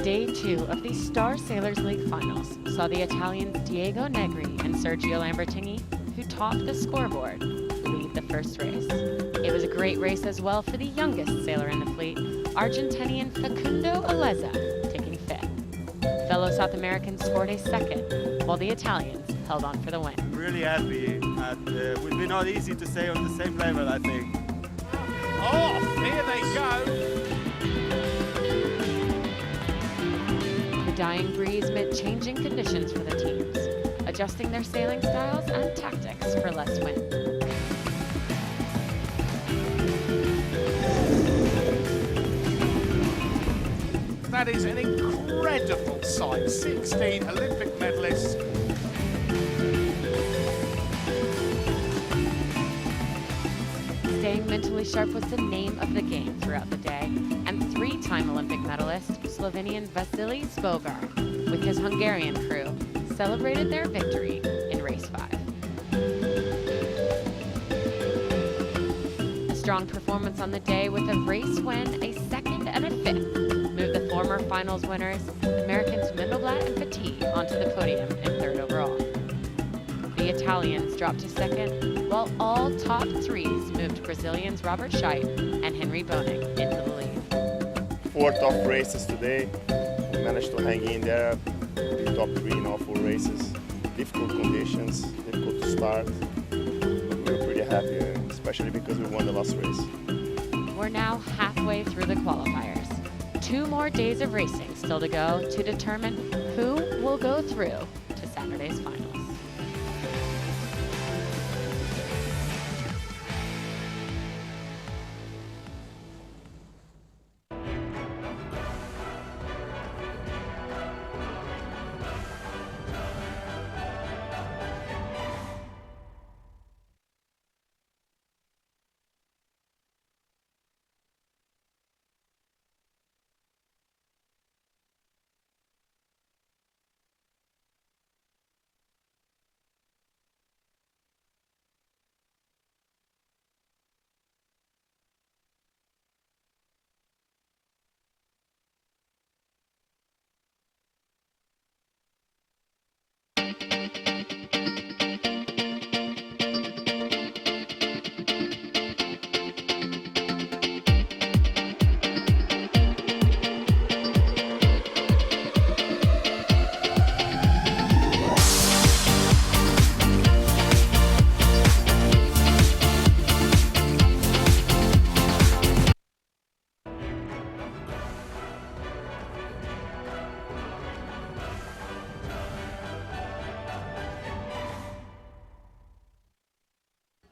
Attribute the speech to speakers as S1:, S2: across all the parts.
S1: Day 2 of the Star Sailors League Finals saw the Italians Diego Negri and Sergio Lambertini, who topped the scoreboard, lead the first race. It was a great race as well for the youngest sailor in the fleet, Argentinian Facundo Oleza, taking 5th. Fellow South Americans scored a 2nd, while the Italians held on for the win.
S2: I'm really happy. We've been not easy to stay on the same level, I think.
S3: Oh, here they go.
S1: The dying breeze meant changing conditions for the teams, adjusting their sailing styles and tactics for less wind.
S3: That is an incredible sight. 16 Olympic medalists.
S1: Staying mentally sharp was the name of the game throughout the day, and 3-time Olympic medalist, Slovenian Vasily Spogar, with his Hungarian crew, celebrated their victory in race 5. A strong performance on the day with a race win, a 2nd and a 5th, moved the former finals winners, Americans Mendelblatt and Petit, onto the podium in 3rd overall. The Italians dropped to 2nd, while all top 3s moved Brazilians Robert Scheidt and Henry Boning into the lead.
S2: 4 top races today. We managed to hang in there, the top 3 in all 4 races. Difficult conditions, difficult to start. We were pretty happy, especially because we won the last race.
S1: We're now halfway through the qualifiers. 2 more days of racing still to go to determine who will go through to Saturday's finals.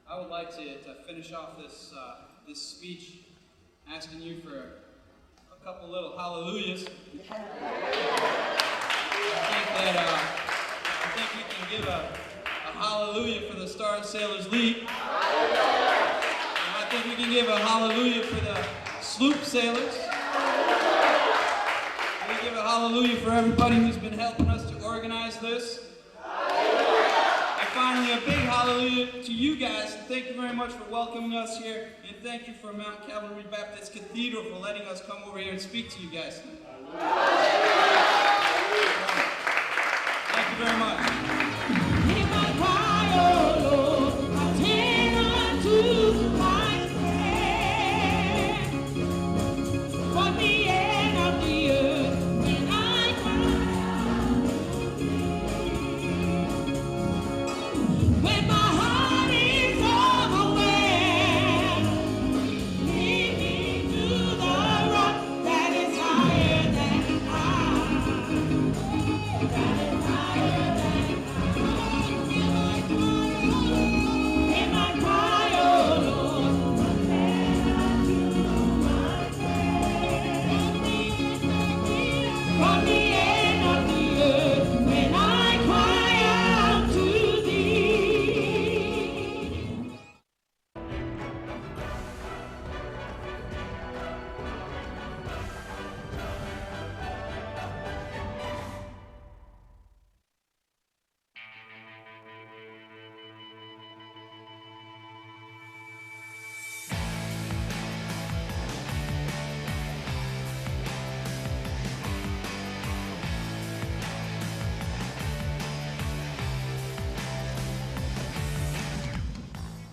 S4: I would like to finish off this this speech asking you for a couple little hallelujahs. I think we can give a hallelujah for the Star Sailors League. And I think we can give a hallelujah for the sloop sailors. We give a hallelujah for everybody who's been helping us to organize this. And finally, a big hallelujah to you guys. Thank you very much for welcoming us here. And thank you for Mount Calvary Baptist Cathedral for letting us come over here and speak to you guys. Thank you very much.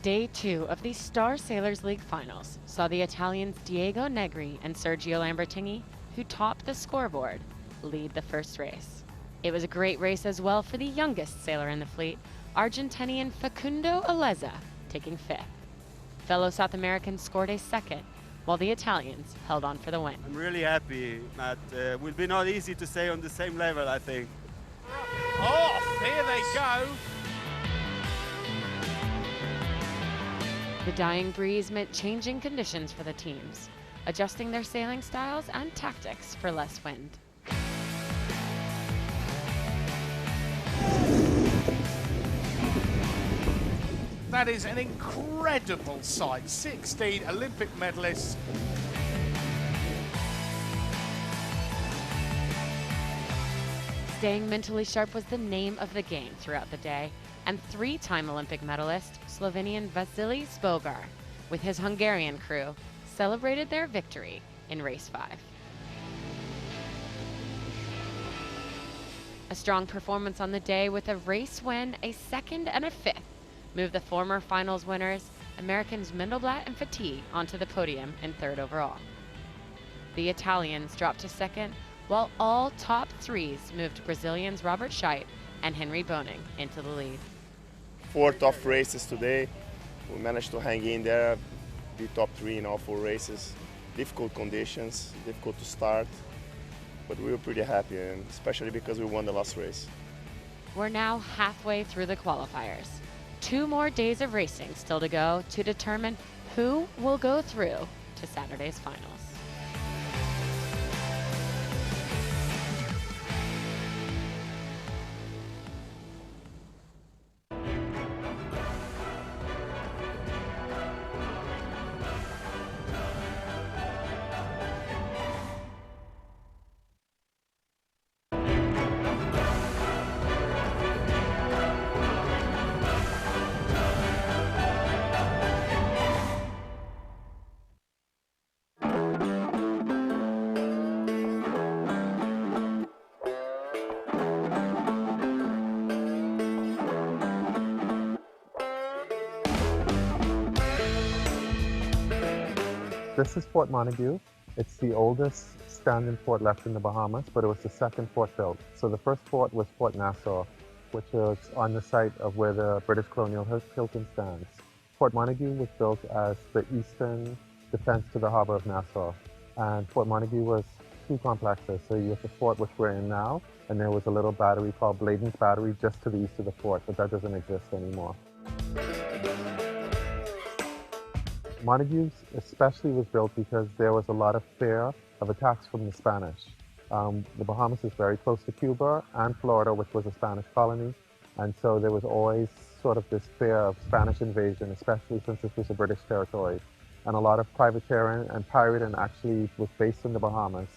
S1: Day 2 of the Star Sailors League finals saw the Italians Diego Negri and Sergio Lambertini, who topped the scoreboard, lead the first race. It was a great race as well for the youngest sailor in the fleet, Argentinian Facundo Aleza, taking 5th. Fellow South Americans scored a 2nd, while the Italians held on for the win.
S5: I'm really happy, Matt. Will be not easy to stay on the same level, I think.
S3: Off, here they go.
S1: The dying breeze meant changing conditions for the teams, adjusting their sailing styles and tactics for less wind.
S3: That is an incredible sight. 16 Olympic medalists.
S1: Staying mentally sharp was the name of the game throughout the day, and 3-time Olympic medalist Slovenian Vasily Spogar, with his Hungarian crew, celebrated their victory in race 5. A strong performance on the day with a race win, a 2nd and a 5th, moved the former finals winners, Americans Mendelblatt and Fatigue, onto the podium in 3rd overall. The Italians dropped to 2nd, while all top 3s moved Brazilians Robert Scheidt and Henry Boning into the lead.
S2: 4 tough races today. We managed to hang in there, be top 3 in all 4 races. Difficult conditions, difficult to start, but we were pretty happy, and especially because we won the last race.
S1: We're now halfway through the qualifiers. 2 more days of racing still to go to determine who will go through to Saturday's finals.
S6: This is Fort Montague. It's the oldest standing fort left in the Bahamas, but it was the 2nd fort built. So the first fort was Fort Nassau, which is on the site of where the British colonial Hilton stands. Fort Montague was built as the eastern defense to the harbor of Nassau. And Fort Montague was 2 complexes. So you have the fort which we're in now, and there was a little battery called Bladen's Battery just to the east of the fort, but that doesn't exist anymore. Montague especially was built because there was a lot of fear of attacks from the Spanish. The Bahamas is very close to Cuba and Florida, which was a Spanish colony, and so there was always sort of this fear of Spanish invasion, especially since this was a British territory. And a lot of privateering and pirating actually was based in the Bahamas,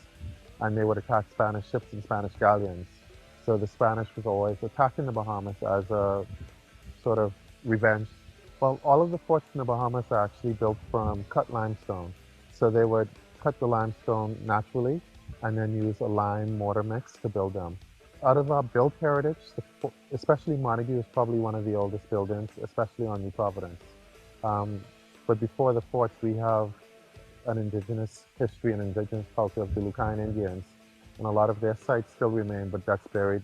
S6: and they would attack Spanish ships and Spanish galleons. So the Spanish was always attacking the Bahamas as a sort of revenge. Well, all of the forts in the Bahamas are actually built from cut limestone. So they would cut the limestone naturally and then use a lime mortar mix to build them. Out of our built heritage, especially Montague is probably one of the oldest buildings, especially on New Providence. But before the forts, we have an indigenous history and indigenous culture of the Lucayan Indians. And a lot of their sites still remain, but that's buried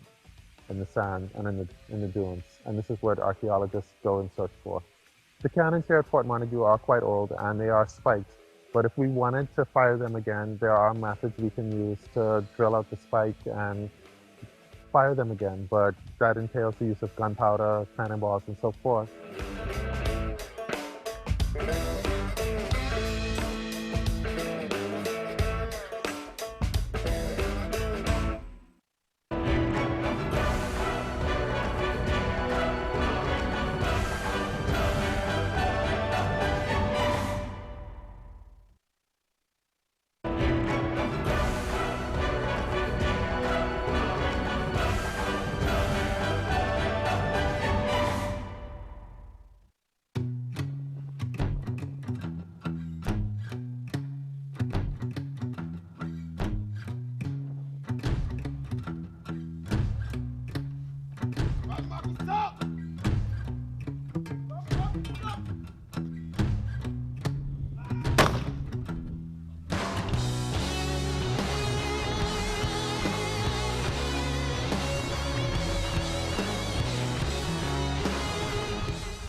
S6: in the sand and in the dunes. And this is what archaeologists go and search for. The cannons here at Fort Montague are quite old and they are spiked, but if we wanted to fire them again, there are methods we can use to drill out the spike and fire them again, but that entails the use of gunpowder, cannonballs, and so forth.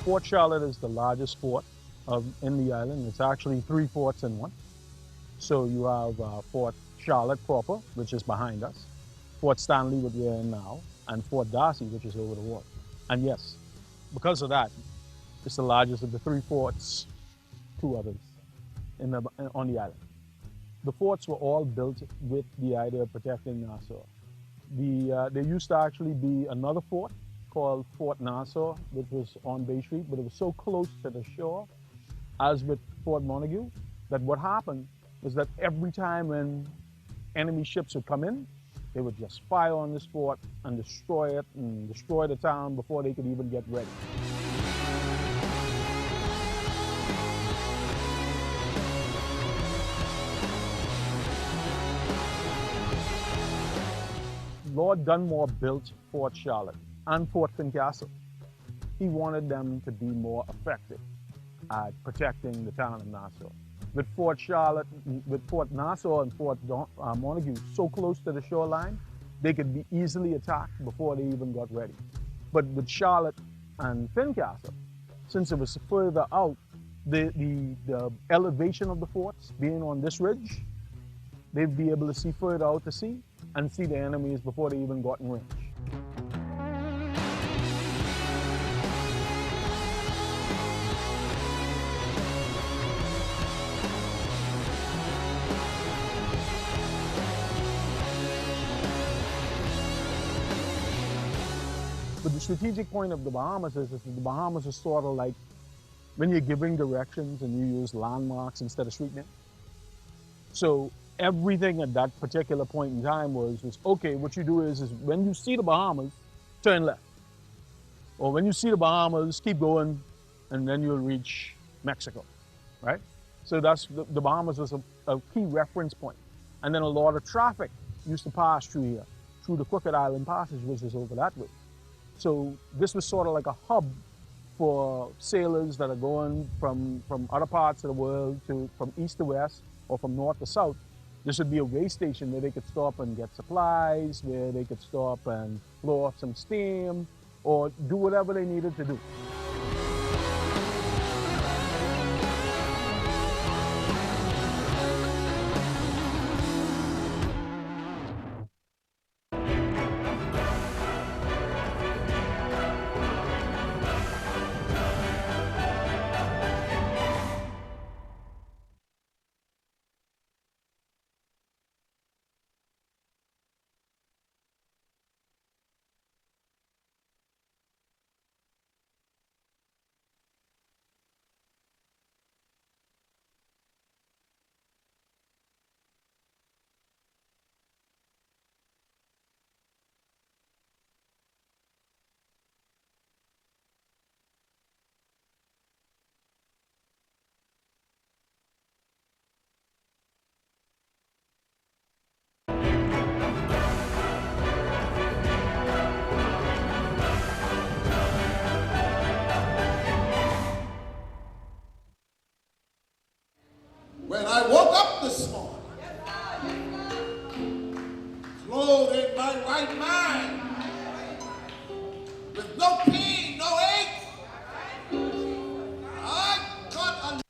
S7: Fort Charlotte is the largest fort in the island. It's actually 3 forts in one. So you have Fort Charlotte proper, which is behind us, Fort Stanley, which we're in now, and Fort Darcy, which is over the water. And yes, because of that, it's the largest of the 3 forts, 2 others on the island. The forts were all built with the idea of protecting Nassau. There used to actually be another fort called Fort Nassau, which was on Bay Street, but it was so close to the shore, as with Fort Montague, that what happened was that every time when enemy ships would come in, they would just fire on this fort and destroy it and destroy the town before they could even get ready. Lord Dunmore built Fort Charlotte and Fort Fincastle. He wanted them to be more effective at protecting the town of Nassau. With Fort Charlotte, with Fort Nassau and Fort Montague so close to the shoreline, they could be easily attacked before they even got ready. But with Charlotte and Fincastle, since it was further out, the elevation of the forts being on this ridge, they'd be able to see further out to sea and see the enemies before they even got in range. But the strategic point of the Bahamas is that the Bahamas is sort of like when you're giving directions and you use landmarks instead of street names. So everything at that particular point in time was okay, what you do is when you see the Bahamas, turn left. Or when you see the Bahamas, keep going, and then you'll reach Mexico, right? So that's the Bahamas was a key reference point. And then a lot of traffic used to pass through here, through the Crooked Island Passage, which is over that way. So this was sort of like a hub for sailors that are going from other parts of the world from east to west or from north to south. This would be a way station where they could stop and get supplies, where they could stop and blow off some steam or do whatever they needed to do.
S8: When I woke up this morning, clothed in my right mind, with no pain, no ache, I got a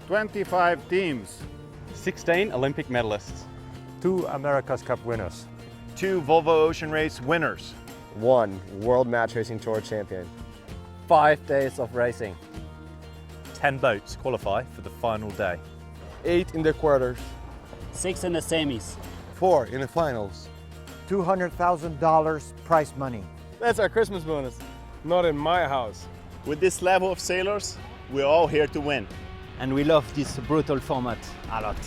S9: "25 teams,
S10: 16 Olympic medalists,
S11: 2 America's Cup winners,
S9: 2 Volvo Ocean Race winners,
S12: 1 World Match Racing Tour champion,
S13: 5 days of racing,
S11: 10 boats qualify for the final day.
S12: 8 in the quarters.
S13: 6 in the semis.
S12: 4 in the finals.
S14: $200,000 prize money.
S12: That's our Christmas bonus. Not in my house.
S2: With this level of sailors, we're all here to win.
S13: And we love this brutal format a lot.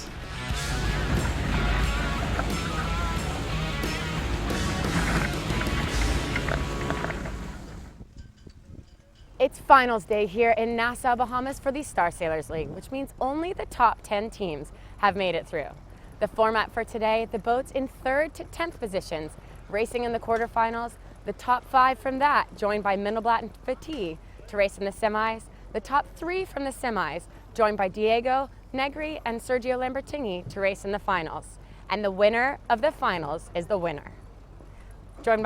S1: It's finals day here in Nassau, Bahamas for the Star Sailors League, which means only the top 10 teams have made it through. The format for today, the boats in 3rd to 10th positions, racing in the quarterfinals, the top 5 from that, joined by Mindelblatt and Fati to race in the semis, the top 3 from the semis, joined by Diego, Negri, and Sergio Lambertini to race in the finals. And the winner of the finals is the winner. Joined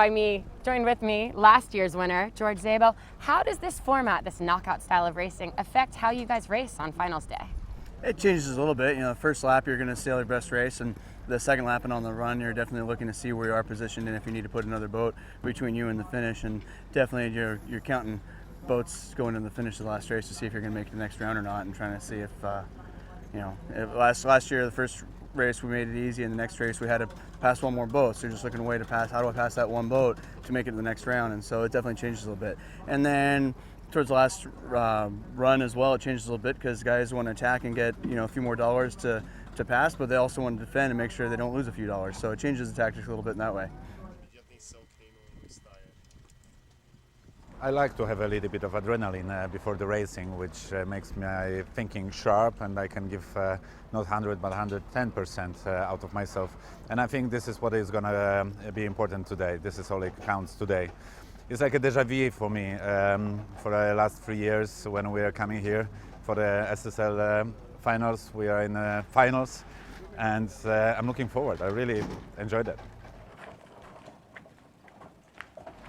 S1: with me, last year's winner, George Zabo. How does this format, this knockout style of racing, affect how you guys race on finals day?
S15: It changes a little bit. You know, the first lap you're going to sail your best race, and the second lap and on the run you're definitely looking to see where you are positioned and if you need to put another boat between you and the finish. And definitely you're counting boats going to the finish of the last race to see if you're going to make it the next round or not, and trying to see if last year the first race we made it easy, and the next race we had to pass one more boat, so you're just looking a way to pass, how do I pass that one boat to make it to the next round. And so it definitely changes a little bit. And then towards the last run as well, it changes a little bit because guys want to attack and get a few more dollars to pass, but they also want to defend and make sure they don't lose a few dollars. So it changes the tactics a little bit in that way.
S16: I like to have a little bit of adrenaline before the racing, which makes my thinking sharp, and I can give not 100 but 110% out of myself. And I think this is what is going to be important today. This is all it counts today. It's like a déjà vu for me for the last 3 years when we are coming here for the SSL finals. We are in finals, and I'm looking forward. I really enjoyed it.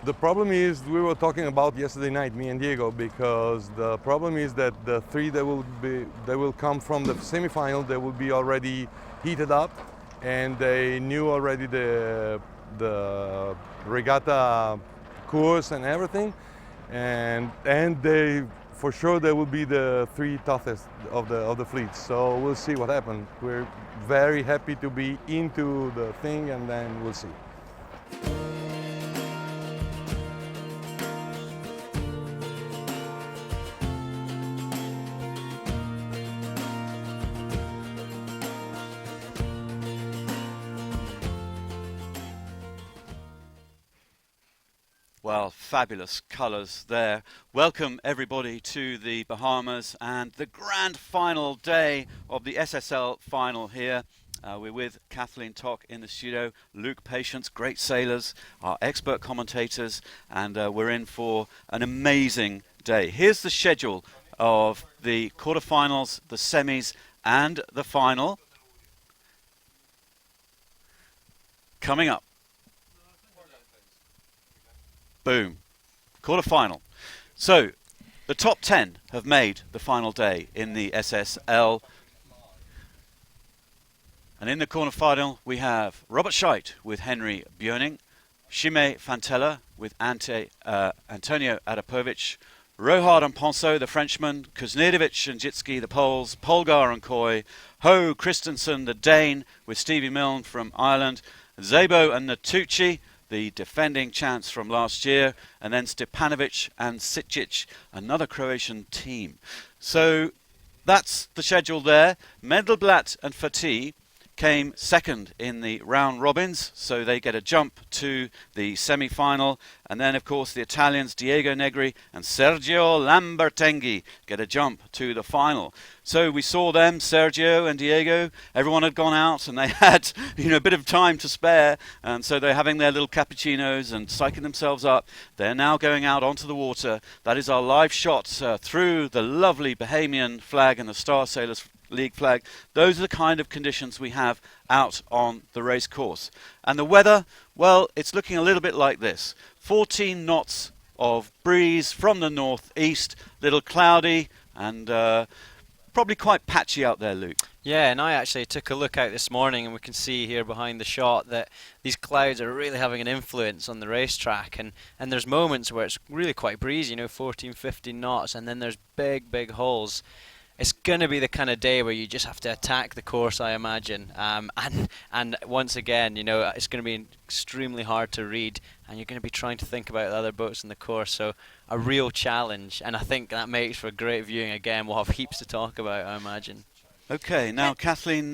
S12: The problem is, we were talking about yesterday night, me and Diego, because the problem is that the 3 that will come from the semifinal, they will be already heated up, and they knew already the regatta course and everything, and they for sure they will be the 3 toughest of the fleet. So we'll see what happens. We're very happy to be into the thing, and then we'll see.
S17: Well, fabulous colours there. Welcome everybody to the Bahamas and the grand final day of the SSL final here. We're with Kathleen Tock in the studio, Luke Patience, great sailors, our expert commentators, and we're in for an amazing day. Here's the schedule of the quarterfinals, the semis, and the final. Coming up. Boom. Quarter-final. So, the top 10 have made the final day in the SSL. And in the quarter-final, we have Robert Scheidt with Henry Björning, Shime Fantella with Antonio Adapovic, Rohard and Ponceau, the Frenchman, Kuznedovic and Jitski, the Poles, Polgar and Coy, Ho Christensen, the Dane, with Stevie Milne from Ireland, Zabo and Natucci, the defending champs from last year, and then Stepanovic and Sičić, another Croatian team. So that's the schedule there. Mendelblatt and Fati came second in the round robins, so they get a jump to the semi-final. And then, of course, the Italians Diego Negri and Sergio Lambertenghi get a jump to the final. So we saw them, Sergio and Diego. Everyone had gone out and they had a bit of time to spare, and so they're having their little cappuccinos and psyching themselves up. They're now going out onto the water. That is our live shot through the lovely Bahamian flag and the Star Sailors League flag. Those are the kind of conditions we have out on the race course. And the weather, well, it's looking a little bit like this. 14 knots of breeze from the northeast, little cloudy and probably quite patchy out there, Luke.
S14: Yeah, and I actually took a look out this morning, and we can see here behind the shot that these clouds are really having an influence on the racetrack, and there's moments where it's really quite breezy, 14, 15 knots, and then there's big holes. It's going to be the kind of day where you just have to attack the course, I imagine. And once again, it's going to be extremely hard to read, and you're going to be trying to think about the other boats in the course. So a real challenge, and I think that makes for great viewing again. We'll have heaps to talk about, I imagine.
S17: Okay, now Kathleen,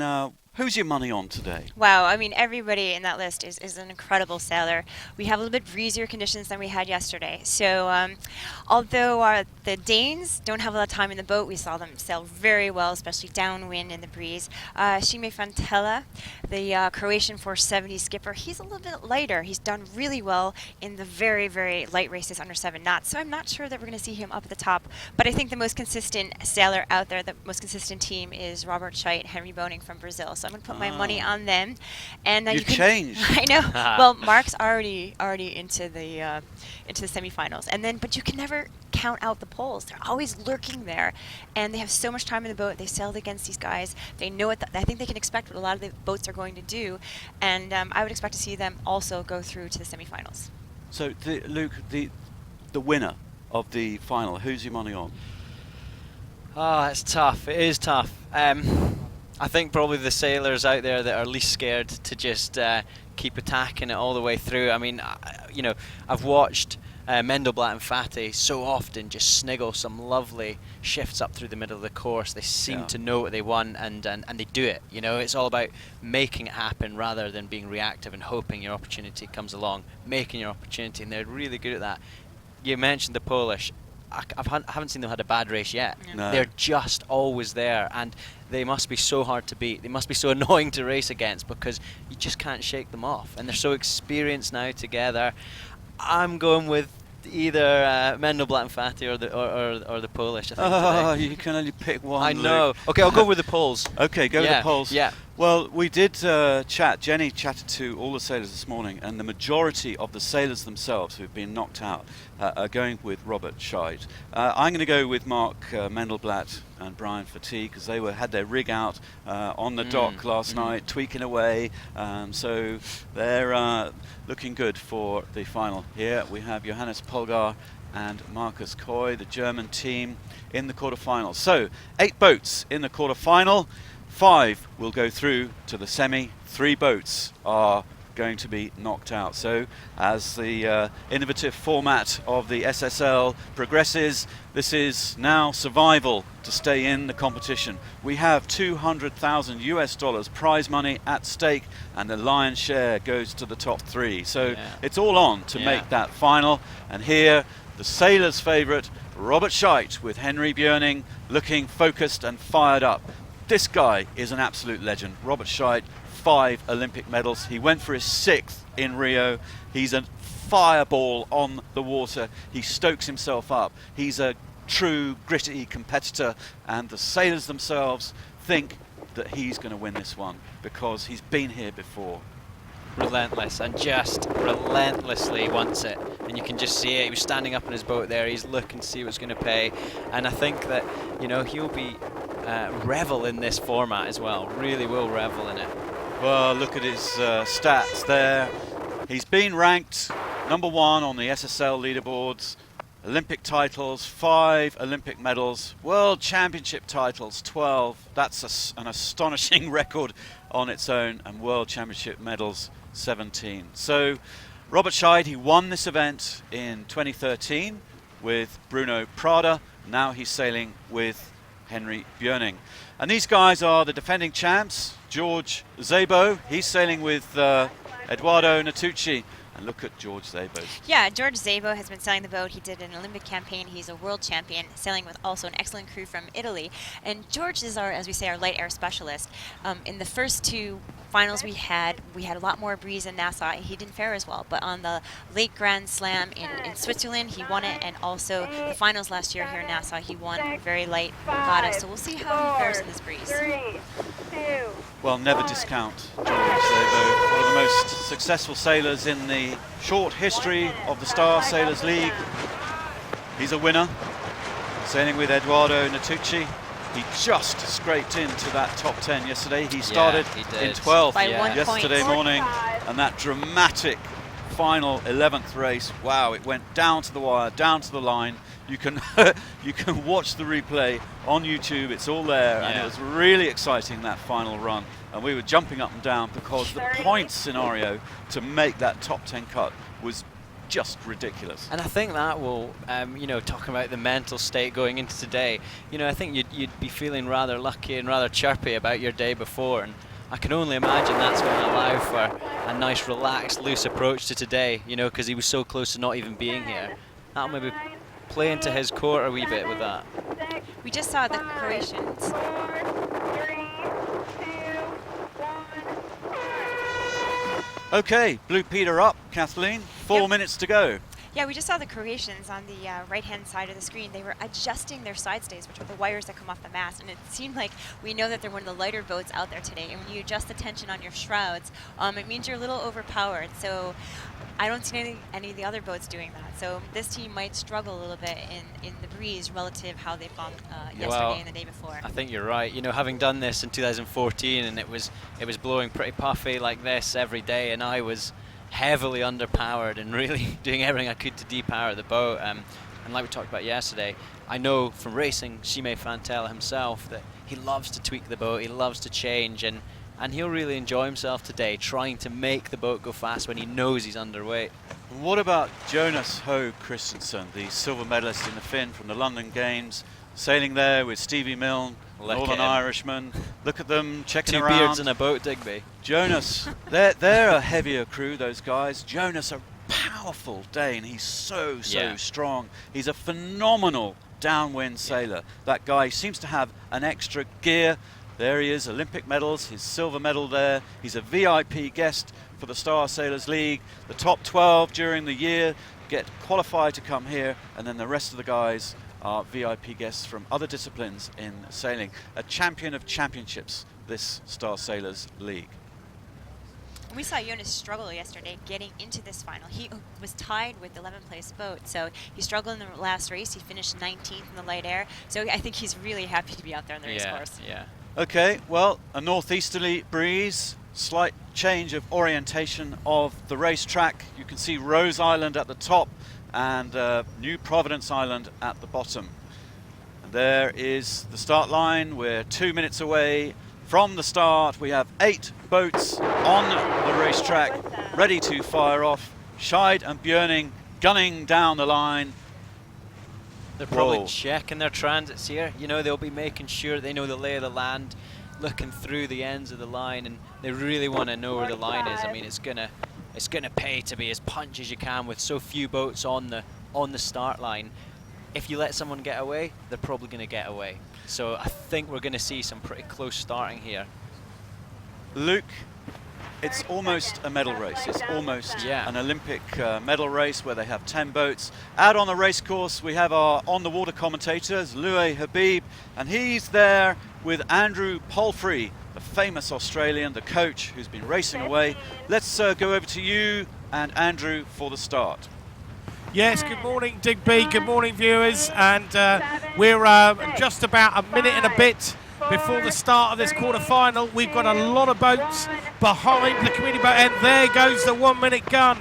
S17: who's your money on today?
S18: Wow, I mean, everybody in that list is an incredible sailor. We have a little bit breezier conditions than we had yesterday. So although the Danes don't have a lot of time in the boat, we saw them sail very well, especially downwind in the breeze. Šime Fantela, the Croatian 470 skipper, he's a little bit lighter. He's done really well in the very light races under 7 knots. So I'm not sure that we're going to see him up at the top. But I think the most consistent sailor out there, the most consistent team is Robert Scheidt, Henry Boning from Brazil. So I'm going to put my money on them. And
S17: You've changed.
S18: I know. Well, Mark's already into the semifinals, but you can never count out the Poles. They're always lurking there, and they have so much time in the boat. They sailed against these guys. They know what I think they can expect what a lot of the boats are going to do, and I would expect to see them also go through to the semifinals.
S17: So, Luke, the winner of the final, who's your money on?
S14: Oh, it's tough. It is tough. I think probably the sailors out there that are least scared to just keep attacking it all the way through. I mean, I've watched Mendelblatt and Fatih so often just sniggle some lovely shifts up through the middle of the course. They seem to know what they want, and they do it. It's all about making it happen rather than being reactive and hoping your opportunity comes along. Making your opportunity, and they're really good at that. You mentioned the Polish. I haven't seen them had a bad race yet.
S17: No.
S14: They're just always there, and they must be so hard to beat. They must be so annoying to race against because you just can't shake them off. And they're so experienced now together. I'm going with either Mendelblatt and Fatih or the Polish. I think today.
S17: You can only pick one.
S14: I know.
S17: Luke.
S14: Okay, I'll go with the Poles.
S17: Okay, go with the Poles.
S14: Yeah.
S17: Well, we did chat. Jenny chatted to all the sailors this morning, and the majority of the sailors themselves who've been knocked out are going with Robert Scheidt. I'm going to go with Mark Mendelblatt and Brian Fatih because they had their rig out on the dock last night, tweaking away. So they're looking good for the final. Here we have Johannes Polgar and Marcus Coy, the German team, in the quarterfinals. So 8 boats in the quarterfinal. 5 will go through to the semi. 3 boats are going to be knocked out. So as the innovative format of the SSL progresses, this is now survival to stay in the competition. We have $200,000 prize money at stake, and the lion's share goes to the top 3. So it's all on to make that final. And here, the sailors' favourite, Robert Scheidt, with Henry Björning looking focused and fired up. This guy is an absolute legend. Robert Scheidt, 5 Olympic medals. He went for his 6th in Rio. He's a fireball on the water. He stokes himself up. He's a true gritty competitor, and the sailors themselves think that he's going to win this one because he's been here before.
S14: Relentless, and just relentlessly wants it, and you can just see it. He was standing up in his boat there. He's looking to see what's going to pay, and I think that he'll be revel in this format as well. Really will revel in it.
S17: Well, look at his stats there. He's been ranked number 1 on the SSL leaderboards. Olympic titles, 5 Olympic medals. World Championship titles, 12. That's an astonishing record on its own. And World Championship medals, 17. So Robert Scheidt, he won this event in 2013 with Bruno Prada. Now he's sailing with Henry Björning. And these guys are the defending champs. George Szabo, he's sailing with Eduardo Natucci. And look at George Szabo.
S18: Yeah, George Szabo has been sailing the boat. He did an Olympic campaign. He's a world champion, sailing with also an excellent crew from Italy. And George is our, as we say, our light air specialist. In the first 2 finals we had a lot more breeze in Nassau. He didn't fare as well, but on the late Grand Slam in Switzerland, he won it, and also the finals last year here in Nassau, he won very light regatta. So we'll see how he fares in this breeze.
S8: 3, 2,
S17: Well, never discount George Szabo, one of the most successful sailors in the short history of the Star Sailors League. He's a winner, sailing with Eduardo Natucci. He just scraped into that top 10 yesterday. He started
S14: he did.
S17: in 12th
S18: By 1 point.
S17: yesterday morning, and that dramatic final 11th race, wow, it went down to the wire, down to the line. You can you can watch the replay on YouTube, it's all there, and it was really exciting, that final run. And we were jumping up and down because the point scenario to make that top 10 cut was just ridiculous.
S14: And I think that will, you know, talking about the mental state going into today, you know, I think you'd be feeling rather lucky and rather chirpy about your day before, and I can only imagine that's going to allow for a nice, relaxed, loose approach to today, you know, because he was so close to not even being here. That'll maybe play into his court a wee bit with that.
S18: We just saw the Croatians.
S17: Okay, Blue Peter up, Kathleen. 4 minutes to go.
S18: Yeah, we just saw the Croatians on the right-hand side of the screen. They were adjusting their side stays, which are the wires that come off the mast, and it seemed like we know that they're one of the lighter boats out there today. And when you adjust the tension on your shrouds, it means you're a little overpowered. So I don't see any of the other boats doing that. So this team might struggle a little bit in the breeze relative how they've gone yesterday and the day before.
S14: I think you're right. You know, having done this in 2014, and it was blowing pretty puffy like this every day, and I was heavily underpowered and really doing everything I could to depower the boat. And like we talked about yesterday, I know from racing Shimei Fantella himself that he loves to tweak the boat, he loves to change, and he'll really enjoy himself today trying to make the boat go fast when he knows he's underweight.
S17: What about Jonas Ho Christensen, the silver medalist in the Finn from the London Games, sailing there with Stevie Milne, Northern Irishman. Look at them checking around.
S14: 2 beards in a boat, Digby.
S17: Jonas, they're a heavier crew, those guys. Jonas, a powerful Dane. He's so strong. He's a phenomenal downwind sailor. That guy seems to have an extra gear. There he is, Olympic medals, his silver medal there. He's a VIP guest for the Star Sailors League. The top 12 during the year get qualified to come here, and then the rest of the guys are VIP guests from other disciplines in sailing. A champion of championships, this Star Sailors League.
S18: We saw Jonas struggle yesterday getting into this final. He was tied with the 11th place boat, so he struggled in the last race. He finished 19th in the light air, so I think he's really happy to be out there on the race course.
S14: Yeah.
S17: Okay, well, a northeasterly breeze, slight change of orientation of the racetrack. You can see Rose Island at the top and New Providence Island at the bottom. And there is the start line. We're 2 minutes away from the start. We have 8 boats on the racetrack ready to fire off. Scheid and Björning gunning down the line.
S14: They're probably checking their transits here. You know, they'll be making sure they know the lay of the land, looking through the ends of the line, and they really want to know where the line is. I mean, it's gonna pay to be as punchy as you can with so few boats on the start line. If you let someone get away, they're probably going to get away. So I think we're going to see some pretty close starting here.
S17: Luke, it's almost a medal race. It's almost an Olympic medal race where they have 10 boats. Out on the race course, we have our on-the-water commentators, Louis Habib, and he's there with Andrew Palfrey, the famous Australian, the coach who's been racing away. Let's go over to you and Andrew for the start.
S3: Yes, good morning, Digby. Good morning, viewers. And we're just about a minute and a bit before the start of this quarter-final. We've got a lot of boats behind the committee boat, and there goes the 1 minute gun.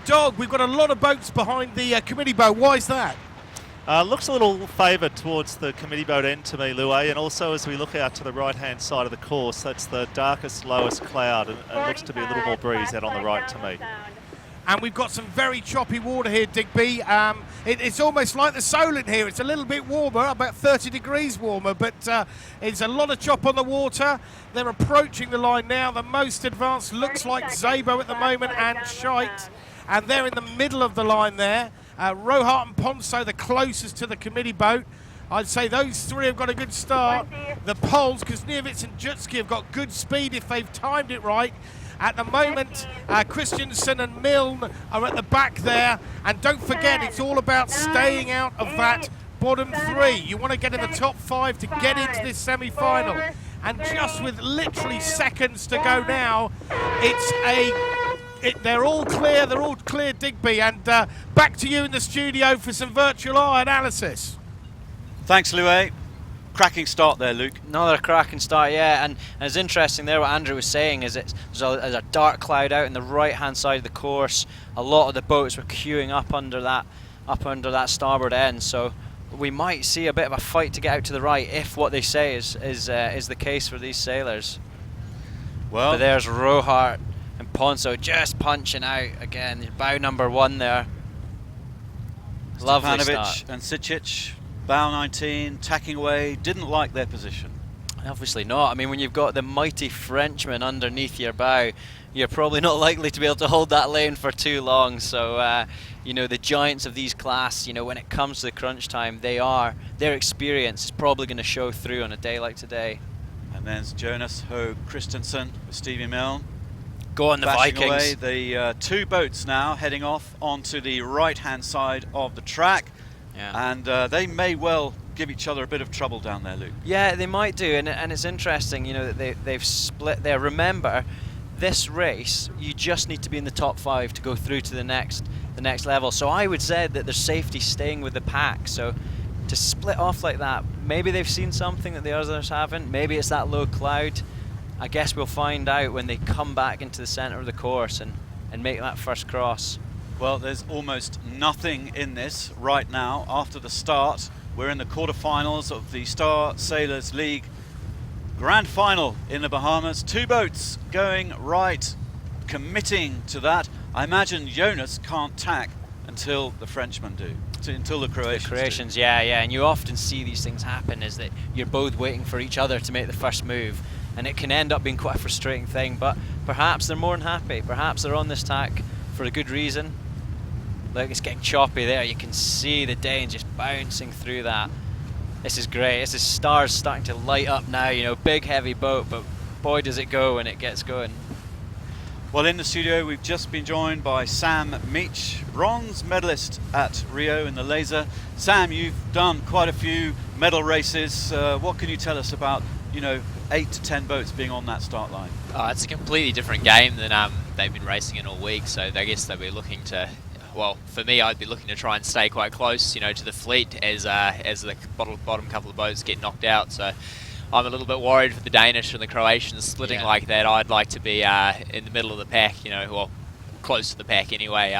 S3: Dog, we've got a lot of boats behind the committee boat. Why is that?
S19: Looks a little favoured towards the committee boat end to me, Louis, and also as we look out to the right-hand side of the course, that's the darkest, lowest cloud, and it looks to be a little more breeze out on the right to me.
S3: And we've got some very choppy water here, Digby. It's almost like the Solent here. It's a little bit warmer, about 30 degrees warmer, but it's a lot of chop on the water. They're approaching the line now. The most advanced looks like Szabo at the moment and Scheid. And they're in the middle of the line there. Rohart and Ponso, the closest to the committee boat. I'd say those three have got a good start. The Poles, Kuzniewicz and Jutski, have got good speed if they've timed it right. At the moment, Christensen and Milne are at the back there. And don't forget, it's all about staying out of that bottom 3. You want to get in the top 5 to get into this semi-final. And just with literally seconds to go now, they're all clear, Digby. And back to you in the studio for some virtual eye analysis.
S17: Thanks, Louis. cracking start there, Luke.
S14: Another cracking start, yeah, and it's interesting there what Andrew was saying is there's a dark cloud out in the right hand side of the course. A lot of the boats were queuing up under that starboard end, so we might see a bit of a fight to get out to the right if what they say is the case for these sailors.
S17: Well,
S14: but there's Rohart and Ponso just punching out again. Bow number 1 there. Lovely
S17: Stepanovic
S14: start.
S17: and Sičić, bow 19, tacking away, didn't like their position.
S14: Obviously not. I mean, when you've got the mighty Frenchman underneath your bow, you're probably not likely to be able to hold that lane for too long. So, you know, the giants of these class, you know, when it comes to the crunch time, their experience is probably going to show through on a day like today.
S17: And there's Jonas Ho Christensen with Stevie Milne.
S14: Go on the
S17: Bashing
S14: Vikings.
S17: away. The 2 boats now heading off onto the right-hand side of the track.
S14: Yeah.
S17: And they may well give each other a bit of trouble down there, Luke.
S14: Yeah, they might do, and it's interesting, you know, that they've split there. Remember, this race, you just need to be in the top 5 to go through to the next level. So I would say that there's safety staying with the pack. So to split off like that, maybe they've seen something that the others haven't. Maybe it's that low cloud. I guess we'll find out when they come back into the centre of the course and make that first cross.
S17: Well, there's almost nothing in this right now after the start. We're in the quarterfinals of the Star Sailors League Grand Final in the Bahamas. 2 boats going right, committing to that. I imagine Jonas can't tack until the Frenchmen do, until the Croatians.
S14: The Croatians, yeah, and you often see these things happen, is that you're both waiting for each other to make the first move, and it can end up being quite a frustrating thing, but perhaps they're more than happy. Perhaps they're on this tack for a good reason. Look, it's getting choppy there. You can see the Danes just bouncing through that. This is great. This is Stars starting to light up now, you know, big heavy boat, but boy does it go when it gets going.
S17: Well, in the studio we've just been joined by Sam Meach, bronze medalist at Rio in the laser. Sam, you've done quite a few medal races. What can you tell us about, you know, 8 to 10 boats being on that start line?
S20: It's a completely different game than they've been racing in all week, so I guess they'll be looking to, well, for me, I'd be looking to try and stay quite close, you know, to the fleet as the bottom couple of boats get knocked out. So I'm a little bit worried for the Danish and the Croatians splitting like that. I'd like to be in the middle of the pack, you know, well, close to the pack anyway,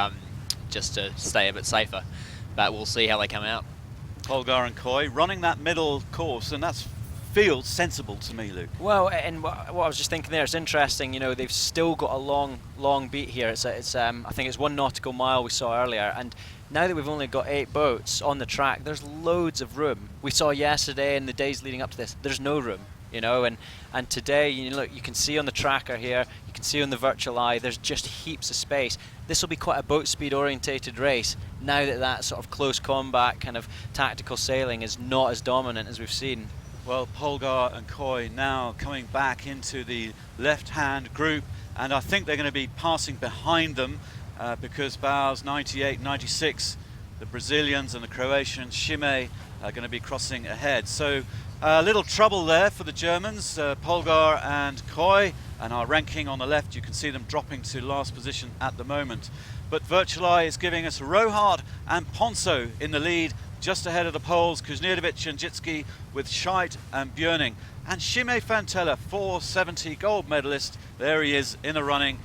S20: just to stay a bit safer. But we'll see how they come out.
S17: Polgar and Coy running that middle course, and that's feels sensible to me, Luke.
S14: Well, and what I was just thinking there, it's interesting, you know, they've still got a long beat here. It's I think it's 1 nautical mile we saw earlier, and now that we've only got 8 boats on the track, there's loads of room. We saw yesterday and the days leading up to this, there's no room, you know, and today, you know, look, you can see on the tracker here, you can see on the virtual eye, there's just heaps of space. This will be quite a boat speed orientated race now that sort of close combat kind of tactical sailing is not as dominant as we've seen.
S17: Well, Polgar and Coy now coming back into the left-hand group, and I think they're going to be passing behind them because bows 98, 96, the Brazilians and the Croatians, Šime, are going to be crossing ahead. So a little trouble there for the Germans, Polgar and Coy, and our ranking on the left, you can see them dropping to last position at the moment. But Virtual Eye is giving us Rohart and Ponso in the lead, just ahead of the Poles, Kuznierovic and Jitski with Scheidt and Björning. And Šime Fantella, 470 gold medalist, there he is in the running,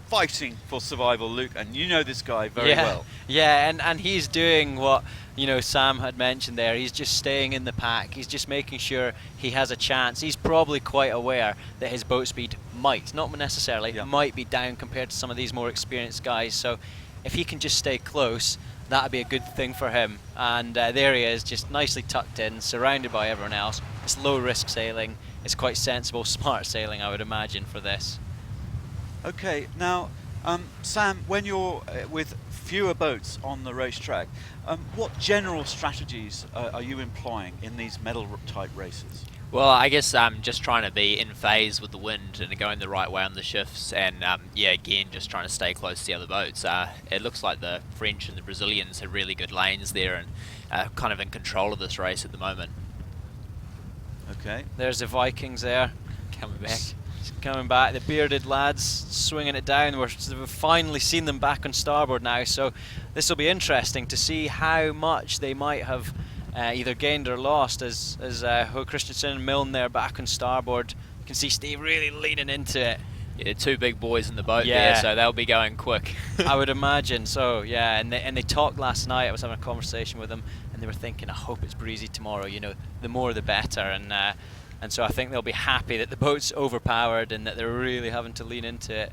S17: fighting for survival, Luke, and you know this guy very well.
S14: Yeah, and he's doing what, you know, Sam had mentioned there. He's just staying in the pack. He's just making sure he has a chance. He's probably quite aware that his boat speed might, not necessarily, might be down compared to some of these more experienced guys. So if he can just stay close, that'd be a good thing for him. And there he is, just nicely tucked in, surrounded by everyone else. It's low risk sailing. It's quite sensible, smart sailing, I would imagine, for this.
S17: Okay, now, Sam, when you're with fewer boats on the racetrack, what general strategies are you employing in these medal-type races?
S20: Well, I guess just trying to be in phase with the wind and going the right way on the shifts, and yeah, again, just trying to stay close to the other boats. It looks like the French and the Brazilians have really good lanes there and kind of in control of this race at the moment.
S17: Okay.
S14: There's the Vikings there.
S20: Coming back.
S14: Coming back, the bearded lads swinging it down. We've finally seen them back on starboard now, so this will be interesting to see how much they might have either gained or lost as Ho Christensen and Milne there back on starboard. You can see Steve really leaning into it.
S20: Yeah, two big boys in the boat
S14: Yeah.
S20: there, so they'll be going quick.
S14: I would imagine so, yeah. And they talked last night. I was having a conversation with them, and they were thinking, I hope it's breezy tomorrow. You know, the more the better. And so I think they'll be happy that the boat's overpowered and that they're really having to lean into it.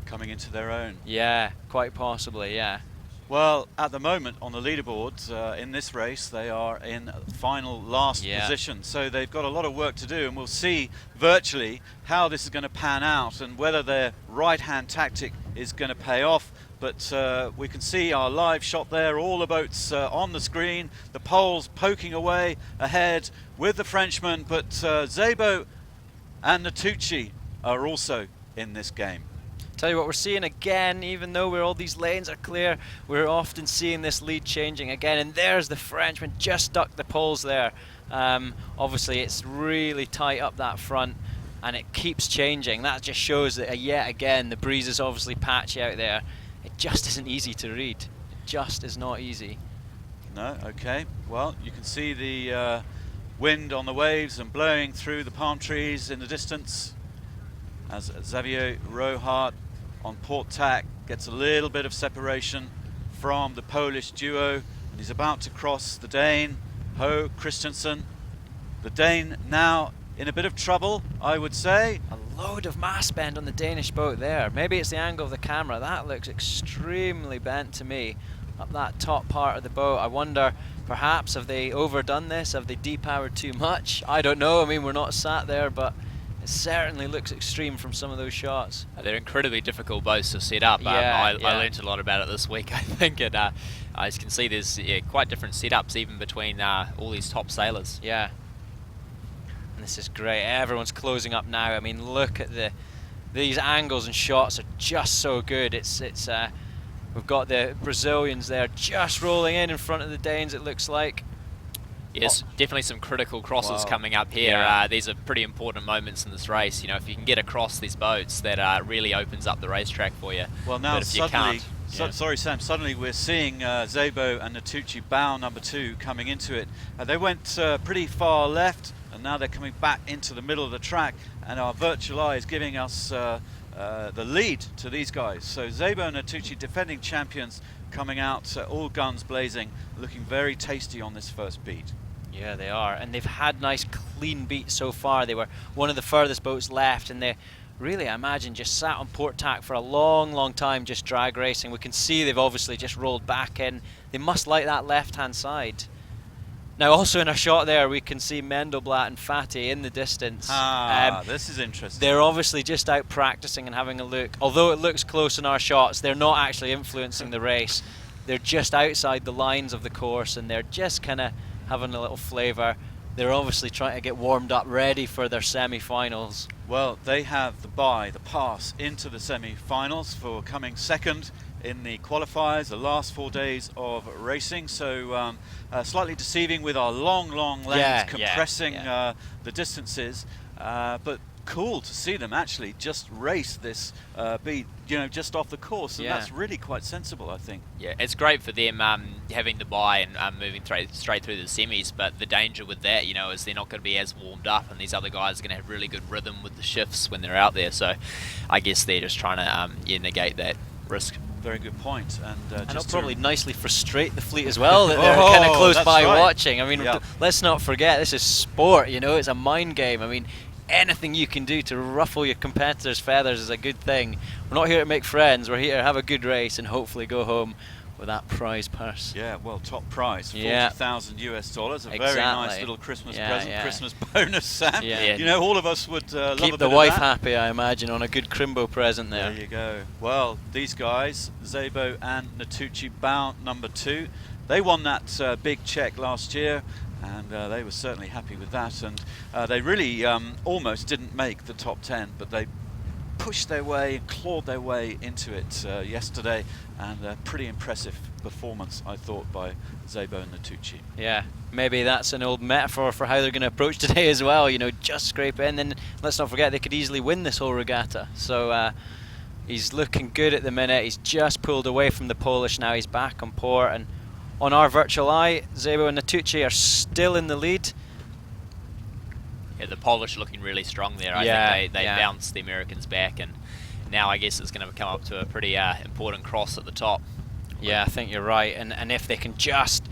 S17: Coming into their own.
S14: Yeah, quite possibly, yeah.
S17: Well, at the moment on the leaderboard in this race, they are in final last position. So they've got a lot of work to do, and we'll see virtually how this is going to pan out and whether their right-hand tactic is going to pay off. But we can see our live shot there, all the boats on the screen, the poles poking away ahead with the Frenchman, but Szabo and Natucci are also in this game.
S14: Tell you what, we're seeing again, even though all these lanes are clear, we're often seeing this lead changing again. And there's the Frenchman, just ducked the poles there. Obviously, it's really tight up that front, and it keeps changing. That just shows that yet again, the breeze is obviously patchy out there. It just isn't easy to read. It just is not easy.
S17: No, okay. Well, you can see the wind on the waves and blowing through the palm trees in the distance as Xavier Rohart on port tack gets a little bit of separation from the Polish duo, and he's about to cross the Dane, Ho Christensen. The Dane now in a bit of trouble, I would say.
S14: A load of mass bend on the Danish boat there. Maybe it's the angle of the camera. That looks extremely bent to me up that top part of the boat. I wonder, perhaps, have they overdone this? Have they depowered too much? I don't know. I mean, we're not sat there, but it certainly looks extreme from some of those shots.
S20: They're incredibly difficult boats to set up. I learned a lot about it this week, I think. And as you can see, there's quite different setups even between all these top sailors.
S14: Yeah. And this is great. Everyone's closing up now. I mean, look at these angles and shots are just so good. We've got the Brazilians there just rolling in front of the Danes, it looks like.
S20: Yes, definitely some critical crosses coming up here.
S14: Yeah.
S20: These are pretty important moments in this race. You know, if you can get across these boats, that really opens up the racetrack for you.
S17: Well, now
S20: but if
S17: suddenly,
S20: you can't,
S17: sorry Sam, suddenly we're seeing Szabo and Natucci bow number 2 coming into it. They went pretty far left, and now they're coming back into the middle of the track, and our virtual eye is giving us the lead to these guys. So Szabo and Natucci, defending champions, coming out all guns blazing, looking very tasty on this first beat.
S14: Yeah, they are, and they've had nice clean beats so far. They were one of the furthest boats left, and they really, I imagine, just sat on port tack for a long time just drag racing. We can see they've obviously just rolled back in. They must like that left-hand side. Now, also in a shot there, we can see Mendelblatt and Fatty in the distance.
S17: This is interesting.
S14: They're obviously just out practicing and having a look. Although it looks close in our shots, they're not actually influencing the race. They're just outside the lines of the course, and they're just kind of having a little flavour. They're obviously trying to get warmed up, ready for their semi-finals.
S17: Well, they have the pass into the semi-finals for coming second in the qualifiers, the last 4 days of racing. So slightly deceiving with our long lanes compressing the distances, but cool to see them actually just race this beat, just off the course, and that's really quite sensible, I think.
S20: Yeah, it's great for them having the bye and moving straight through the semis, but the danger with that, is they're not going to be as warmed up, and these other guys are going to have really good rhythm with the shifts when they're out there. So I guess they're just trying to negate that risk.
S17: Very good point. And
S14: it'll probably nicely frustrate the fleet as well, that they're kind of close by watching. I mean, let's not forget, this is sport, it's a mind game. I mean, anything you can do to ruffle your competitors' feathers is a good thing. We're not here to make friends, we're here to have a good race and hopefully go home with that prize purse.
S17: Yeah, well, top prize, $40,000 US. A very nice little Christmas present, Christmas bonus, Sam.
S14: Yeah.
S17: All of us would love
S14: keep
S17: a bit
S14: the wife
S17: of that.
S14: happy, I imagine, on a good Crimbo present there.
S17: There you go. Well, these guys, Szabo and Natucci, bound number 2. They won that big check last year, and they were certainly happy with that. And they really almost didn't make the top 10, but they pushed their way, clawed their way into it yesterday, and a pretty impressive performance, I thought, by Szabo and Natucci.
S14: Yeah, maybe that's an old metaphor for how they're going to approach today as well, just scrape in. And let's not forget, they could easily win this whole regatta. So he's looking good at the minute. He's just pulled away from the Polish now. He's back on port, and
S21: on our virtual eye, Zebo and Natucci are still in the lead.
S20: Yeah, the Polish looking really strong there. I think they bounced the Americans back, and now I guess it's going to come up to a pretty important cross at the top.
S21: Yeah, I think you're right. And if they can just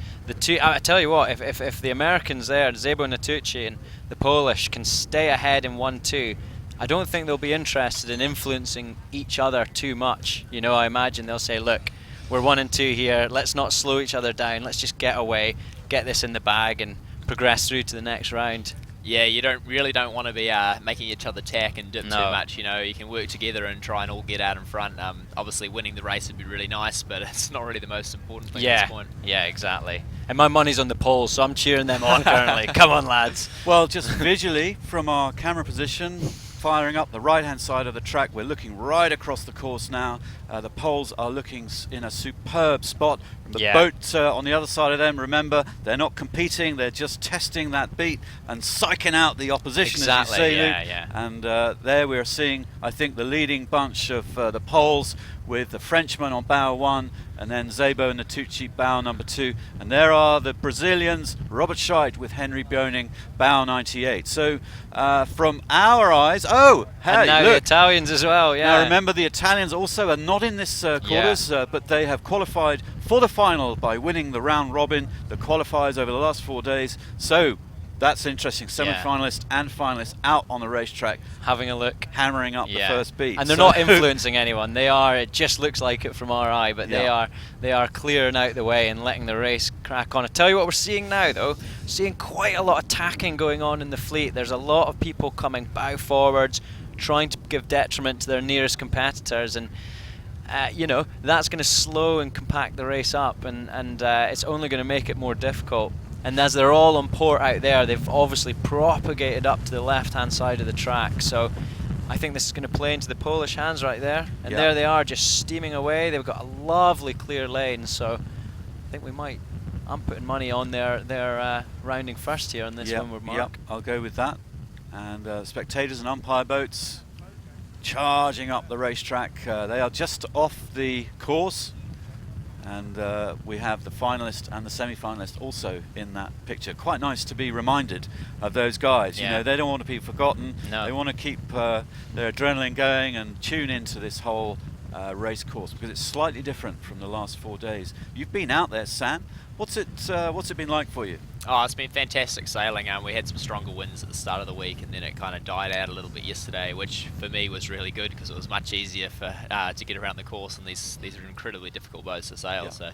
S21: I tell you what, if the Americans there, Zebo and Natucci, and the Polish can stay ahead in 1-2, I don't think they'll be interested in influencing each other too much. You know, I imagine they'll say, look, we're 1 and 2 here. Let's not slow each other down. Let's just get away, get this in the bag, and progress through to the next round.
S20: Yeah, you really don't want to be making each other tack and dip too much. You know, you can work together and try and all get out in front. Obviously, winning the race would be really nice, but it's not really the most important thing at this point.
S21: Yeah, exactly. And my money's on the Poles, so I'm cheering them on currently. Come on, lads.
S17: Well, just visually from our camera position, firing up the right-hand side of the track, we're looking right across the course now. The Poles are looking in a superb spot. The boat on the other side of them, remember, they're not competing, they're just testing that beat and psyching out the opposition, as you say, Luke. And there we're seeing, I think, the leading bunch of the Poles, with the Frenchman on bow 1, and then Zebo and Natucci bow number 2. And there are the Brazilians, Robert Scheidt with Henry Bjoning, bow 98. So from our eyes, hey,
S21: and now
S17: look,
S21: the Italians as well,
S17: Now remember, the Italians also are not in this quarters, but they have qualified for the final by winning the round robin, the qualifiers over the last 4 days. So that's interesting. Semi-finalists and finalists out on the racetrack,
S21: having a look,
S17: hammering up the first beat,
S21: and they're not influencing anyone. They are. It just looks like it from our eye, but they are clearing out the way and letting the race crack on. I tell you what, we're seeing now though, seeing quite a lot of tacking going on in the fleet. There's a lot of people coming bow forwards, trying to give detriment to their nearest competitors, and you know, that's going to slow and compact the race up, and it's only going to make it more difficult. And as they're all on port out there, they've obviously propagated up to the left-hand side of the track. So I think this is going to play into the Polish hands right there. And there they are, just steaming away. They've got a lovely clear lane. So I think we might. I'm putting money on their rounding first here on this windward mark.
S17: Yep, I'll go with that. And spectators and umpire boats charging up the racetrack. They are just off the course. And we have the finalist and the semi-finalist also in that picture. Quite nice to be reminded of those guys. You know, they don't want to be forgotten.
S21: No.
S17: They want to keep their adrenaline going and tune into this whole race course, because it's slightly different from the last 4 days. You've been out there, Sam. What's it been like for you?
S20: Oh, it's been fantastic sailing. We had some stronger winds at the start of the week, and then it kind of died out a little bit yesterday, which for me was really good because it was much easier to get around the course, and these are incredibly difficult boats to sail. So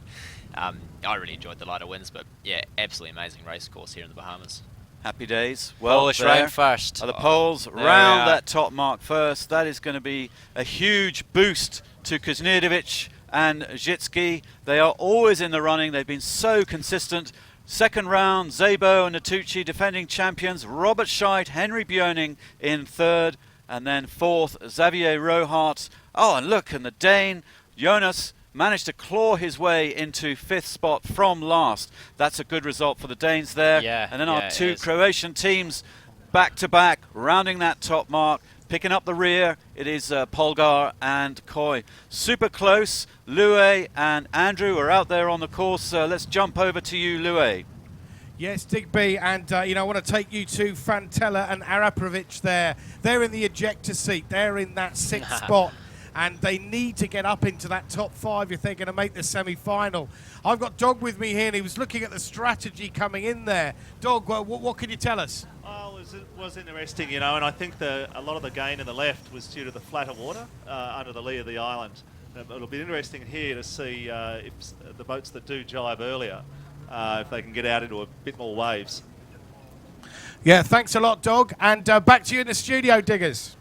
S20: I really enjoyed the lighter winds, but yeah, absolutely amazing race course here in the Bahamas.
S17: Happy days. Well,
S21: Polish round first.
S17: The Poles round that top mark first. That is going to be a huge boost to Kuzniewicz and Zitsky. They are always in the running. They've been so consistent. Second round, Zebo and Natucci, defending champions. Robert Scheidt, Henry Bjoning in third. And then fourth, Xavier Rohart. Oh, and look, and the Dane, Jonas, managed to claw his way into fifth spot from last. That's a good result for the Danes there. And then our two Croatian teams back-to-back, rounding that top mark. Picking up the rear, it is Polgar and Coy. Super close. Lue and Andrew are out there on the course. Let's jump over to you, Lue.
S3: Yes, Digby, and you know, I want to take you to Fantella and Arapovic there. They're in the ejector seat. They're in that sixth spot, and they need to get up into that top 5 if they're going to make the semi-final. I've got Dog with me here, and he was looking at the strategy coming in there. Dog, what can you tell us?
S19: Oh, it was interesting, you know, and I think a lot of the gain in the left was due to the flatter water under the lee of the island. It'll be interesting here to see if the boats that do jibe earlier, if they can get out into a bit more waves.
S3: Yeah, thanks a lot, Dog. And back to you in the studio, Diggers.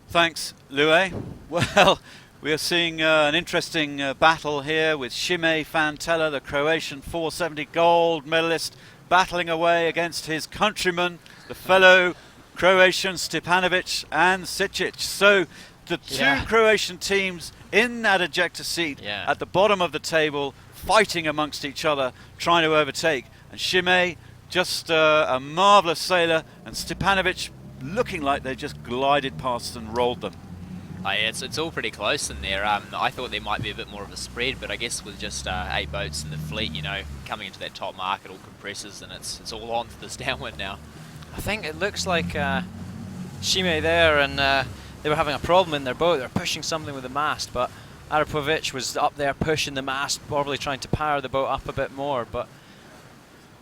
S17: Thanks, Lue. Well, we are seeing an interesting battle here with Šime Fantella, the Croatian 470 gold medalist, battling away against his countryman, the fellow Croatian Stepanovic and Sičić. So the two Croatian teams in that ejector seat at the bottom of the table, fighting amongst each other, trying to overtake. And Šime, just a marvellous sailor, and Stepanovic looking like they just glided past and rolled them.
S20: Oh, yeah, it's all pretty close in there. I thought there might be a bit more of a spread, but I guess with just 8 boats in the fleet, you know, coming into that top mark, it all compresses and it's all on for this downwind now.
S21: I think it looks like Shime there, and they were having a problem in their boat. They were pushing something with the mast, but Arapovic was up there pushing the mast, probably trying to power the boat up a bit more. But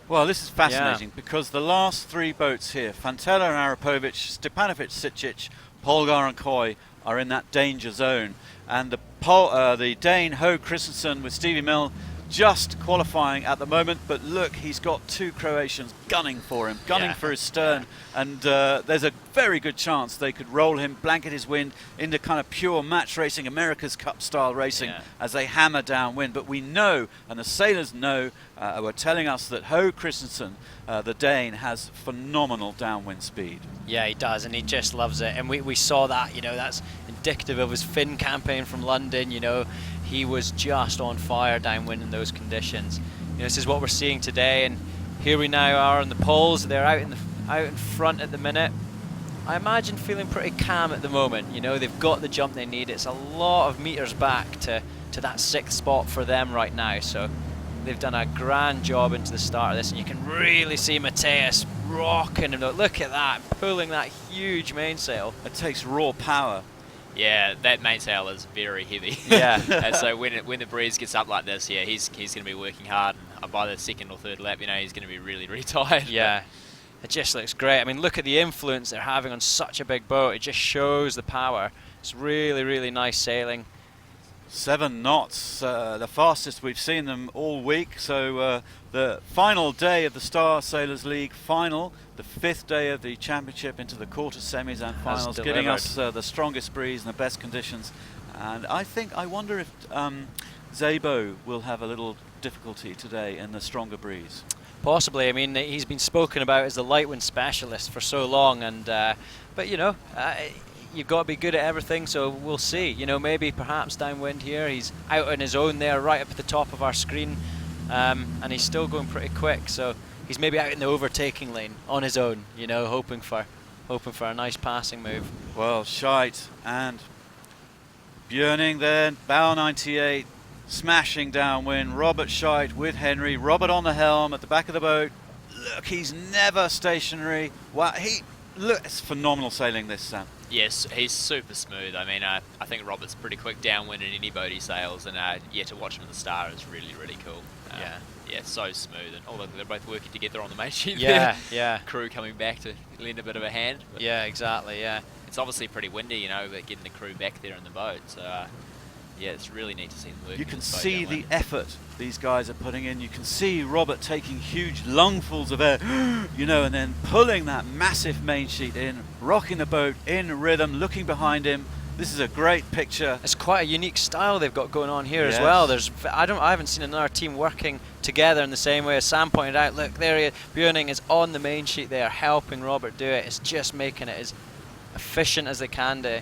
S17: well, this is fascinating because the last 3 boats here, Fantella and Arapovic, Stepanovic, Sičić, Polgar and Coy, are in that danger zone, and the Dane Ho Christensen with Stevie Mill just qualifying at the moment, but look, he's got 2 Croatians gunning for him, gunning for his stern, and there's a very good chance they could roll him, blanket his wind into kind of pure match racing, America's Cup style racing as they hammer downwind. But we know, and the sailors know, were telling us that Ho Christensen, the Dane, has phenomenal downwind speed.
S21: yeah, he does, and he just loves it. And we saw that, you know, that's indicative of his Finn campaign from London. You know, he was just on fire downwind in those conditions. You know, this is what we're seeing today, and here we now are on the poles. They're out in front at the minute. I imagine feeling pretty calm at the moment. You know, they've got the jump they need. It's a lot of meters back to that 6th spot for them right now. So they've done a grand job into the start of this, and you can really see Mateus rocking him. Look at that, pulling that huge mainsail.
S17: It takes raw power.
S20: Yeah, that mainsail is very heavy.
S21: Yeah.
S20: And so when the breeze gets up like this, yeah, he's going to be working hard. And by the 2nd or 3rd lap, you know, he's going to be really, really tired.
S21: Yeah. It just looks great. I mean, look at the influence they're having on such a big boat. It just shows the power. It's really, really nice sailing.
S17: 7 knots, the fastest we've seen them all week. So the final day of the Star Sailors League final, the 5th day of the championship into the quarter semis and finals, giving us the strongest breeze and the best conditions. And I wonder if Szabo will have a little difficulty today in the stronger breeze.
S21: Possibly. I mean, he's been spoken about as the light wind specialist for so long, and but you know, you've got to be good at everything, so we'll see. You know, maybe perhaps downwind here. He's out on his own there, right up at the top of our screen, and he's still going pretty quick. So he's maybe out in the overtaking lane on his own. You know, hoping for a nice passing move.
S17: Well, Scheidt and Björning there, bow 98. Smashing downwind, Robert Scheidt with Henry, Robert on the helm at the back of the boat. Look, he's never stationary. Wow, it's phenomenal sailing this, Sam.
S20: Yes, he's super smooth. I mean, I think Robert's pretty quick downwind in any boat he sails, and yeah, to watch him in the Star is really, really cool. Yeah, so smooth, and look, they're both working together on the main sheet.
S21: Yeah.
S20: Crew coming back to lend a bit of a hand.
S21: Yeah, exactly. Yeah.
S20: It's obviously pretty windy, you know, but getting the crew back there in the boat. So yeah, it's really neat to see them working.
S17: You can see the effort these guys are putting in. You can see Robert taking huge lungfuls of air, you know, and then pulling that massive main sheet in, rocking the boat in rhythm, looking behind him. This is a great picture.
S21: It's quite a unique style they've got going on here as well. I haven't seen another team working together in the same way as Sam pointed out. Look, there Björning is on the main sheet there, helping Robert do it. It's just making it as efficient as they can do.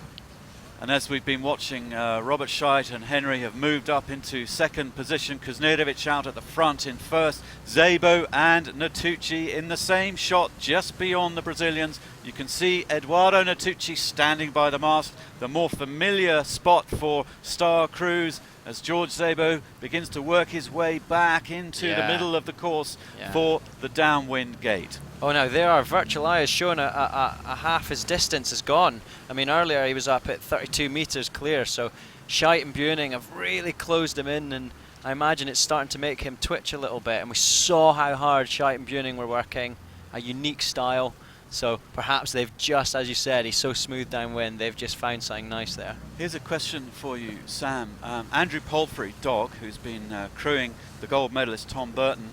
S17: And as we've been watching, Robert Scheidt and Henry have moved up into 2nd position. Kuznerovic out at the front in 1st. Szabo and Natucci in the same shot just beyond the Brazilians. You can see Eduardo Natucci standing by the mast, the more familiar spot for Star Cruise, as George Szabo begins to work his way back into the middle of the course for the downwind gate.
S21: Oh, now there our virtual eye is showing a half his distance is gone. I mean, earlier he was up at 32 meters clear, so Scheidt and Björning have really closed him in, and I imagine it's starting to make him twitch a little bit. And we saw how hard Scheidt and Björning were working, a unique style. So perhaps they've just, as you said, he's so smooth downwind, they've just found something nice there.
S17: Here's a question for you, Sam. Andrew Palfrey, Dog, who's been crewing the gold medalist Tom Burton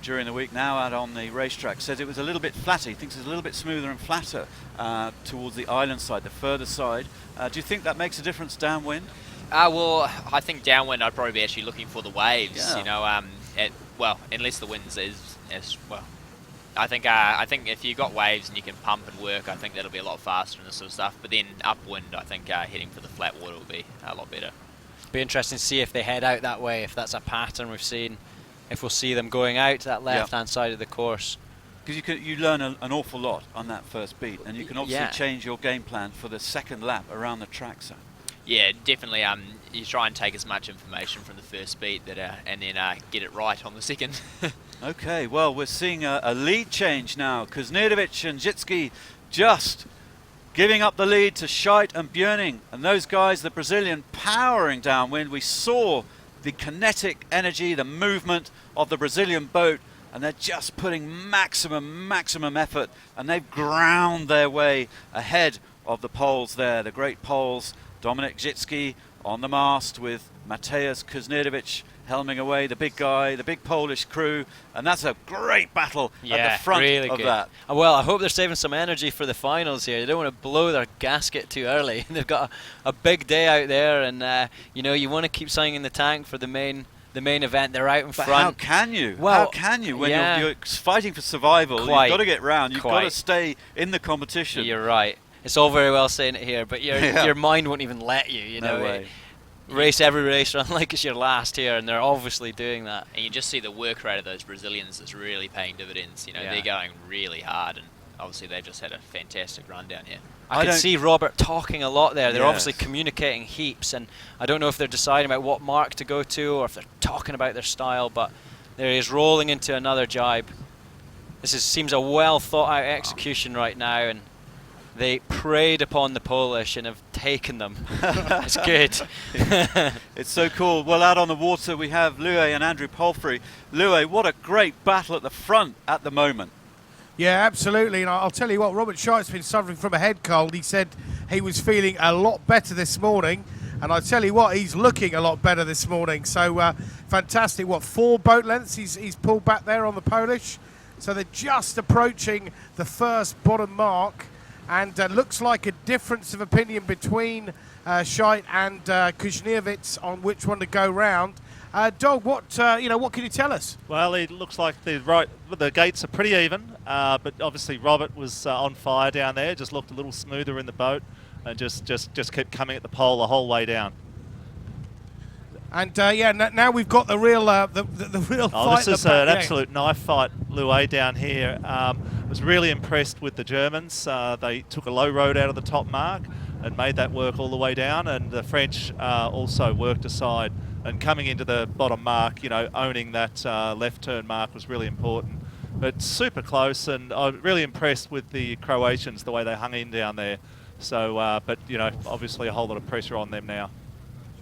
S17: during the week, now out on the racetrack, says it was a little bit flatter. He thinks it's a little bit smoother and flatter towards the island side, the further side. Do you think that makes a difference downwind?
S20: Well, I think downwind I'd probably be actually looking for the waves, you know, well, unless the winds is well. I think if you got waves and you can pump and work, I think that'll be a lot faster and this sort of stuff. But then upwind, I think heading for the flat water will be a lot better.
S21: Be interesting to see if they head out that way, if that's a pattern we've seen, if we'll see them going out to that left-hand side of the course.
S17: Because you learn an awful lot on that first beat, and you can obviously change your game plan for the 2nd lap around the track. So.
S20: Yeah, definitely. You try and take as much information from the first beat and then get it right on the second.
S17: Okay, well, we're seeing a lead change now. Kuznerovic and Jitski just giving up the lead to Scheidt and Björning. And those guys, the Brazilian, powering downwind. We saw the kinetic energy, the movement of the Brazilian boat, and they're just putting maximum effort, and they've ground their way ahead of the Poles there, the great Poles. Dominik Jitski on the mast with Mateusz Kuznerovic helming away, the big guy, the big Polish crew, and that's a great battle at the front
S21: really
S17: of
S21: good.
S17: that.
S21: Well, I hope they're saving some energy for the finals here. They don't want to blow their gasket too early. They've got a big day out there, and you want to keep something in the tank for the main event. They're out in
S17: But
S21: front.
S17: how can you?
S21: Well,
S17: how can you when you're fighting for survival? You've got to get round. You've got to stay in the competition.
S21: You're right. It's all very well saying it here, but your mind won't even let you. You know,
S17: No way.
S21: race every race run like it's your last here, and they're obviously doing that.
S20: And you just see the work rate of those Brazilians that's really paying dividends. You know,
S21: Yeah.
S20: they're going really hard, and obviously they've just had a fantastic run down here.
S21: I can see Robert talking a lot there. They're
S20: Yes.
S21: obviously communicating heaps, and I don't know if they're deciding about what mark to go to or if they're talking about their style, but there he is rolling into another jibe. Seems a well thought out execution right now, and they preyed upon the Polish and have taken them. It's good.
S17: It's so cool. Well, out on the water we have Louis and Andrew Palfrey. Louis, what a great battle at the front at the moment.
S3: Yeah, absolutely. And I'll tell you what, Robert Scheidt's been suffering from a head cold. He said he was feeling a lot better this morning. And I tell you what, he's looking a lot better this morning. So fantastic. 4 boat lengths he's pulled back there on the Polish. So they're just approaching the first bottom mark. And looks like a difference of opinion between Scheidt and Kuznerovic on which one to go round. Dog, what can you tell us?
S19: Well, it looks like the gates are pretty even, but obviously Robert was on fire down there. Just looked a little smoother in the boat, and just kept coming at the pole the whole way down.
S3: And now we've got the real the real fight.
S19: This is an absolute knife fight, Louis, down here. Was really impressed with the Germans. They took a low road out of the top mark and made that work all the way down, and the French also worked aside. And coming into the bottom mark, owning that left turn mark was really important. But super close, and I'm really impressed with the Croatians, the way they hung in down there. So, but obviously a whole lot of pressure on them now.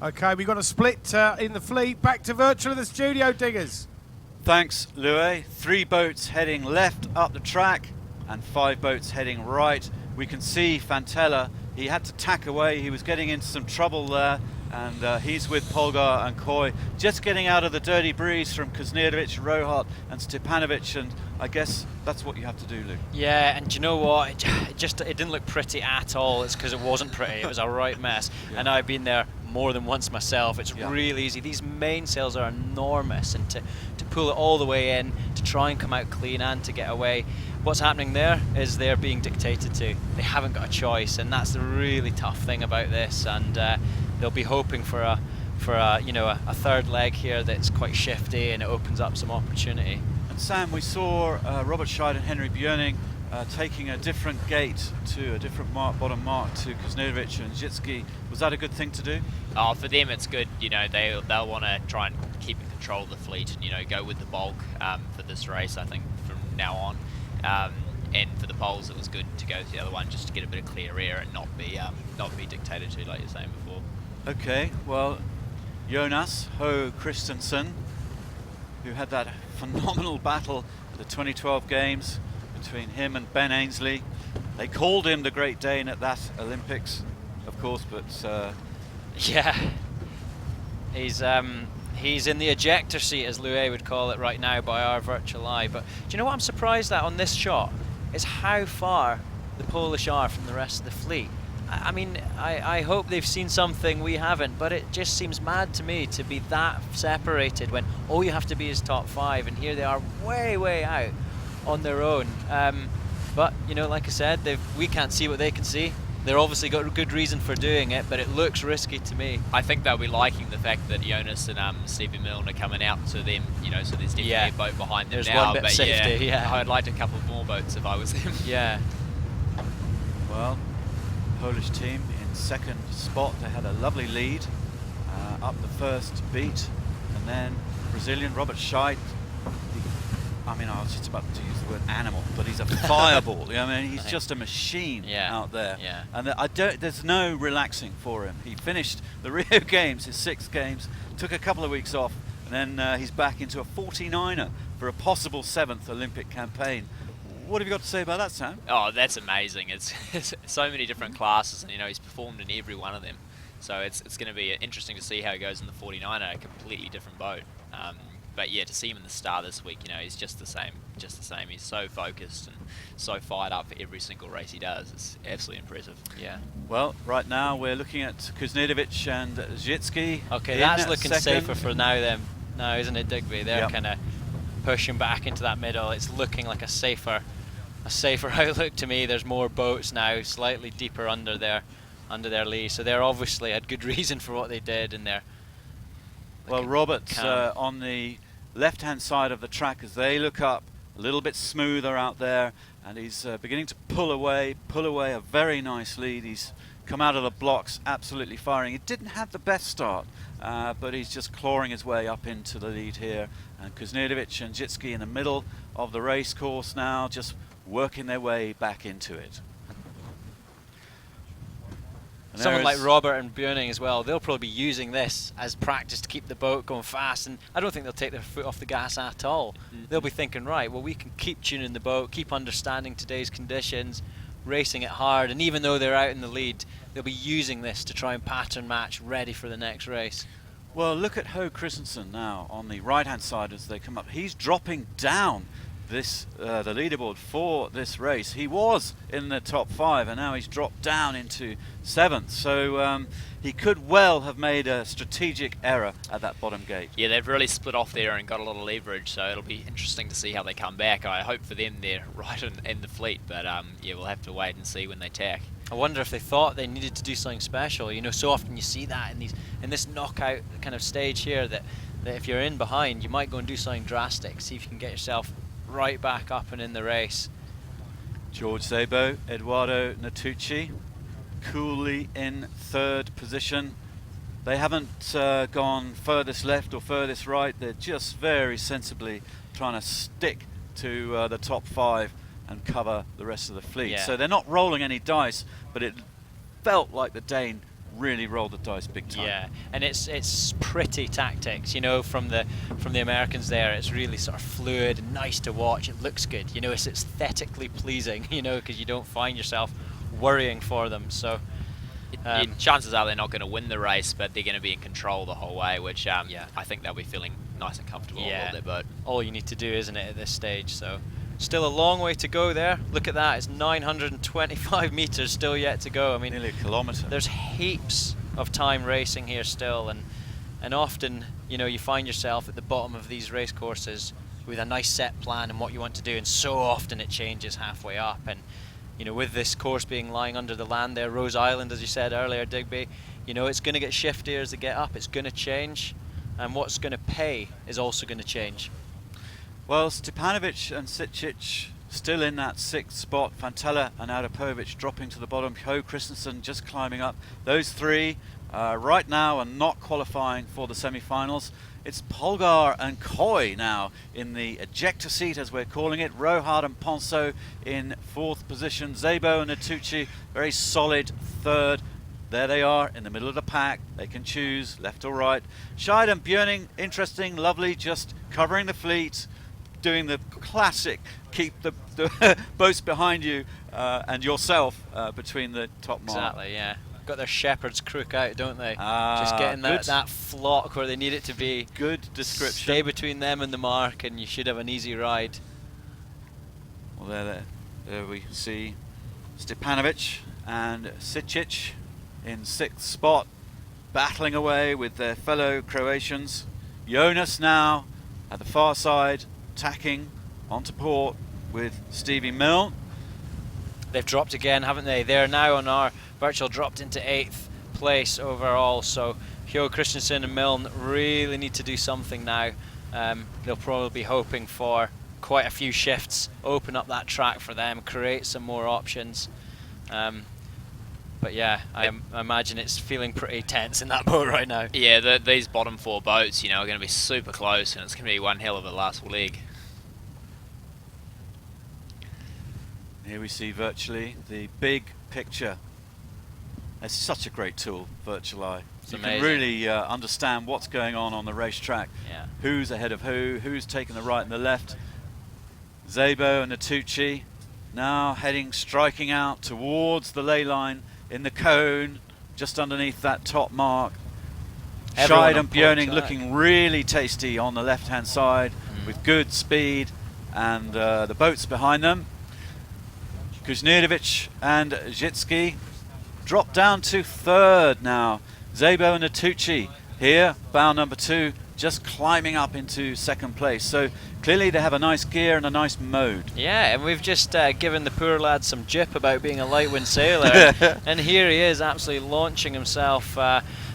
S3: Okay, we've got a split in the fleet. Back to virtual in the studio, Diggers.
S17: Thanks, Louis. 3 boats heading left up the track and 5 boats heading right. We can see Fantella. He had to tack away. He was getting into some trouble there. And he's with Polgar and Coy, just getting out of the dirty breeze from Kuznerovic, Rohat and Stepanovic, and I guess that's what you have to do, Luke.
S21: Yeah, and do you know what? It didn't look pretty at all. It's because it wasn't pretty. It was a right mess. And I've been there more than once myself. It's really easy. These mainsails are enormous, and to pull it all the way in, to try and come out clean and to get away, what's happening there is they're being dictated to. They haven't got a choice, and that's the really tough thing about this. And they'll be hoping for a third leg here that's quite shifty and it opens up some opportunity.
S17: And Sam, we saw Robert Scheidt and Henry Björning taking a different gate to a different bottom mark to Kuznerovic and Jitski. Was that a good thing to do?
S20: Oh, for them it's good. They'll want to try and keep in control of the fleet and go with the bulk for this race. I think from now on. And for the Poles, it was good to go to the other one just to get a bit of clear air and not be dictated to, like you're saying before.
S17: Okay, well, Jonas Ho Christensen, who had that phenomenal battle at the 2012 Games between him and Ben Ainsley. They called him the Great Dane at that Olympics, of course, but
S21: yeah, he's in the ejector seat, as Louis would call it right now by our virtual eye. But do you know what I'm surprised at on this shot is how far the Polish are from the rest of the fleet. I mean, I hope they've seen something we haven't, but it just seems mad to me to be that separated when all you have to be is top 5, and here they are way out on their own. But like I said, we can't see what they can see. They're obviously got a good reason for doing it, but it looks risky to me.
S20: I think they'll be liking the fact that Jonas and Stephen Milne are coming out to them, so there's definitely a boat behind them
S21: there's
S20: now.
S21: One bit of safety,
S20: I'd like a couple more boats if I was them.
S21: Yeah.
S17: Well, Polish team in second spot. They had a lovely lead up the first beat, and then Brazilian Robert Scheidt. I mean, I was just about to use the word animal, but he's a fireball. I mean, he's just a machine out there.
S21: Yeah.
S17: And there's no relaxing for him. He finished the Rio Games, his 6 games, took a couple of weeks off, and then he's back into a 49er for a possible 7th Olympic campaign. What have you got to say about that, Sam?
S20: Oh, that's amazing. It's so many different classes, and he's performed in every one of them. So it's going to be interesting to see how he goes in the 49er, a completely different boat. But yeah, to see him in the start this week, he's just the same. He's so focused and so fired up for every single race he does. It's absolutely impressive. Yeah.
S17: Well, right now we're looking at Kuznedovic and Zhitsky.
S21: Okay, that's looking safer for now, isn't it, Digby? They're kind of pushing back into that middle. It's looking like a safer outlook to me. There's more boats now, slightly deeper under their lee. So they're obviously had good reason for what they did, and they're.
S17: Well, Robert's on the left-hand side of the track as they look up, a little bit smoother out there, and he's beginning to pull away a very nice lead. He's come out of the blocks absolutely firing. He didn't have the best start, but he's just clawing his way up into the lead here. And Kuznedovic and Zhitsky in the middle of the race course now, just working their way back into it. And
S21: someone like Robert and Björning as well, they'll probably be using this as practice to keep the boat going fast, and I don't think they'll take their foot off the gas at all. They'll be thinking, right, well, we can keep tuning the boat, keep understanding today's conditions, racing it hard, and even though they're out in the lead, they'll be using this to try and pattern match ready for the next race.
S17: Well, look at Ho Christensen now on the right-hand side as they come up. He's dropping down the leaderboard for this race. He was in the top 5, and now he's dropped down into 7th. So he could well have made a strategic error at that bottom gate.
S20: Yeah, they've really split off there and got a lot of leverage, so it'll be interesting to see how they come back. I hope for them they're right in the fleet, but yeah, we'll have to wait and see when they tack.
S21: I wonder if they thought they needed to do something special. So often you see that in this knockout kind of stage here, that if you're in behind, you might go and do something drastic, see if you can get yourself right back up and in the race.
S17: George Szabo, Eduardo Natucci, coolly in 3rd position. They haven't gone furthest left or furthest right. They're just very sensibly trying to stick to the top 5 and cover the rest of the fleet.
S21: Yeah.
S17: So they're not rolling any dice, but it felt like the Dane really rolled the dice big time.
S21: Yeah, and it's pretty tactics, from the Americans there. It's really sort of fluid and nice to watch. It looks good, it's aesthetically pleasing, because you don't find yourself worrying for them. So
S20: chances are they're not going to win the race, but they're going to be in control the whole way, which I think they'll be feeling nice and comfortable on their boat.
S21: All you need to do, isn't it, at this stage? So still a long way to go there. Look at that, it's 925 meters still yet to go. I mean,
S17: nearly a kilometer.
S21: There's heaps of time racing here still, and often, you find yourself at the bottom of these race courses with a nice set plan and what you want to do, and so often it changes halfway up. And with this course being lying under the land there, Rose Island, as you said earlier, Digby, it's going to get shiftier as they get up. It's going to change, and what's going to pay is also going to change.
S17: Well, Stepanovic and Sičić still in that 6th spot. Fantella and Arapovic dropping to the bottom. Ho Christensen just climbing up. Those 3 right now are not qualifying for the semi-finals. It's Polgar and Coy now in the ejector seat, as we're calling it. Rohard and Ponso in 4th position. Szabo and Natucci, very solid 3rd. There they are in the middle of the pack. They can choose left or right. Scheidt and Björning, interesting, lovely, just covering the fleet, doing the classic keep the boats behind you and yourself between the top mark.
S21: Exactly, yeah. Got their shepherd's crook out, don't they? Just getting that flock where they need it to be.
S17: Good description.
S21: Stay between them and the mark, and you should have an easy ride.
S17: Well, there we see Stepanovic and Sičić in 6th spot, battling away with their fellow Croatians. Jonas now at the far side, tacking onto port with Stevie Milne.
S21: They've dropped again, haven't they? They're now on our virtual, dropped into 8th place overall. So Ho Christensen and Milne really need to do something now. They'll probably be hoping for quite a few shifts, open up that track for them, create some more options. But yeah, I imagine it's feeling pretty tense in that boat right now.
S20: Yeah, these bottom 4 boats, are going to be super close, and it's going to be one hell of a last leg.
S17: Here we see virtually the big picture. It's such a great tool, Virtual Eye. You can really understand what's going on the racetrack.
S21: Yeah.
S17: Who's ahead of who's taking the right and the left. Szabo and Natucci now striking out towards the ley line in the cone, just underneath that top mark. Scheid and Björning looking really tasty on the left-hand side with good speed, and the boats behind them. Kuznirovic and Zhitsky drop down to 3rd now. Szabo and Natucci here, bow number 2, just climbing up into 2nd place. So clearly they have a nice gear and a nice mode.
S21: Yeah, and we've just given the poor lad some jip about being a light wind sailor. And here he is absolutely launching himself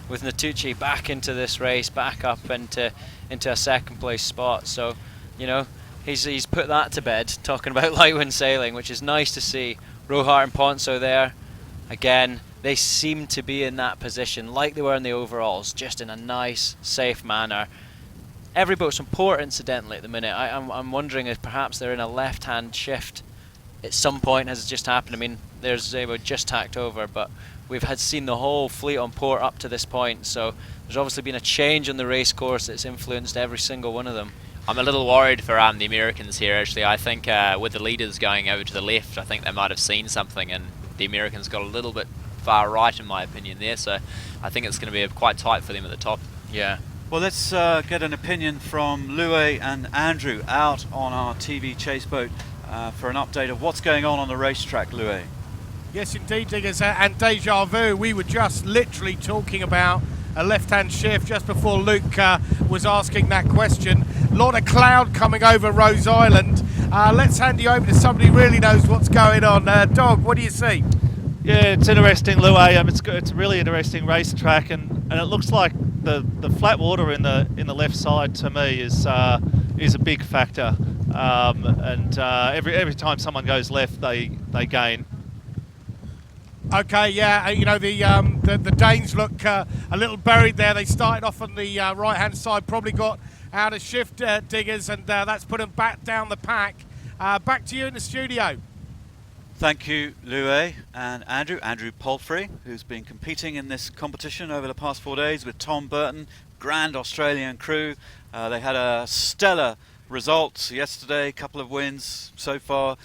S21: with Natucci back into this race, back up into a 2nd place spot. So, he's put that to bed, talking about light wind sailing, which is nice to see. Rohart and Ponso there. Again, they seem to be in that position like they were in the overalls, just in a nice, safe manner. Every boat's on port, incidentally, at the minute. I'm wondering if perhaps they're in a left-hand shift at some point. Has it just happened? I mean, there's Szabo just tacked over, but we've seen the whole fleet on port up to this point, so there's obviously been a change on the race course that's influenced every single one of them.
S20: I'm a little worried for the Americans here, actually. I think with the leaders going over to the left, I think they might have seen something, and the Americans got a little bit far right, in my opinion, there. So I think it's going to be quite tight for them at the top.
S21: Yeah.
S17: Well, let's get an opinion from Louis and Andrew out on our TV chase boat for an update of what's going on the racetrack, Louis.
S3: Yes, indeed, Diggers, and deja vu. We were just literally talking about a left-hand shift just before Luke was asking that question. A lot of cloud coming over Rose Island. Let's hand you over to somebody who really knows what's going on. Dog, what do you see?
S19: Yeah, it's interesting, Louis. It's a really interesting racetrack, and it looks like the flat water in the left side to me is a big factor. Every time someone goes left, they gain.
S3: Okay, yeah, the Danes look a little buried there. They started off on the right-hand side, probably got out of shift, Diggers, and that's put them back down the pack. Back to you in the studio.
S17: Thank you, Louis and Andrew. Andrew Palfrey, who's been competing in this competition over the past 4 days with Tom Burton, grand Australian crew. They had a stellar result yesterday, a couple of wins so far.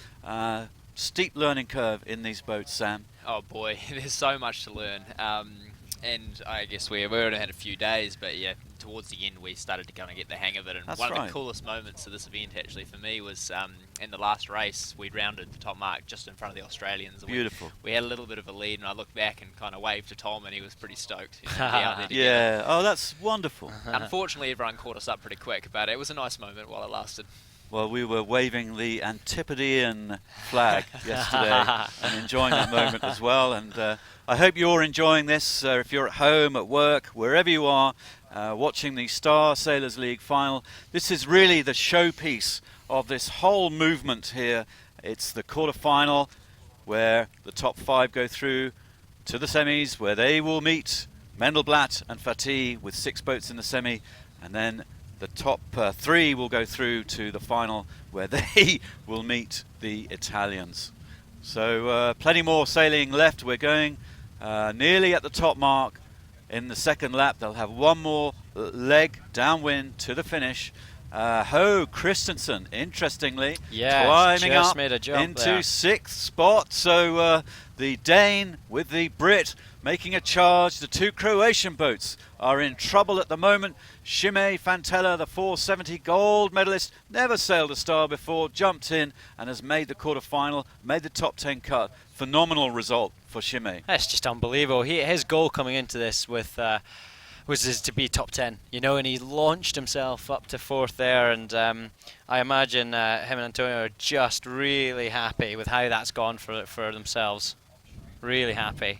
S17: Steep learning curve in these boats, Sam.
S20: Oh boy, there's so much to learn. And I guess we already had a few days, but yeah, towards the end we started to kind of get the hang of it. And one of the coolest moments of this event actually for me was in the last race we rounded the top mark just in front of the Australians.
S17: Beautiful.
S20: We had a little bit of a lead, and I looked back and kind of waved to Tom, and he was pretty stoked. To be out there
S17: yeah, oh that's wonderful.
S20: Unfortunately everyone caught us up pretty quick, but it was a nice moment while it lasted.
S17: Well, we were waving the Antipodean flag yesterday and enjoying that moment as well. And I hope you're enjoying this. If you're at home, at work, wherever you are, watching the Star Sailors League final. This is really the showpiece of this whole movement here. It's the quarterfinal where the top 5 go through to the semis, where they will meet Mendelblatt and Fatih with 6 boats in the semi, and then the top 3 will go through to the final where they will meet the Italians. So plenty more sailing left. We're going nearly at the top mark in the second lap. They'll have one more leg downwind to the finish. Ho Christensen, interestingly, climbing up into there. 6th spot. So the Dane with the Brit making a charge. The 2 Croatian boats are in trouble at the moment. Shimei Fantella, the 470 gold medalist, never sailed a star before, jumped in and has made the quarterfinal, made the top 10 cut. Phenomenal result for Shimei.
S21: That's just unbelievable. His goal coming into this was to be top 10, and he launched himself up to 4th there, and I imagine him and Antonio are just really happy with how that's gone for themselves. Really happy.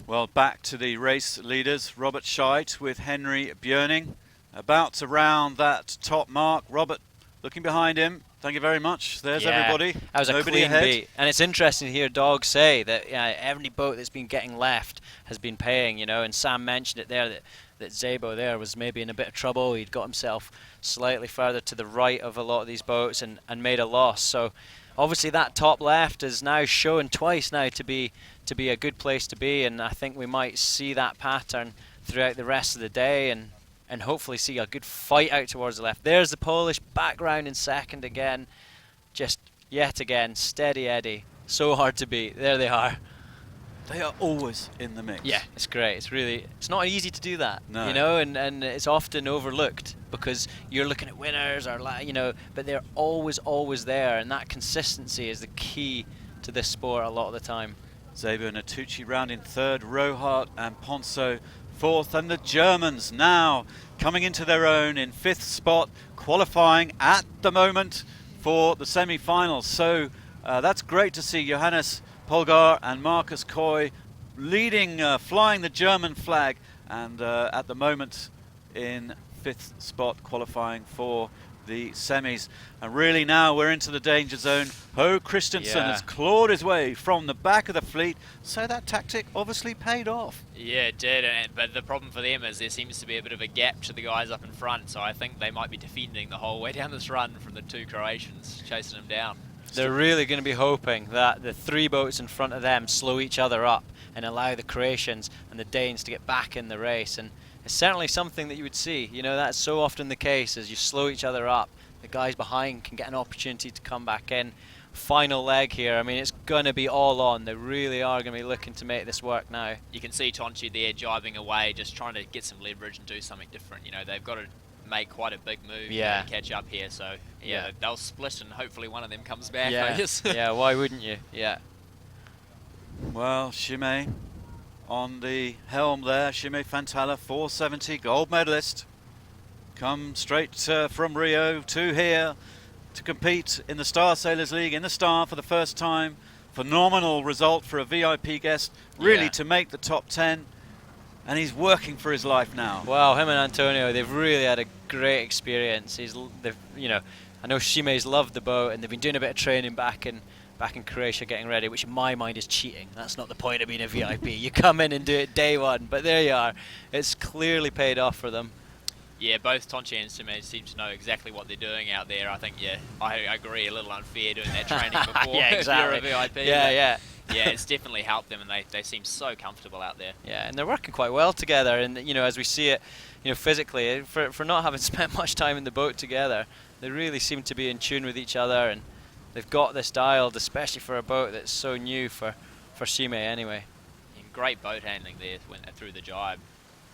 S17: Well, back to the race leaders. Robert Scheid with Henry Björning about to round that top mark. Robert looking behind him. Thank you very much. There's
S21: Yeah,
S17: everybody.
S21: That was a
S17: Nobody
S21: clean
S17: ahead.
S21: beat. And it's interesting to hear Dog say that every boat that's been getting left has been paying, you know, and Sam mentioned it there that Szabo there was maybe in a bit of trouble. He'd got himself slightly further to the right of a lot of these boats and made a loss. So obviously that top left is now shown twice now to be a good place to be, and I think we might see that pattern throughout the rest of the day and hopefully see a good fight out towards the left. There's the Polish background in second again. Just yet again, steady Eddie. So hard to beat. There they are.
S17: They are always in the mix.
S21: Yeah, it's great. It's not easy to do that,
S17: No.
S21: you know, and it's often overlooked because you're looking at winners or, you know, but they're always there, and that consistency is the key to this sport a lot of the time.
S17: Szabo and Atucci round in third, Rohart and Ponso fourth, and the Germans now coming into their own in fifth spot, qualifying at the moment for the semi-finals. So that's great to see Johannes Polgar and Marcus Coy leading, flying the German flag, and at the moment in fifth spot, qualifying for the semis. And really now we're into the danger zone. Ho Christensen has clawed his way from the back of the fleet, so that tactic obviously paid off.
S20: Yeah, it did, but the problem for them is there seems to be a bit of a gap to the guys up in front, so I think they might be defending the whole way down this run from the two Croatians, chasing them down.
S21: They're really going to be hoping that the three boats in front of them slow each other up and allow the Croatians and the Danes to get back in the race. And it's certainly something that you would see. You know, that's so often the case. As you slow each other up, the guys behind can get an opportunity to come back in. Final leg here. I mean, it's going to be all on. They really are going to be looking to make this work now.
S20: You can see Tonchi there jibing away, just trying to get some leverage and do something different. You know, they've got to make quite a big move to catch up here. So, yeah, they'll split and hopefully one of them comes back, I guess.
S21: Yeah, why wouldn't you? Yeah.
S17: Well, Shimei on the helm there. Shimei Fantala, 470 gold medalist. Come straight from Rio to here to compete in the Star Sailors League in the Star for the first time. Phenomenal result for a VIP guest, really to make the top 10. And he's working for his life now.
S21: Wow, him and Antonio, they've really had a great experience. You know, I know Shimei's loved the boat, and they've been doing a bit of training back in Croatia, getting ready, which in my mind is cheating. That's not the point of being a VIP. You come in and do it day one, but there you are. It's clearly paid off for them.
S20: Yeah, both Tonchi and Shimei seem to know exactly what they're doing out there. I think, I agree, a little unfair doing that training before
S21: exactly.
S20: if you're a VIP.
S21: Yeah.
S20: Yeah, it's definitely helped them, and they seem so comfortable out there.
S21: Yeah, and they're working quite well together. And you know, as we see it, you know, physically, for not having spent much time in the boat together, they really seem to be in tune with each other, and they've got this dialed, especially for a boat that's so new for Shimei anyway.
S20: And great boat handling there through the jibe,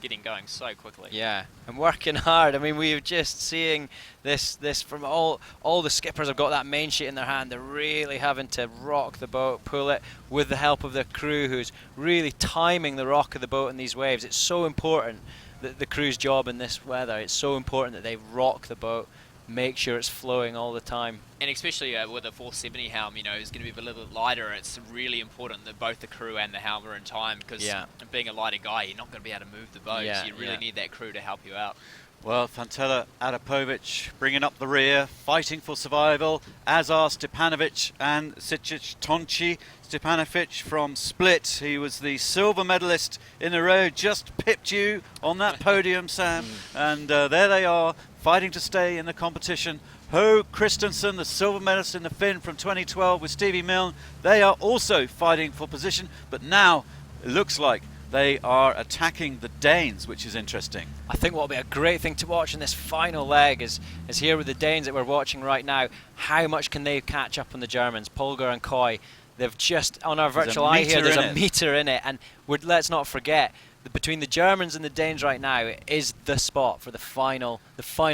S20: getting going so quickly.
S21: Yeah, and working hard. I mean, we're just seeing this from all the skippers have got that main sheet in their hand. They're really having to rock the boat, pull it with the help of the crew, who's really timing the rock of the boat in these waves. It's so important that the crew's job in this weather. It's so important that they rock the boat, make sure it's flowing all the time.
S20: And especially with a 470 helm, you know, it's going to be a little bit lighter. It's really important that both the crew and the helm are in time, because being a lighter guy, you're not going to be able to move the boat. So you really need that crew to help you out.
S17: Well, Fantella Adapovic bringing up the rear, fighting for survival, as are Stepanovic and Sičić Tonči. Stepanovic from Split, he was the silver medalist in the road, just pipped you on that podium, Sam. And there they are, fighting to stay in the competition. Ho Christensen, the silver medalist in the Finn from 2012 with Stevie Milne. They are also fighting for position, but now it looks like they are attacking the Danes, which is interesting.
S21: I think what will be a great thing to watch in this final leg is here with the Danes that we're watching right now. How much can they catch up on the Germans? Polgar and Coy, they've just, on our virtual eye here, there's a meter in it. And let's not forget, between the Germans and the Danes right now is the spot for the final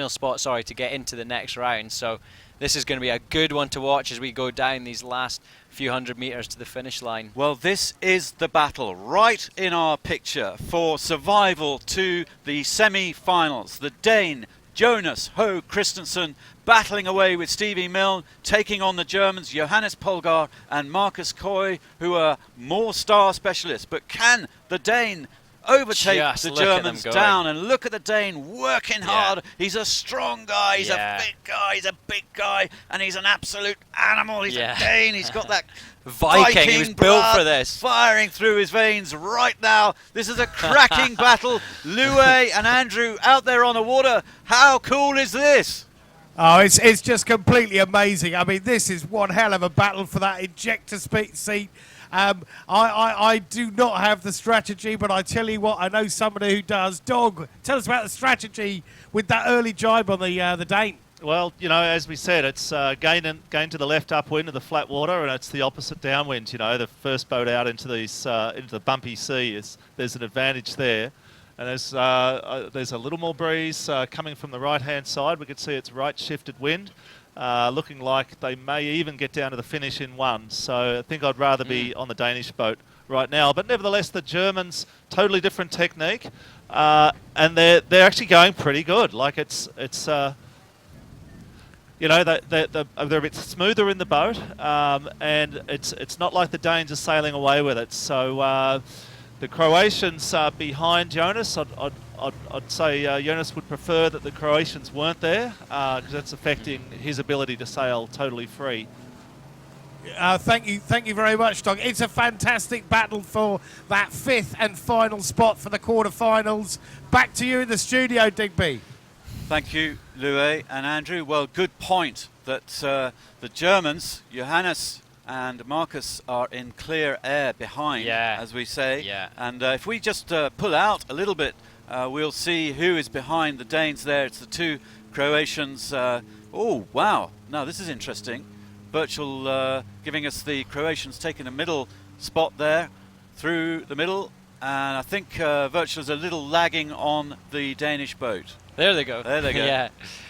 S21: spot, to get into the next round. So this is going to be a good one to watch as we go down these last few hundred meters to the finish line.
S17: Well, this is the battle right in our picture for survival to the semi-finals. The Dane Jonas Ho Christensen battling away with Stevie Milne, taking on the Germans Johannes Polgar and Marcus Coy, who are more star specialists. But can the Dane overtake
S21: Just
S17: the
S21: look at them
S17: Germans
S21: going.
S17: down. And look at the Dane working hard. He's a strong guy, he's
S21: Yeah.
S17: a fit guy, he's a big guy, and he's an absolute animal. He's
S21: Yeah.
S17: a Dane, he's got that
S21: Viking, he was built
S17: blood
S21: for this.
S17: firing through his veins right now. This is a cracking battle. Lue and Andrew out there on the water. How cool is this?
S3: Oh, it's just completely amazing. I mean, this is one hell of a battle for that ejector seat. I do not have the strategy, but I tell you what, I know somebody who does. Dog, tell us about the strategy with that early jibe on the Dane.
S19: Well, you know, as we said, it's gain to the left upwind of the flat water, and it's the opposite downwind. You know, the first boat out into the bumpy sea there's an advantage there. And there's a little more breeze coming from the right-hand side. We can see it's right shifted wind, looking like they may even get down to the finish in one. So I think I'd rather be on the Danish boat right now. But nevertheless, the Germans, totally different technique, and they're actually going pretty good. Like it's you know, they're a bit smoother in the boat, and it's not like the Danes are sailing away with it. So. The Croatians are behind Jonas. I'd say Jonas would prefer that the Croatians weren't there, because that's affecting his ability to sail totally free.
S3: Thank you very much, Dog. It's a fantastic battle for that 5th and final spot for the quarterfinals. Back to you in the studio, Digby.
S17: Thank you, Lue and Andrew. Well, good point that the Germans, Johannes and Marcus, are in clear air behind, as we say.
S21: Yeah.
S17: And if we just pull out a little bit, we'll see who is behind the Danes there. It's the two Croatians. Oh, wow. Now, this is interesting. Virtual giving us the Croatians taking a middle spot there through the middle. And I think Virtual is a little lagging on the Danish boat.
S21: There they go.
S17: There they go.
S21: Yeah.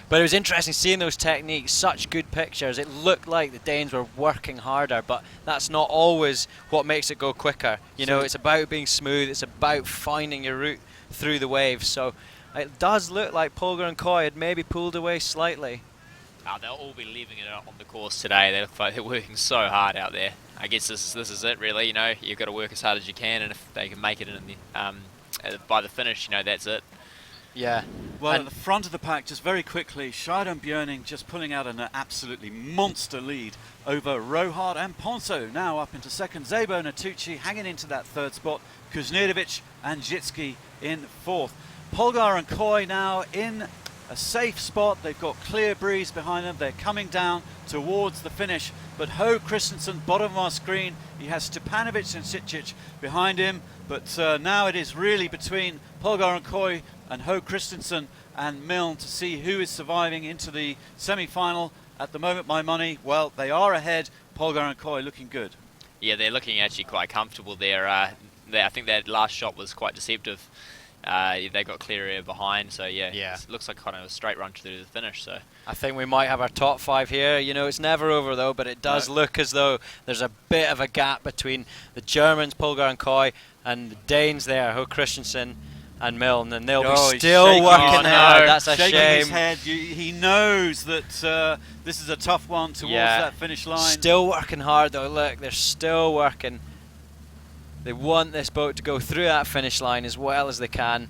S21: But it was interesting seeing those techniques, such good pictures. It looked like the Danes were working harder, but that's not always what makes it go quicker. You know, it's about being smooth, it's about finding your route through the waves. So it does look like Polgar and Coy had maybe pulled away slightly.
S20: They'll all be leaving it on the course today. They look like they're working so hard out there. I guess this is it, really. You know, you've got to work as hard as you can, and if they can make it in the, by the finish, you know, that's it.
S17: Yeah. Well, at the front of the pack, just very quickly, Scheidem Björning just pulling out an absolutely monster lead over Rohard and Ponso. Now up into second. Zebo Natucci hanging into that third spot. Kuznerovic and Jitsky in fourth. Polgar and Coy now in a safe spot. They've got clear breeze behind them. They're coming down towards the finish. But Ho Christensen, bottom of our screen, he has Stepanovic and Sicic behind him. But now it is really between Polgar and Coy and Ho Christensen and Milne to see who is surviving into the semi-final. At the moment, my money, well, they are ahead. Polgar and Coy looking good.
S20: Yeah, they're looking actually quite comfortable there. I think that last shot was quite deceptive. They got clear air behind, so yeah. It looks like kind of a straight run through to the finish. So
S21: I think we might have our top 5 here. You know, it's never over though, but it does look as though there's a bit of a gap between the Germans, Polgar and Coy, and the Danes there, Ho Christensen and Milne, and they'll be still working hard. That's a
S17: shaking
S21: shame.
S17: His head. He knows that this is a tough one towards that finish line.
S21: Still working hard though. Look, they're still working. They want this boat to go through that finish line as well as they can,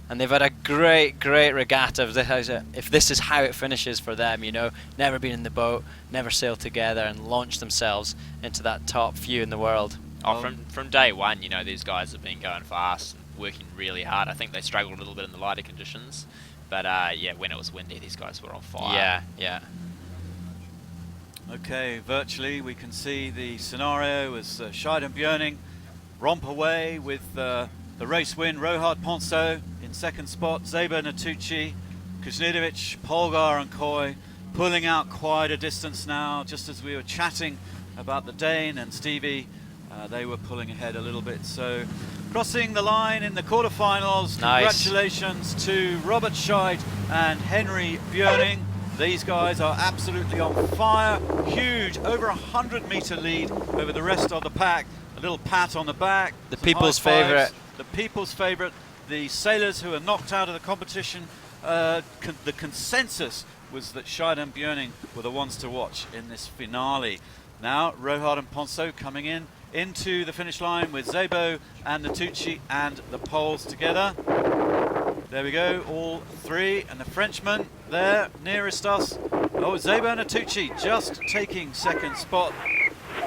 S21: and they've had a great regatta. If this is how it finishes for them, you know, never been in the boat, never sailed together, and launched themselves into that top few in the world.
S20: From day one, you know, these guys have been going fast and working really hard. I think they struggled a little bit in the lighter conditions, but yeah, when it was windy, these guys were on fire.
S21: Yeah.
S17: Okay, virtually we can see the scenario as Scheidem Björning romp away with the race win. Rohard Ponso in second spot. Zebo Natucci, Kuznerovic, Polgar and Coy pulling out quite a distance now. Just as we were chatting about the Dane and Stevie, they were pulling ahead a little bit. So crossing the line in the quarterfinals. Congratulations to Robert Scheid and Henry Björning. These guys are absolutely on fire. Huge, over 100-meter lead over the rest of the pack. A little pat on the back.
S21: The people's favourite.
S17: The people's favourite. The sailors who are knocked out of the competition. The consensus was that Scheidem Björning were the ones to watch in this finale. Now Rohard and Ponso coming in into the finish line with Zebo and Natucci and the Poles together. There we go, all three, and the Frenchman there nearest us. Oh, Zebo and Natucci just taking second spot.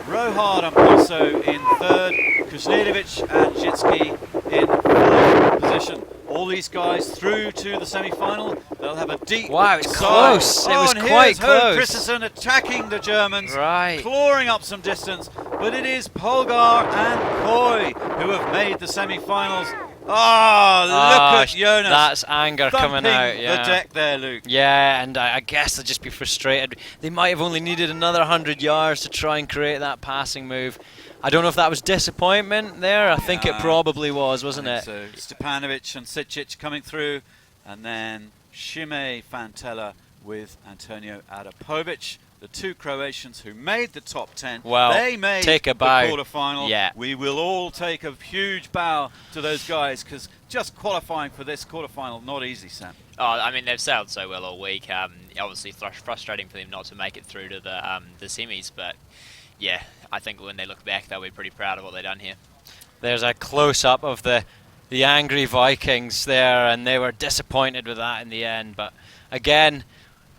S17: Rohard and Ponso in third, Kuznelevich and Zhitsky in fourth position. All these guys through to the semi-final. They'll have a deep
S21: Wow, it's
S17: side.
S21: close. It was
S17: and
S21: quite
S17: here's Ho
S21: close.
S17: Christensen attacking the Germans,
S21: Right.
S17: clawing up some distance. But it is Polgar and Coy who have made the semi-finals. Oh, look at Jonas.
S21: That's anger coming out.
S17: thumping
S21: Yeah.
S17: the deck there, Luke.
S21: Yeah, and I guess they'll just be frustrated. They might have only needed another 100 yards to try and create that passing move. I don't know if that was disappointment there. I think it probably was, wasn't it?
S17: So Stepanovic and Sicic coming through, and then Šime Fantella with Antonio Adapovic, the two Croatians who made the top 10.
S21: Well,
S17: they made
S21: take a
S17: the
S21: bow.
S17: quarterfinal.
S21: Yeah.
S17: We will all take a huge bow to those guys, because just qualifying for this quarterfinal, not easy, Sam.
S20: Oh, I mean, they've sailed so well all week. Obviously, frustrating for them not to make it through to the semis, but yeah, I think when they look back, they'll be pretty proud of what they've done here.
S21: There's a close-up of the angry Vikings there, and they were disappointed with that in the end. But again,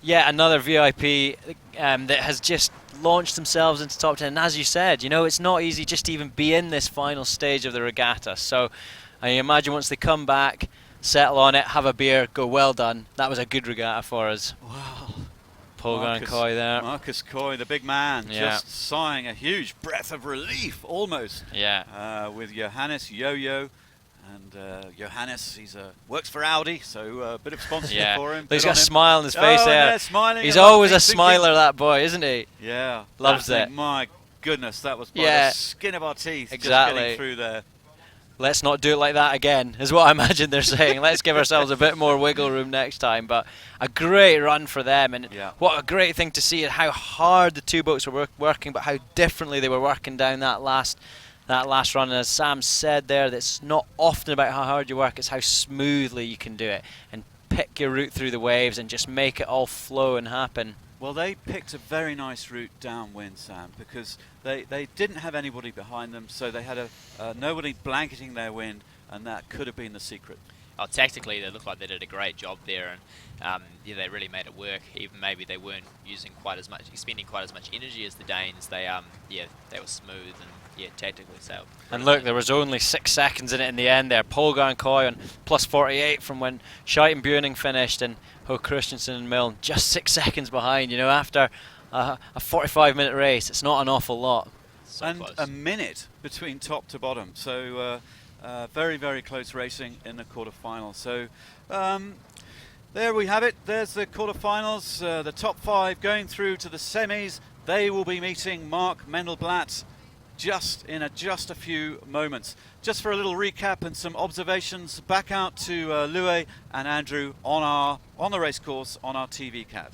S21: yet another VIP that has just launched themselves into top 10. And as you said, you know, it's not easy just to even be in this final stage of the regatta. So I imagine once they come back, settle on it, have a beer, go, well done. That was a good regatta for us.
S17: Wow.
S21: Polgar and Coy there.
S17: Marcus Coy, the big man,
S21: Yeah.
S17: just sighing a huge breath of relief, almost.
S21: Yeah.
S17: With Johannes Yo-Yo. And Johannes, he's works for Audi, so a bit of sponsorship for him.
S21: But he's
S17: Good
S21: got
S17: on
S21: a
S17: him.
S21: smile on his face there.
S17: Yeah, smiling.
S21: He's
S17: a lot,
S21: always a
S17: thinking-
S21: smiler, that boy, isn't he?
S17: Yeah.
S21: Loves
S17: that's
S21: it.
S17: My goodness, that was by
S21: Yeah.
S17: the skin of our teeth just
S21: Exactly.
S17: getting through there.
S21: Let's not do it like that again, is what I imagine they're saying. Let's give ourselves a bit more wiggle room next time. But a great run for them, and what a great thing to see, how hard the two boats were working, but how differently they were working down that last run. And as Sam said there, that's not often about how hard you work, it's how smoothly you can do it and pick your route through the waves and just make it all flow and happen.
S17: Well, they picked a very nice route downwind, Sam, because they didn't have anybody behind them, so they had nobody blanketing their wind, and that could have been the secret.
S20: Oh, tactically, they looked like they did a great job there, and yeah, they really made it work. Even maybe they weren't expending quite as much energy as the Danes. They were smooth and tactically sailed.
S21: And look, there was only 6 seconds in it in the end there. Polgar and Coy on plus 48 from when Scheidt and Buening finished, and Ho Christensen and Milne just 6 seconds behind. You know, after a 45-minute race, it's not an awful lot.
S20: So
S17: and
S20: close.
S17: a minute between top to bottom, so very, very close racing in the quarterfinals. So there we have it. There's the quarterfinals. The top 5 going through to the semis. They will be meeting Mark Mendelblatt just in just a few moments. Just for a little recap and some observations, back out to Louis and Andrew on the race course on our TV CAT.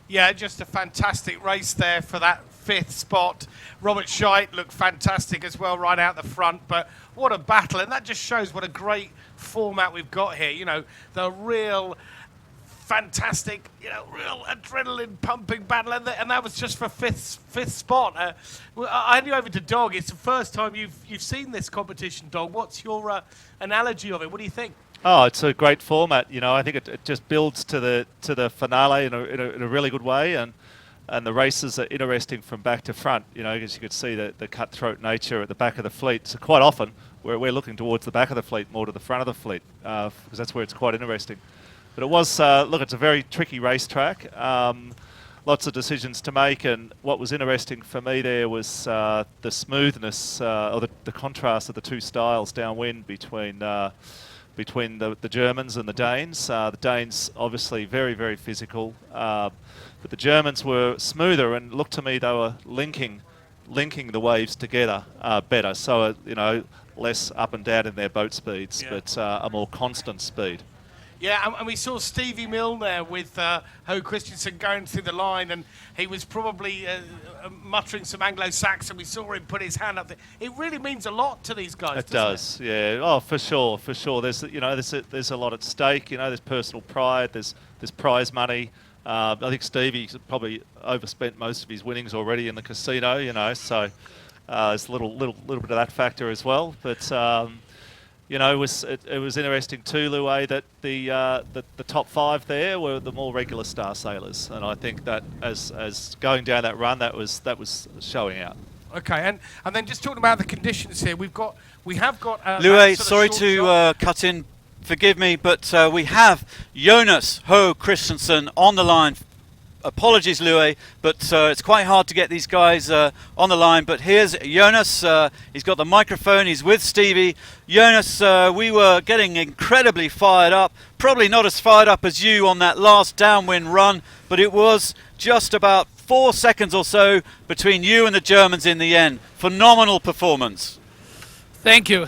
S3: Yeah, just a fantastic race there for that 5th spot. Robert Scheidt looked fantastic as well right out the front, but what a battle, and that just shows what a great format we've got here. You know, the real fantastic, you know, real adrenaline pumping battle, and that was just for fifth spot. I hand you over to Dog. It's the first time you've seen this competition, Dog. What's your analogy of it? What do you think?
S4: Oh, it's a great format. You know, I think it just builds to the finale in a really good way, and the races are interesting from back to front. You know, as you could see the cutthroat nature at the back of the fleet. So quite often we're looking towards the back of the fleet more to the front of the fleet because that's where it's quite interesting. But it was look, it's a very tricky racetrack. Lots of decisions to make, and what was interesting for me there was the smoothness or the contrast of the two styles downwind between the Germans and the Danes. The Danes obviously very, very physical, but the Germans were smoother, and looked to me they were linking the waves together better. So you know, less up and down in their boat speeds, but a more constant speed.
S3: Yeah, and we saw Stevie Milne there with Ho Christensen going through the line, and he was probably muttering some Anglo-Saxon. We saw him put his hand up there. It really means a lot to these guys.
S4: It does, yeah. Oh, for sure. There's there's a lot at stake. You know, there's personal pride. There's prize money.
S19: I think Stevie's probably overspent most of his winnings already in the casino, you know, so there's a little bit of that factor as well. But you know, it was interesting too, Louis, that the top 5 there were the more regular star sailers, and I think that as going down that run, that was showing out.
S3: Okay, and then just talking about the conditions here, we have got.
S17: Louis, sorry to cut in. Forgive me, but we have Jonas Ho Christensen on the line. Apologies, Louis, but it's quite hard to get these guys on the line. But here's Jonas. He's got the microphone. He's with Stevie. Jonas, we were getting incredibly fired up. Probably not as fired up as you on that last downwind run, but it was just about 4 seconds or so between you and the Germans in the end. Phenomenal performance.
S5: Thank you.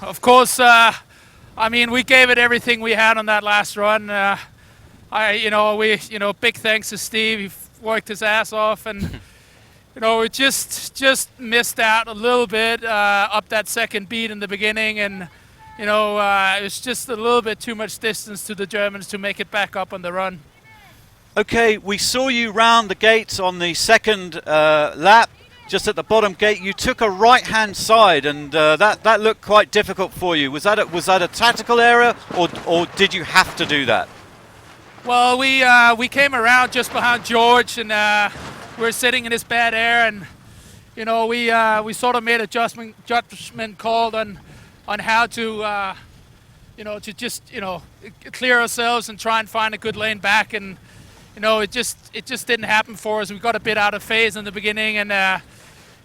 S5: Of course, I mean, we gave it everything we had on that last run. Big thanks to Steve. He worked his ass off, and we just missed out a little bit up that second beat in the beginning, and it was just a little bit too much distance to the Germans to make it back up on the run.
S17: Okay, we saw you round the gates on the second lap. Just at the bottom gate, you took a right-hand side, and that looked quite difficult for you. Was that a tactical error, or did you have to do that?
S5: Well, we came around just behind George, and we were sitting in this bad air, and we sort of made a judgment call on how to clear ourselves and try and find a good lane back, and it just didn't happen for us. We got a bit out of phase in the beginning, and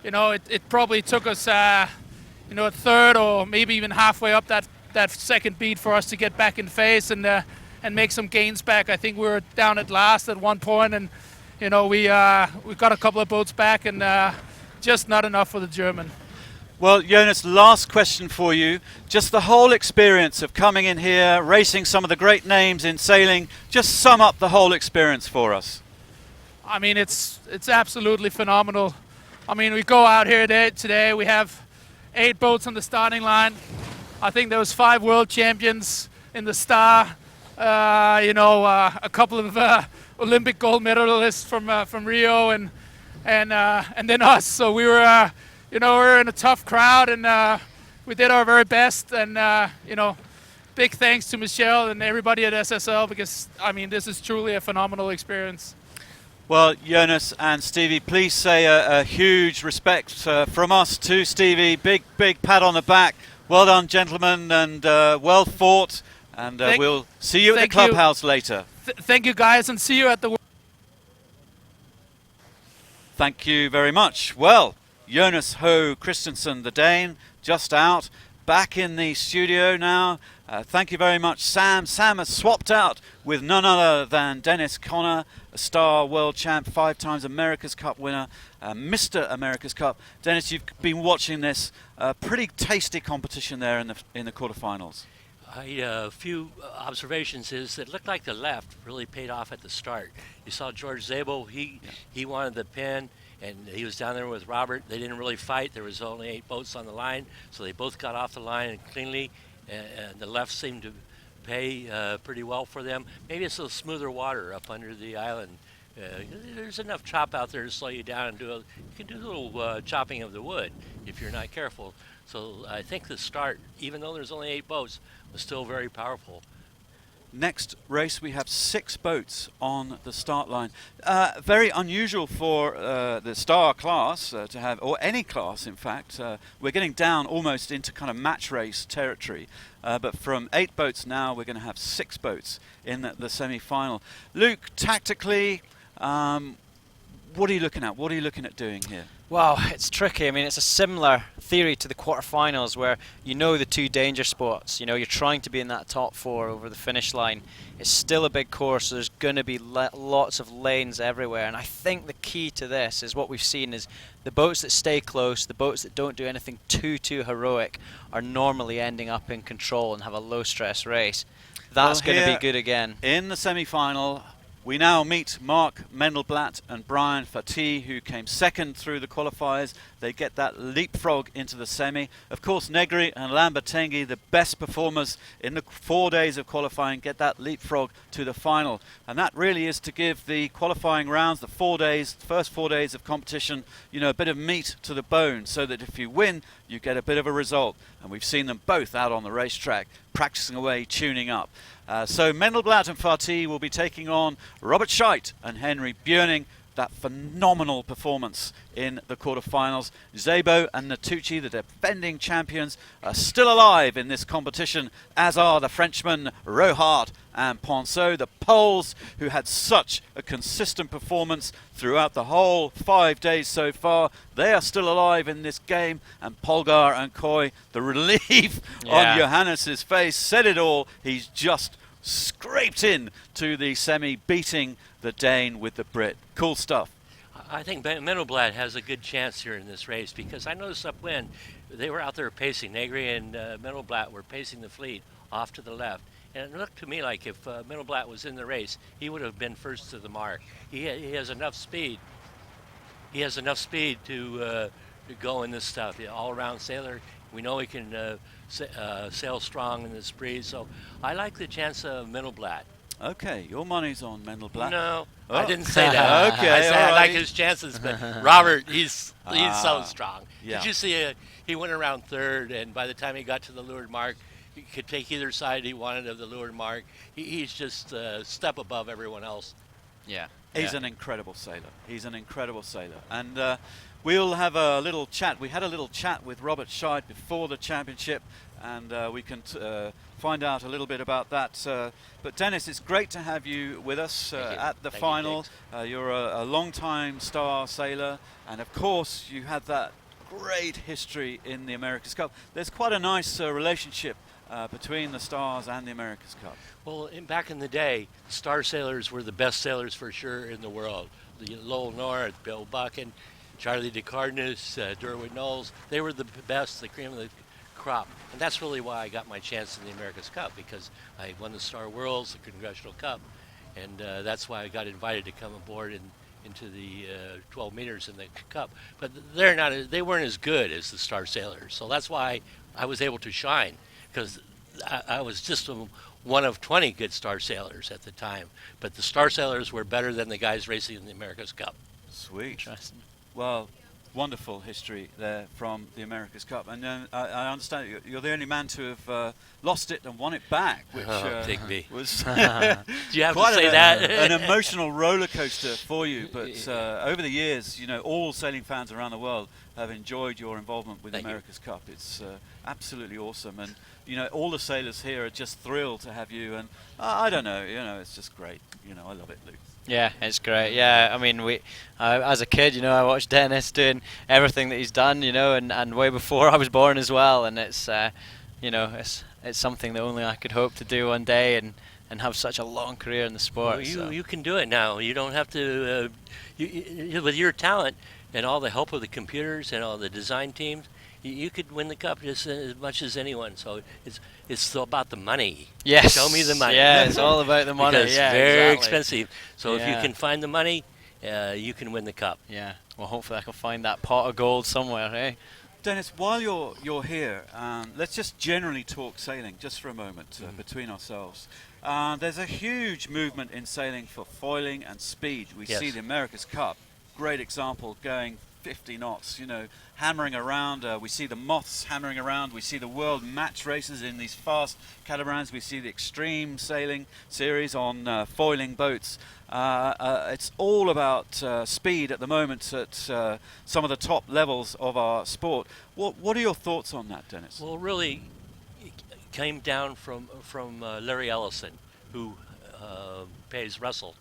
S5: it probably took us a third or maybe even halfway up that second beat for us to get back in phase and make some gains back. I think we were down at last at one point, and we got a couple of boats back, and just not enough for the German.
S17: Well, Jonas, last question for you. Just the whole experience of coming in here, racing some of the great names in sailing, just sum up the whole experience for us.
S5: I mean, it's absolutely phenomenal. I mean, we go out here today, we have 8 boats on the starting line. I think there was 5 world champions in the Star. A couple of Olympic gold medalists from Rio, and then us. So we were, we're in a tough crowd, and we did our very best. And big thanks to Michelle and everybody at SSL, because I mean, this is truly a phenomenal experience.
S17: Well, Jonas and Stevie, please say a huge respect from us to Stevie. Big pat on the back. Well done, gentlemen, and well fought. And we'll see you at the clubhouse later.
S5: Thank you, guys, and see you at the...
S17: Thank you very much. Well, Jonas Ho Christensen, the Dane, just out. Back in the studio now. Thank you very much, Sam. Sam has swapped out with none other than Dennis Conner, a star world champ, 5 times America's Cup winner, Mr. America's Cup. Dennis, you've been watching this pretty tasty competition there in the quarterfinals.
S22: A few observations is it looked like the left really paid off at the start. You saw George Zabel, he wanted the pin, and he was down there with Robert. They didn't really fight. There was only 8 boats on the line, so they both got off the line and cleanly, and the left seemed to pay pretty well for them. Maybe it's a little smoother water up under the island. There's enough chop out there to slow you down, and you can do a little chopping of the wood if you're not careful. So I think the start, even though there's only 8 boats, was still very powerful.
S17: Next race, we have 6 boats on the start line. Very unusual for the star class to have, or any class in fact. We're getting down almost into kind of match race territory. But from 8 boats now, we're going to have 6 boats in the semi-final. Luke, tactically, what are you looking at? What are you looking at doing here?
S21: Well, it's tricky. I mean, it's a similar theory to the quarterfinals where the 2 danger spots. You're trying to be in that top 4 over the finish line. It's still a big course, so there's going to be lots of lanes everywhere. And I think the key to this is what we've seen is the boats that stay close, the boats that don't do anything too heroic, are normally ending up in control and have a low-stress race. That's going to be good again.
S17: In the semi-final, We now meet Mark Mendelblatt and Brian Fatih, who came second through the qualifiers. They get that leapfrog into the semi. Of course, Negri and Lambertenghi, the best performers in the 4 days of qualifying, get that leapfrog to the final. And that really is to give the qualifying rounds, the 4 days, first 4 days of competition, you know, a bit of meat to the bone, so that if you win, you get a bit of a result. And we've seen them both out on the racetrack, practicing away, tuning up. So Mendelblatt and Fatih will be taking on Robert Scheidt and Henry Björning. That phenomenal performance in the quarterfinals. Szabo and Natucci, the defending champions, are still alive in this competition, as are the Frenchmen Rohart and Ponceau. The Poles, who had such a consistent performance throughout the whole 5 days so far, they are still alive in this game. And Polgar and Coy, the relief on Johannes's face said it all. He's just scraped in to the semi, beating the Dane with the Brit. Cool stuff.
S22: I think Mendelblatt has a good chance here in this race, because I noticed upwind they were out there pacing. Negri and Mendelblatt were pacing the fleet off to the left. And it looked to me like if Mendelblatt was in the race, he would have been first to the mark. He has enough speed. He has enough speed to go in this stuff. The all-around sailor. We know he can sail strong in this breeze. So I like the chance of Mendelblatt.
S17: Okay, your money's on Mendelblatt.
S22: No,
S17: oh.
S22: I didn't say that.
S17: Okay,
S22: I said I like
S17: alrighty.
S22: his chances, but Robert, he's so strong.
S17: Yeah.
S22: Did you see he went around third, and by the time he got to the leeward mark, he could take either side he wanted of the leeward mark. He's just a step above everyone else.
S14: Yeah.
S17: He's an incredible sailor. He's an incredible sailor. And we'll have a little chat. We had a little chat with Robert Scheid before the championship, and we can find out a little bit about that. But Dennis, it's great to have you with us at the final. You're a long-time star sailor, and of course you had that great history in the America's Cup. There's quite a nice relationship between the Stars and the America's Cup.
S22: Well, back in the day, star sailors were the best sailors for sure in the world. The Lowell North, Bill Buchan, Charlie DeCardenas, Derwin Knowles, they were the best, the cream of the crop. And that's really why I got my chance in the America's Cup, because I won the Star Worlds, the Congressional Cup, and that's why I got invited to come aboard into the 12 meters in the Cup. But they weren't as good as the Star Sailors, so that's why I was able to shine, because I was just one of 20 good Star Sailors at the time. But the Star Sailors were better than the guys racing in the America's Cup.
S17: Sweet. Interesting. Well, wonderful history there from the America's Cup. And I understand you're the only man to have lost it and won it back, which was
S22: Do you have
S17: quite
S22: to say that?
S17: an emotional roller coaster for you. But over the years, you know, all sailing fans around the world have enjoyed your involvement with the America's Cup. It's absolutely awesome. And, you know, all the sailors here are just thrilled to have you. And I don't know, you know, it's just great. You know, I love it, Luke.
S14: Yeah, it's great. Yeah, I mean, as a kid, you know, I watched Dennis doing everything that he's done, you know, and way before I was born as well. And it's, you know, it's something that only I could hope to do one day, and have such a long career in the sport.
S22: Well, you can do it now. You don't have to, with your talent and all the help of the computers and all the design teams, you could win the Cup just as much as anyone. So it's about the money.
S14: Yes.
S22: Show me the money.
S14: Yeah, it's all about the money.
S22: Because
S14: yeah,
S22: it's very
S14: exactly.
S22: expensive. So if you can find the money, you can win the Cup.
S14: Yeah. Well, hopefully I can find that pot of gold somewhere, eh?
S17: Dennis, while you're here, let's just generally talk sailing just for a moment between ourselves. There's a huge movement in sailing for foiling and speed. We see the America's Cup, great example, going 50 knots, you know, hammering around. We see the Moths hammering around. We see the world match races in these fast catamarans. We see the extreme sailing series on foiling boats. It's all about speed at the moment at some of the top levels of our sport. What are your thoughts on that, Dennis?
S22: Well, really, it came down from Larry Ellison, who pays Russell.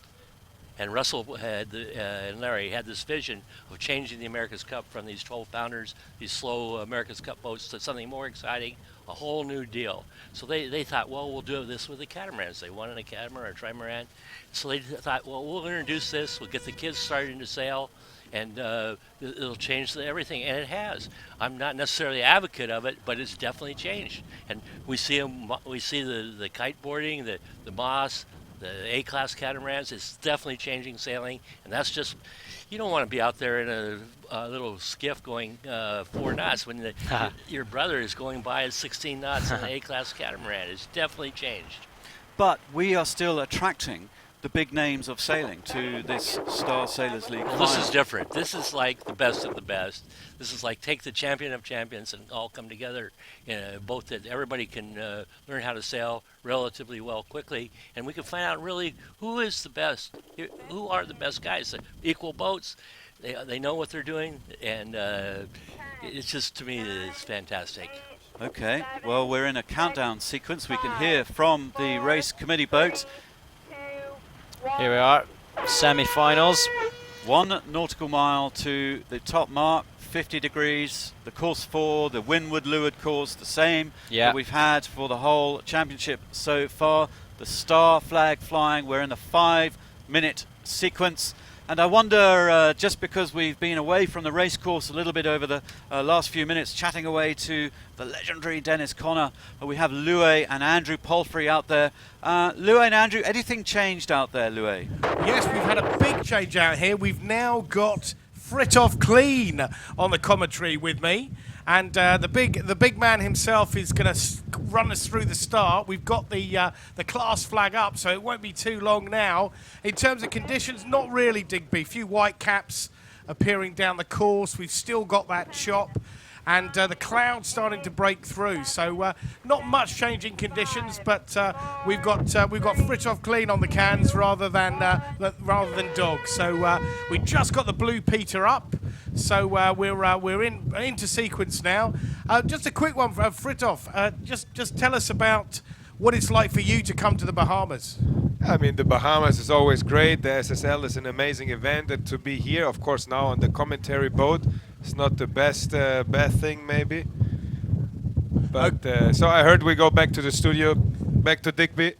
S22: And Russell and Larry had this vision of changing the America's Cup from these 12-pounders, these slow America's Cup boats, to something more exciting, a whole new deal. So they thought, well, we'll do this with the catamarans. They wanted a catamaran or a trimaran. So they thought, well, we'll introduce this. We'll get the kids starting to sail, and it'll change everything. And it has. I'm not necessarily an advocate of it, but it's definitely changed. And we see the kiteboarding, the Moss, The A-class catamarans is definitely changing sailing, and that's just, you don't want to be out there in a little skiff going 4 knots when your brother is going by at 16 knots in an A-class catamaran. It's definitely changed.
S17: But we are still attracting the big names of sailing to this Star Sailors League.
S22: Well, this is different. This is like the best of the best. This is like take the champion of champions and all come together, both that everybody can learn how to sail relatively well quickly, and we can find out really who is the best, who are the best guys. Equal boats, they know what they're doing, and it's just, to me, it's fantastic.
S17: Okay, well, we're in a countdown sequence. We can hear from the race committee boat.
S21: Here we are, semi-finals.
S17: 1 nautical mile to the top mark, 50 degrees. The course for the windward leeward course, the same that we've had for the whole championship so far. The star flag flying. We're in the 5-minute sequence. And I wonder, just because we've been away from the race course a little bit over the last few minutes, chatting away to the legendary Dennis Conner, we have Louis and Andrew Palfrey out there. Louis and Andrew, anything changed out there, Louis?
S3: Yes, we've had a big change out here. We've now got Fritjof Clean on the commentary with me. And the big man himself is going to run us through the start. We've got the class flag up, so it won't be too long now. In terms of conditions, not really, Digby. A few white caps appearing down the course. We've still got that chop, and the clouds starting to break through. So not much changing conditions, but we've got Fritjof Clean on the cans rather than Dog. So we just got the Blue Peter up. So we're into sequence now. Just a quick one, Fritjof. Just tell us about what it's like for you to come to the Bahamas.
S6: I mean, the Bahamas is always great. The SSL is an amazing event, and to be here, of course, now on the commentary boat, it's not the best thing, maybe. But so I heard we go back to the studio, back to Digby.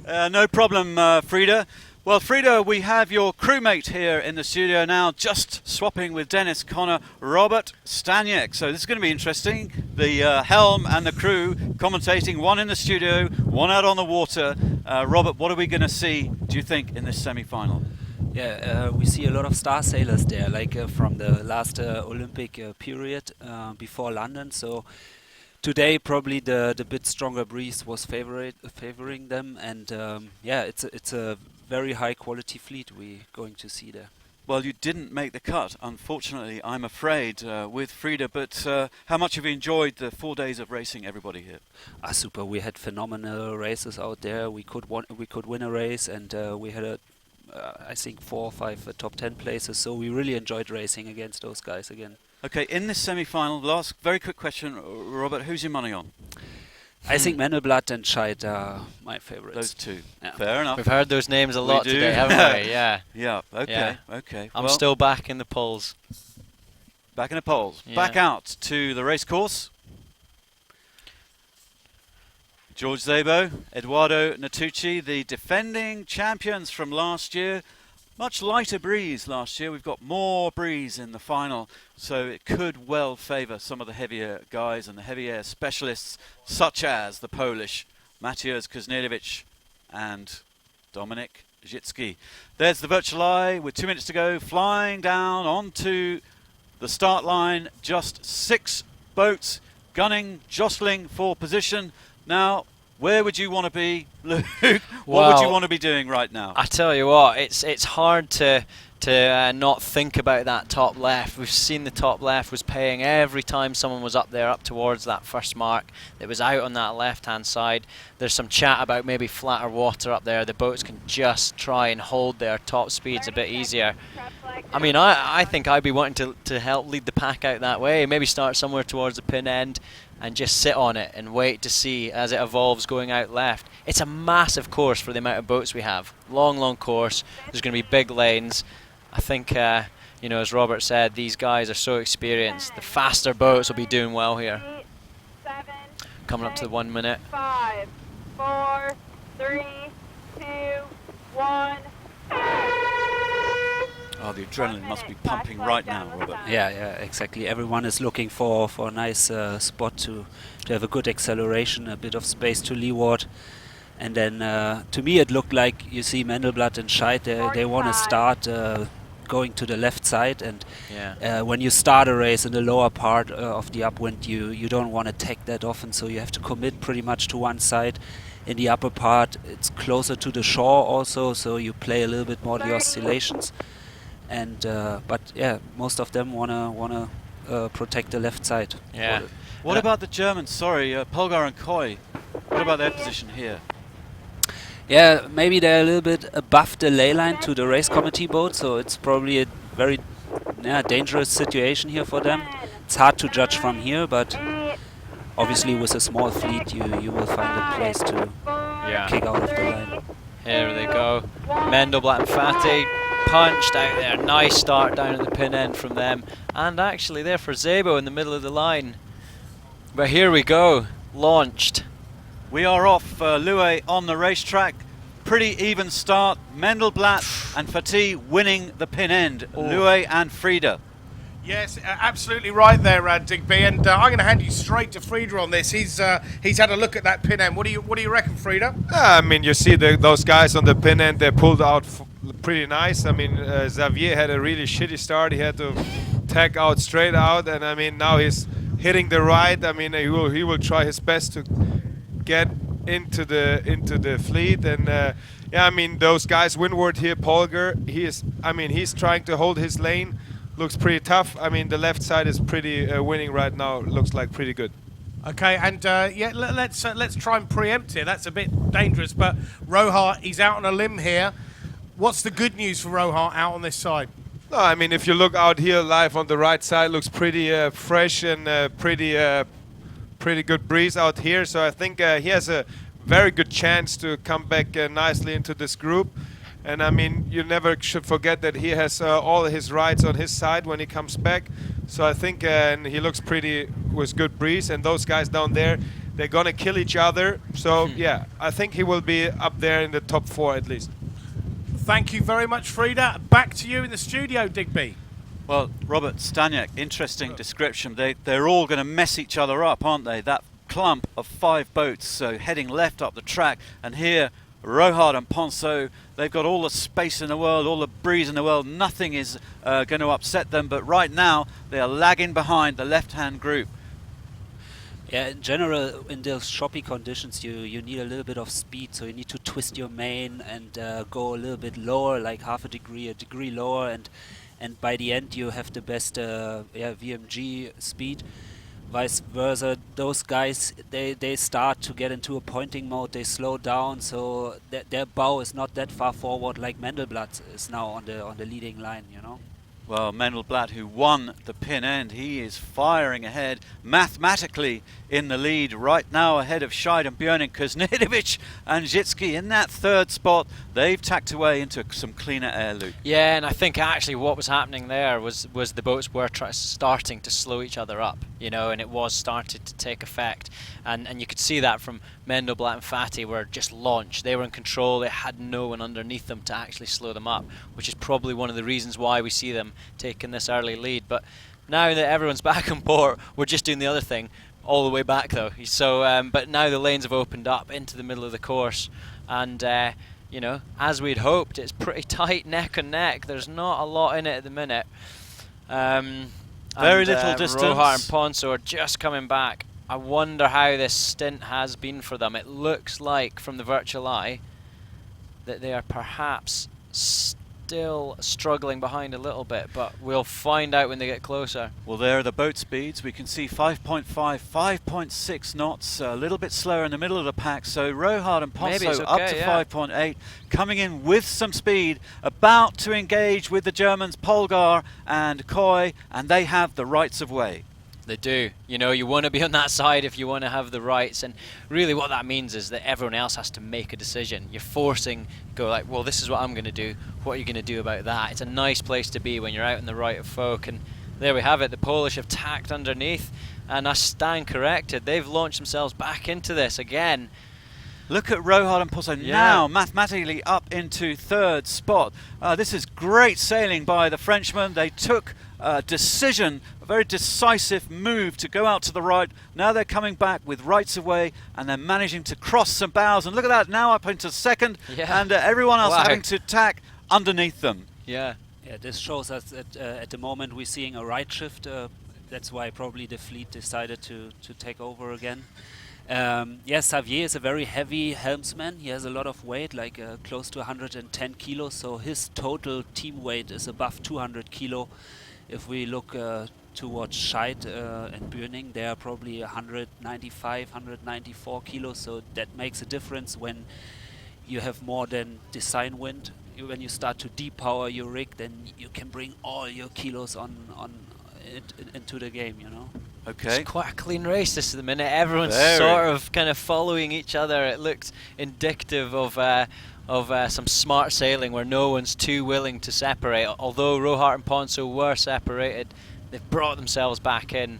S17: No problem, Frida. Well, Frida, we have your crewmate here in the studio now, just swapping with Dennis Conner, Robert Staniek. So this is going to be interesting. The helm and the crew commentating, one in the studio, one out on the water. Robert, what are we going to see, do you think, in this semi-final?
S7: Yeah, we see a lot of star sailors there, like from the last Olympic period before London. So today, probably the bit stronger breeze was favoring them, and yeah, it's a very high quality fleet we're going to see there.
S17: Well, you didn't make the cut, unfortunately, I'm afraid, with Frida, but how much have you enjoyed the 4 days of racing, everybody here?
S7: Super, we had phenomenal races out there. We could win a race, and we had I think 4 or 5 top 10 places, so we really enjoyed racing against those guys again.
S17: Okay, in this semi-final, last very quick question, Robert, who's your money on?
S7: I think Mendelblatt and Scheid are my favorites.
S17: Those two.
S7: Yeah.
S17: Fair enough.
S21: We've heard those names a lot
S17: do.
S21: today, haven't we? Yeah.
S17: Yeah, okay,
S21: Yeah.
S17: okay.
S21: I'm
S17: well,
S21: still back in the polls.
S17: Back in the polls.
S21: Yeah.
S17: Back out to the race course. George Szabo, Eduardo Natucci, the defending champions from last year. Much lighter breeze last year. We've got more breeze in the final, so it could well favour some of the heavier guys and the heavy air specialists, such as the Polish Mateusz Kuzniewicz and Dominik Zicki. There's the virtual eye with 2 minutes to go, flying down onto the start line. Just 6 boats gunning, jostling for position. Now, where would you want to be, Luke? What would you want to be doing right now?
S21: I tell you what, it's hard to not think about that top left. We've seen the top left was paying every time someone was up there, up towards that first mark. It was out on that left-hand side. There's some chat about maybe flatter water up there. The boats can just try and hold their top speeds a bit easier. I mean, I think I'd be wanting to help lead the pack out that way. Maybe start somewhere towards the pin end and just sit on it and wait to see as it evolves going out left. It's a massive course for the amount of boats we have. Long course. There's going to be big lanes. I think, you know, as Robert said, these guys are so experienced. The faster boats will be doing well here.
S23: 8, 7,
S21: Coming up to the 1 minute.
S23: 5, 4, 3, 2, 1.
S17: Oh, the adrenaline must be pumping right now, Robert.
S7: Yeah, exactly. Everyone is looking for a nice spot to have a good acceleration, a bit of space to leeward. And then to me it looked like, you see Mendelblatt and Scheid, they want to start going to the left side, and when you start a race in the lower part of the upwind, you don't want to take that often, so you have to commit pretty much to one side. In the upper part it's closer to the shore also, so you play a little bit more the oscillations. And but yeah, most of them wanna protect the left side.
S17: Yeah. What about the Germans? Sorry, Polgar and Coy. What about their position here?
S7: Yeah, maybe they're a little bit above the ley line to the race committee boat, so it's probably a very dangerous situation here for them. It's hard to judge from here, but obviously with a small fleet you will find a place to kick out of the line.
S21: Here they go. Mendelblatt and Fatih punched out there. Nice start down at the pin end from them. And actually there for Szabo in the middle of the line. But here we go. Launched.
S17: We are off Loué on the racetrack. Pretty even start. Mendelblatt and Fatih winning the pin end. Loué and Frida.
S3: Yes, absolutely right there, Digby. And I'm going to hand you straight to Frida on this. He's had a look at that pin end. What do you reckon, Frida?
S6: I mean, you see those guys on the pin end. They pulled out pretty nice. I mean, Xavier had a really shitty start. He had to tag out straight out, and I mean now he's hitting the right. I mean, he will try his best to get into the fleet, and yeah, I mean those guys windward here, Polgar, he's trying to hold his lane. Looks pretty tough. I mean the left side is pretty winning right now. Looks like pretty good.
S3: Okay, and yeah, let's try and preempt here. That's a bit dangerous, but Rohart, he's out on a limb here. What's the good news for Rohart out on this side?
S6: No, I mean if you look out here live on the right side, looks pretty fresh and pretty good breeze out here. So I think he has a very good chance to come back nicely into this group. And I mean, you never should forget that he has all his rides on his side when he comes back. So I think and he looks pretty with good breeze. And those guys down there, they're gonna kill each other. So yeah, I think he will be up there in the top 4 at least.
S3: Thank you very much, Frida. Back to you in the studio, Digby.
S17: Well, Robert Staniak, interesting description. They're all going to mess each other up, aren't they? That clump of 5 boats, so heading left up the track. And here, Rohart and Ponceau, they've got all the space in the world, all the breeze in the world. Nothing is going to upset them. But right now, they are lagging behind the left-hand group.
S7: Yeah, in general, in those choppy conditions, you need a little bit of speed, so you need to twist your main and go a little bit lower, like half a degree lower, and by the end you have the best VMG speed. Vice versa, those guys, they start to get into a pointing mode, they slow down, so their bow is not that far forward like Mendelblatt is now on the leading line, you know.
S17: Well, Mendelblatt, who won the pin end, he is firing ahead, mathematically in the lead right now, ahead of Scheid and Björning. Kuznetovic and Zitsky in that 3rd spot. They've tacked away into some cleaner air, Luke.
S21: Yeah, and I think actually what was happening there was the boats were starting to slow each other up, you know, and it was started to take effect. And you could see that from Mendelblatt and Fatih were just launched. They were in control. They had no one underneath them to actually slow them up, which is probably one of the reasons why we see them taking this early lead. But now that everyone's back on port, we're just doing the other thing all the way back though. So, but now the lanes have opened up into the middle of the course, and you know, as we'd hoped, it's pretty tight neck and neck. There's not a lot in it at the minute.
S17: Very little distance.
S21: Rohart and Ponceau are just coming back. I wonder how this stint has been for them. It looks like, from the virtual eye, that they are perhaps still struggling behind a little bit, but we'll find out when they get closer.
S17: Well, there are the boat speeds. We can see 5.5, 5.6 knots, a little bit slower in the middle of the pack. So Rohart and Ponceau
S21: okay,
S17: up to 5.8, coming in with some speed, about to engage with the Germans, Polgar and Coy, and they have the rights of way.
S21: They do. You know, you want to be on that side if you want to have the rights, and really what that means is that everyone else has to make a decision. You're forcing, go like, well, this is what I'm going to do. What are you going to do about that? It's a nice place to be when you're out in the right of folk, and there we have it. The Polish have tacked underneath, and I stand corrected. They've launched themselves back into this again.
S17: Look at Rohart and Ponceau now mathematically up into 3rd spot. This is great sailing by the Frenchmen. They took decision, a very decisive move to go out to the right. Now they're coming back with rights of way, and they're managing to cross some bows. And look at that, now up into second, and everyone else having to tack underneath them.
S7: Yeah, this shows us that at the moment we're seeing a right shift. That's why probably the fleet decided to take over again. Yes, Xavier is a very heavy helmsman. He has a lot of weight, like close to 110 kilos. So his total team weight is above 200 kilo. If we look towards Scheid and Bürning, they are probably 195, 194 kilos. So that makes a difference when you have more than design wind. When you start to depower your rig, then you can bring all your kilos into the game, you know.
S17: Okay.
S14: It's quite a clean race this at the minute. Everyone's
S17: Very.
S14: sort of kind of following each other. It looked indicative of some smart sailing where no one's too willing to separate. Although Rohart and Ponso were separated, they've brought themselves back in.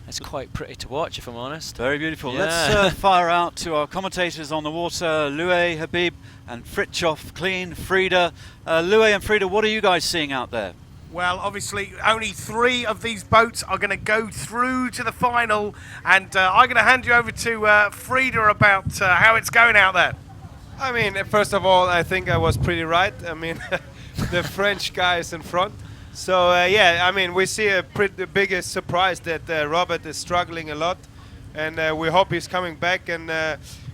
S14: It's quite pretty to watch, if I'm honest.
S17: Very beautiful.
S14: Yeah.
S17: Let's fire out to our commentators on the water, Louis, Habib and Fritjof, Clean, Frida. Louis and Frida, what are you guys seeing out there?
S3: Well, obviously, only 3 of these boats are going to go through to the final, and I'm going to hand you over to Frida about how it's going out there.
S6: I mean, first of all, I think I was pretty right. I mean, the French guy is in front. So, yeah, I mean, we see the biggest surprise that Robert is struggling a lot, and we hope he's coming back. And,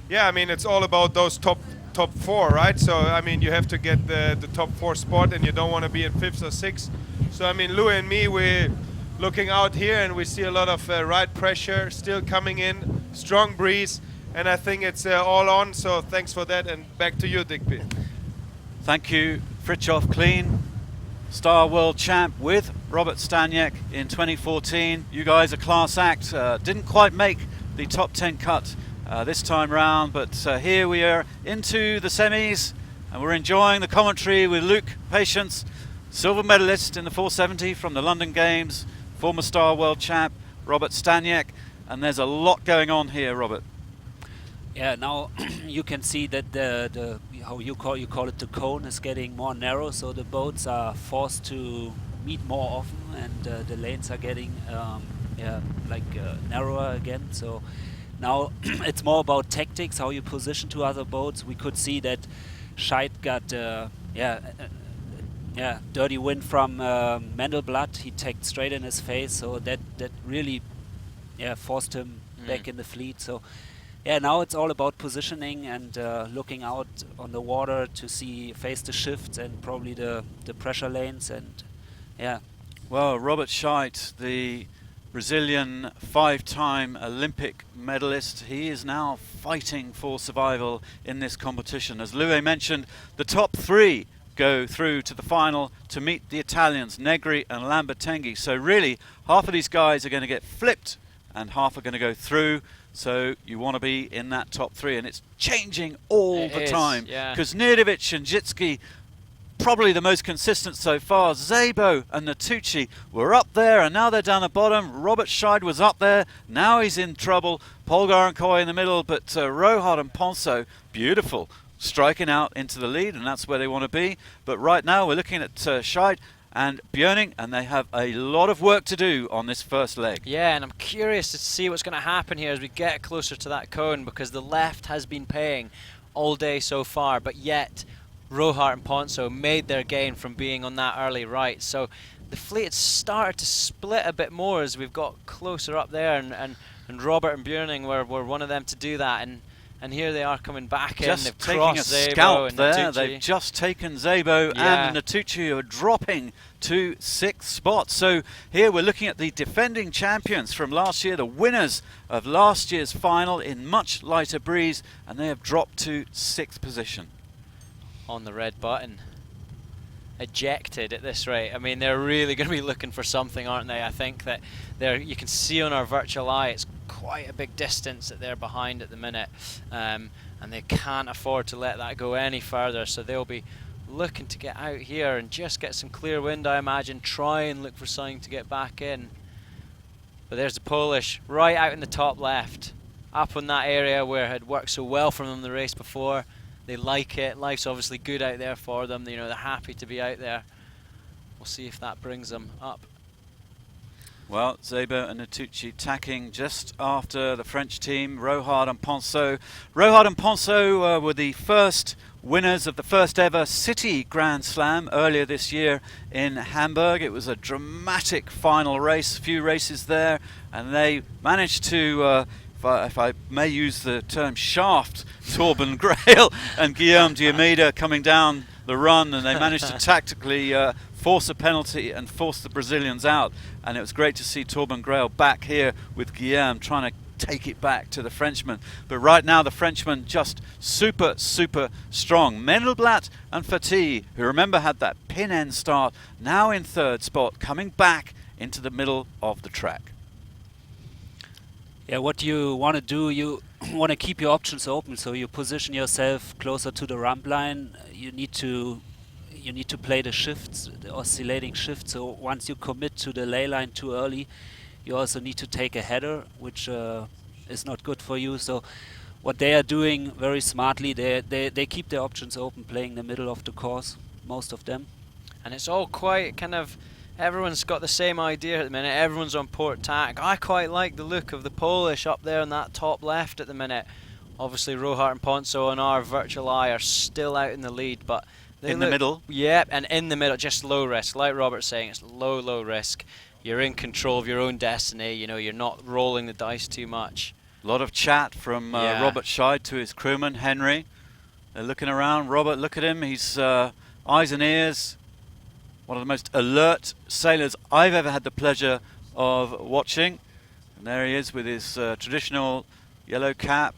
S6: yeah, I mean, it's all about those top 4, right? So, I mean, you have to get the top 4 spot, and you don't want to be in 5th or 6th. So, I mean, Louis and me, we're looking out here, and we see a lot of right pressure still coming in, strong breeze, and I think it's all on. So, thanks for that, and back to you, Digby.
S17: Thank you, Fritjof, Clean, Star World Champ with Robert Staniek in 2014. You guys are class act. Didn't quite make the top 10 cut this time round, but here we are into the semis, and we're enjoying the commentary with Luke Patience, silver medalist in the 470 from the London Games, former Star World Champ Robert Staniek, and there's a lot going on here, Robert.
S7: Yeah, now you can see that the how you call it, the cone is getting more narrow, so the boats are forced to meet more often, and the lanes are getting narrower again. So now it's more about tactics, how you position to other boats. We could see that Scheid got dirty wind from Mendelblatt. He tacked straight in his face, so that really forced him back in the fleet. So yeah, now it's all about positioning and looking out on the water to face the shifts and probably the pressure lanes, and yeah.
S17: Well, Robert Scheid, the Brazilian 5-time Olympic medalist, he is now fighting for survival in this competition. As Louis mentioned, the top 3 go through to the final to meet the Italians, Negri and Lambertenghi. So really, half of these guys are going to get flipped and half are going to go through. So you want to be in that top 3, and it's changing all the time. Because Nirdovic and Jitsky, probably the most consistent so far. Szabo and Natucci were up there, and now they're down the bottom. Robert Scheid was up there, now he's in trouble. Polgar and Coy in the middle, but Rohart and Ponso, beautiful, striking out into the lead, and that's where they want to be. But right now we're looking at Scheid and Björning, and they have a lot of work to do on this first leg.
S14: Yeah, and I'm curious to see what's going to happen here as we get closer to that cone, because the left has been paying all day so far, but yet Rohart and Ponso made their gain from being on that early right. So the fleet had started to split a bit more as we've got closer up there, and Robert and Björning were one of them to do that. And here they are coming back in.
S17: Just
S14: They've
S17: taking
S14: crossed
S17: a
S14: Szabo
S17: scalp
S14: and
S17: there.
S14: Natucci.
S17: They've just taken Szabo and Natucci, who are dropping to 6th spot. So here we're looking at the defending champions from last year, the winners of last year's final in much lighter breeze, and they have dropped to 6th position.
S14: On the red button. Ejected at this rate. I mean, they're really going to be looking for something, aren't they? I think that you can see on our virtual eye it's quite a big distance that they're behind at the minute, and they can't afford to let that go any further, so they'll be looking to get out here and just get some clear wind, I imagine, try and look for something to get back in. But there's the Polish right out in the top left, up in that area where it had worked so well for them the race before. They like it. Life's obviously good out there for them. You know, they're happy to be out there. We'll see if that brings them up.
S17: Well, Zebo and Natucci tacking just after the French team, Rohard and Ponceau. Rohard and Ponceau were the first winners of the first ever City Grand Slam earlier this year in Hamburg. It was a dramatic final race, a few races there, and they managed to, if I may use the term, shaft Torben Grail and Guillaume Diomeda coming down the run, and they managed to tactically force a penalty and force the Brazilians out. And it was great to see Torben Grail back here with Guillaume trying to take it back to the Frenchman. But right now the Frenchman just super strong. Mendelblatt and Fati, who remember had that pin end start, now in third spot, coming back into the middle of the track.
S7: Yeah, what you want to do, you want to keep your options open, so you position yourself closer to the rump line. You need to play the shifts, the oscillating shifts. So once you commit to the ley line too early, you also need to take a header, which is not good for you. So what they are doing very smartly, they keep their options open, playing the middle of the course, most of them.
S14: And it's all quite kind of, everyone's got the same idea at the minute. Everyone's on port tack. I quite like the look of the Polish up there in that top left at the minute. Obviously Rohart and Ponceau and our virtual eye are still out in the lead, but they
S17: in the middle?
S14: Yep, and in the middle, just low risk. Like Robert's saying, it's low risk. You're in control of your own destiny. You know, you're not rolling the dice too much.
S17: A lot of chat from Robert Scheid to his crewman, Henry. They're looking around. Robert, look at him. He's eyes and ears. One of the most alert sailors I've ever had the pleasure of watching. And there he is with his traditional yellow cap,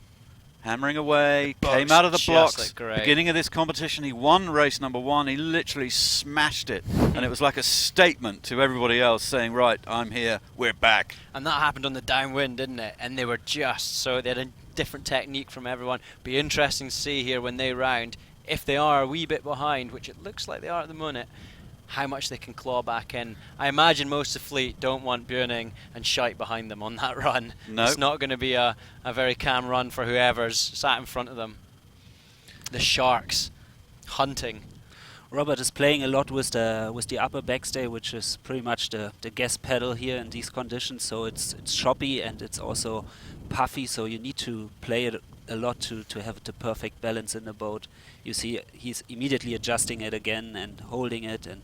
S17: hammering away, came out of the blocks. Beginning of this competition, he won race number 1. He literally smashed it. And it was like a statement to everybody else saying, right, I'm here, we're back.
S14: And that happened on the downwind, didn't it? And they were just, so they had a different technique from everyone. Be interesting to see here when they round, if they are a wee bit behind, which it looks like they are at the minute, how much they can claw back in. I imagine most of the fleet don't want Björning and Scheit behind them on that run.
S17: No.
S14: It's not going to be a very calm run for whoever's sat in front of them. The Sharks hunting.
S7: Robert is playing a lot with the upper backstay, which is pretty much the gas pedal here in these conditions. So it's choppy and it's also puffy. So you need to play it a lot to have the perfect balance in the boat. You see he's immediately adjusting it again and holding it. And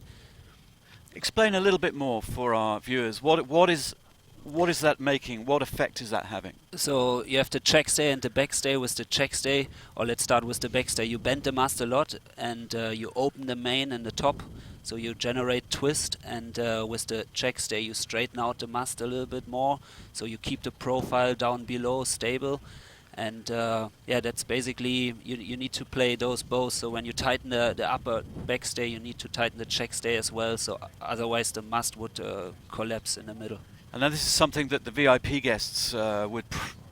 S17: explain a little bit more for our viewers. What is that making? What effect is that having?
S7: So you have the check stay and the back stay. With the check stay, or let's start with the back stay, you bend the mast a lot and you open the main and the top, so you generate twist, and with the check stay you straighten out the mast a little bit more, so you keep the profile down below stable. And yeah, that's basically, you need to play those both. So when you tighten the upper backstay, you need to tighten the check stay as well, so otherwise the mast would collapse in the middle.
S17: And now this is something that the VIP guests would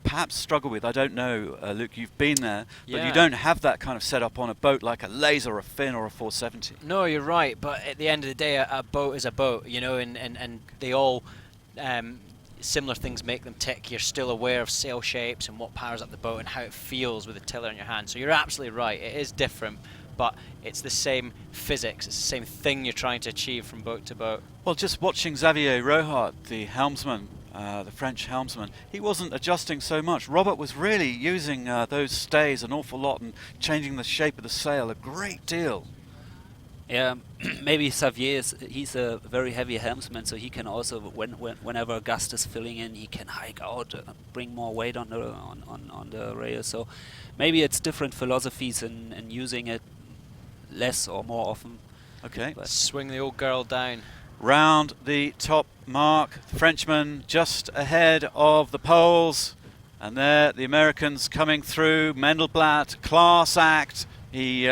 S17: perhaps struggle with. I don't know, Luke, you've been there, but you don't have that kind of setup on a boat like a Laser, a Finn or a 470.
S14: No, you're right, but at the end of the day, a boat is a boat, you know, and they all, similar things make them tick. You're still aware of sail shapes and what powers up the boat and how it feels with the tiller in your hand. So you're absolutely right, it is different, but it's the same physics, it's the same thing you're trying to achieve from boat to boat.
S17: Well, just watching Xavier Rohart, the helmsman, the French helmsman, he wasn't adjusting so much. Robert was really using those stays an awful lot and changing the shape of the sail a great deal.
S7: Yeah, maybe Xavier he's a very heavy helmsman, so he can also, whenever a gust is filling in, he can hike out, bring more weight on the rail. So maybe it's different philosophies in using it less or more often.
S17: Okay.
S14: Let's swing the old girl down.
S17: Round the top mark, the Frenchman just ahead of the Poles, and there the Americans coming through. Mendelblatt, class act. He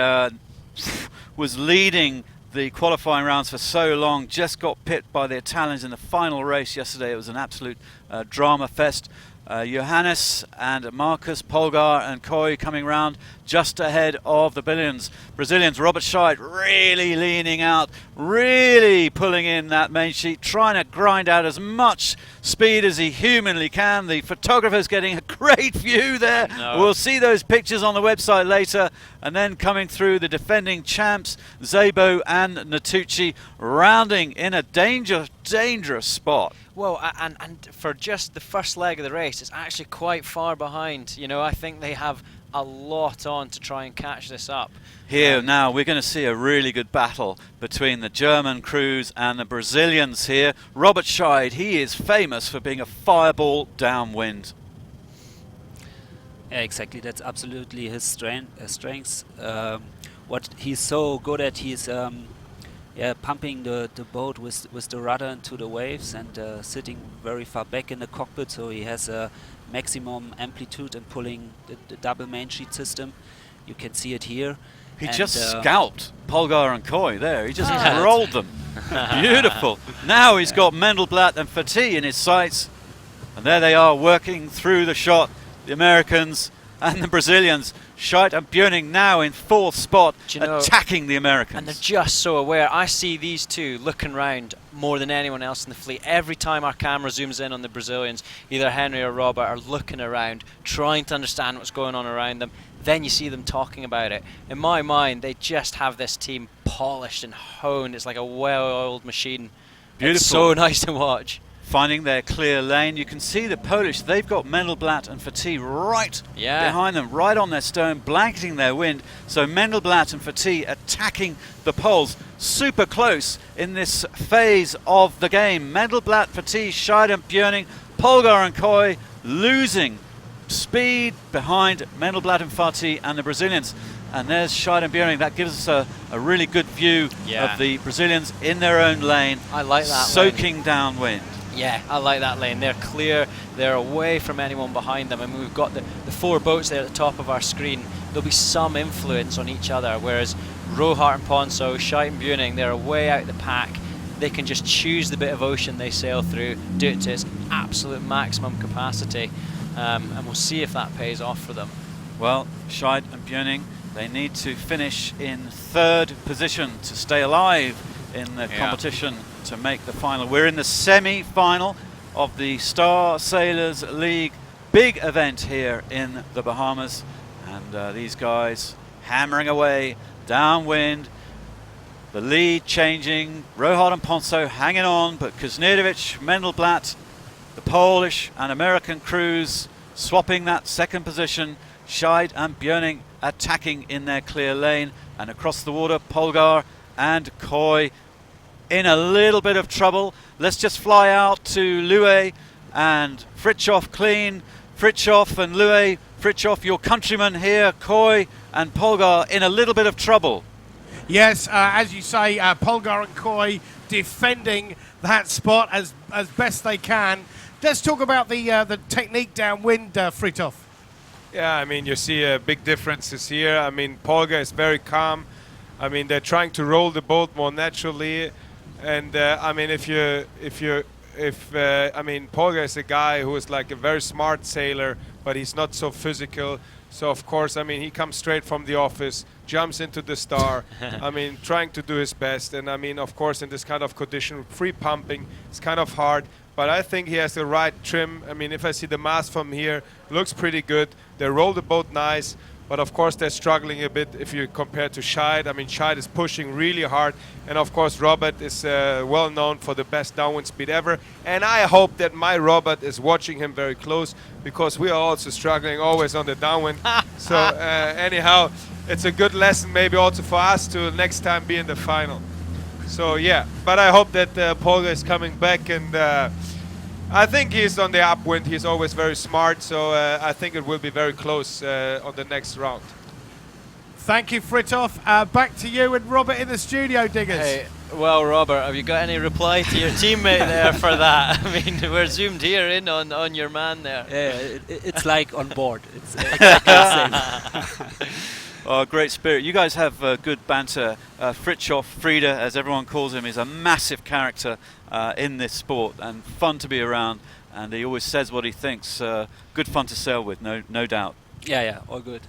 S17: was leading the qualifying rounds for so long, just got pipped by the Italians in the final race yesterday. It was an absolute drama fest. Johannes and Marcus, Polgar and Coy coming round just ahead of the Brazilians. Robert Scheid really leaning out, really pulling in that main sheet, trying to grind out as much speed as he humanly can. The photographer's getting a great view there.
S21: No.
S17: We'll see those pictures on the website later. And then coming through the defending champs, Szabo and Natucci, rounding in a dangerous spot.
S21: Well, and for just the first leg of the race, it's actually quite far behind. You know, I think they have a lot on to try and catch this up.
S17: Here now we're going to see a really good battle between the German crews and the Brazilians here. Robert Scheid, he is famous for being a fireball downwind.
S7: Yeah, exactly. That's absolutely his strengths. What he's so good at, he's pumping the boat with the rudder into the waves and sitting very far back in the cockpit, so he has a maximum amplitude and pulling the double main sheet system. You can see it here.
S17: He
S7: and
S17: just scalped Polgar and Coy there. He just rolled them. Beautiful. Now he's got Mendelblatt and Fatih in his sights. And there they are working through the shot. The Americans and the Brazilians. Scheid and Björning now in fourth spot, attacking the Americans.
S21: And they're just so aware. I see these two looking round more than anyone else in the fleet. Every time our camera zooms in on the Brazilians, either Henry or Robert are looking around, trying to understand what's going on around them. Then you see them talking about it. In my mind, they just have this team polished and honed. It's like a well-oiled machine.
S17: Beautiful.
S21: It's so nice to watch.
S17: Finding their clear lane. You can see the Polish, they've got Mendelblatt and Fatih right behind them, right on their stern, blanketing their wind. So Mendelblatt and Fatih attacking the Poles. Super close in this phase of the game. Mendelblatt, Fatih, Scheid and Björning, Polgar and Coy losing speed behind Mendelblatt and Fatih and the Brazilians. And there's Scheid and Björning. That gives us a really good view of the Brazilians in their own lane.
S21: I like that
S17: soaking
S21: lane.
S17: downwind.
S21: Yeah, I like that lane. They're clear. They're away from anyone behind them. I mean, we've got the four boats there at the top of our screen. There'll be some influence on each other, whereas Rohart and Ponso, Scheid and Björning, they're way out the pack. They can just choose the bit of ocean they sail through, do it to its absolute maximum capacity, and we'll see if that pays off for them.
S17: Well, Scheid and Björning, they need to finish in third position to stay alive in the competition to make the final. We're in the semi-final of the Star Sailors League big event here in the Bahamas, and these guys hammering away downwind, the lead changing, Rohart and Ponso hanging on, but Kuzniewicz, Mendelblatt, the Polish and American crews swapping that second position. Scheid and Björning attacking in their clear lane, and across the water Polgar and Coy in a little bit of trouble. Let's just fly out to Loué and Fritjof clean. Fritjof and Loué. Fritjof, your countrymen here, Coy and Polgar in a little bit of trouble.
S3: Yes, as you say, Polgar and Coy defending that spot as best they can. Let's talk about the technique downwind, Fritjof.
S6: Yeah, I mean, you see big differences here. I mean, Polgar is very calm. I mean, they're trying to roll the boat more naturally. And I mean, I mean, Polgar is a guy who is like a very smart sailor, but he's not so physical. So of course, I mean, he comes straight from the office, jumps into the Star. I mean, trying to do his best. And I mean, of course, in this kind of condition, free pumping, it's kind of hard. But I think he has the right trim. I mean, if I see the mast from here, looks pretty good. They roll the boat nice. But of course, they're struggling a bit if you compare to Scheid. I mean, Scheid is pushing really hard. And of course, Robert is well known for the best downwind speed ever. And I hope that my Robert is watching him very close, because we are also struggling always on the downwind. So anyhow, it's a good lesson maybe also for us to next time be in the final. So yeah, but I hope that Polgar is coming back, and I think he's on the upwind. He's always very smart, so I think it will be very close on the next round.
S3: Thank you, Fritjof. Back to you and Robert in the studio, Diggers.
S21: Hey, well, Robert, have you got any reply to your teammate there for that? I mean, we're zoomed here in on your man there.
S7: Yeah, it's like on board. It's exactly the same.
S17: Oh, great spirit. You guys have good banter. Fritjof, Frida, as everyone calls him, is a massive character in this sport and fun to be around. and he always says what he thinks. Good fun to sail with, no doubt.
S7: Yeah, all good.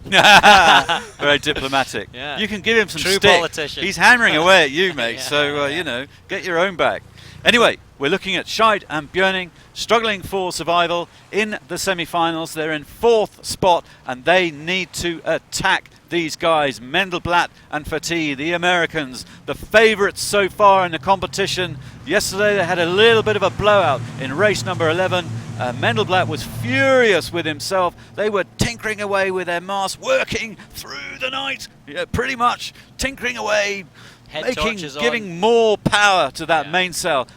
S17: Very diplomatic.
S14: Yeah.
S17: You can give him some
S14: True
S17: stick.
S14: politician.
S17: He's hammering away at you, mate.
S14: Yeah,
S17: So you know, get your own back. Anyway, we're looking at Scheid and Björning struggling for survival in the semi-finals. They're in 4th spot, and they need to attack these guys, Mendelblatt and Fatih, the Americans, the favourites so far in the competition. Yesterday they had a little bit of a blowout in race number 11. Mendelblatt was furious with himself. They were tinkering away with their mast, working through the night, pretty much tinkering away, giving more power to that mainsail,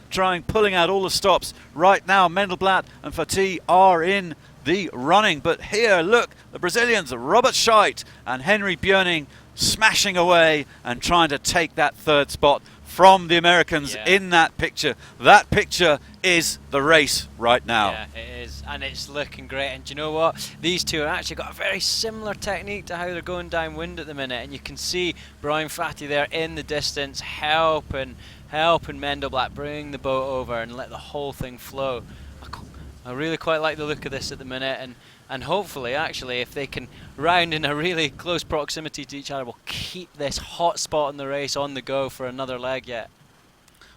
S17: pulling out all the stops. Right now, Mendelblatt and Fatih are in the running. But here, look, the Brazilians, Robert Scheid and Henry Björning, smashing away and trying to take that 3rd spot from the Americans in that picture. That picture is the race right now.
S14: Yeah, it is, and it's looking great. And do you know what? These two have actually got a very similar technique to how they're going downwind at the minute. And you can see Brian Fatty there in the distance helping Mendelblatt bring the boat over and let the whole thing flow. I really quite like the look of this at the minute, and hopefully, actually, if they can round in a really close proximity to each other, we'll keep this hot spot in the race on the go for another leg yet.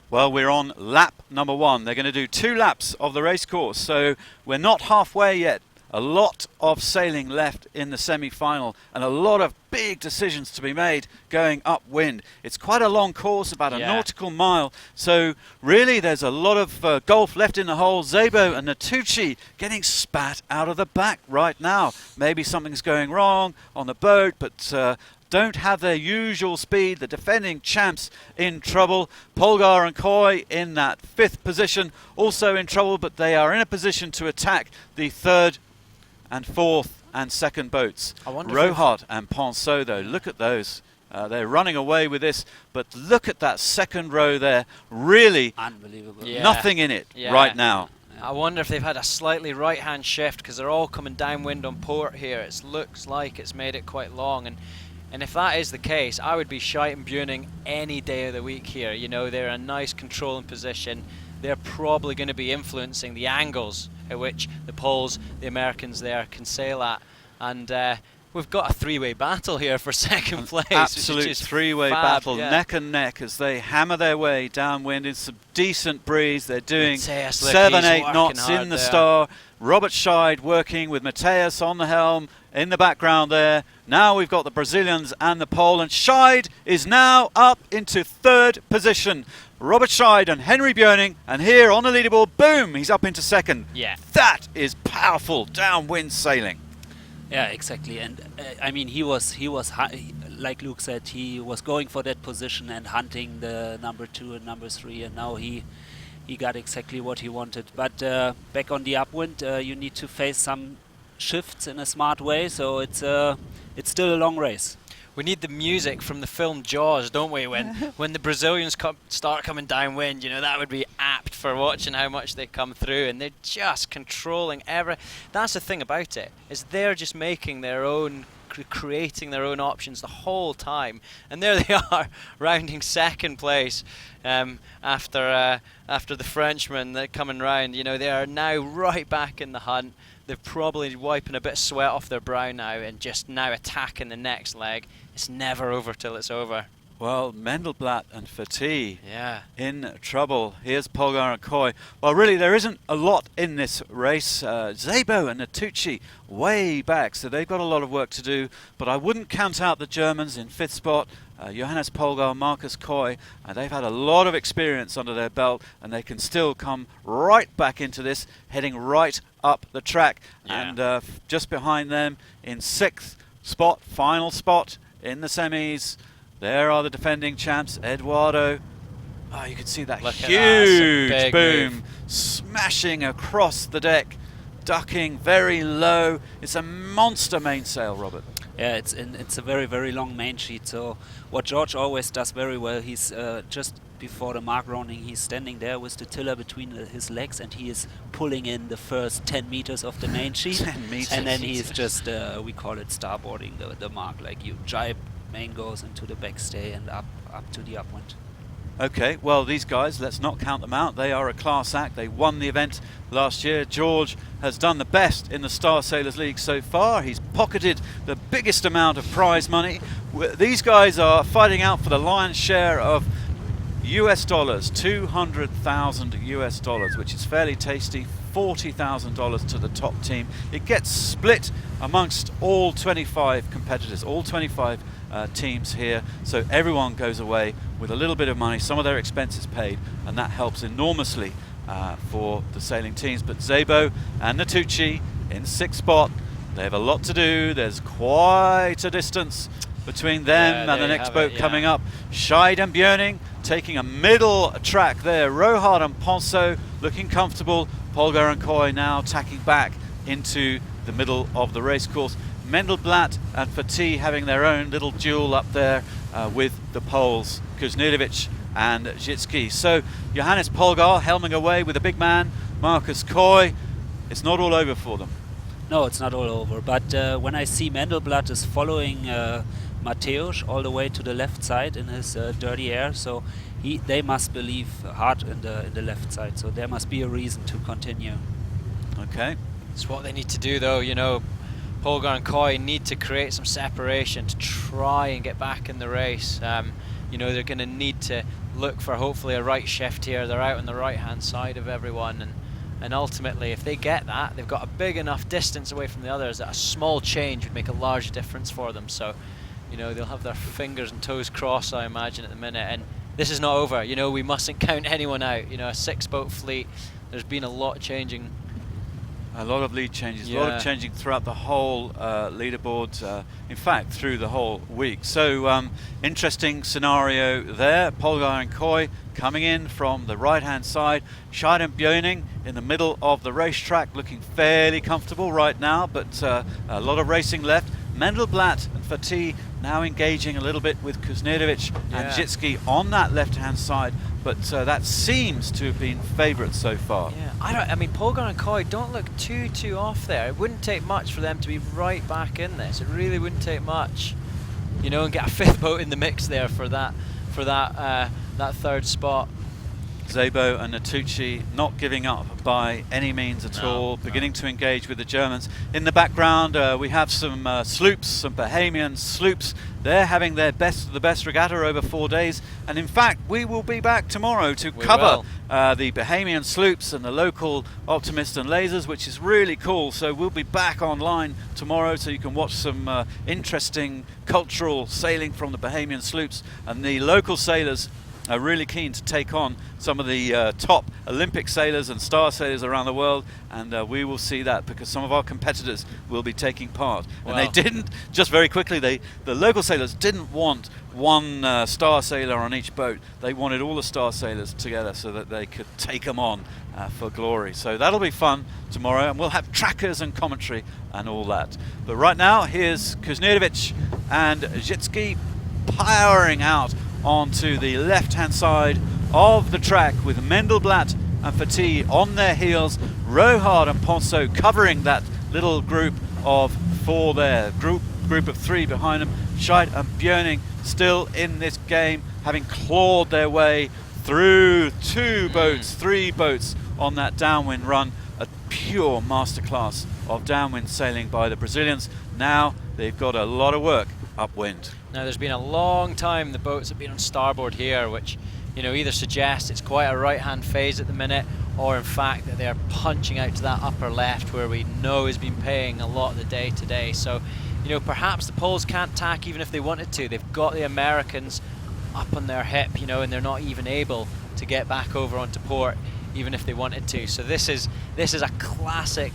S17: Well, we're on lap number 1. They're going to do 2 laps of the race course, so we're not halfway yet. A lot of sailing left in the semi-final and a lot of big decisions to be made going upwind. It's quite a long course, about a nautical mile, so really there's a lot of golf left in the hole. Szabo and Natucci getting spat out of the back right now. Maybe something's going wrong on the boat, but don't have their usual speed. The defending champs in trouble. Polgar and Coy in that 5th position also in trouble, but they are in a position to attack the 3rd and 4th and 2nd boats. Rohart and Ponceau, though, look at those. They're running away with this, but look at that 2nd row there. Really
S7: unbelievable.
S17: Nothing in it right now.
S14: I wonder if they've had a slightly right-hand shift, because they're all coming downwind on port here. It looks like it's made it quite long, and if that is the case, I would be Scheid and Björning any day of the week here. You know, they're in a nice controlling position. They're probably going to be influencing the angles at which the Poles, the Americans there can sail at. And we've got a 3-way battle here for 2nd place.
S17: Absolute 3-way battle, neck and neck, as they hammer their way downwind in some decent breeze. They're doing 7-8 knots in the Star. Robert Scheid working with Mateus on the helm in the background there. Now we've got the Brazilians and the Pole, and Scheid is now up into 3rd position. Robert Scheid and Henry Björning, and here on the leaderboard, boom, he's up into 2nd.
S14: Yeah.
S17: That is powerful downwind sailing.
S7: Yeah, exactly. And I mean, he was like Luke said, he was going for that position and hunting the number 2 and number 3, and now he got exactly what he wanted. But back on the upwind, you need to face some shifts in a smart way, so it's still a long race.
S14: We need the music from the film Jaws, don't we? When the Brazilians start coming downwind, you know, that would be apt for watching how much they come through, and they're just controlling That's the thing about it, is they're just making their own, creating their own options the whole time, and there they are, rounding 2nd place after the Frenchmen that coming round. You know, they are now right back in the hunt. They're probably wiping a bit of sweat off their brow now and just now attacking the next leg. It's never over till it's over.
S17: Well, Mendelblatt and Fatih in trouble. Here's Polgar and Coy. Well, really, there isn't a lot in this race. Szabo and Natucci way back, so they've got a lot of work to do. But I wouldn't count out the Germans in 5th spot. Johannes Polgar, Marcus Coy, they've had a lot of experience under their belt, and they can still come right back into this, heading right up the track. And just behind them in 6th spot, final spot in the semis, there are the defending champs, Eduardo. Oh, you can see that huge boom smashing across the deck, ducking very low. It's a monster mainsail, Robert.
S7: Yeah, it's a very, very long main sheet. So what George always does very well, he's just before the mark rounding, he's standing there with the tiller between his legs, and he is pulling in the first 10 meters of the main sheet.
S17: 10 meters.
S7: And then he's just, we call it starboarding the mark, like you jibe, main goes into the backstay and up to the upwind.
S17: Okay, well, these guys, let's not count them out. They are a class act. They won the event last year. George has done the best in the Star Sailors League so far. He's pocketed the biggest amount of prize money. These guys are fighting out for the lion's share of US dollars, 200,000 US dollars, which is fairly tasty. $40,000 to the top team. It gets split amongst all 25 competitors, all 25 teams here, so everyone goes away with a little bit of money, some of their expenses paid, and that helps enormously for the sailing teams. But Szabo and Natucci in 6th spot, they have a lot to do. There's quite a distance between them and the next boat coming up. Scheid and Björning taking a middle track there. Rohard and Ponso looking comfortable. Polgar and Coy now tacking back into the middle of the race course. Mendelblatt and Fatih having their own little duel up there with the Poles, Kuznirovic and Zitsky. So Johannes Polgar helming away with a big man, Marcus Coy. It's not all over for them.
S7: No, it's not all over. But when I see Mendelblatt is following Mateusz all the way to the left side in his dirty air, so they must believe hard in the left side. So there must be a reason to continue.
S17: Okay.
S14: It's what they need to do, though. You know, Polgar and Coy need to create some separation to try and get back in the race. You know, they're going to need to look for hopefully a right shift here. They're out on the right-hand side of everyone, and ultimately, if they get that, they've got a big enough distance away from the others that a small change would make a large difference for them. So, you know, they'll have their fingers and toes crossed, I imagine, at the minute. And this is not over. You know, we mustn't count anyone out. You know, a 6-boat fleet, there's been a lot changing.
S17: A lot of lead changes, a lot of changing throughout the whole leaderboard, in fact, through the whole week. So, interesting scenario there. Polgar and Coy coming in from the right-hand side. Scheid and Björning in the middle of the racetrack, looking fairly comfortable right now, but a lot of racing left. Mendelblatt and Fatih now engaging a little bit with Kuznirovic and Zitsky on that left-hand side, but that seems to have been favourites so far.
S14: Yeah, I mean, Polgar and Coy don't look too off there. It wouldn't take much for them to be right back in this. It really wouldn't take much, you know, and get a 5th boat in the mix there for that 3rd spot.
S17: Szabo and Natucci not giving up by any means at all, beginning to engage with the Germans. In the background, we have some sloops, some Bahamian sloops. They're having their best of the best regatta over 4 days, and in fact, we will be back tomorrow to cover the Bahamian sloops and the local Optimist and lasers, which is really cool. So we'll be back online tomorrow, so you can watch some interesting cultural sailing from the Bahamian sloops, and the local sailors are really keen to take on some of the top Olympic sailors and star sailors around the world, and we will see that because some of our competitors will be taking part. And they didn't, just very quickly, the local sailors didn't want one star sailor on each boat. They wanted all the star sailors together so that they could take them on for glory. So that'll be fun tomorrow, and we'll have trackers and commentary and all that. But right now, here's Kuznirovic and Zitsky powering out onto the left-hand side of the track with Mendelblatt and Fatih on their heels. Rohard and Ponso covering that little group of 4 there. Group of 3 behind them. Scheid and Björning still in this game, having clawed their way through 2 boats, 3 boats on that downwind run. A pure masterclass of downwind sailing by the Brazilians. Now they've got a lot of work upwind.
S14: Now, there's been a long time the boats have been on starboard here, which, you know, either suggests it's quite a right-hand phase at the minute, or in fact that they're punching out to that upper left where we know has been paying a lot of the day today. So, you know, perhaps the Poles can't tack even if they wanted to. They've got the Americans up on their hip, you know, and they're not even able to get back over onto port even if they wanted to. So this is a classic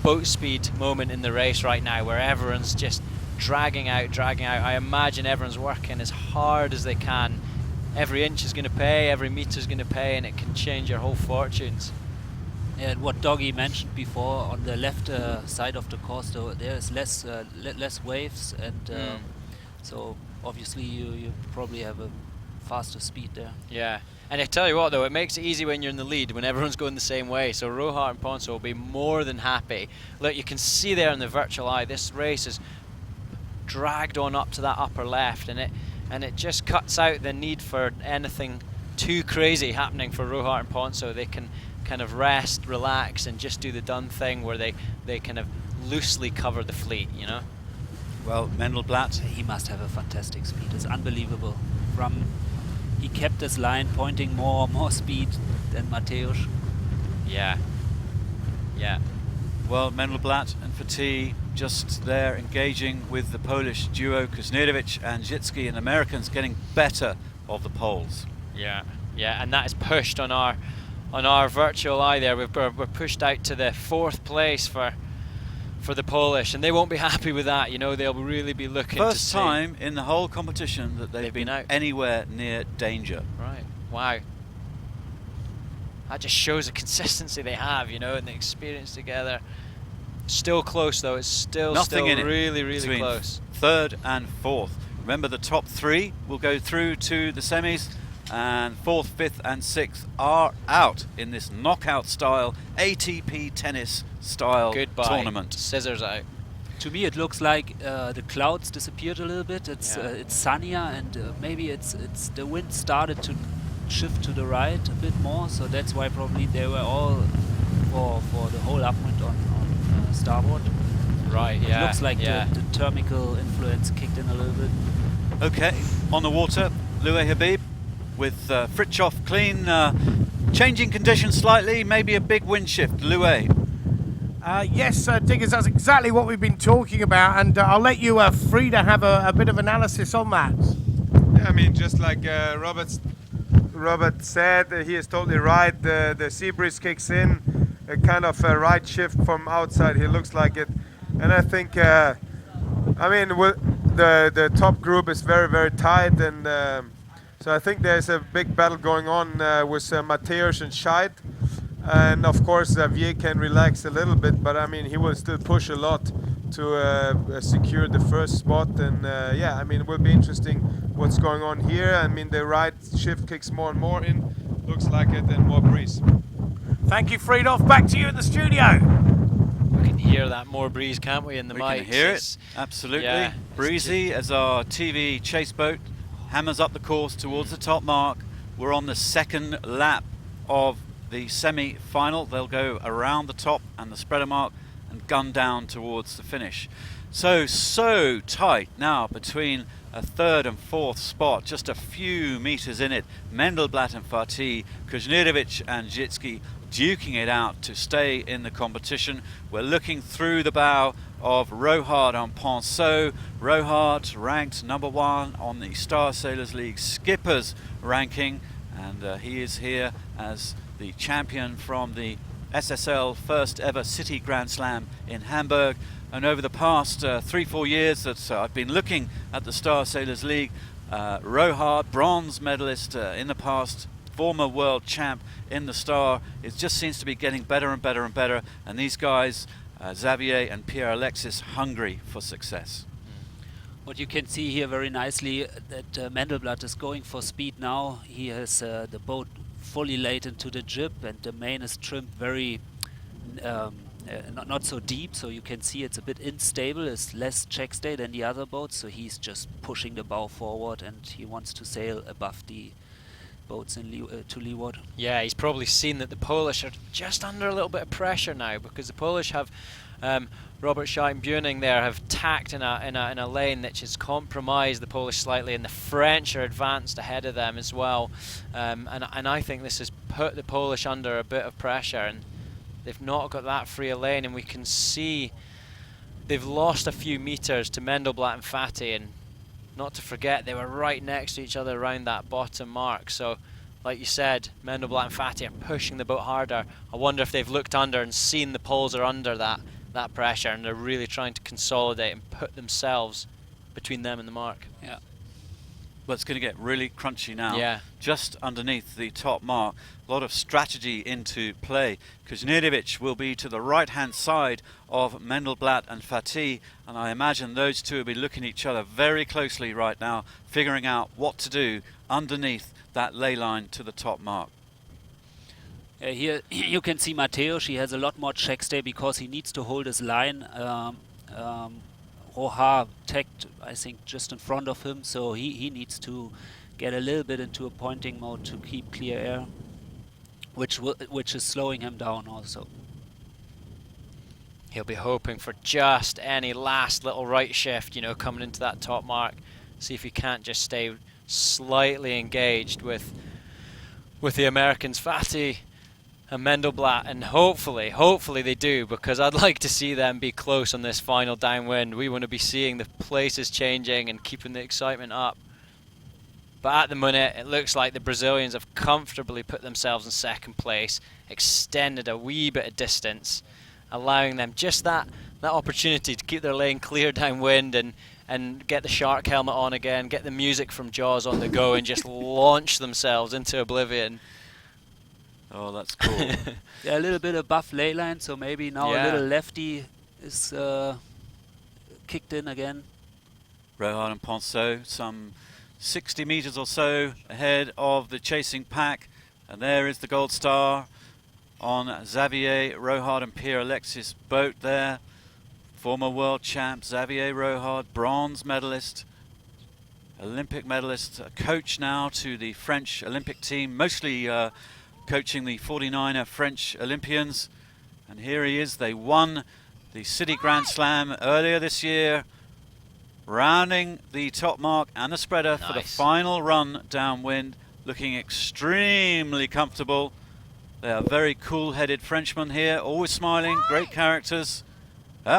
S14: boat speed moment in the race right now, where everyone's just dragging out. I imagine everyone's working as hard as they can. Every inch is going to pay, every meter is going to pay, and it can change your whole fortunes.
S7: And what Doggy mentioned before, on the left side of the course, there is less waves, and so obviously you probably have a faster speed there.
S14: Yeah, and I tell you what though, it makes it easy when you're in the lead, when everyone's going the same way. So Rohart and Ponso will be more than happy. Look, you can see there in the virtual eye, this race is dragged on up to that upper left, and it just cuts out the need for anything too crazy happening for Rohart and Ponso. They can kind of rest, relax, and just do the done thing where they kind of loosely cover the fleet, you know?
S17: Well, Mendelblatt,
S7: he must have a fantastic speed. It's unbelievable. He kept his line pointing more speed than Mateusz.
S14: Yeah. Yeah.
S17: Well, Mendelblatt and Fati just there engaging with the Polish duo Kuzniewicz and Zitsky, and Americans getting better of the Poles.
S14: Yeah, yeah, and that is pushed on our virtual eye there. We're pushed out to the 4th place for the Polish, and they won't be happy with that. You know, they'll really be looking to see.
S17: First time in the whole competition that they've been
S14: out
S17: anywhere near danger.
S14: Right. Wow. That just shows the consistency they have, you know, and the experience together. Still close though. It's still really close.
S17: 3rd and 4th. Remember, the top 3 will go through to the semis, and 4th, 5th and 6th are out in this knockout style ATP tennis style tournament.
S14: Scissors out.
S7: To me it looks like the clouds disappeared a little bit. It's sunnier, and maybe it's the wind started to shift to the right a bit more, so that's why probably they were all for the whole upwind on starboard.
S14: Right,
S7: It looks like the thermical influence kicked in a little bit.
S17: Okay, on the water, Louis Habib with Fritjof clean, changing conditions slightly, maybe a big wind shift. Louis.
S3: Yes, Diggers, that's exactly what we've been talking about, and I'll let you free to have a bit of analysis on that.
S6: Yeah, I mean, just like Robert said, he is totally right. The sea breeze kicks in, a kind of a right shift from outside. He looks like it, and I think, I mean, the top group is very tight, and so I think there's a big battle going on with Mateusz and Scheid. And of course Xavier can relax a little bit, but I mean he will still push a lot to secure the first spot. And yeah, I mean it will be interesting what's going on here. I mean the right shift kicks more and more in, looks like it, and more breeze.
S3: Thank you, Fridolf. Back to you in the studio.
S14: We can hear that more breeze, can't we, in the mic?
S17: We can hear it, absolutely.
S14: Yeah,
S17: breezy as our TV chase boat hammers up the course towards the top mark. We're on the 2nd lap of the semi-final. They'll go around the top and the spreader mark and gun down towards the finish. So tight now between a 3rd and 4th spot, just a few meters in it. Mendelblatt and Fati, Kuzniewicz and Zitsky duking it out to stay in the competition. We're looking through the bow of Rohart and Ponso. Rohart ranked #1 on the Star Sailors League Skippers ranking, and he is here as the champion from the SSL first ever City Grand Slam in Hamburg. And over the past 3-4 years that I've been looking at the Star Sailors League, Rohart, bronze medalist in the past, former world champ in the Star, it just seems to be getting better and better and better, and these guys, Xavier and Pierre-Alexis, hungry for success.
S7: What you can see here very nicely, that Mendelblatt is going for speed now. He has the boat fully laid into the jib, and the main is trimmed very not so deep, so you can see it's a bit unstable. It's less check stay than the other boats, so he's just pushing the bow forward, and he wants to sail above the boats to leeward.
S14: Yeah, he's probably seen that the Polish are just under a little bit of pressure now, because the Polish have Robert Scheid and Buening there have tacked in a lane that has compromised the Polish slightly, and the French are advanced ahead of them as well, and I think this has put the Polish under a bit of pressure, and they've not got that free a lane, and we can see they've lost a few meters to Mendelblatt and Fati, and not to forget they were right next to each other around that bottom mark. So like you said, Mendelblatt and Fati are pushing the boat harder. I wonder if they've looked under and seen the Poles are under that pressure, and they're really trying to consolidate and put themselves between them and the mark.
S7: Yeah.
S17: Well, it's going to get really crunchy now.
S14: Yeah.
S17: Just underneath the top mark. A lot of strategy into play. Kuzniewicz will be to the right-hand side of Mendelblatt and Fati, and I imagine those two will be looking at each other very closely right now, figuring out what to do underneath that ley line to the top mark.
S7: Here you can see Mateusz. He has a lot more check stay because he needs to hold his line. Rohart tagged, I think, just in front of him, so he needs to get a little bit into a pointing mode to keep clear air, which is slowing him down also.
S21: He'll be hoping for just any last little right shift, you know, coming into that top mark. See if he can't just stay slightly engaged with the Americans, Fatih and Mendelblatt, and hopefully they do, because I'd like to see them be close on this final downwind. We want to be seeing the places changing and keeping the excitement up. But at the minute, it looks like the Brazilians have comfortably put themselves in second place, extended a wee bit of distance, allowing them just that opportunity to keep their lane clear downwind and get the shark helmet on again, get the music from Jaws on the go, and just launch themselves into oblivion.
S17: Oh, that's cool.
S7: They're a little bit above ley line, so maybe now a little lefty is kicked in again.
S17: Rohard and Ponceau, some 60 meters or so ahead of the chasing pack, and there is the gold star on Xavier Rohard and Pierre Alexis' boat there. Former world champ Xavier Rohard, bronze medalist, Olympic medalist, a coach now to the French Olympic team, mostly coaching the 49er French Olympians. And here he is. They won the City Grand Slam earlier this year, rounding the top mark and the spreader for the final run downwind, looking extremely comfortable. They are very cool-headed Frenchmen here, always smiling, great characters.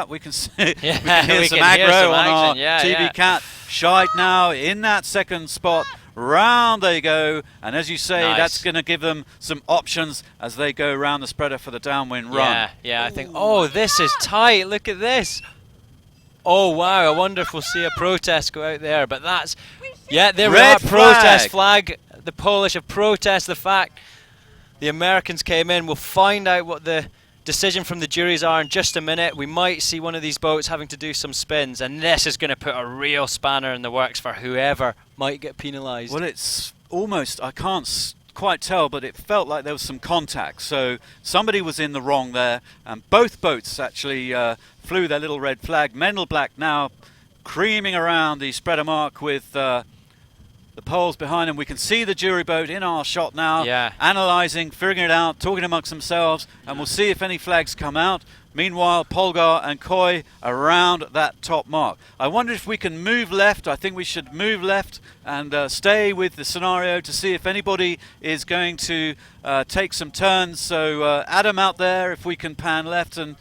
S17: We can see we can hear some aggro on our TV cat. Scheid now in that second spot. Round they go, and as you say, that's going to give them some options as they go round the spreader for the downwind run.
S21: Yeah, I think, oh, this is tight, look at this. Oh, wow, I wonder if we'll see a protest go out there, but that's, there we are, protest flag. The Polish have protested the fact the Americans came in. We'll find out what the decision from the juries are in just a minute. We might see one of these boats having to do some spins, and this is going to put a real spanner in the works for whoever might get penalised.
S17: Well, it's almost, I can't quite tell, but it felt like there was some contact. So somebody was in the wrong there, and both boats actually flew their little red flag. Mendelblatt now creaming around the spreader mark with the poles behind him. We can see the jury boat in our shot now, analysing, figuring it out, talking amongst themselves, and we'll see if any flags come out. Meanwhile, Polgar and Coy around that top mark. I wonder if we can move left. I think we should move left and stay with the scenario to see if anybody is going to take some turns. So Adam out there, if we can pan left and...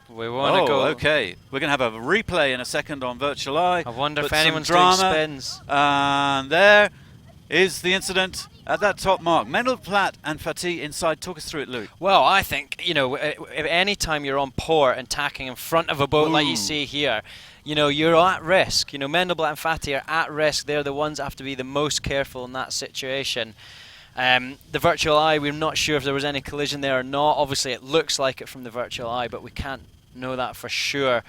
S21: we want to go.
S17: Okay. We're going to have a replay in a second on Virtual Eye.
S21: I wonder if anyone's doing spins.
S17: And there is the incident at that top mark. Mendelblatt and Fatih inside. Talk us through it, Luke.
S21: Well, I think, you know, if any time you're on port and tacking in front of a boat like you see here, you know, you're at risk. You know, Mendelblatt and Fatih are at risk. They're the ones that have to be the most careful in that situation. The Virtual Eye, we're not sure if there was any collision there or not. Obviously, it looks like it from the Virtual Eye, but we can't know that for sure.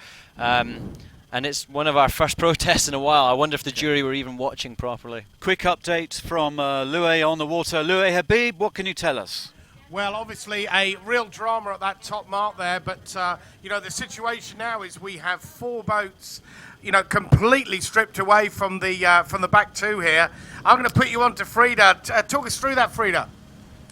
S21: And it's one of our first protests in a while. I wonder if the jury were even watching properly.
S17: Quick update from Loué on the water. Loué Habib, what can you tell us?
S3: Well, obviously a real drama at that top mark there, but you know, the situation now is we have 4 boats, you know, completely stripped away from the back 2 here. I'm going to put you on to Frida. Talk us through that, Frida.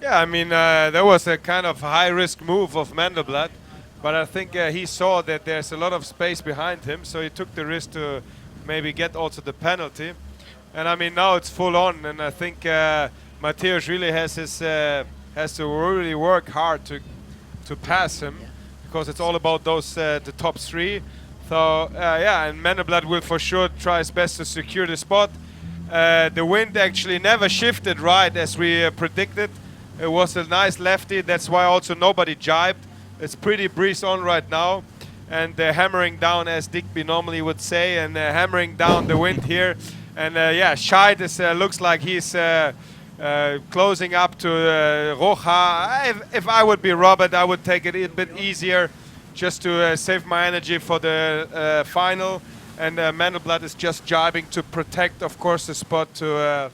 S6: Yeah, I mean, there was a kind of high-risk move of Mendelblatt, but I think he saw that there's a lot of space behind him, so he took the risk to maybe get also the penalty. And I mean, now it's full on, and I think Mateusz really has to really work hard to pass him, because it's all about those the top 3. So and Mendelblatt will for sure try his best to secure the spot. The wind actually never shifted right as we predicted. It was a nice lefty. That's why also nobody jibed. It's pretty breeze on right now, and they're hammering down, as Digby normally would say, and hammering down the wind here. And Scheid is looks like he's closing up to Roja. If I would be Robert, I would take it a bit easier, just to save my energy for the final. And Mendelblatt is just jibing to protect, of course, the spot to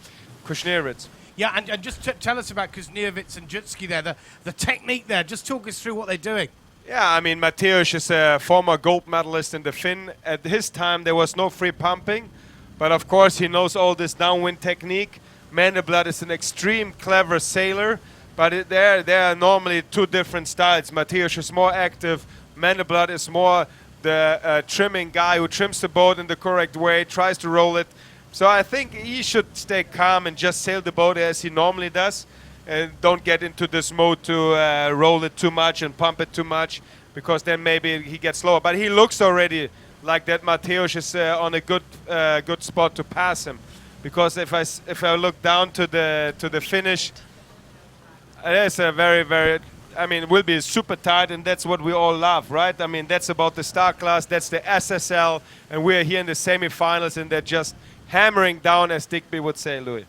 S6: Kushnierwitz.
S3: Yeah, and just tell us about Kushnierwitz and Jutski there, the technique there. Just talk us through what they're doing.
S6: Yeah, I mean, Mateusz is a former gold medalist in the Finn. At his time, there was no free pumping. But of course, he knows all this downwind technique. Mandelblatt is an extreme clever sailor, but there are normally two different styles. Mateusz is more active. Mandelblatt is more the trimming guy who trims the boat in the correct way, tries to roll it. So I think he should stay calm and just sail the boat as he normally does, and don't get into this mode to roll it too much and pump it too much, because then maybe he gets slower. But he looks already like that Mateusz is on a good spot to pass him, because if I look down to the finish, it's a very, I mean, it will be super tight, and that's what we all love, right? I mean, that's about the star class, that's the SSL, and we're here in the semifinals, and they're just hammering down, as Digby would say, Louis.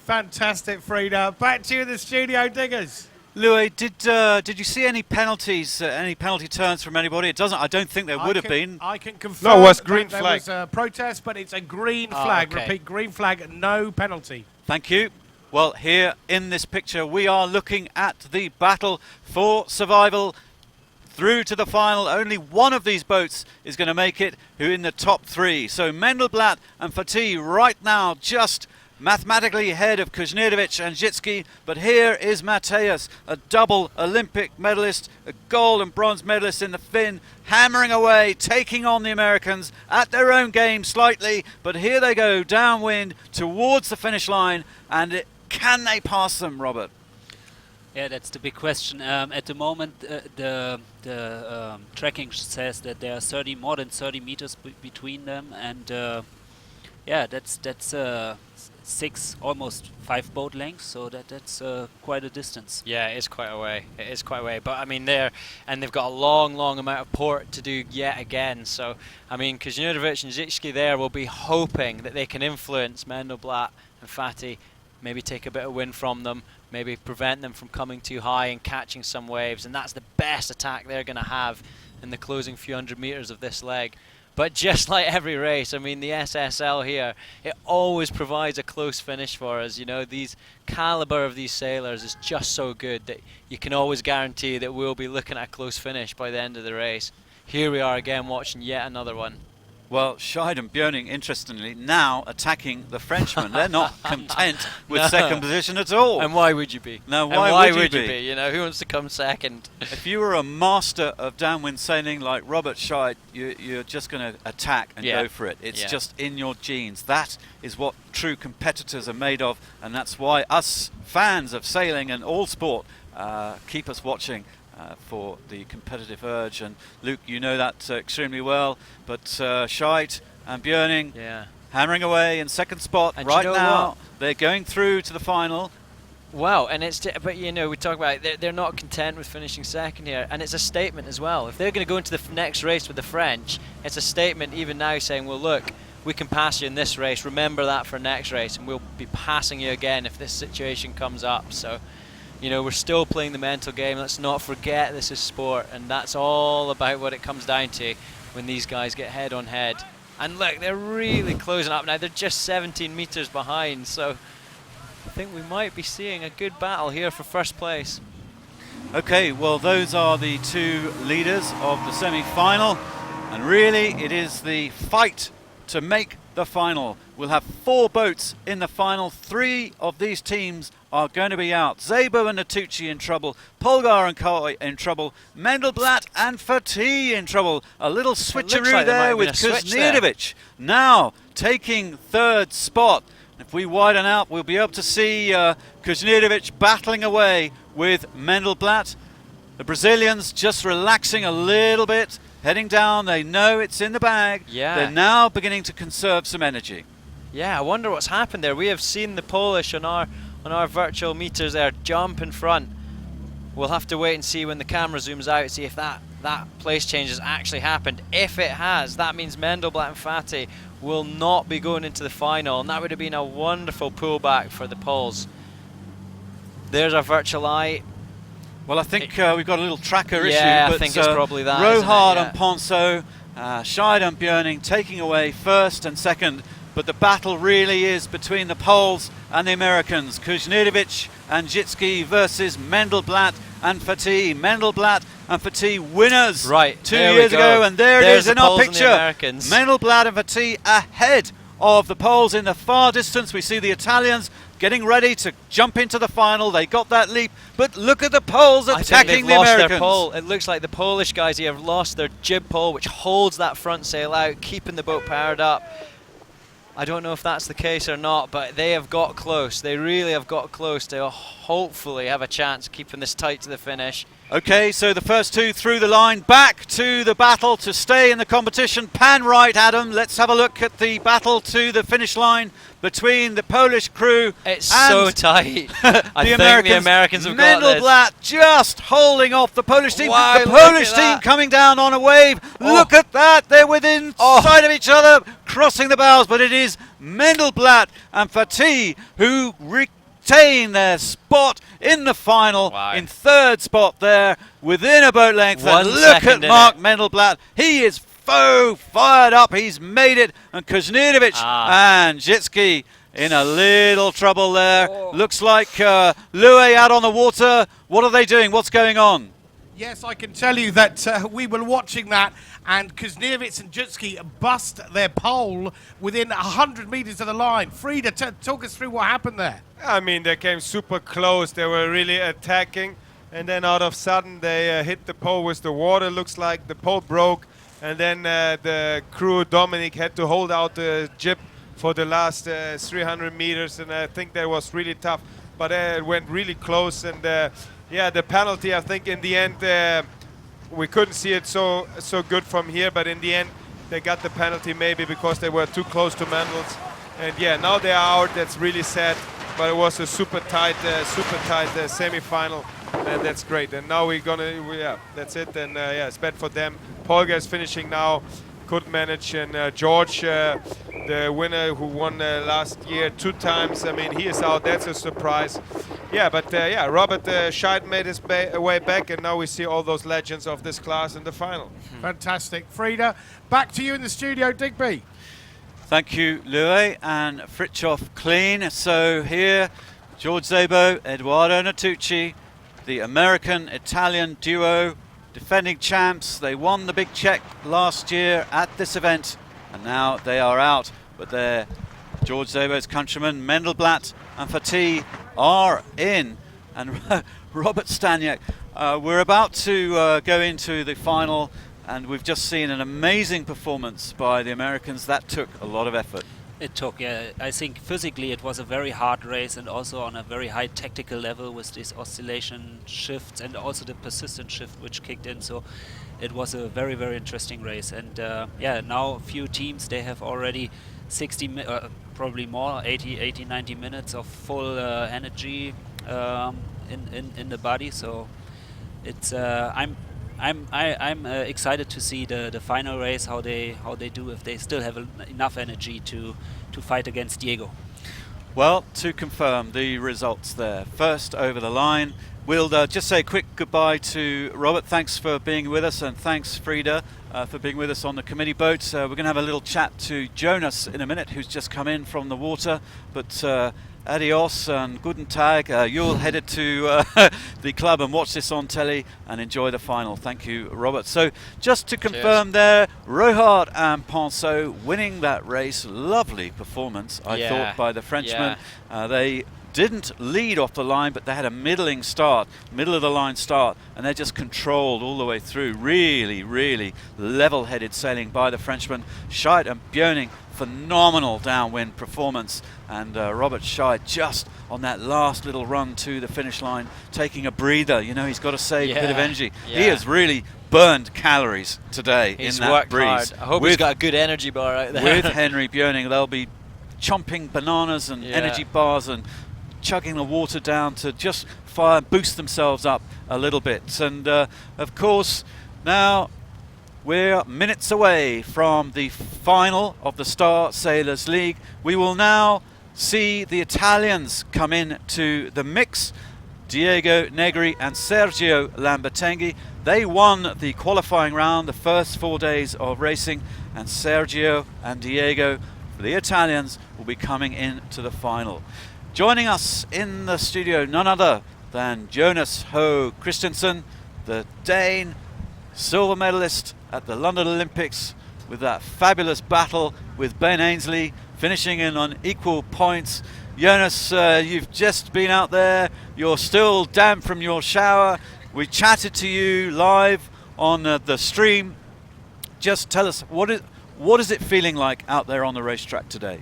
S3: Fantastic, Frida. Back to you in the studio, Diggers.
S17: Louis, did you see any penalties, any penalty turns from anybody? I don't think there would have been.
S3: I can confirm.
S6: No, it was green
S3: there
S6: flag.
S3: was a protest, but it's a green flag.
S17: Okay.
S3: Repeat, green flag, no penalty.
S17: Thank you. Well, here in this picture, we are looking at the battle for survival through to the final. Only one of these boats is going to make it, who in the top three. So Mandelblatt and Fatih right now just mathematically ahead of Kuznirovic and Zitsky, but here is Mateusz, a double Olympic medalist, a gold and bronze medalist in the Finn, hammering away, taking on the Americans at their own game slightly, but here they go downwind towards the finish line, and can they pass them, Robert?
S7: Yeah, that's the big question. At the moment, the tracking says that there are more than 30 meters between them, and yeah, that's 6, almost 5 boat lengths, so that's quite a distance.
S21: Yeah, it is quite a way. It is quite a way. But I mean, they've got a long amount of port to do yet again. So I mean, Kuznirovic and Zitsky there will be hoping that they can influence Mandelblatt and Fatih, maybe take a bit of wind from them, maybe prevent them from coming too high and catching some waves, and that's the best attack they're going to have in the closing few hundred meters of this leg. But just like every race, I mean, the SSL here, it always provides a close finish for us. You know, these caliber of these sailors is just so good that you can always guarantee that we'll be looking at a close finish by the end of the race. Here we are again watching yet another one.
S17: Well, Scheid and Björning, interestingly, now attacking the Frenchmen. They're not content with second position at all.
S21: And why would you be?
S17: No,
S21: why would you be? You know, who wants to come second?
S17: If you were a master of downwind sailing like Robert Scheid, you're just going to attack and go for it. It's just in your genes. That is what true competitors are made of, and that's why us fans of sailing and all sport keep us watching for the competitive urge. And Luke, you know that extremely well, but Scheid and Björning hammering away in second spot and right now. They're going through to the final.
S21: Wow, and but you know, we talk about they're not content with finishing second here, and it's a statement as well. If they're going to go into the next race with the French, it's a statement even now saying, well, look, we can pass you in this race, remember that for next race, and we'll be passing you again if this situation comes up. So you know, we're still playing the mental game. Let's not forget this is sport, and that's all about what it comes down to when these guys get head on head. And look, they're really closing up now. They're just 17 meters behind, so I think we might be seeing a good battle here for first place.
S17: Okay, well, those are the two leaders of the semi-final, and really it is the fight to make the final. We'll have 4 boats in the final. 3 of these teams are going to be out. Szabo and Natucci in trouble. Polgar and Coy in trouble. Mandelblatt and Fatih in trouble. A little switcheroo
S21: like
S17: there with Kuznirovic now taking 3rd spot. If we widen out, we'll be able to see Kuznirovic battling away with Mandelblatt. The Brazilians just relaxing a little bit, heading down. They know it's in the bag.
S21: Yeah.
S17: They're now beginning to conserve some energy.
S21: Yeah, I wonder what's happened there. We have seen the Polish on our virtual meters there jump in front. We'll have to wait and see when the camera zooms out, see if that place change has actually happened. If it has, that means Mandelblatt and Fatih will not be going into the final, and that would have been a wonderful pullback for the Poles. There's our virtual eye.
S17: Well, I think we've got a little tracker issue.
S21: Yeah,
S17: but
S21: I think it's probably that.
S17: Rohard and Ponceau, Scheid and Björning taking away 1st and 2nd. But the battle really is between the Poles and the Americans. Kuznirovic and Zitsky versus Mandelblatt and Fatih. Mandelblatt and Fatih winners 2 years ago, and there it is in our picture. Mandelblatt and Fatih ahead of the poles in the far distance. We see the Italians getting ready to jump into the final. They got that leap, but look at the poles attacking the Americans.
S14: Their pole. It looks like the Polish guys here have lost their jib pole, which holds that front sail out, keeping the boat powered up. I don't know if that's the case or not, but they have got close. They really have got close to hopefully have a chance of keeping this tight to the finish.
S17: Okay, so the first two through the line, back to the battle to stay in the competition. Pan right, Adam. Let's have a look at the battle to the finish line between the Polish crew
S14: It's
S17: and
S14: so tight. I think
S17: Americans.
S14: the Americans have got this.
S17: Mendelblatt just holding off the Polish team.
S14: Wow,
S17: the
S14: look
S17: Polish
S14: at
S17: team
S14: that.
S17: coming down on a wave. Look at that. They're within sight of each other, crossing the bows, but it is Mendelblatt and Fatih who retain their spot in the final, in third spot there, within a boat length.
S14: One
S17: And look at
S14: second in
S17: Mark
S14: it.
S17: Mendelblatt. He is fired up. He's made it. And Kuznirovic and Zitsky in a little trouble there. Looks like Louis out on the water. What are they doing? What's going on?
S3: Yes, I can tell you that we were watching that, and Kuznirovic and Jutski bust their pole within 100 meters of the line. Frida, talk us through what happened there.
S6: I mean, they came super close. They were really attacking, and then out of sudden they hit the pole with the water. Looks like the pole broke, and then the crew, Dominic, had to hold out the jib for the last 300 meters, and I think that was really tough. But it went really close, and yeah, the penalty, I think in the end, we couldn't see it so good from here, but in the end, they got the penalty maybe because they were too close to Mendels. And yeah, now they are out. That's really sad, but it was a super tight semi-final, and that's great. And now yeah, that's it. And yeah, it's bad for them. Polga is finishing now, couldn't manage, and George, the winner who won last year 2 times, I mean, he is out. That's a surprise. Yeah, but yeah, Robert Scheid made his way back, and now we see all those legends of this class in the final.
S3: Fantastic. Frida, back to you in the studio, Digby.
S17: Thank you, Louis and Fritjof Clean. So here, George Szabo, Eduardo Natucci, the American-Italian duo, defending champs. They won the big check last year at this event, and now they are out. But they're George Szabo's countrymen, Mendelblatt and Fatih, are in. And Robert Staniak, we're about to go into the final, and we've just seen an amazing performance by the Americans. That took a lot of effort.
S7: It took, I think physically it was a very hard race, and also on a very high tactical level with these oscillation shifts and also the persistent shift which kicked in. So it was a very, very interesting race. And yeah, now a few teams, they have already 60, probably more, 80, 90 minutes of full energy in the body. So it's I'm excited to see the final race, how they do, if they still have enough energy to fight against Diego.
S17: Well, to confirm the results there, first over the line, we'll just say a quick goodbye to Robert. Thanks for being with us, and thanks Frida for being with us on the committee boat. We're going to have a little chat to Jonas in a minute, who's just come in from the water, but adios and guten tag. You'll headed to the club and watch this on telly and enjoy the final. Thank you, Robert. So just to confirm there, Rohard and Ponceau winning that race. Lovely performance, I thought, by the Frenchmen. They didn't lead off the line, but they had a middling start, middle of the line start, and they just controlled all the way through. Really, really level-headed sailing by the Frenchmen. Scheid and Björning, phenomenal downwind performance, and Robert Scheid just on that last little run to the finish line, taking a breather. You know, he's got to save a bit of energy. He has really burned calories today
S14: He's
S17: in that
S14: worked
S17: breeze.
S14: hard. I hope he's got a good energy bar out there.
S17: With Henry Björning, they'll be chomping bananas and energy bars and chugging the water down to just fire and boost themselves up a little bit. And of course, now we're minutes away from the final of the Star Sailors League. We will now see the Italians come in to the mix. Diego Negri and Sergio Lambertenghi. They won the qualifying round, the first 4 days of racing, and Sergio and Diego, for the Italians, will be coming into the final. Joining us in the studio, none other than Jonas Ho Christensen, the Dane, silver medalist at the London Olympics, with that fabulous battle with Ben Ainsley finishing in on equal points. Jonas, you've just been out there. You're still damp from your shower. We chatted to you live on the stream. Just tell us, what is it feeling like out there on the racetrack today?
S5: It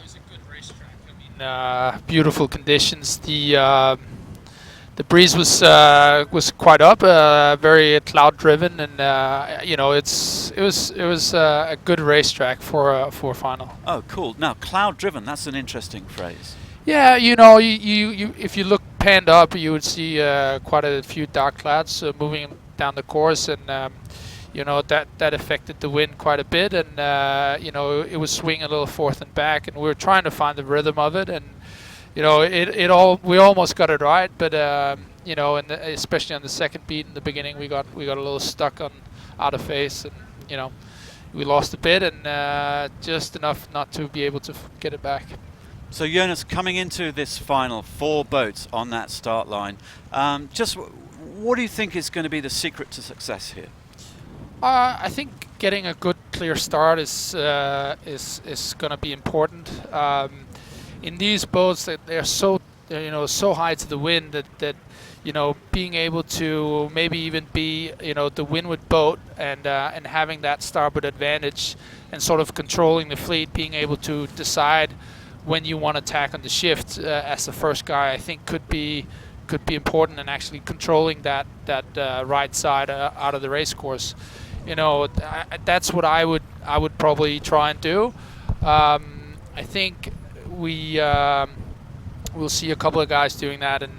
S5: was a good racetrack. I mean, beautiful conditions. The breeze was quite up, very cloud driven, and you know it was a good racetrack for a final.
S17: Oh, cool. Now, cloud driven. That's an interesting phrase.
S5: Yeah, you know, you if you look panned up, you would see quite a few dark clouds moving down the course, and you know that affected the wind quite a bit, and you know it was swinging a little forth and back, and we were trying to find the rhythm of it, and you know we almost got it right, but you know, and especially on the second beat in the beginning, we got a little stuck on out of phase, and you know we lost a bit, and just enough not to be able to get it back.
S17: So Jonas, coming into this final, 4 boats on that start line, just what do you think is going to be the secret to success here?
S5: I think getting a good clear start is going to be important. In these boats, they're so so high to the wind that you know being able to maybe even be the windward boat and having that starboard advantage and sort of controlling the fleet, being able to decide when you want to tack on the shift as the first guy, I think could be important, and actually controlling that right side out of the race course. You know, that's what I would probably try and do. I think we'll see a couple of guys doing that, and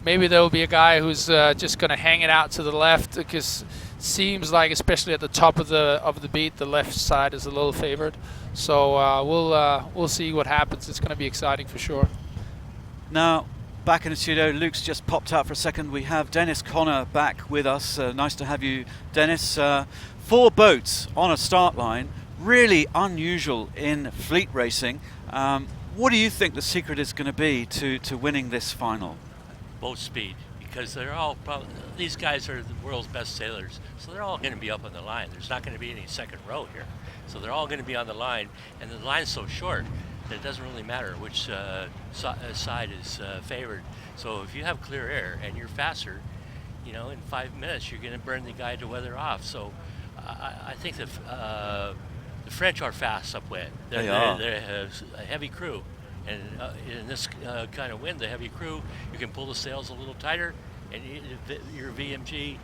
S5: maybe there'll be a guy who's just going to hang it out to the left, because it seems like, especially at the top of the beat, the left side is a little favored. So we'll see what happens. It's going to be exciting for sure.
S17: Now, back in the studio, Luke's just popped out for a second. We have Dennis Connor back with us. Nice to have you, Dennis. 4 boats on a start line, really unusual in fleet racing. What do you think the secret is going to be to winning this final?
S22: Boat speed, because they're all these guys are the world's best sailors, so they're all going to be up on the line. There's not going to be any second row here, so they're all going to be on the line, and the line's so short that it doesn't really matter which side is favored. So if you have clear air and you're faster, you know, in 5 minutes you're going to burn the guy to weather off. So I think the French are fast upwind. They have a heavy crew, and in this kind of wind, the heavy crew, you can pull the sails a little tighter, and your VMG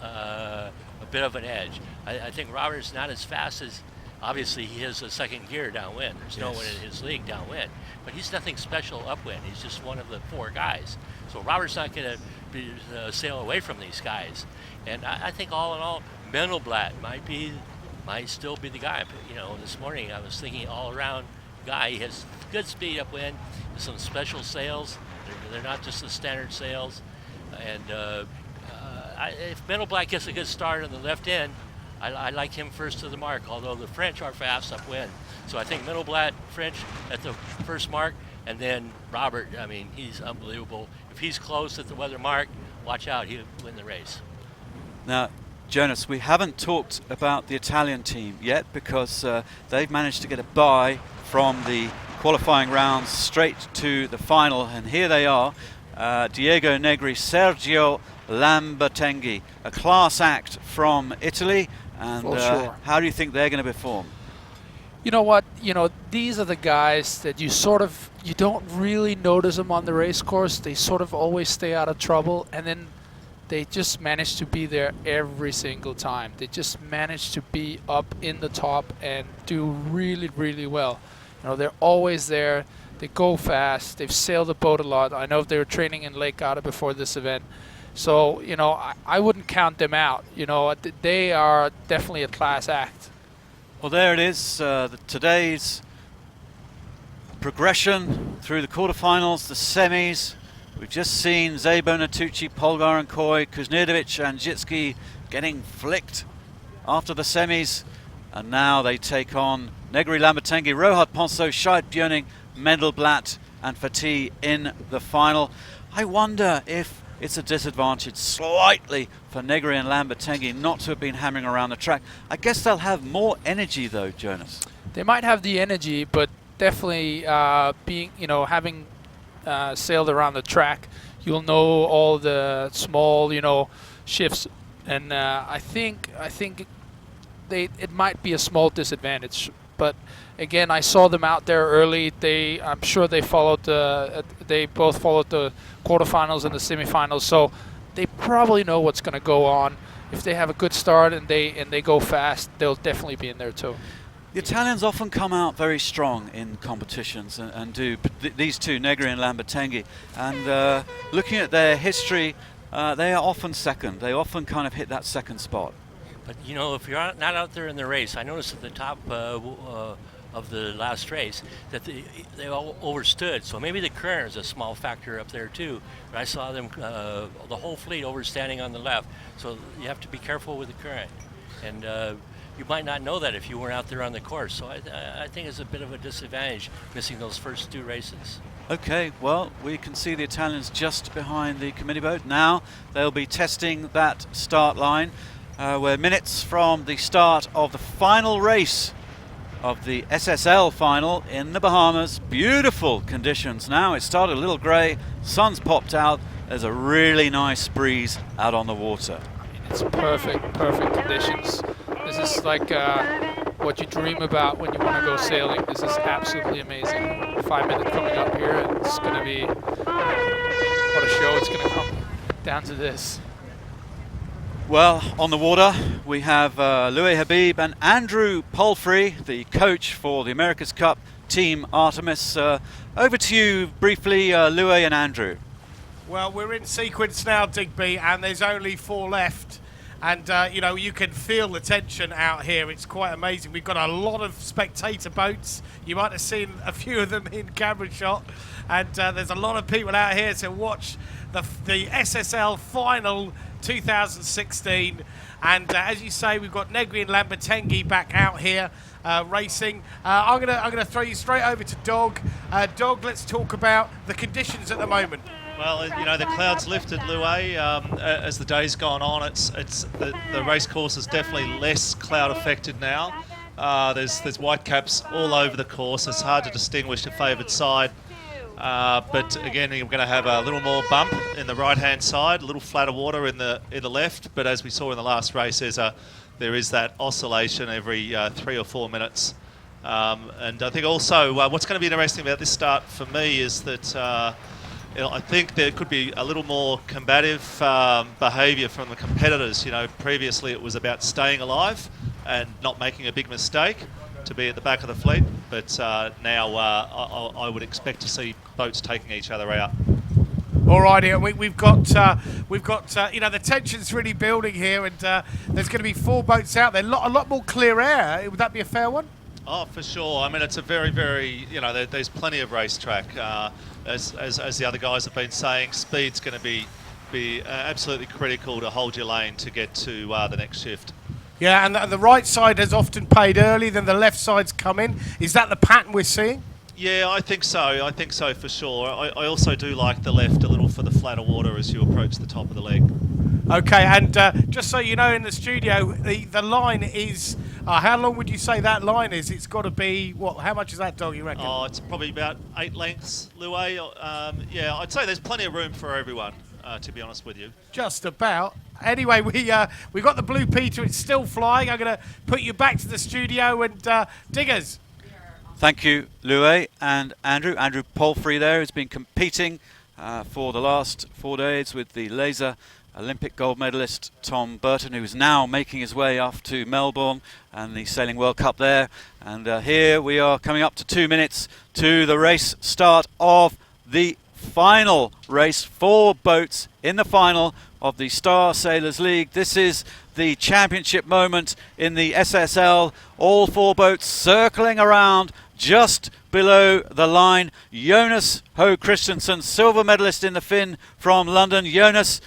S22: a bit of an edge. I think Robert's not as fast as. Obviously, he has a second gear downwind. There's no one in his league downwind, but he's nothing special upwind. He's just one of the 4 guys. So Robert's not going to sail away from these guys. And I think all in all, Mendelblatt might still be the guy. You know, this morning I was thinking all-around guy. He has good speed upwind, some special sails. They're not just the standard sails. And if Mendelblatt gets a good start on the left end, I like him first to the mark, although the French are fast upwind. So I think Mendelblatt, French at the first mark, and then Robert, I mean, he's unbelievable. If he's close at the weather mark, watch out, he'll win the race.
S17: Now, Jonas, we haven't talked about the Italian team yet, because they've managed to get a bye from the qualifying rounds straight to the final, and here they are, Diego Negri, Sergio Lambertenghi, a class act from Italy. And
S5: sure.
S17: How do you think they're going to perform?
S5: You know what? You know, these are the guys that you don't really notice them on the race course. They sort of always stay out of trouble, and then they just manage to be there every single time. They just manage to be up in the top and do really, really well. You know, they're always there. They go fast. They've sailed the boat a lot. I know they were training in Lake Garda before this event. So, you know, I wouldn't count them out. You know, they are definitely a class act.
S17: Well, there it is, today's progression through the quarterfinals, the semis. We've just seen Szabo, Natucci, Polgar and Coy, Kuznidovic and Jitsky getting flicked after the semis. And now they take on Negri, Lambertenghi, Rohard, Ponso, Scheid, Björning, Mendelblatt and Fatih in the final. I wonder if it's a disadvantage slightly for Negri and Lambertenghi not to have been hammering around the track. I guess they'll have more energy though, Jonas.
S5: They might have the energy, but definitely having sailed around the track, you'll know all the small, shifts, and I think it might be a small disadvantage. But again, I saw them out there early. I'm sure they followed they both followed the quarterfinals and the semifinals, so they probably know what's going to go on. If they have a good start and they go fast, they'll definitely be in there too.
S17: The Italians often come out very strong in competitions and do these two, Negri and Lambertenghi, and looking at their history, they are often second. They often kind of hit that second spot.
S22: But if you're not out there in the race, I noticed at the top of the last race that they all overstood. So maybe the current is a small factor up there too. But I saw them, the whole fleet overstanding on the left. So you have to be careful with the current. And you might not know that if you weren't out there on the course. So I think it's a bit of a disadvantage missing those first two races.
S17: Okay, well, we can see the Italians just behind the committee boat. Now they'll be testing that start line. We're minutes from the start of the final race of the SSL final in the Bahamas. Beautiful conditions now. It started a little grey, sun's popped out. There's a really nice breeze out on the water.
S5: It's perfect conditions. This is like what you dream about when you want to go sailing. This is absolutely amazing. 5 minutes coming up here, and it's going to be what a show. It's going to come down to this.
S17: Well, on the water we have Louis Habib and Andrew Palfrey, the coach for the America's Cup Team Artemis. Over to you briefly, Louis and Andrew.
S3: Well, we're in sequence now, Digby, and there's only 4 left. And, you can feel the tension out here. It's quite amazing. We've got a lot of spectator boats. You might have seen a few of them in camera shot. And there's a lot of people out here to watch the SSL final 2016. And as you say, we've got Negri and Lambertenghi back out here racing. I'm gonna throw you straight over to Dog. Dog, let's talk about the conditions at the moment.
S19: Well, the clouds lifted, Louis, as the day's gone on. It's the race course is definitely less cloud affected now. There's white caps all over the course. It's hard to distinguish the favoured side. But again, you're going to have a little more bump in the right-hand side, a little flatter water in the left. But as we saw in the last race, there is that oscillation every 3 or 4 minutes. And I think also what's going to be interesting about this start for me is that I think there could be a little more combative behaviour from the competitors. Previously it was about staying alive and not making a big mistake to be at the back of the fleet, but now I would expect to see boats taking each other out.
S3: All righty, and we've got the tension's really building here, and there's going to be 4 boats out there. A lot more clear air. Would that be a fair one?
S19: Oh, for sure. I mean, it's a very, very, there's plenty of racetrack. As the other guys have been saying, speed's going to be absolutely critical to hold your lane to get to the next shift.
S3: Yeah, and the right side has often paid early, then the left side's come in. Is that the pattern we're seeing?
S19: Yeah, I think so. I think so for sure. I also do like the left a little for the flatter water as you approach the top of the leg.
S3: Okay, and just so you know, in the studio, the line is, how long would you say that line is? It's got to be, what? How much is that, Dog, you reckon?
S19: Oh, it's probably about 8 lengths, Louis. Yeah, I'd say there's plenty of room for everyone, to be honest with you.
S3: Just about. Anyway, we got the Blue Peter. It's still flying. I'm going to put you back to the studio, and Diggers.
S17: Thank you, Louis and Andrew. Andrew Palfrey there has been competing for the last 4 days with the laser Olympic gold medalist Tom Burton, who is now making his way off to Melbourne and the Sailing World Cup there. And here we are coming up to 2 minutes to the race start of the final race. 4 boats in the final of the Star Sailors League. This is the championship moment in the SSL. All 4 boats circling around just below the line. Jonas Ho Christensen, silver medalist in the Finn from London. Jonas,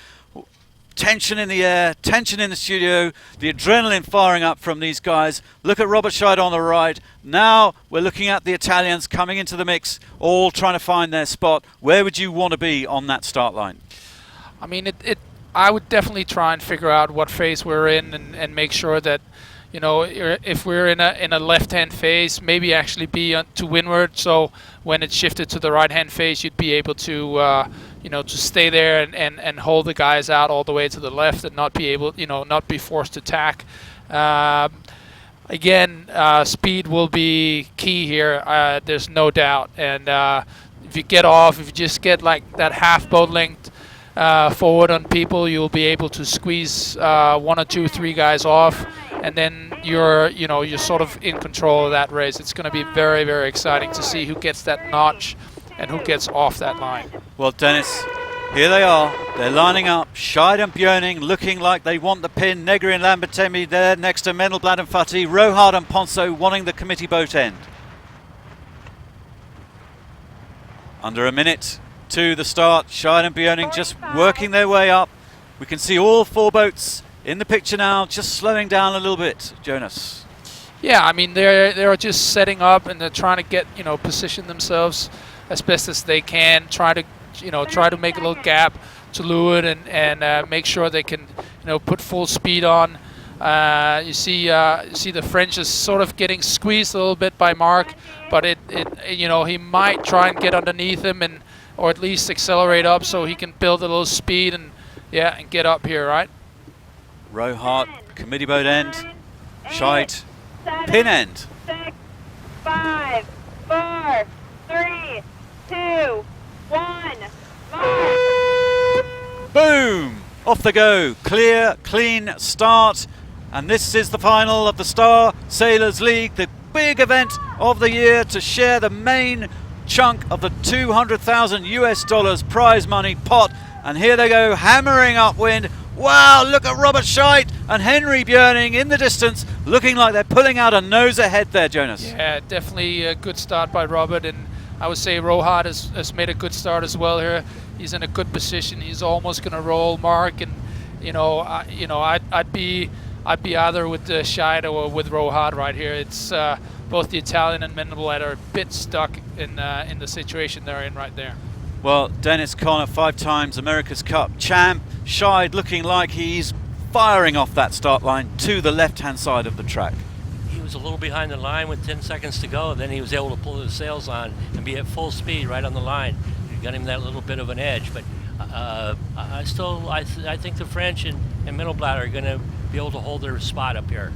S17: tension in the air, tension in the studio, the adrenaline firing up from these guys. Look at Robert Scheid on the right. Now we're looking at the Italians coming into the mix, all trying to find their spot. Where would you want to be on that start line?
S5: I mean, I would definitely try and figure out what phase we're in and make sure that, you know, if we're in a left-hand phase, maybe actually be to windward. So when it's shifted to the right-hand phase, you'd be able to, you know, to stay there and hold the guys out all the way to the left and not be able, you know, not be forced to tack. Again, speed will be key here. There's no doubt. And if you get off, if you just get like that half boat length forward on people, you'll be able to squeeze 1 or 2, 3 guys off, and then you're sort of in control of that race. It's going to be very, very exciting to see who gets that notch and who gets off that line.
S17: Well, Dennis, here they are. They're lining up. Scheid and Björning looking like they want the pin. Negri and Lambertini there next to Mendelblad and Fati. Rohard and Ponso wanting the committee boat end. Under a minute to the start. Scheid and Björning just working their way up. We can see all 4 boats in the picture now, just slowing down a little bit, Jonas.
S5: Yeah, I mean they're just setting up and they're trying to get, you know, position themselves as best as they can. Try to make a little gap to leeward and make sure they can, you know, put full speed on. You see the French is sort of getting squeezed a little bit by Mark, but you know, he might try and get underneath him or at least accelerate up so he can build a little speed and get up here, right?
S17: Rohart, committee boat end. Scheid, pin end.
S23: 6, 5, 4, 3, 2, 1.
S17: Boom! Off they go. Clear, clean start. And this is the final of the Star Sailors League, the big event of the year to share the main chunk of the $200,000 prize money pot. And here they go, hammering upwind. Wow, look at Robert Scheid and Henry Björning in the distance, looking like they're pulling out a nose ahead there, Jonas.
S5: Yeah, definitely a good start by Robert, and I would say Rohard has made a good start as well here. He's in a good position. He's almost going to roll Mark, and I'd be either with Scheid or with Rohard right here. It's both the Italian and Mendelblad are a bit stuck in the situation they're in right there.
S17: Well, Dennis Conner, 5 times America's Cup champ. Scheid looking like he's firing off that start line to the left-hand side of the track.
S22: He was a little behind the line with 10 seconds to go. Then he was able to pull the sails on and be at full speed right on the line. It got him that little bit of an edge. But I think the French and Mendelblad are going to be able to hold their spot up here.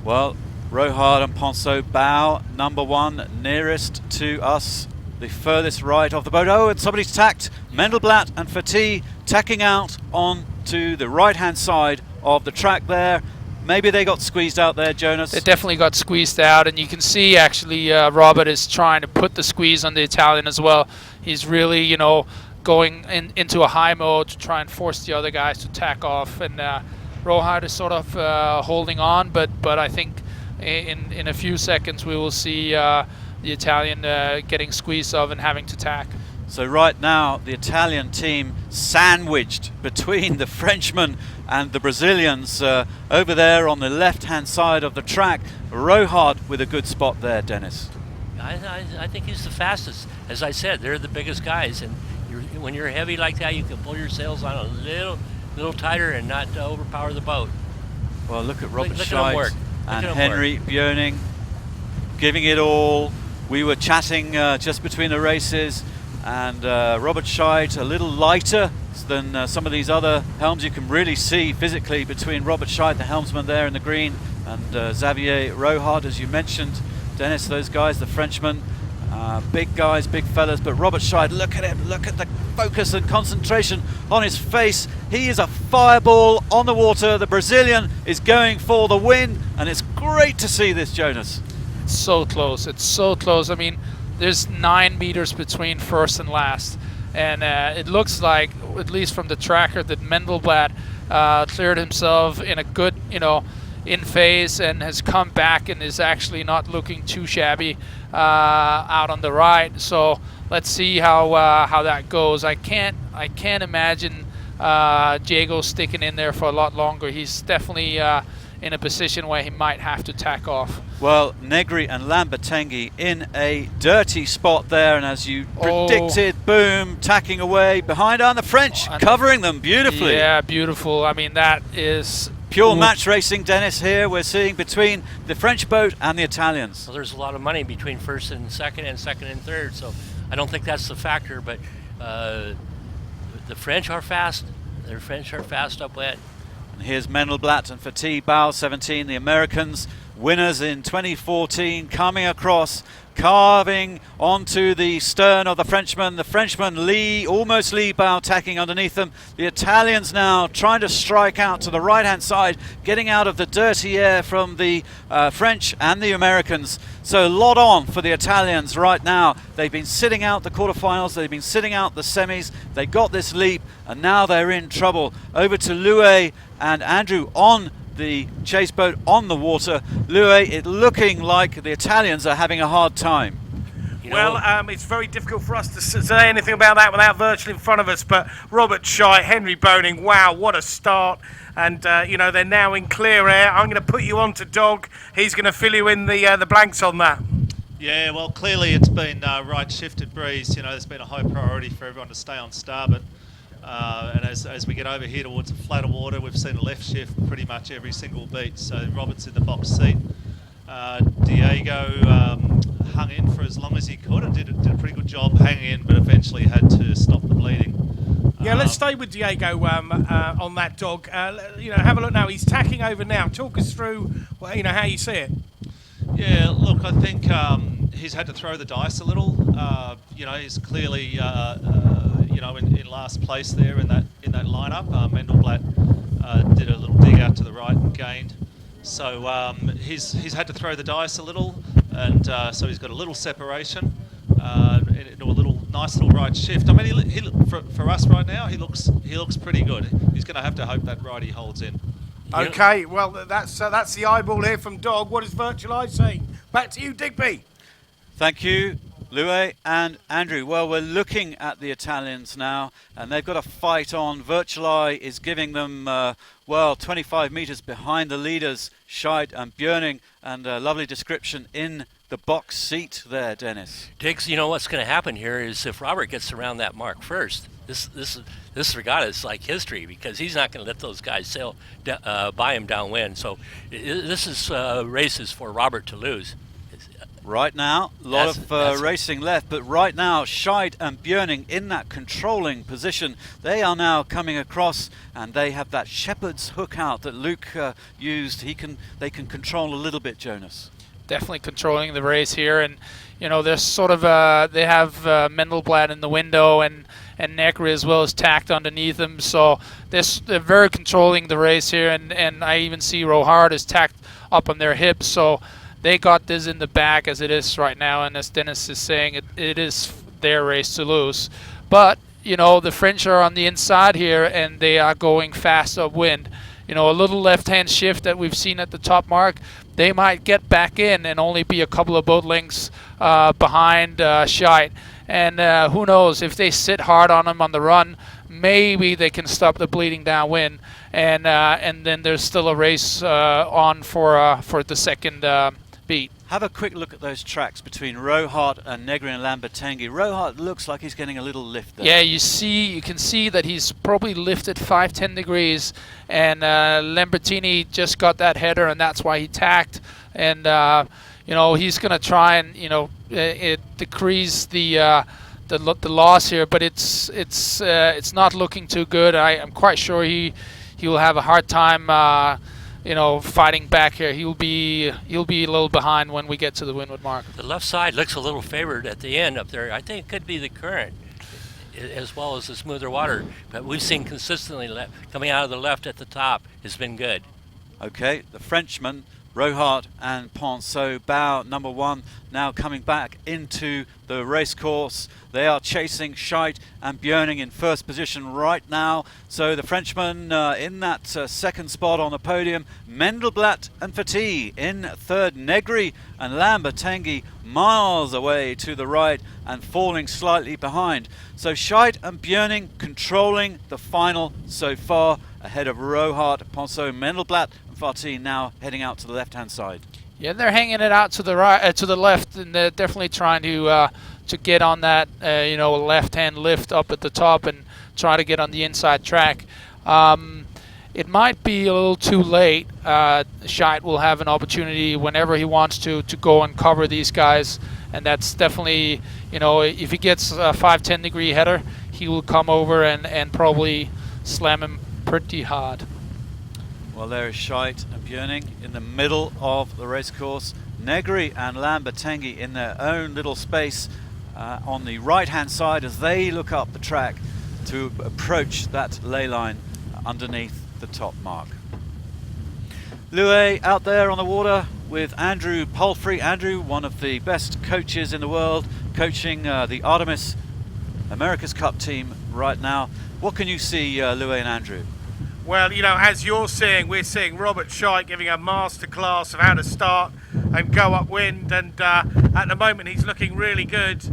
S17: Well, Rohard and Ponso bow number 1 nearest to us, the furthest right of the boat. Oh, and somebody's tacked. Mendelblad and Fati tacking out onto the right-hand side of the track there. Maybe they got squeezed out there, Jonas.
S5: They definitely got squeezed out, and you can see actually Robert is trying to put the squeeze on the Italian as well. He's really, you know, going into a high mode to try and force the other guys to tack off, and Rohard is sort of holding on, but I think in a few seconds we will see the Italian getting squeezed off and having to tack.
S17: So right now the Italian team sandwiched between the Frenchmen and the Brazilians over there on the left-hand side of the track. Rohard with a good spot there, Dennis.
S22: I think he's the fastest. As I said, they're the biggest guys, and when you're heavy like that, you can pull your sails on a little tighter and not overpower the boat.
S17: Well, look at Robert
S22: Look at him work.
S17: Scheid
S22: Look
S17: and
S22: at him
S17: Henry Björning giving it all. We were chatting just between the races, and Robert Scheid a little lighter than some of these other helms. You can really see physically between Robert Scheid, the helmsman there in the green, and Xavier Rohard, as you mentioned. Dennis, those guys, the Frenchmen, big guys, big fellas, but Robert Scheid, look at him, look at the focus and concentration on his face. He is a fireball on the water. The Brazilian is going for the win, and it's great to see this, Jonas.
S5: It's so close. It's so close. I mean, there's 9 meters between first and last, and it looks like, at least from the tracker, that Mendelblad cleared himself in a good, in phase, and has come back and is actually not looking too shabby out on the right. So let's see how that goes. I can't imagine Diego sticking in there for a lot longer. He's definitely in a position where he might have to tack off.
S17: Well, Negri and Lambertenghi in a dirty spot there, and as you predicted, boom, tacking away behind, and the French covering them beautifully.
S5: Yeah, beautiful. I mean, that is
S17: pure match racing, Dennis. Here we're seeing between the French boat and the Italians.
S22: Well, there's a lot of money between first and second and third, so I don't think that's the factor, but the French are fast. The French are fast up wet.
S17: And here's Mendelblatt and Fatih Bao 17, the Americans, winners in 2014, coming across, carving onto the stern of the Frenchman. The Frenchman Lee, almost Lee Bao, tacking underneath them. The Italians now trying to strike out to the right-hand side, getting out of the dirty air from the French and the Americans. So a lot on for the Italians right now. They've been sitting out the quarterfinals, they've been sitting out the semis, they got this leap, and now they're in trouble. Over to Louis and Andrew on the chase boat on the water. Louis, it looking like the Italians are having a hard time.
S3: Well, it's very difficult for us to say anything about that without Virgil in front of us, but Robert Scheidt, Henry Boning, wow, what a start. And, you know, they're now in clear air. I'm going to put you on to Dog. He's going to fill you in the blanks on that.
S19: Yeah, well, clearly it's been right shifted breeze. You know, there's been a high priority for everyone to stay on starboard. And as we get over here towards the flatter water, we've seen a left shift pretty much every single beat. So Robert's in the box seat. Diego hung in for as long as he could and did a pretty good job hanging in, but eventually had to stop the bleeding.
S3: Yeah, let's stay with Diego on that, Dog. You know, have a look now. He's tacking over now. Talk us through, well, you know, how you see it.
S19: Yeah, look, I think he's had to throw the dice a little. You know, he's clearly you know, in last place there in that lineup. Mendelblatt did a little dig out to the right and gained. So he's had to throw the dice a little, and so he's got a little separation into a little nice little right shift. I mean, he for us right now, he looks pretty good. He's going to have to hope that righty holds in.
S3: Okay, well, that's the eyeball here from Dog. What is Virtual Eye saying? Back to you, Digby.
S17: Thank you, Louis and Andrew. Well, we're looking at the Italians now, and they've got a fight on. Virtual Eye is giving them, well, 25 metres behind the leaders, Scheidt and Björning, and a lovely description in the box seat there, Dennis.
S22: Diggs, you know what's going to happen here is if Robert gets around that mark first, this regatta is like history because he's not going to let those guys sail by him downwind. So this is races for Robert to lose.
S17: Right now, a lot of racing left, but right now, Scheidt and Björning in that controlling position. They are now coming across, and they have that shepherd's hook out that Luke used. They can control a little bit, Jonas.
S5: Definitely controlling the race here, and you know they're sort of they have Mendelblatt in the window and Negri as well as tacked underneath them, so they're very controlling the race here, and I even see Rohard is tacked up on their hips, so they got this in the bag as it is right now, and as Dennis is saying, it is their race to lose. But you know the French are on the inside here, and they are going fast upwind. You know, a little left-hand shift that we've seen at the top mark, they might get back in and only be a couple of boat lengths behind Scheidt. And who knows, if they sit hard on them on the run, maybe they can stop the bleeding downwind. And then there's still a race on for the second beat.
S17: Have a quick look at those tracks between Rohart and Negri and Lambertenghi. Rohart looks like he's getting a little lift there.
S5: Yeah, you can see that he's probably lifted 5-10 degrees, and Lambertini just got that header, and that's why he tacked. And you know, he's going to try and decrease the loss here, but it's not looking too good. I'm quite sure he will have a hard time. You know, fighting back here. He'll be a little behind when we get to the windward mark.
S22: The left side looks a little favored at the end up there. I think it could be the current as well as the smoother water. But we've seen consistently coming out of the left at the top has been good.
S17: Okay, the Frenchman, Rohart and Ponceau, Bao, number one, now coming back into the race course. They are chasing Scheidt and Björning in first position right now. So the Frenchman in that second spot on the podium. Mendelblatt and Fatih in third. Negri and Lambertenghi miles away to the right and falling slightly behind. So Scheidt and Björning controlling the final so far, ahead of Rohart, Ponceau, Mendelblatt Fatih now heading out to the left-hand side.
S5: Yeah, they're hanging it out to the right, to the left, and they're definitely trying to get on that, left-hand lift up at the top and try to get on the inside track. It might be a little too late. Scheid will have an opportunity whenever he wants to go and cover these guys, and that's definitely, if he gets a 5-10 degree header, he will come over and probably slam him pretty hard.
S17: Well, there is Scheid and Björning in the middle of the race course. Negri and Lambertenghi in their own little space on the right-hand side as they look up the track to approach that ley line underneath the top mark. Louis out there on the water with Andrew Palfrey. Andrew, one of the best coaches in the world, coaching the Artemis America's Cup team right now. What can you see, Louis and Andrew?
S3: Well, as you're seeing, we're seeing Robert Scheid giving a masterclass of how to start and go upwind, and at the moment he's looking really good.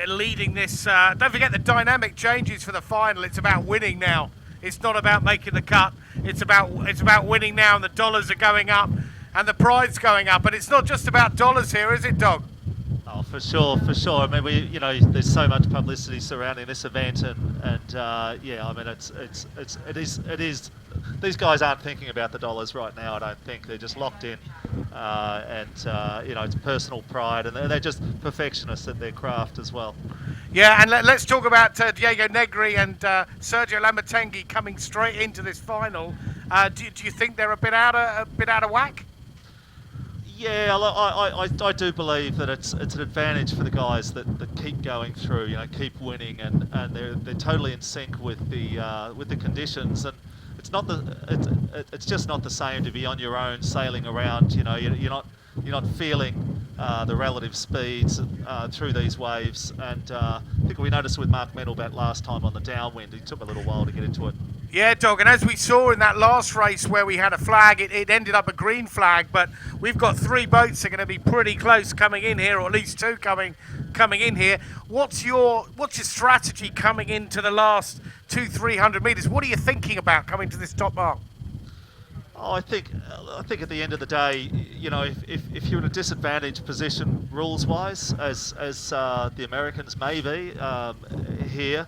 S3: Leading this. Don't forget the dynamic changes for the final. It's about winning now. It's not about making the cut. It's about winning now, and the dollars are going up, and the pride's going up. And it's not just about dollars here, is it, Dog?
S19: Oh, for sure. I mean, there's so much publicity surrounding this event, and I mean, it is. These guys aren't thinking about the dollars right now. I don't think they're just locked in, it's personal pride, and they're just perfectionists at their craft as well.
S3: Yeah, and let's talk about Diego Negri and Sergio Lambertenghi coming straight into this final. Do you think they're a bit out of whack?
S19: Yeah, I do believe that it's an advantage for the guys that keep going through, keep winning, and they're totally in sync with the conditions, and it's just not the same to be on your own sailing around. You're not feeling the relative speeds through these waves, and I think we noticed with Mark Mendelbat last time on the downwind, it took a little while to get into it.
S3: Yeah, Dog, and as we saw in that last race where we had a flag, it ended up a green flag, but we've got 3 boats that are going to be pretty close coming in here, or at least 2 coming in here. What's your strategy coming into the last 200-300 meters? What are you thinking about coming to this top mark?
S19: Oh, I think at the end of the day, if you're in a disadvantaged position rules-wise, as the Americans may be here,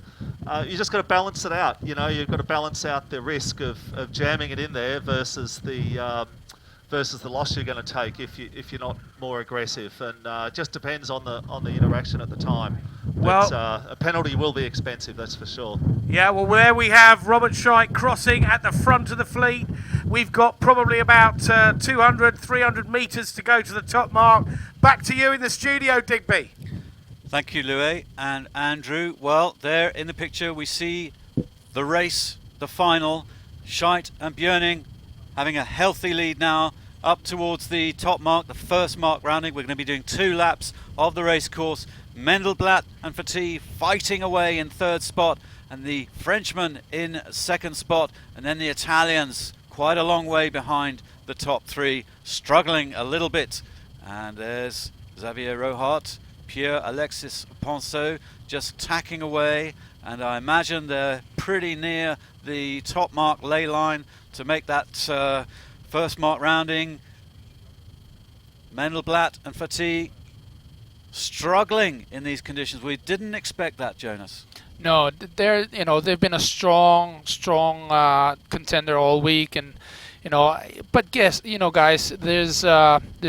S19: you just got to balance it out. You've got to balance out the risk of jamming it in there versus the loss you're going to take if you're not more aggressive, and it just depends on the interaction at the time. But a penalty will be expensive, that's for sure.
S3: Yeah, well, there we have Robert Scheid crossing at the front of the fleet. We've got probably about 200, 300 metres to go to the top mark. Back to you in the studio, Digby.
S17: Thank you, Louis and Andrew. Well, there in the picture we see the race, the final. Scheid and Björning having a healthy lead now up towards the top mark, the first mark rounding. We're going to be doing 2 laps of the race course. Mendelblatt and Fatih fighting away in 3rd spot, and the Frenchman in 2nd spot, and then the Italians quite a long way behind the top 3, struggling a little bit. And there's Xavier Rohart, Pierre Alexis Ponceau just tacking away, and I imagine they're pretty near the top mark ley line to make that first mark rounding. Mendelblatt and Fatih struggling in these conditions. We didn't expect that, Jonas.
S5: No, they've been a strong contender all week, and but guys, there's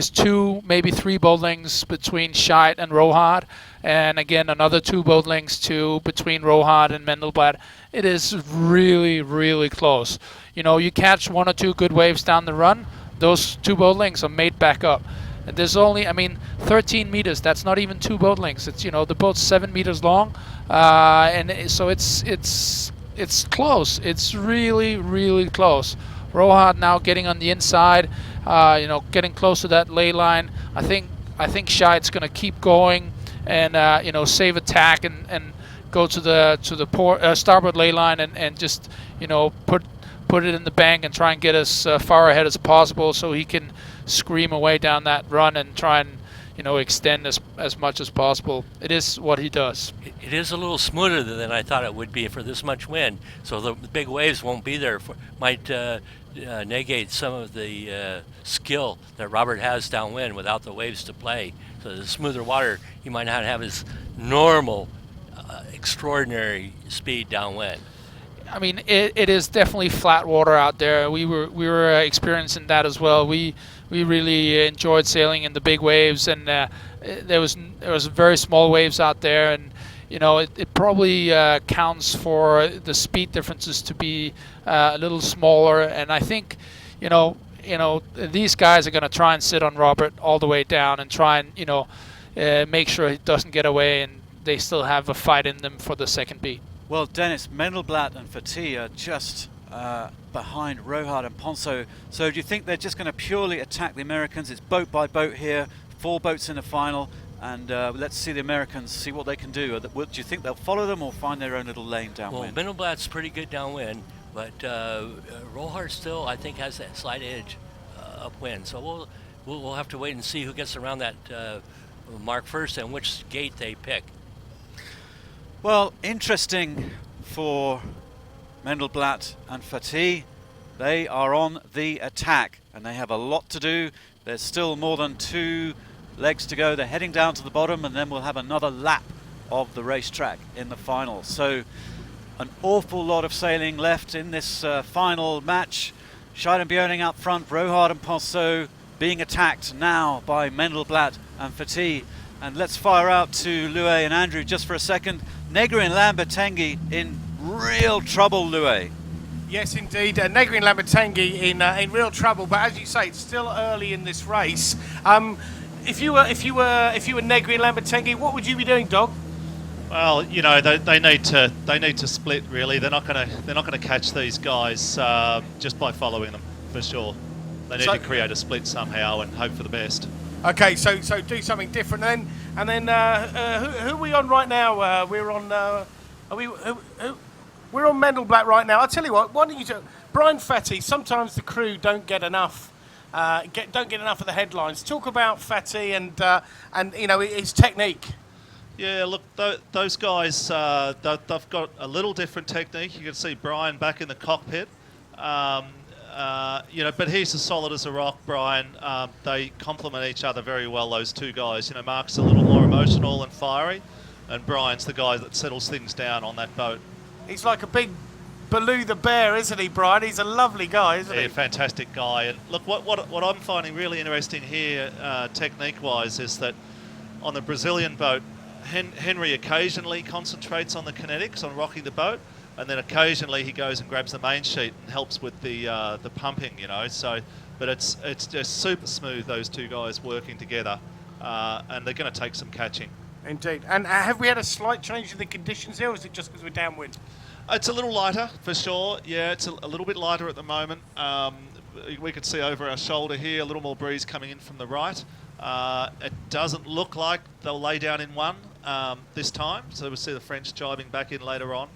S5: 2, maybe 3 boat lengths between Scheid and Rohart, and again another 2 boat lengths between Rohart and Mendelblatt. It is really, really close. You catch 1 or 2 good waves down the run, those 2 boat lengths are made back up. And there's only, 13 meters. That's not even 2 boat lengths. It's the boat's 7 meters long, and so it's close. It's really, really close. Rohart now getting on the inside, getting close to that ley line. I think Scheid's going to keep going and save attack and go to the starboard ley line and just put it in the bank and try and get as far ahead as possible so he can scream away down that run and try and extend as much as possible. It is what he does.
S22: It is a little smoother than I thought it would be for this much wind, so the big waves won't be there. Might negate some of the skill that Robert has downwind without the waves to play. So the smoother water, he might not have his normal, extraordinary speed downwind.
S5: I mean, it is definitely flat water out there. We were experiencing that as well. We really enjoyed sailing in the big waves, and there was very small waves out there, and it probably counts for the speed differences to be a little smaller. And I think these guys are going to try and sit on Robert all the way down and try and make sure he doesn't get away, and they still have a fight in them for the second beat.
S17: Well, Dennis, Mendelblatt and Fatih are just behind Rohard and Ponso. So do you think they're just going to purely attack the Americans? It's boat by boat here, 4 boats in the final, and let's see the Americans, see what they can do. Do you think they'll follow them or find their own little lane downwind?
S22: Well, Mendelblatt's pretty good downwind, but Rohard still, I think, has that slight edge upwind. So we'll have to wait and see who gets around that mark first and which gate they pick.
S17: Well, interesting for Mendelblatt and Fatih. They are on the attack and they have a lot to do. There's still more than 2 legs to go. They're heading down to the bottom, and then we'll have another lap of the racetrack in the final. So an awful lot of sailing left in this final match. Scheid and Björning up front, Rohard and Ponso being attacked now by Mendelblatt and Fatih. And let's fire out to Louis and Andrew just for a second. Negri and Lambertenghi in real trouble, Louis.
S3: Yes, indeed. Negri and Lambertenghi in real trouble. But as you say, it's still early in this race. If you were Negri and Lambertenghi, what would you be doing, Dog?
S19: Well, they need to split. Really, they're not gonna catch these guys just by following them, for sure. They need to create a split somehow and hope for the best.
S3: Okay, so do something different then. And then who are we on right now? We're on. We're on Mendelblatt right now. I'll tell you what. Why don't you do Brian Fatih? Sometimes the crew don't get enough. Don't get enough of the headlines. Talk about Fatih and his technique.
S19: Yeah, look, those guys, they've got a little different technique. You can see Brian back in the cockpit. But he's as solid as a rock, Brian. They complement each other very well, those 2 guys. Mark's a little more emotional and fiery, and Brian's the guy that settles things down on that boat.
S3: He's like a big Baloo the bear, isn't he, Brian? He's a lovely guy, isn't he?
S19: Yeah, fantastic guy. And look, what I'm finding really interesting here, technique-wise, is that on the Brazilian boat, Henry occasionally concentrates on the kinetics, on rocking the boat, and then occasionally he goes and grabs the main sheet and helps with the pumping, So, but it's just super smooth, those 2 guys working together, and they're going to take some catching.
S3: Indeed. And have we had a slight change in the conditions here, or is it just because we're downwind?
S19: It's a little lighter, for sure. Yeah, it's a little bit lighter at the moment. We can see over our shoulder here a little more breeze coming in from the right. It doesn't look like they'll lay down in one this time, so we'll see the French jibing back in later on.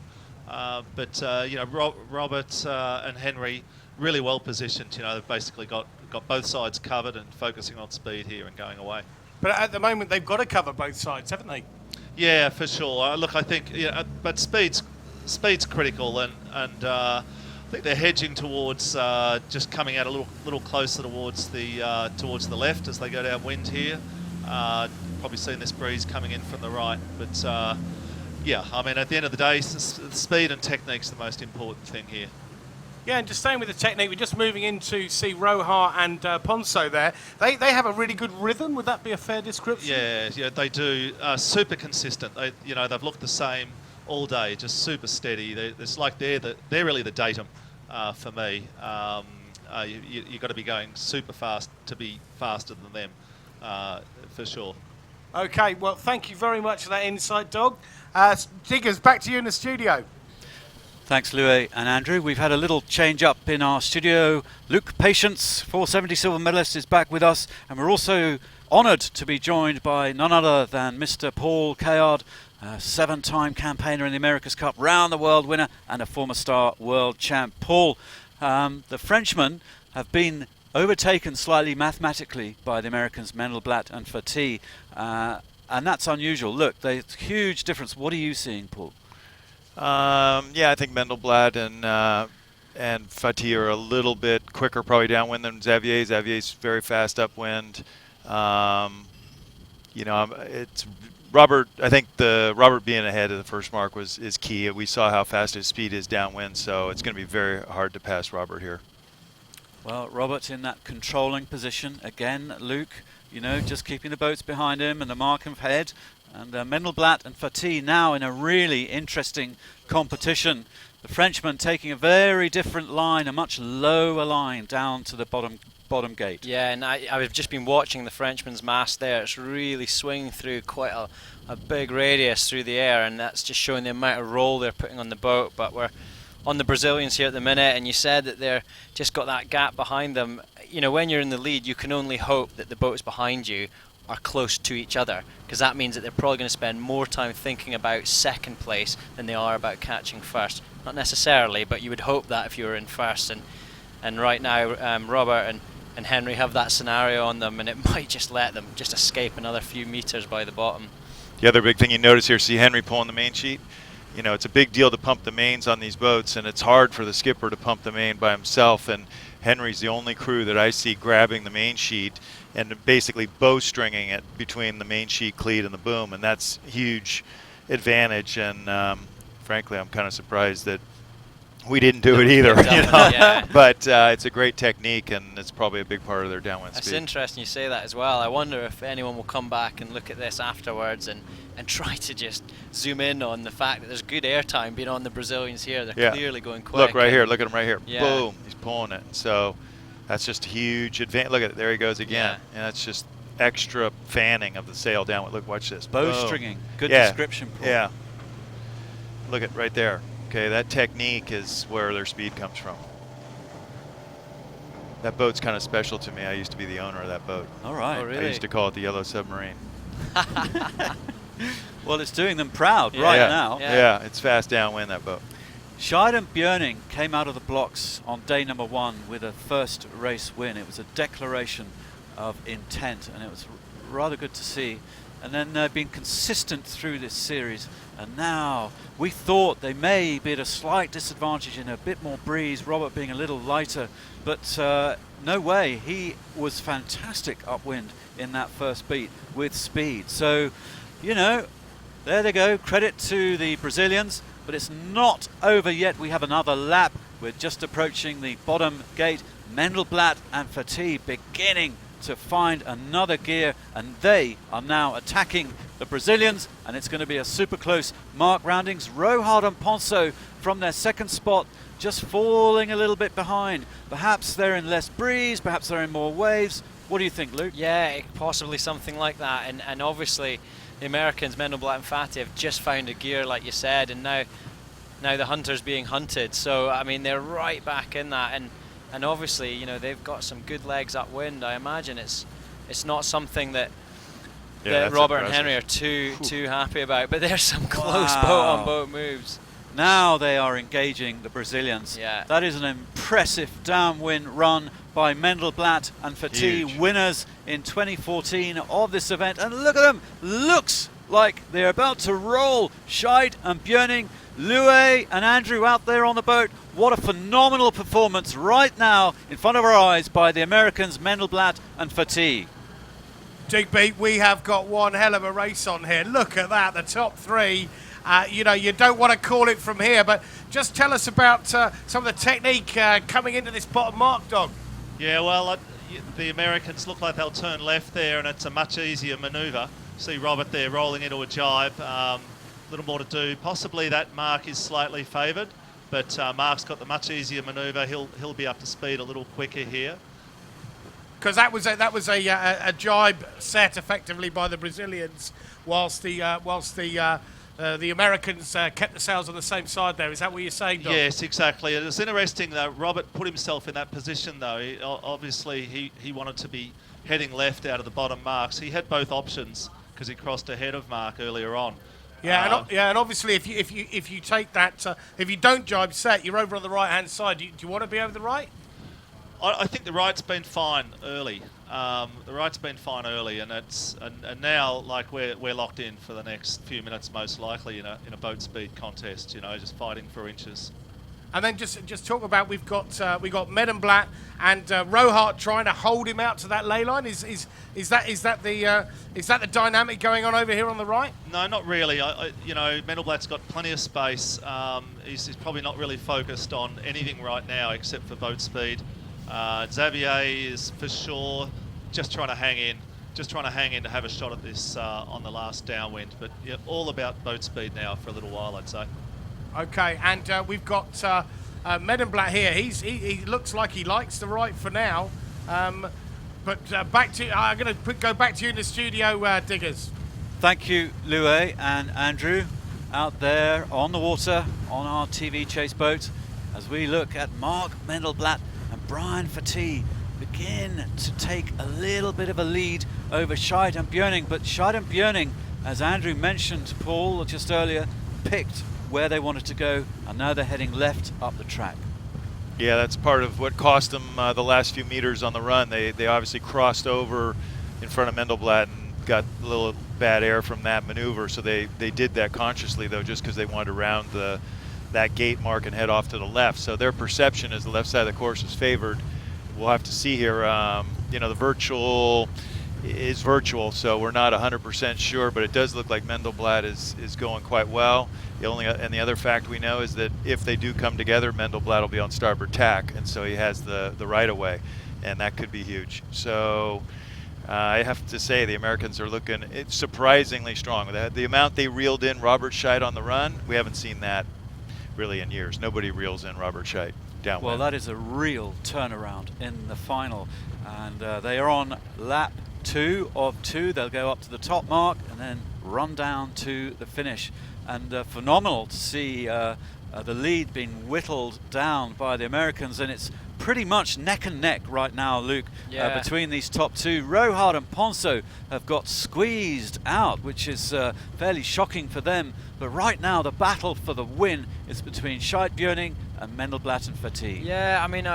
S19: Robert and Henry really well positioned. They've basically got both sides covered and focusing on speed here and going away.
S3: But at the moment, they've got to cover both sides, haven't they?
S19: Yeah, for sure. Look, I think, but speed's critical, and I think they're hedging towards just coming out a little closer towards the left as they go downwind here. Probably seeing this breeze coming in from the right, but yeah, I mean, at the end of the day, speed and technique's the most important thing here.
S3: Yeah, and just staying with the technique, we're just moving in to see Rohard and Ponso there. They have a really good rhythm. Would that be a fair description?
S19: Yeah, they do. Super consistent. They've looked the same all day, just super steady. It's like they're really the datum for me. You've got to be going super fast to be faster than them, for sure.
S3: Okay, well, thank you very much for that insight, Dog. Diggers, back to you in the studio.
S17: Thanks, Louis and Andrew. We've had a little change up in our studio. Luke Patience, 470 silver medalist, is back with us, and we're also honoured to be joined by none other than Mr. Paul Kayard, a 7-time campaigner in the America's Cup, round the world winner, and a former star world champ. Paul, the Frenchmen have been overtaken slightly mathematically by the Americans Mendelblatt and Fati, and that's unusual. Look, there's huge difference. What are you seeing, Paul?
S6: Yeah, I think Mendelblatt and Fati are a little bit quicker probably downwind than Xavier. Xavier's very fast upwind. You know, it's Robert. I think the Robert being ahead of the first mark is key. We saw how fast his speed is downwind, so it's going to be very hard to pass Robert here.
S17: Well, Robert in that controlling position again. Luke, you know, just keeping the boats behind him and the mark ahead. And Mendelblatt and Fati now in a really interesting competition. The Frenchman taking a very different line, a much lower line down to the bottom gate.
S21: Yeah, and I've just been watching the Frenchman's mast there. It's really swinging through quite a big radius through the air, and that's just showing the amount of roll they're putting on the boat. But we're on the Brazilians here at the minute, and you said that they're just got that gap behind them. You know, when you're in the lead, you can only hope that the boats behind you are close to each other, because that means that they're probably going to spend more time thinking about second place than they are about catching first. Not necessarily, but you would hope that if you were in first. And right now, Robert and Henry have that scenario on them, and it might just let them just escape another few meters by the bottom.
S6: The other big thing you notice here, see Henry pulling the main sheet. You know, it's a big deal to pump the mains on these boats, and it's hard for the skipper to pump the main by himself. And Henry's the only crew that I see grabbing the main sheet and basically bowstringing it between the main sheet cleat and the boom, and that's huge advantage. And frankly, I'm kind of surprised that we didn't do it either. You know?
S21: Yeah.
S6: But it's a great technique, and it's probably a big part of their downwind
S21: It's
S6: speed.
S21: interesting you say that as well. I wonder if anyone will come back and look at this afterwards and try to just zoom in on the fact that there's good airtime being on the Brazilians here. They're clearly going quick.
S6: Look right here. Look at him right here.
S21: Yeah.
S6: Boom. He's pulling it. So that's just a huge advantage. Look at it. There he goes again.
S21: Yeah.
S6: And that's just extra fanning of the sail downwind. Look, watch this.
S17: Bowstringing.
S6: Boom.
S17: Good
S6: Yeah.
S17: description, Paul.
S6: Yeah. Look at right there. Okay, that technique is where their speed comes from. That boat's kind of special to me. I used to be the owner of that boat.
S17: All right.
S21: Oh,
S6: I
S21: really?
S6: used to call it the Yellow Submarine.
S17: Well, it's doing them proud
S21: Yeah.
S17: right
S6: Yeah.
S17: now.
S6: Yeah, it's fast downwind, that boat.
S17: Scheid and Björning came out of the blocks on day number 1 with a first race win. It was a declaration of intent, and it was rather good to see. And then they've been consistent through this series, and now we thought they may be at a slight disadvantage in a bit more breeze, Robert being a little lighter, but no way. He was fantastic upwind in that first beat with speed. So, you know, there they go. Credit to the Brazilians, but it's not over yet. We have another lap. We're just approaching the bottom gate. Mendelblatt and Fati beginning to find another gear, and they are now attacking the Brazilians, and it's going to be a super close mark roundings. Rohard and Ponso from their second spot just falling a little bit behind. Perhaps they're in less breeze, perhaps they're in more waves. What do you think, Luke?
S21: Yeah, possibly something like that. And obviously the Americans, Mendelblatt and Fati, have just found a gear, like you said, and now the hunter's being hunted. So, I mean, they're right back in that. And obviously, you know, they've got some good legs upwind. I imagine it's not something that Robert and Henry are too happy about. But there's some close boat-on-boat moves.
S17: Now they are engaging the Brazilians.
S21: Yeah.
S17: That is an impressive downwind run by Mendelblatt and Fati,
S6: Huge.
S17: winners in 2014 of this event. And look at them. Looks like they're about to roll. Scheid and Björning, Louis and Andrew out there on the boat. What a phenomenal performance right now in front of our eyes by the Americans, Mendelblatt and Fati.
S3: Digby, we have got one hell of a race on here. Look at that, the top three. You know, you don't want to call it from here, but just tell us about some of the technique coming into this bottom mark, Dog.
S19: Yeah, well, the Americans look like they'll turn left there, and it's a much easier manoeuvre. See Robert there rolling into a jibe. A little more to do. Possibly that Mark is slightly favoured, but Mark's got the much easier manoeuvre. He'll be up to speed a little quicker here.
S3: Because that was a jibe set effectively by the Brazilians, whilst the Americans kept the sails on the same side there. Is that what you're saying, Dom?
S19: Yes, exactly. It was interesting though. Robert put himself in that position though. Obviously, he wanted to be heading left out of the bottom marks. He had both options because he crossed ahead of Mark earlier on.
S3: Yeah, and obviously if you take that, if you don't jibe set, you're over on the right hand side. Do you want to be over the right?
S19: I think the right's been fine early. The right's been fine early, and and now like we're locked in for the next few minutes, most likely in a boat speed contest. You know, just fighting for inches.
S3: And then just talk about we got Medenblatt and Rohart trying to hold him out to that ley line. Is that the dynamic going on over here on the right?
S19: No, not really. You know, Medenblatt's got plenty of space. He's probably not really focused on anything right now except for boat speed. Xavier is for sure just trying to hang in to have a shot at this on the last downwind. But yeah, all about boat speed now for a little while, I'd say.
S3: Okay, and we've got Medenblatt here. He looks like he likes the right for now. But back to I'm going to go back to you in the studio, Diggers.
S17: Thank you, Louis and Andrew, out there on the water on our TV chase boat as we look at Mark Medenblatt and Brian Fati begin to take a little bit of a lead over Scheid and Björning. But Scheid and Björning, as Andrew mentioned, Paul, just earlier, picked where they wanted to go, and now they're heading left up the track.
S9: Yeah, that's part of what cost them the last few meters on the run. They obviously crossed over in front of Medenblatt and got a little bad air from that maneuver, so they did that consciously, though, just because they wanted to round that gate mark and head off to the left. So their perception is the left side of the course is favored. We'll have to see here. You know, the virtual is virtual, so we're not 100% sure, but it does look like Medenblatt is going quite well. And the other fact we know is that if they do come together, Medenblatt will be on starboard tack, and so he has the right of way, and that could be huge. So I have to say the Americans are looking surprisingly strong. The amount they reeled in Robert Scheid on the run, we haven't seen that really in years. Nobody reels in Robert Scheid downwind.
S17: Well, that is a real turnaround in the final, and they are on lap 2 of 2. They'll go up to the top mark and then run down to the finish. And phenomenal to see the lead being whittled down by the Americans, and it's pretty much neck and neck right now, Luke, between these top two. Rohart and Ponso have got squeezed out, which is fairly shocking for them. But right now, the battle for the win is between Scheid Björning and Medenblatt and Fati.
S21: Yeah, I mean,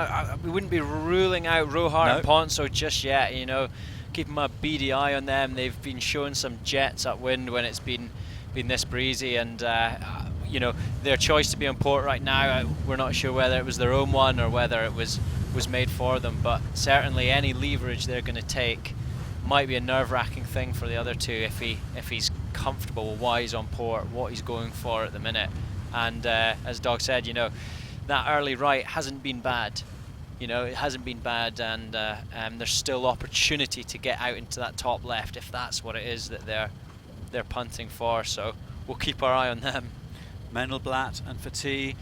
S21: we wouldn't be ruling out Rohart and Ponso just yet, you know. Keeping a beady eye on them. They've been showing some jets upwind when it's been this breezy, and you know, their choice to be on port right now, we're not sure whether it was their own one or whether it was made for them, but certainly any leverage they're going to take might be a nerve-wracking thing for the other two if he's comfortable with why he's on port, what he's going for at the minute. And as Doug said, you know, that early right hasn't been bad. You know, it hasn't been bad, and there's still opportunity to get out into that top left if that's what it is that they're punting for. So we'll keep our eye on them.
S17: Medenblatt and Fati,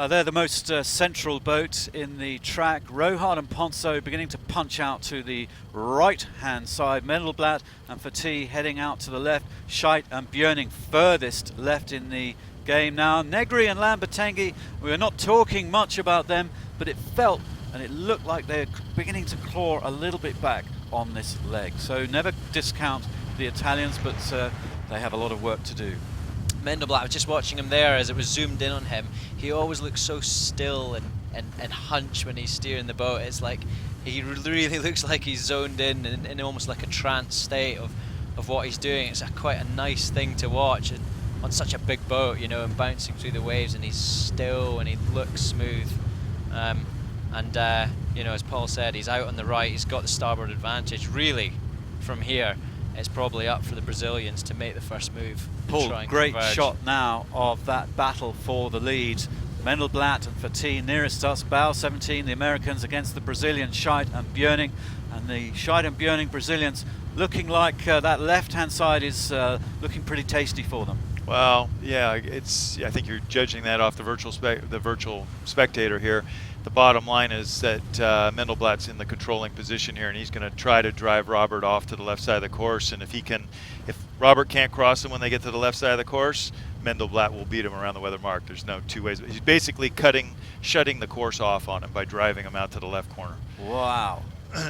S17: they're the most central boat in the track. Rohart and Ponso beginning to punch out to the right-hand side. Medenblatt and Fati heading out to the left. Scheid and Björning furthest left in the game now. Negri and Lambertenghi, we are not talking much about them, but it felt and it looked like they're beginning to claw a little bit back on this leg. So never discount the Italians, but they have a lot of work to do.
S21: Medenblatt, I was just watching him there as it was zoomed in on him. He always looks so still and hunched when he's steering the boat. It's like he really looks like he's zoned in almost like a trance state of what he's doing. It's quite a nice thing to watch, and on such a big boat, you know, and bouncing through the waves, and he's still and he looks smooth. You know, as Paul said, he's out on the right, he's got the starboard advantage. Really, from here, it's probably up for the Brazilians to make the first move.
S17: Paul, great shot now of that battle for the lead. Medenblatt and Fati nearest us, bow 17, the Americans against the Brazilian Scheid and Björning. And the Scheid and Björning Brazilians looking like that left-hand side is looking pretty tasty for them.
S9: Well, yeah, I think you're judging that off the virtual spectator here. The bottom line is that Medenblatt's in the controlling position here, and he's going to try to drive Robert off to the left side of the course. And if Robert can't cross him when they get to the left side of the course, Medenblatt will beat him around the weather mark. There's no two ways. He's basically shutting the course off on him by driving him out to the left corner.
S17: Wow.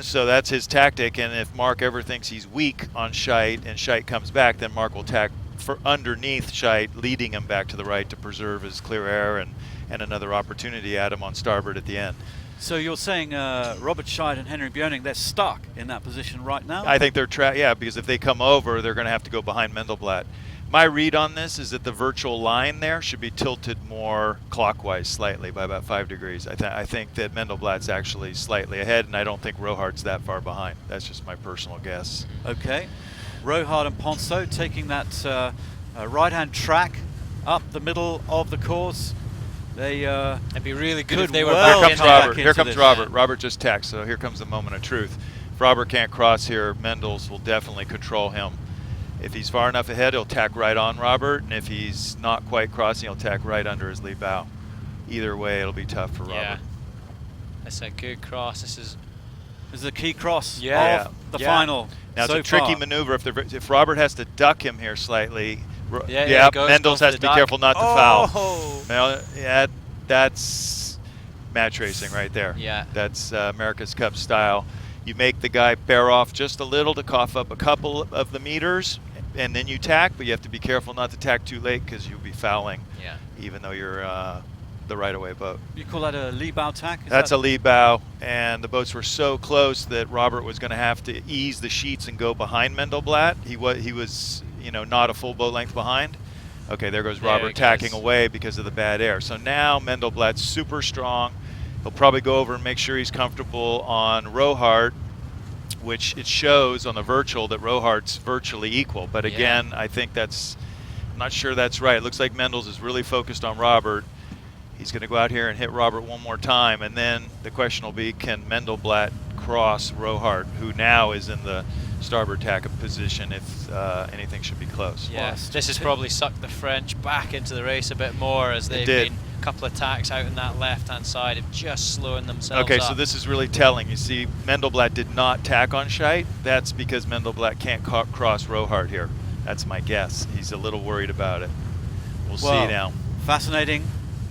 S9: So that's his tactic, and if Mark ever thinks he's weak on Scheid and Scheid comes back, then Mark will tack for underneath Scheid, leading him back to the right to preserve his clear air and another opportunity at him on starboard at the end.
S17: So you're saying Robert Scheid and Henry Björning, they're stuck in that position right now?
S9: I think they're because if they come over, they're going to have to go behind Mendelblatt. My read on this is that the virtual line there should be tilted more clockwise slightly by about 5 degrees. I think that Mendelblatt's actually slightly ahead, and I don't think Rohart's that far behind. That's just my personal guess.
S17: Okay. Rohart and Ponceau taking that right-hand track up the middle of the course.
S14: It'd be really good if they were
S9: Here
S14: back
S9: comes
S14: in
S9: Robert.
S14: there.
S9: Here comes Robert. Robert just tacked, so here comes the moment of truth. If Robert can't cross here, Mendels will definitely control him. If he's far enough ahead, he'll tack right on Robert, and if he's not quite crossing, he'll tack right under his lead bow. Either way, it'll be tough for Robert.
S14: That's a good cross. This is
S17: a key cross
S14: of
S17: the final.
S9: Now it's
S17: so
S9: a tricky
S17: far.
S9: maneuver. If Robert has to duck him here slightly,
S14: goes
S9: Mendels has to be careful not to foul.
S14: Oh.
S9: Now, that's match racing right there.
S14: Yeah.
S9: That's America's Cup style. You make the guy bear off just a little to cough up a couple of the meters, and then you tack, but you have to be careful not to tack too late because you'll be fouling, even though you're the right-of-way boat.
S17: You call that a lee bow tack?
S9: That's a lee bow, and the boats were so close that Robert was going to have to ease the sheets and go behind Mendelblatt. He was not a full boat length behind. Okay, there goes Robert tacking away because of the bad air. So now Mendelblatt's super strong. He'll probably go over and make sure he's comfortable on Rohart, which it shows on the virtual that Rohart's virtually equal. But again, I think I'm not sure that's right. It looks like Mendels is really focused on Robert. He's going to go out here and hit Robert one more time, and then the question will be, can Mendelblatt cross Rohart, who now is in the starboard tack position if anything should be close?
S14: Yes, this has probably sucked the French back into the race a bit more as they've been a couple of tacks out on that left-hand side of just slowing themselves
S9: Okay,
S14: up.
S9: so this is really telling. You see, Mendelblatt did not tack on Scheid. That's because Mendelblatt can't cross Rohart here. That's my guess. He's a little worried about it. We'll see now.
S17: Fascinating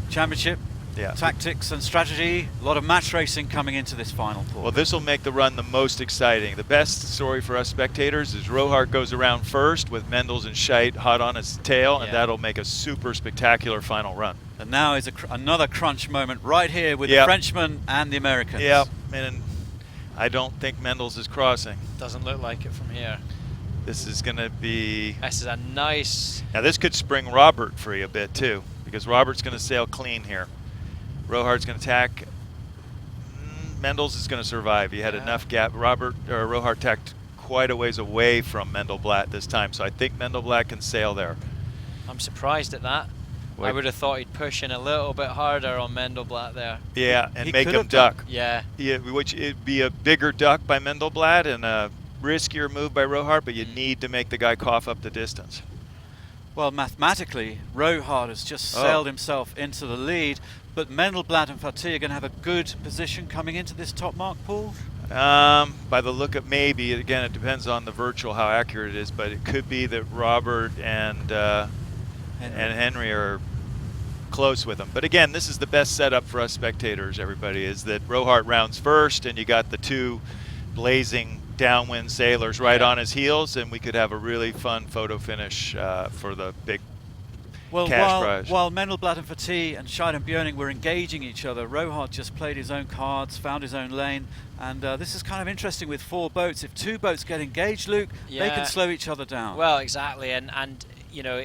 S17: championship. Tactics and strategy. A lot of match racing coming into this final pool.
S9: Well, this will make the run the most exciting. The best story for us spectators is Rohart goes around first with Mendels and Scheid hot on his tail, and that'll make a super spectacular final run.
S17: And now is another crunch moment right here with the Frenchman and the Americans.
S9: Yep, and I don't think Mendels is crossing.
S14: Doesn't look like it from here.
S9: This is going to be...
S14: This is a nice...
S9: Now this could spring Robert free a bit too, because Robert's going to sail clean here. Rohart's going to tack. Mendels is going to survive. He had enough gap. Rohart tacked quite a ways away from Mendelblatt this time, so I think Mendelblatt can sail there.
S14: I'm surprised at that. I would have thought he'd push in a little bit harder on Mendelblatt there.
S9: Yeah, and make him duck.
S14: Yeah,
S9: which it'd be a bigger duck by Mendelblatt and a riskier move by Rohart, but you need to make the guy cough up the distance.
S17: Well, mathematically, Rohart has just sailed himself into the lead, but Mendelblatt and Fatih are going to have a good position coming into this top mark pool?
S9: By the look of maybe, again, it depends on the virtual how accurate it is, but it could be that Robert and Henry are close with them. But again, this is the best setup for us spectators, everybody, is that Rohart rounds first, and you got the two blazing downwind sailors right on his heels, and we could have a really fun photo finish for the big cash prize.
S17: While Mendelblatt and Fatih and Scheid and Björning were engaging each other, Rohart just played his own cards, found his own lane, and this is kind of interesting with four boats. If two boats get engaged, Luke, they can slow each other down.
S14: Well, exactly, and you know,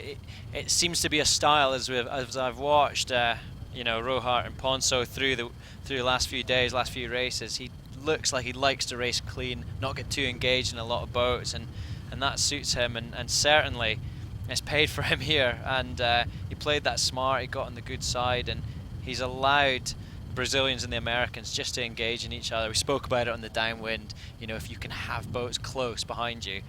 S14: it seems to be a style as I've watched, you know, Rohart and Ponceau through the last few days, last few races. He looks like he likes to race clean, not get too engaged in a lot of boats, and that suits him, and certainly it's paid for him here, and he played that smart, he got on the good side, and he's allowed Brazilians and the Americans just to engage in each other. We spoke about it on the downwind. You know, if you can have boats close behind you,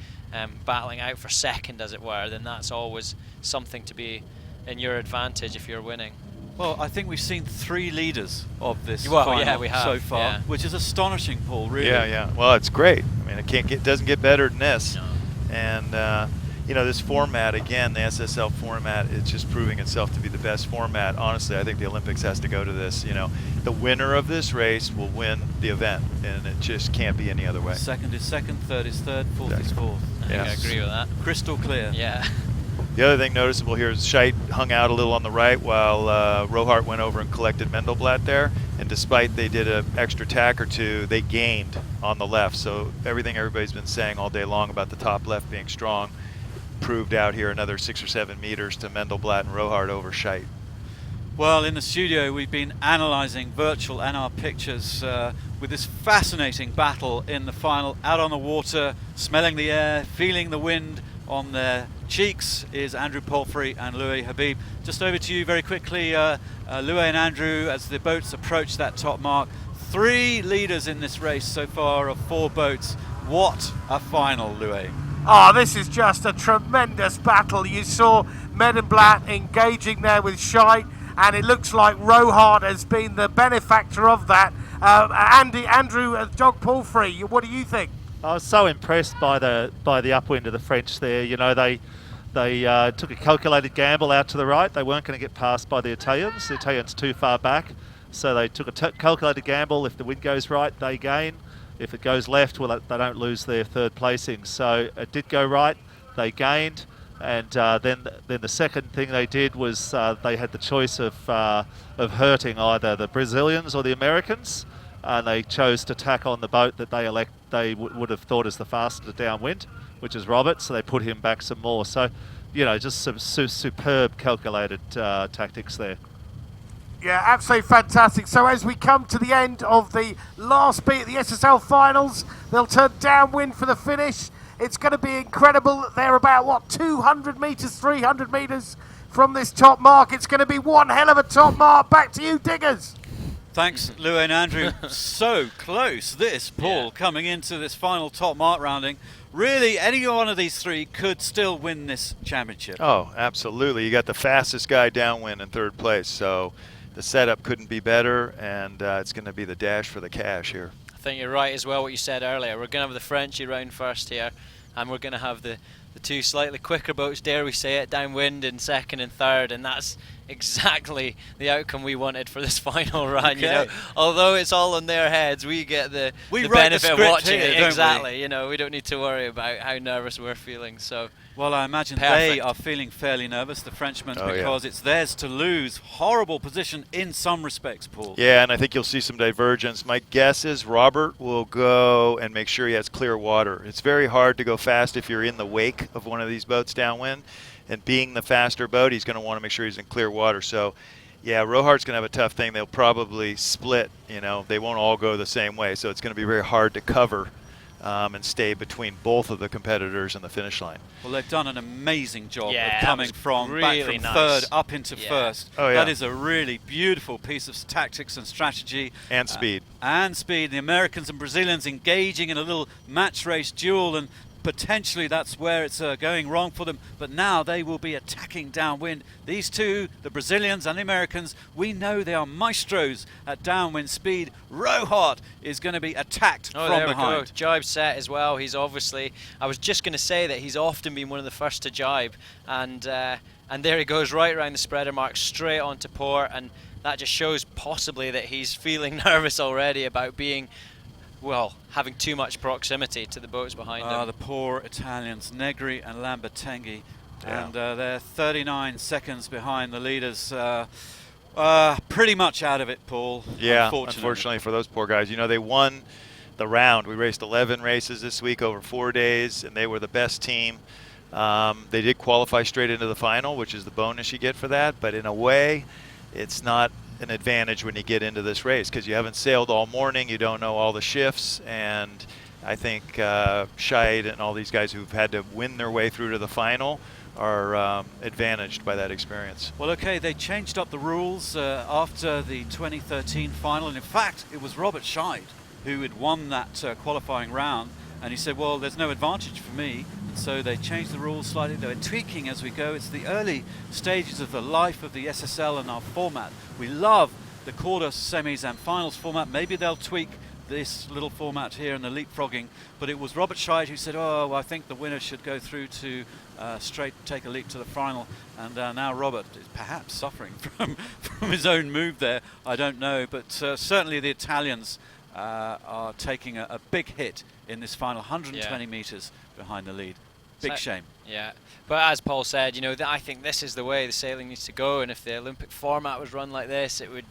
S14: battling out for second, as it were, then that's always something to be in your advantage if you're winning.
S17: Well, I think we've seen 3 leaders of this final
S14: we have,
S17: so far, which is astonishing, Paul, really.
S9: Yeah. Well, it's great. I mean, it doesn't get better than this. No. And you know, this format, again, the SSL format, it's just proving itself to be the best format. Honestly, I think the Olympics has to go to this. You know, the winner of this race will win the event, and it just can't be any other way.
S17: Second is second, third is third, fourth is fourth.
S14: I agree with that.
S17: Crystal clear.
S14: Yeah.
S9: The other thing noticeable here is Scheidt hung out a little on the right while Rohart went over and collected Mendelblatt there. And despite they did an extra tack or two, they gained on the left. So everything everybody's been saying all day long about the top left being strong proved out here, another 6 or 7 meters to Mendelblatt and Rohart over Scheidt.
S17: Well, in the studio we've been analysing virtual and our pictures with this fascinating battle in the final. Out on the water, smelling the air, feeling the wind on their cheeks is Andrew Palfrey and Louis Habib. Just over to you very quickly, Louis and Andrew, as the boats approach that top mark. 3 leaders in this race so far of 4 boats. What a final, Louis.
S3: Oh, this is just a tremendous battle. You saw Mendenblatt engaging there with Scheidt, and it looks like Rohart has been the benefactor of that. Andrew, Doug Palfrey, what do you think?
S19: I was so impressed by the upwind of the French there. You know, they took a calculated gamble out to the right. They weren't going to get passed by the Italians. The Italians too far back, so they took a calculated gamble. If the wind goes right, they gain. If it goes left, well, they don't lose their 3rd placing. So it did go right. They gained, and then the second thing they did was they had the choice of hurting either the Brazilians or the Americans, and they chose to tack on the boat that they would have thought is the faster downwind, which is Robert. So they put him back some more. So, you know, just some superb calculated tactics there.
S3: Yeah, absolutely fantastic. So as we come to the end of the last beat of the SSL finals, they'll turn downwind for the finish. It's going to be incredible. They're about, 200 metres, 300 metres from this top mark. It's going to be one hell of a top mark. Back to you, Diggers.
S17: Thanks, Louis and Andrew. So close, this, Paul, coming into this final top mark rounding. Really, any one of these 3 could still win this championship.
S9: Oh, absolutely. You got the fastest guy downwind in 3rd place, so the setup couldn't be better, and it's going to be the dash for the cash here.
S21: I think you're right as well what you said earlier. We're going to have the Frenchy round first here, and we're going to have the 2 slightly quicker boats, dare we say it, downwind in 2nd and 3rd, and that's exactly the outcome we wanted for this final run. You know, although it's all in their heads, we get the benefit of watching it. Exactly. You know, we don't need to worry about how nervous we're feeling. So.
S17: Well, I imagine they are feeling fairly nervous, the Frenchmen, because it's theirs to lose. Horrible position in some respects, Paul.
S9: Yeah, and I think you'll see some divergence. My guess is Robert will go and make sure he has clear water. It's very hard to go fast if you're in the wake of one of these boats downwind. And being the faster boat, he's going to want to make sure he's in clear water. So, yeah, Rohart's going to have a tough thing. They'll probably split. You know, they won't all go the same way. So it's going to be very hard to cover and stay between both of the competitors in the finish line.
S17: Well, they've done an amazing job of coming from back from
S21: nice.
S17: 3rd up into 1st.
S9: Oh, yeah.
S17: That is a really beautiful piece of tactics and strategy.
S9: And speed.
S17: And speed. The Americans and Brazilians engaging in a little match race duel, and potentially that's where it's going wrong for them, but now they will be attacking downwind. These 2, the Brazilians and the Americans, we know they are maestros at downwind speed. Rohart is going to be attacked from behind.
S21: Jibe set as well. He's obviously, I was just going to say that he's often been one of the first to jibe, and there he goes right around the spreader mark, straight onto port, and that just shows possibly that he's feeling nervous already about being, well, having too much proximity to the boats behind him.
S17: The poor Italians, Negri and Lambertenghi, and they're 39 seconds behind the leaders. Pretty much out of it, Paul.
S9: Yeah, unfortunately for those poor guys. You know, they won the round. We raced 11 races this week over 4 days, and they were the best team. They did qualify straight into the final, which is the bonus you get for that, but in a way, it's not an advantage when you get into this race because you haven't sailed all morning, you don't know all the shifts, and I think Scheidt and all these guys who've had to win their way through to the final are advantaged by that experience.
S17: Well, okay, they changed up the rules after the 2013 final, and in fact it was Robert Scheidt who had won that qualifying round, and he said, well, there's no advantage for me. And so they changed the rules slightly. They're tweaking as we go. It's the early stages of the life of the SSL and our format. We love the quarter, semis and finals format. Maybe they'll tweak this little format here in the leapfrogging, but it was Robert Scheidt who said, oh, I think the winner should go through to straight take a leap to the final, and now Robert is perhaps suffering from his own move there. I don't know, but certainly the Italians are taking a big hit in this final 120 meters behind the lead. Big shame.
S21: Yeah, but as Paul said, you know, I think this is the way the sailing needs to go, and if the Olympic format was run like this, it would,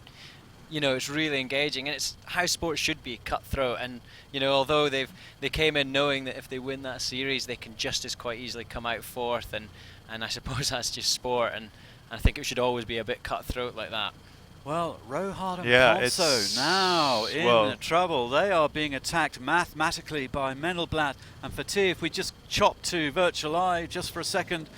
S21: you know, it's really engaging, and it's how sports should be, cutthroat. And you know, although they came in knowing that if they win that series, they can just as quite easily come out fourth, and I suppose that's just sport, and I think it should always be a bit cutthroat like that.
S17: Well, Rohard and
S9: Yeah,
S17: Ponso now in trouble. They are being attacked mathematically by Mendelblatt and Fatih. If we just chop to virtual eye just for a second,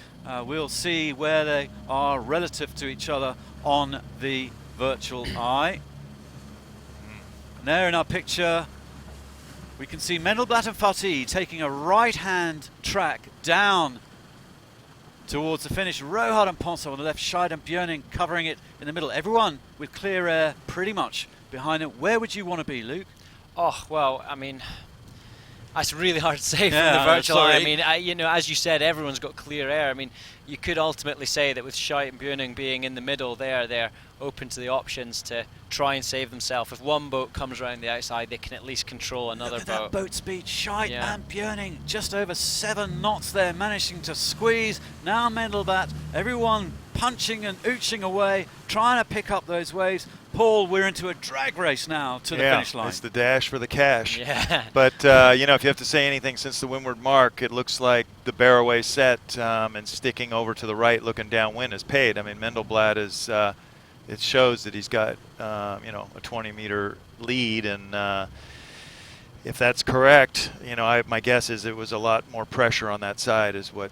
S17: we'll see where they are relative to each other on the virtual eye. And there in our picture, we can see Mendelblatt and Fatih taking a right-hand track down towards the finish. Rohard and Ponso on the left, Scheid and Björning covering it in the middle. Everyone with clear air pretty much behind it. Where would you want to be, Luke?
S21: Oh, well, I mean, that's really hard to say from the virtual eye. I mean, you know, as you said, everyone's got clear air. I mean, you could ultimately say that with Scheid and Björning being in the middle there, they're open to the options to try and save themselves. If one boat comes around the outside, they can at least control another
S17: Look at
S21: boat.
S17: that boat speed. Scheid and Björning just over 7 knots there, managing to squeeze. Now Mendelblatt, everyone punching and ooching away, trying to pick up those waves. Paul, we're into a drag race now to the finish line.
S9: It's the dash for the cash.
S21: Yeah.
S9: But, you know, if you have to say anything since the windward mark, it looks like the barroway set and sticking over to the right, looking downwind, is paid. I mean, Mendelblatt is, it shows that he's got, you know, a 20-meter lead. And if that's correct, you know, my guess is it was a lot more pressure on that side is what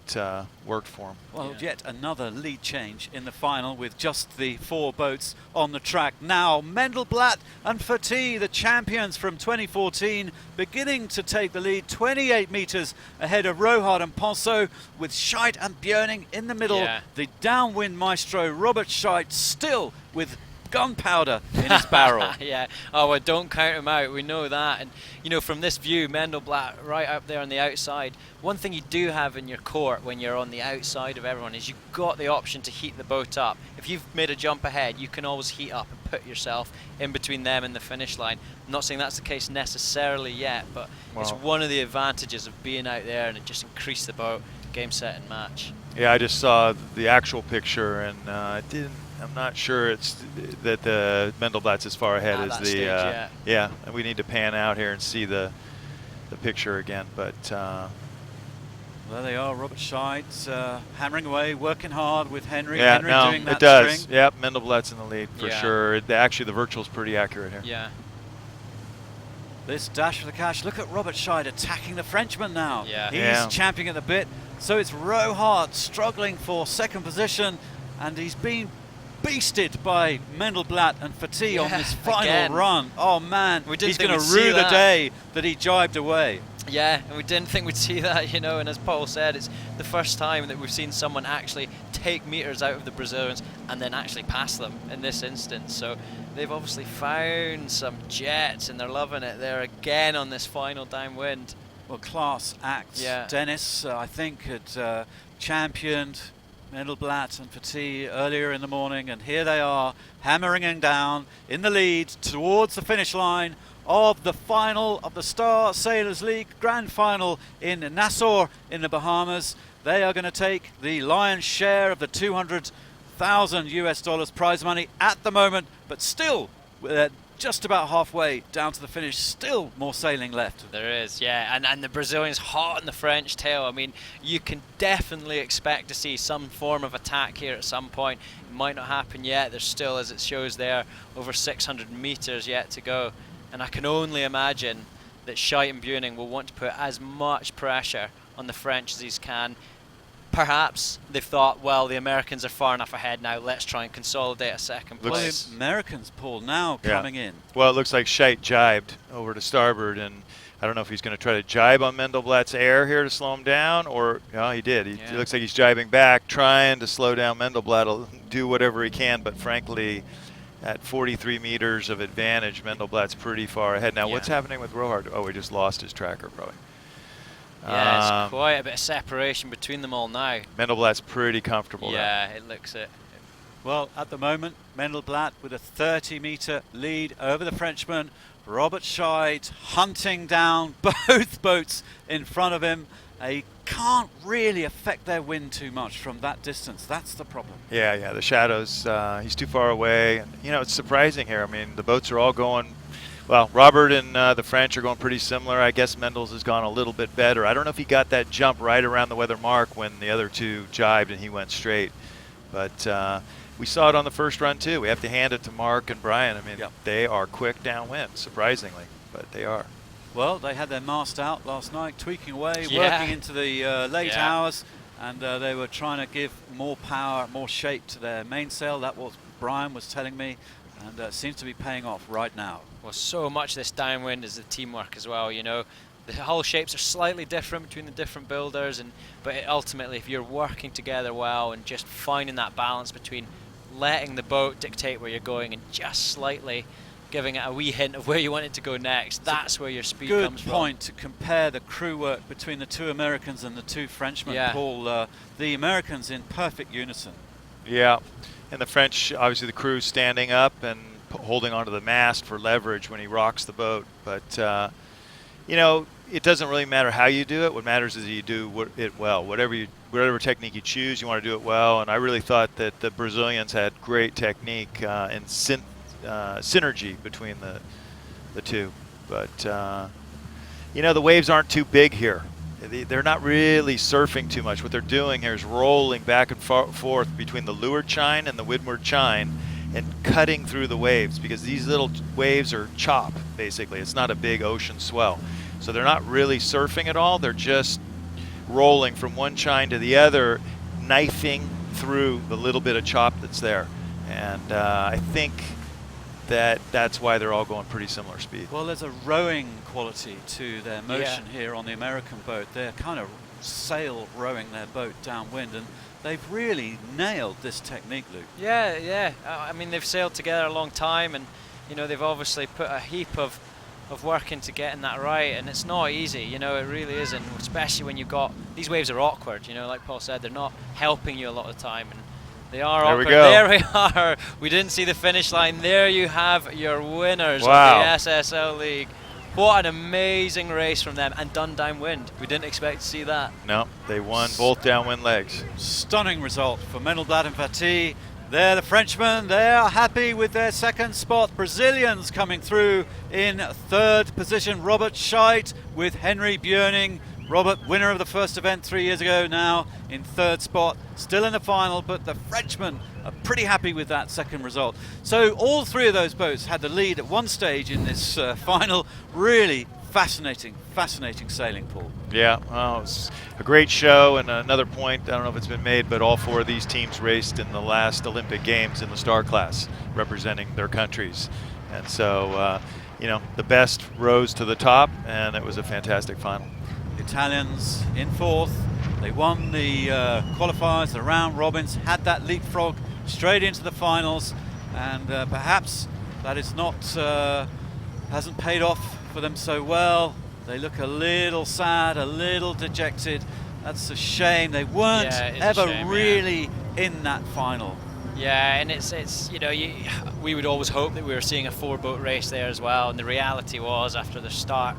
S9: worked for him.
S17: Well, yet another lead change in the final with just the 4 boats on the track. Now Mendelblatt and Fatih, the champions from 2014, beginning to take the lead, 28 meters ahead of Rohard and Ponso, with Scheid and Björning in the middle. The downwind maestro Robert Scheid still with gunpowder in his barrel.
S21: Yeah. Oh, well, don't count him out. We know that. And, you know, from this view, Mendelblatt right up there on the outside, one thing you do have in your court when you're on the outside of everyone is you've got the option to heat the boat up. If you've made a jump ahead, you can always heat up and put yourself in between them and the finish line. I'm not saying that's the case necessarily yet, but it's one of the advantages of being out there, and it just increased the boat, game, set, and match.
S9: Yeah, I just saw the actual picture, and I'm not sure it's that the Mendelblatt's as far ahead as the
S21: stage,
S9: yeah. And we need to pan out here and see the picture again, but
S17: there they are, Robert Scheid hammering away, working hard with Henry.
S9: Yeah,
S17: Henry
S9: no,
S17: doing that
S9: it does.
S17: string.
S9: Yep, Mendelblatt's in the lead for sure. Actually, the virtual's pretty accurate here.
S21: Yeah.
S17: This dash for the cash. Look at Robert Scheid attacking the Frenchman now.
S21: Yeah.
S17: He's champing at the bit. So it's Rohard struggling for second position, and he's been beasted by Mendelblatt and Fatih on this final run. Oh man, he's going to rue the day that he jibed away.
S21: Yeah, and we didn't think we'd see that, you know, and as Paul said, it's the first time that we've seen someone actually take meters out of the Brazilians and then actually pass them in this instance. So they've obviously found some jets, and they're loving it. They're again on this final downwind.
S17: Well, class act. Yeah. Dennis, I think, had championed Mendelblatt and Fatih earlier in the morning, and here they are hammering down in the lead towards the finish line of the final of the Star Sailors League Grand Final in Nassau in the Bahamas. They are going to take the lion's share of the $200,000 prize money at the moment, but still just about halfway down to the finish, still more sailing left.
S21: There is, yeah, and the Brazilians hot on the French tail. I mean, you can definitely expect to see some form of attack here at some point. It might not happen yet. There's still, as it shows there, over 600 meters yet to go. And I can only imagine that Scheid and Björning will want to put as much pressure on the French as he can. Perhaps they've thought, well, the Americans are far enough ahead now, let's try and consolidate a second place.
S17: Well, the Americans, Paul, now coming in.
S9: Well, it looks like Scheid jibed over to starboard, and I don't know if he's going to try to jibe on Mendelblatt's air here to slow him down, or he did. He looks like he's jibing back, trying to slow down Mendelblatt. He'll do whatever he can, but frankly, at 43 meters of advantage, Mendelblatt's pretty far ahead. Now, what's happening with Rohard? Oh, he just lost his tracker, probably.
S21: Yeah, it's quite a bit of separation between them all now.
S9: Mendelblatt's pretty comfortable.
S21: Yeah, it looks it.
S17: Well, at the moment, Mendelblatt with a 30-meter lead over the Frenchman. Robert Scheid hunting down both boats in front of him. A can't really affect their wind too much from that distance. That's the problem.
S9: Yeah, the shadows. He's too far away. And, you know, it's surprising here. I mean, the boats are all going. Well, Robert and the French are going pretty similar. I guess Mendel's has gone a little bit better. I don't know if he got that jump right around the weather mark when the other two jibed and he went straight. But we saw it on the first run, too. We have to hand it to Mark and Brian. I mean, they are quick downwind, surprisingly, but they are.
S17: Well, they had their mast out last night, tweaking away, working into the late hours, and they were trying to give more power, more shape to their mainsail. That was Brian was telling me, and it seems to be paying off right now.
S20: Well, so much of this downwind is the teamwork as well, you know. The hull shapes are slightly different between the different builders, but ultimately, if you're working together well and just finding that balance between letting the boat dictate where you're going and just slightly giving it a wee hint of where you want it to go next, that's where your speed comes from.
S17: Good point to compare the crew work between the two Americans and the two Frenchmen, Paul. The Americans in perfect unison.
S9: Yeah, and the French, obviously the crew standing up and holding onto the mast for leverage when he rocks the boat. But, you know, it doesn't really matter how you do it. What matters is you do it well. Whatever technique you choose, you want to do it well. And I really thought that the Brazilians had great technique and synergy between the two. But, you know, the waves aren't too big here. They're not really surfing too much. What they're doing here is rolling back and forth between the leeward chine and the windward chine and cutting through the waves, because these little waves are chop, basically. It's not a big ocean swell. So they're not really surfing at all. They're just rolling from one chine to the other, knifing through the little bit of chop that's there. And I think that's why they're all going pretty similar speed.
S17: Well, there's a rowing quality to their motion here on the American boat. They're kind of sail rowing their boat downwind, and they've really nailed this technique, Luke.
S20: Yeah. I mean, they've sailed together a long time, and you know, they've obviously put a heap of work into getting that right, and it's not easy, you know, it really isn't, especially when you've got, these waves are awkward, you know, like Paul said, they're not helping you a lot of the time, and they are awkward. There we are. We didn't see the finish line. There you have your winners of the SSL League. What an amazing race from them, and done downwind. We didn't expect to see that.
S9: No, they won both downwind legs.
S17: Stunning result for Mendelblad and Vati. They're the Frenchmen. They are happy with their second spot. Brazilians coming through in third position. Robert Scheidt with Henry Björning. Robert, winner of the first event 3 years ago, now in third spot. Still in the final, but the Frenchmen are pretty happy with that second result. So all three of those boats had the lead at one stage in this final. Really fascinating sailing, Paul.
S9: Yeah, well, it was a great show, and another point, I don't know if it's been made, but all four of these teams raced in the last Olympic Games in the star class, representing their countries. And so, you know, the best rose to the top, and it was a fantastic final.
S17: Italians in fourth. They won the qualifiers, the round robins, had that leapfrog straight into the finals, and perhaps that is not hasn't paid off for them so well. They look a little sad, a little dejected. That's a shame. They weren't ever really in that final.
S20: Yeah, and it's you know, we would always hope that we were seeing a four-boat race there as well, and the reality was, after the start,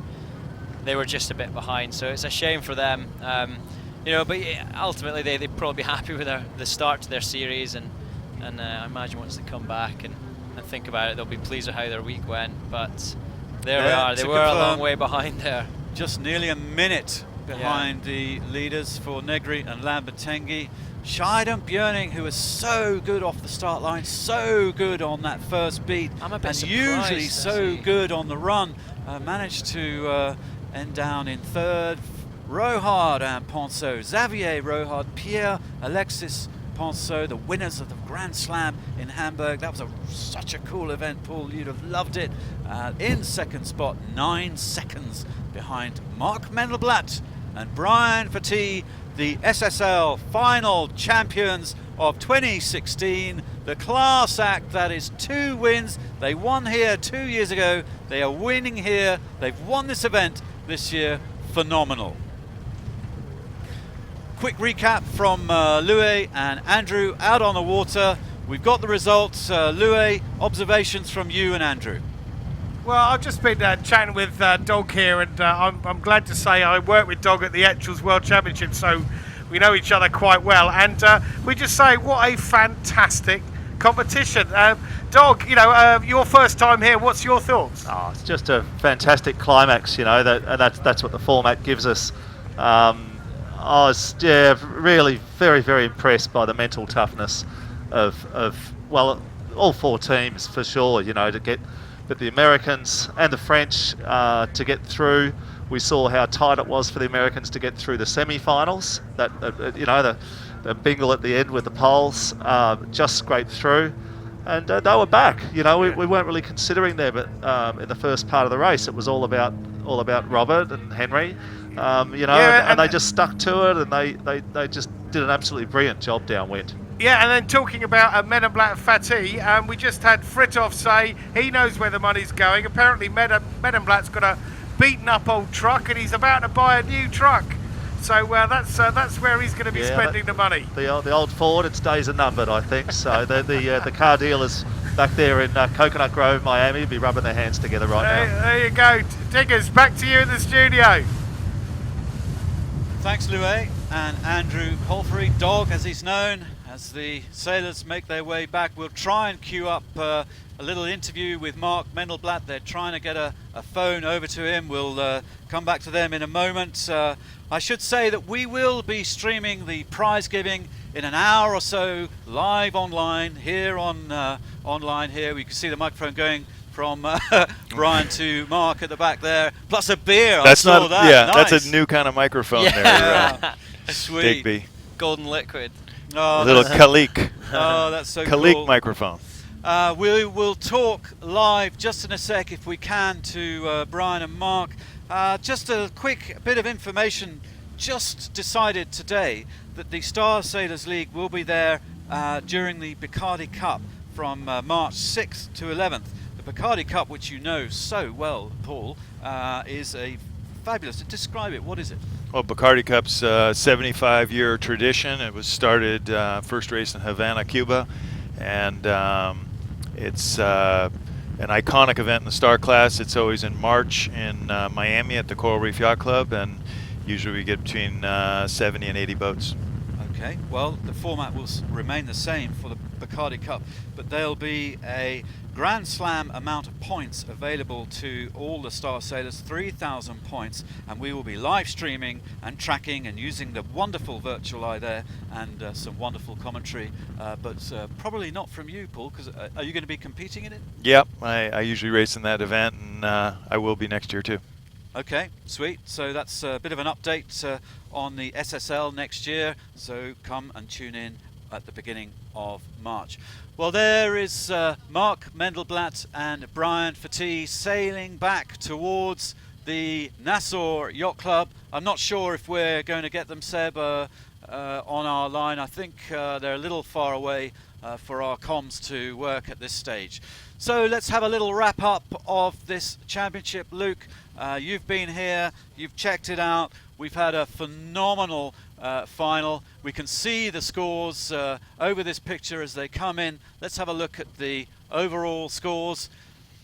S20: they were just a bit behind, so it's a shame for them. You know, but ultimately they'd probably be happy with the start to their series, and I imagine once they come back and think about it, they'll be pleased with how their week went. But there we are. They were a long way behind there.
S17: Just nearly a minute behind the leaders for Negri and Lambertenghi. Scheidt and Björning, who was so good off the start line, so good on that first beat, and usually so good on the run, managed to end down in third. Rohard and Ponceau, Xavier Rohard, Pierre Alexis Ponceau, the winners of the Grand Slam in Hamburg. That was such a cool event, Paul. You'd have loved it. In second spot, 9 seconds behind Mark Mendelblatt and Brian Vati, the SSL final champions of 2016. The class act, that is 2 wins. They won here 2 years ago. They are winning here. They've won this event this year. Phenomenal. Quick recap from Louis and Andrew out on the water. We've got the results. Louis, observations from you and Andrew.
S3: Well, I've just been chatting with Dog here, and I'm glad to say I worked with Dog at the Etchells World Championship, so we know each other quite well. And we just say, what a fantastic competition. Dog, you know, your first time here, what's your thoughts?
S4: Oh, it's just a fantastic climax, you know, and that's what the format gives us. I was really very impressed by the mental toughness of well, all four teams for sure, you know, but the Americans and the French to get through. We saw how tight it was for the Americans to get through the semi-finals. That you know, the bingle at the end with the Poles just scraped through, and they were back. You know, we weren't really considering them, but in the first part of the race, it was all about Robert and Henry. You know, and they just stuck to it, and they just did an absolutely brilliant job downwind.
S3: Yeah, and then talking about Medemblatt Fatih, we just had Fritov say he knows where the money's going. Apparently Medemblatt's got a beaten up old truck and he's about to buy a new truck. So that's where he's going to be spending the money.
S4: The old Ford, its days are numbered, I think. So the car dealers back there in Coconut Grove, Miami, will be rubbing their hands together right now.
S3: There you go. Diggers, back to you in the studio.
S17: Thanks, Louis and Andrew Palfrey, Dog as he's known. As the sailors make their way back, we'll try and queue up a little interview with Mark Mendelblatt. They're trying to get a phone over to him. We'll come back to them in a moment. I should say that we will be streaming the prize giving in an hour or so live online here on online here. We can see the microphone going from Brian to Mark at the back there, plus a beer.
S9: That's
S17: I saw that.
S9: Yeah,
S17: nice.
S9: That's a new kind of microphone
S17: there.
S14: Sweet.
S9: Digby.
S14: Golden liquid.
S9: A little Kalik.
S17: Oh, that's so
S9: Kalik
S17: cool.
S9: microphone.
S17: We will talk live just in a sec if we can to Brian and Mark. Just a quick bit of information. Just decided today that the Star Sailors League will be there during the Bacardi Cup from March 6th to 11th. The Bacardi Cup, which you know so well, Paul, is a fabulous. Describe it. What is it?
S9: Well, Bacardi Cup's 75-year tradition. It was started first race in Havana, Cuba, and it's an iconic event in the Star class. It's always in March in Miami at the Coral Reef Yacht Club, and usually we get between 70 and 80 boats.
S17: Okay, well, the format will remain the same for the Bacardi Cup, but there'll be a Grand Slam amount of points available to all the Star Sailors, 3,000 points, and we will be live streaming and tracking and using the wonderful virtual eye there and some wonderful commentary, but probably not from you, Paul, because are you going to be competing in it?
S9: Yep, I usually race in that event, and I will be next year too.
S17: Okay, sweet. So that's a bit of an update on the SSL next year, so come and tune in at the beginning of March. Well, there is Mark Mendelblatt and Brian Fatih sailing back towards the Nassau Yacht Club. I'm not sure if we're going to get them, Seb, on our line. I think they're a little far away for our comms to work at this stage. So let's have a little wrap up of this championship. Luke, you've been here, you've checked it out. We've had a phenomenal final. We can see the scores over this picture as they come in. Let's have a look at the overall scores.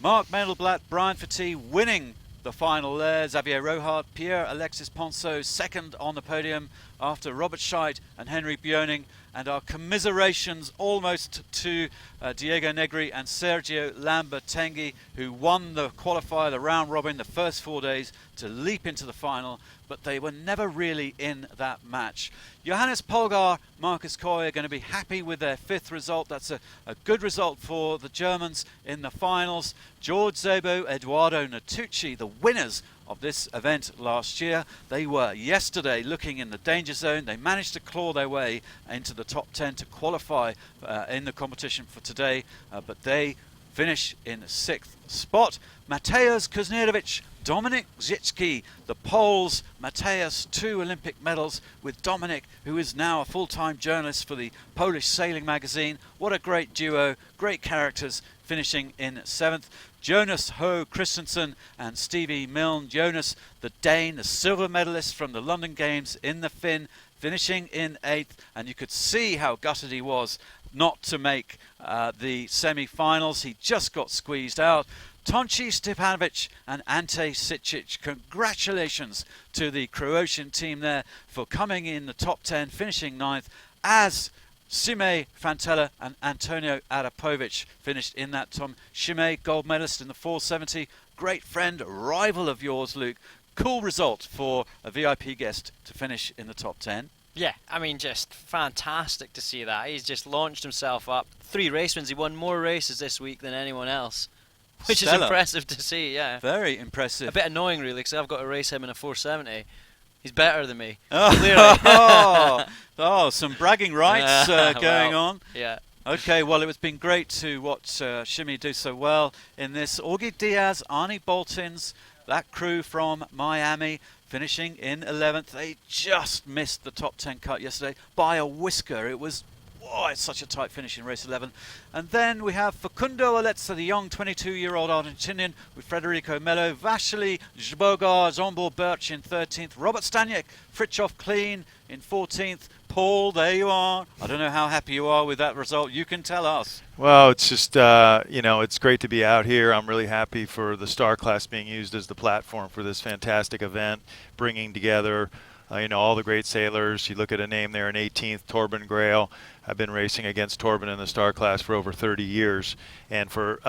S17: Mark Mendelblatt, Brian Fatih winning the final there. Xavier Rohart, Pierre-Alexis Ponceau second on the podium after Robert Scheidt and Henry Bjöning. And our commiserations almost to Diego Negri and Sergio Lambertenghi, who won the qualifier, the round robin, the first 4 days to leap into the final, but they were never really in that match. Johannes Polgar, Marcus Coy are going to be happy with their fifth result. That's a good result for the Germans in the finals. George Szabo, Eduardo Natucci, the winners of this event last year. They were yesterday looking in the danger zone. They managed to claw their way into the top 10 to qualify in the competition for today, but they finish in 6th spot. Mateusz Kuzniewicz, Dominik Zicki, the Poles. Mateusz, 2 Olympic medals with Dominik, who is now a full-time journalist for the Polish Sailing Magazine. What a great duo, great characters, finishing in 7th. Jonas Ho Christensen and Stevie Milne. Jonas, the Dane, the silver medalist from the London Games in the Finn, finishing in 8th, and you could see how gutted he was not to make the semi-finals. He just got squeezed out. Tonči Stepanovic and Ante Sičić. Congratulations to the Croatian team there for coming in the top 10, finishing 9th, as Šime Fantella and Antonio Arapovic finished in that. Tom Šime, gold medalist in the 470. Great friend, rival of yours, Luke. Cool result for a VIP guest to finish in the top 10.
S21: Yeah, I mean, just fantastic to see that. He's just launched himself up. 3 race wins. He won more races this week than anyone else, which is impressive to see, yeah.
S17: Very impressive.
S21: A bit annoying, really, because I've got to race him in a 470. He's better than me,
S17: oh.
S21: clearly.
S17: Oh, some bragging rights going on.
S21: Yeah.
S17: Okay, well, it's been great to watch Šime do so well in this. Augie Diaz, Arnie Boltins, that crew from Miami, finishing in 11th. They just missed the top 10 cut yesterday by a whisker. It was, it's such a tight finish in race 11. And then we have Facundo Alezza, the young 22-year-old Argentinian, with Federico Melo, Vasily Zbogar, Zsombor Birch in 13th, Robert Staniek, Fritjof Kleen in 14th. Paul, there you are. I don't know how happy you are with that result. You can tell us.
S9: Well, it's just, it's great to be out here. I'm really happy for the Star Class being used as the platform for this fantastic event, bringing together, all the great sailors. You look at a name there in 18th, Torben Grail. I've been racing against Torben in the Star Class for over 30 years. And for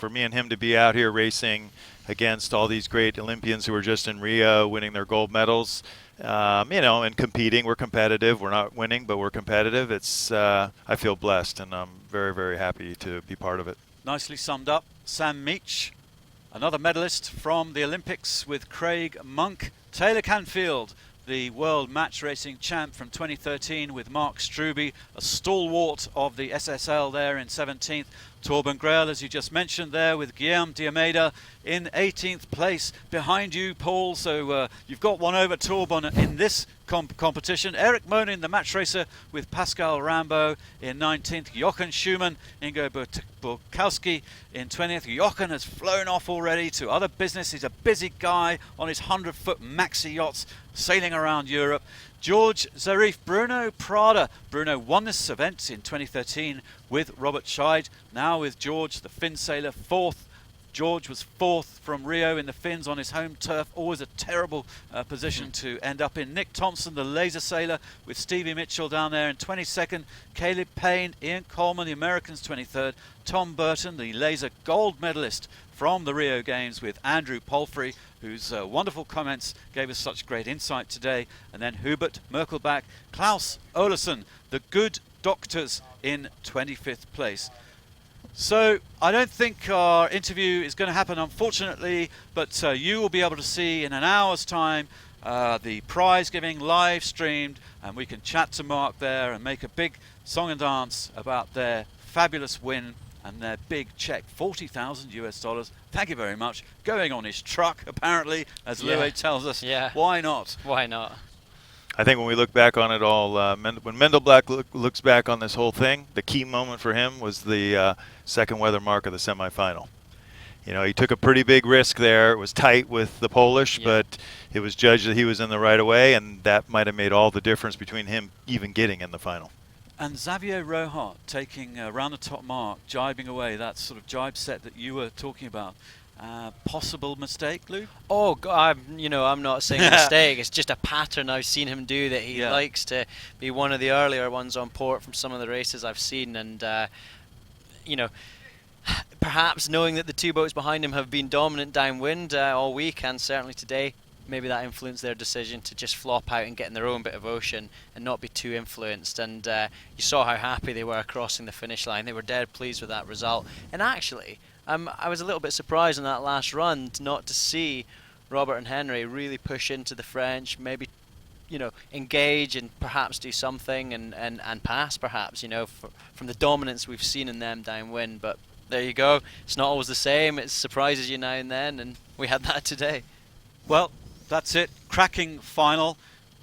S9: me and him to be out here racing against all these great Olympians who were just in Rio winning their gold medals, and competing. We're competitive. We're not winning, but we're competitive. I feel blessed, and I'm very, very happy to be part of it.
S17: Nicely summed up. Sam Meach, another medalist from the Olympics with Craig Monk. Taylor Canfield, the world match racing champ from 2013 with Mark Struby, a stalwart of the SSL there in 17th. Torben Grail, as you just mentioned there, with Guillaume Diomeda in 18th place behind you, Paul. So you've got one over Torben in this competition. Eric Monin, the match racer, with Pascal Rambo in 19th. Jochen Schumann, Ingo Burkowski in 20th. Jochen has flown off already to other business. He's a busy guy on his 100-foot maxi yachts sailing around Europe. George Zarif, Bruno Prada. Bruno won this event in 2013 with Robert Scheid. Now with George, the Finn sailor, 4th. George was 4th from Rio in the Finns on his home turf. Always a terrible position to end up in. Nick Thompson, the laser sailor, with Stevie Mitchell down there in 22nd. Caleb Payne, Ian Coleman, the Americans, 23rd. Tom Burton, the laser gold medalist from the Rio Games, with Andrew Palfrey, whose wonderful comments gave us such great insight today. And then Hubert Merkelbach, Klaus Olesen, the good doctors, in 25th place. So I don't think our interview is going to happen, unfortunately, but you will be able to see in an hour's time the prize giving live streamed, and we can chat to Mark there and make a big song and dance about their fabulous win and their big check, $40,000. Thank you very much. Going on his truck, apparently, as Louis tells us.
S21: Yeah.
S17: Why not?
S21: Why not?
S9: I think when we look back on it all, when Mendelblack looks back on this whole thing, the key moment for him was the second weather mark of the semifinal. He took a pretty big risk there. It was tight with the Polish, but it was judged that he was in the right of way, and that might have made all the difference between him even getting in the final.
S17: And Xavier Rohart taking around the top mark, jibing away, that sort of jibe set that you were talking about. Possible mistake, Luke?
S21: Oh, God, I'm not saying a mistake. It's just a pattern I've seen him do, that he likes to be one of the earlier ones on port from some of the races I've seen. And, perhaps knowing that the 2 boats behind him have been dominant downwind all week, and certainly today, maybe that influenced their decision to just flop out and get in their own bit of ocean and not be too influenced. And you saw how happy they were crossing the finish line. They were dead pleased with that result. And actually, I was a little bit surprised in that last run not to see Robert and Henry really push into the French, maybe engage and perhaps do something and pass, perhaps, from the dominance we've seen in them downwind. But there you go. It's not always the same. It surprises you now and then, and we had that today.
S17: Well, that's it. Cracking final.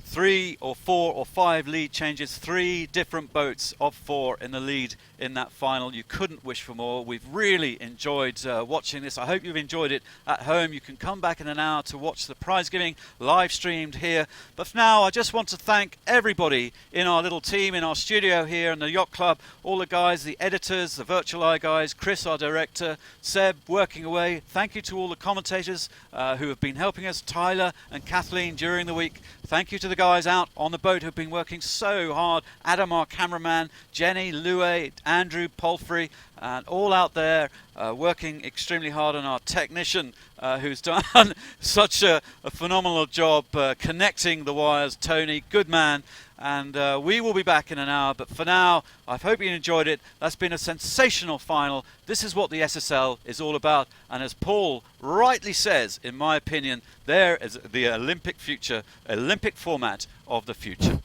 S17: 3 or 4 or 5 lead changes, 3 different boats of 4 in the lead in that final. You couldn't wish for more. We've really enjoyed watching this. I hope you've enjoyed it at home. You can come back in an hour to watch the prize giving live streamed here. But for now, I just want to thank everybody in our little team, in our studio here in the Yacht Club, all the guys, the editors, the Virtual Eye guys, Chris, our director, Seb, working away. Thank you to all the commentators who have been helping us, Tyler and Kathleen, during the week. Thank you to the guys out on the boat who've been working so hard. Adam, our cameraman, Jenny, Louie, Andrew, Palfrey, and all out there working extremely hard, on our technician who's done such a phenomenal job connecting the wires, Tony, good man. And we will be back in an hour, but for now, I hope you enjoyed it. That's been a sensational final. This is what the SSL is all about, and as Paul rightly says, in my opinion, there is the Olympic future, Olympic format of the future.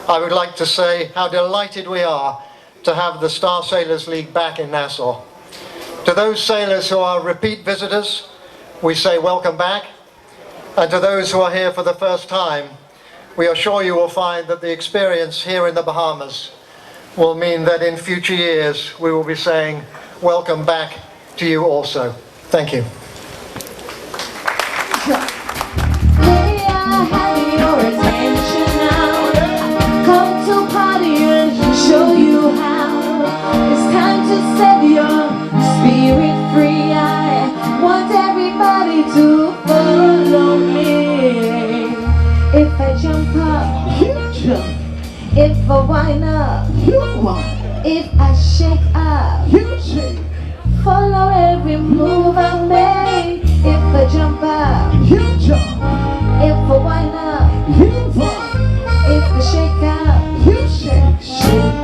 S2: I would like to say how delighted we are to have the Star Sailors League back in Nassau. To those sailors who are repeat visitors, we say welcome back. And to those who are here for the first time, we are sure you will find that the experience here in the Bahamas will mean that in future years we will be saying welcome back to you also. Thank you.
S10: May I have your attention now? Come to party and show you how. It's time to set your spirit free. I want everybody to follow me. If I jump up, you jump. If I wind up, you wind. If I shake up, you shake. Follow every move I make. If I jump up, you jump. If I wind up, you wind. If I shake up, you shake. Shake.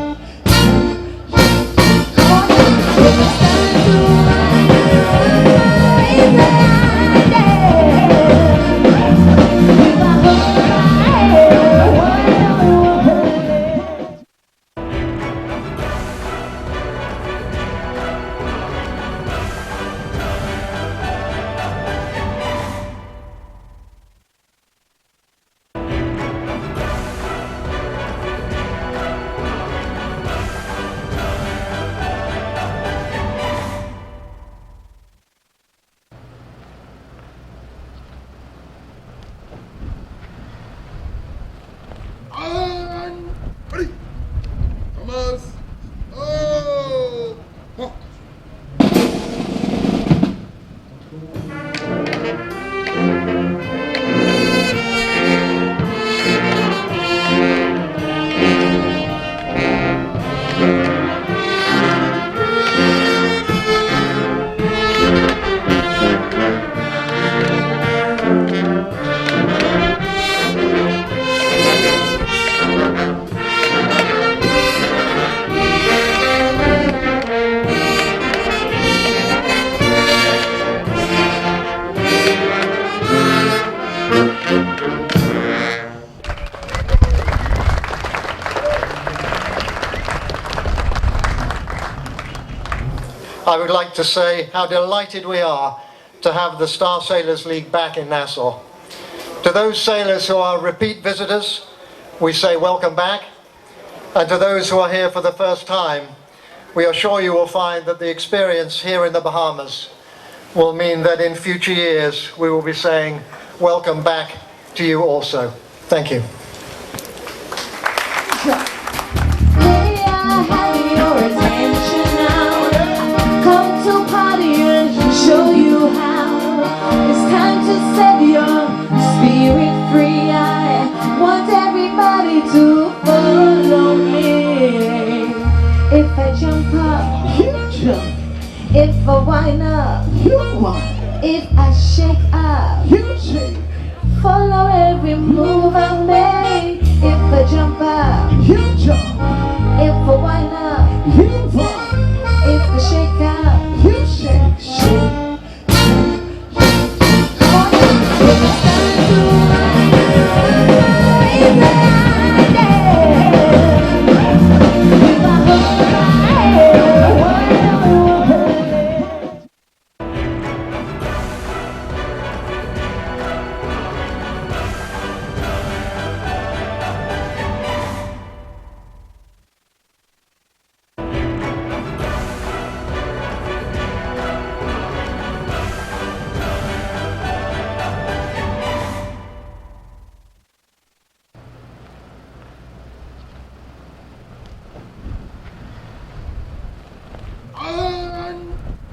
S2: I would like to say how delighted we are to have the Star Sailors League back in Nassau. To those sailors who are repeat visitors, we say welcome back. And to those who are here for the first time, we are sure you will find that the experience here in the Bahamas will mean that in future years we will be saying welcome back to you also. Thank you.
S10: May I have your attention now? Come to party and show you how. It's time to set your spirit free. I want everybody to follow me. If I jump up, you jump. If I wind up, you wind. If I shake up, you shake. Follow every move I make. If I jump up, you jump. If I wind up, you wind. If I shake up, you shake. Shake.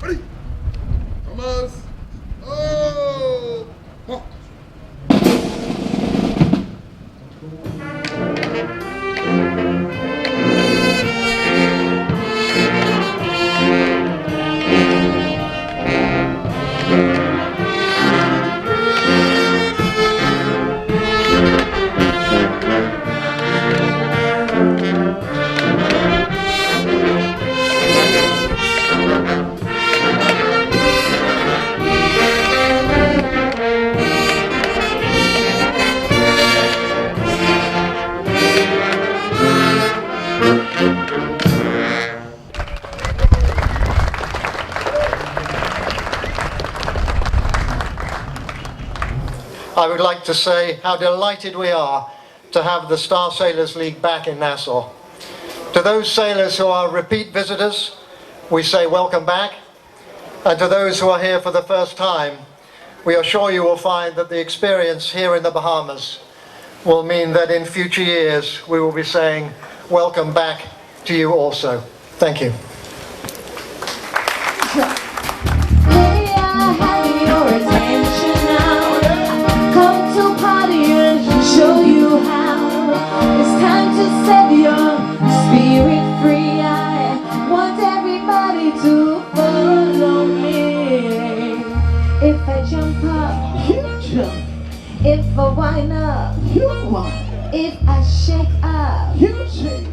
S8: Ready? Thomas. Oh.
S2: I would like to say how delighted we are to have the Star Sailors League back in Nassau. To those sailors who are repeat visitors, we say welcome back. And to those who are here for the first time, we are sure you will find that the experience here in the Bahamas will mean that in future years we will be saying welcome back to you also. Thank you.
S10: May I have your attention now? Come to party and show you how. It's time to set your spirit free. I want everybody to follow me. If I jump up, you jump. If I wind up, you wind. If I shake up, you shake.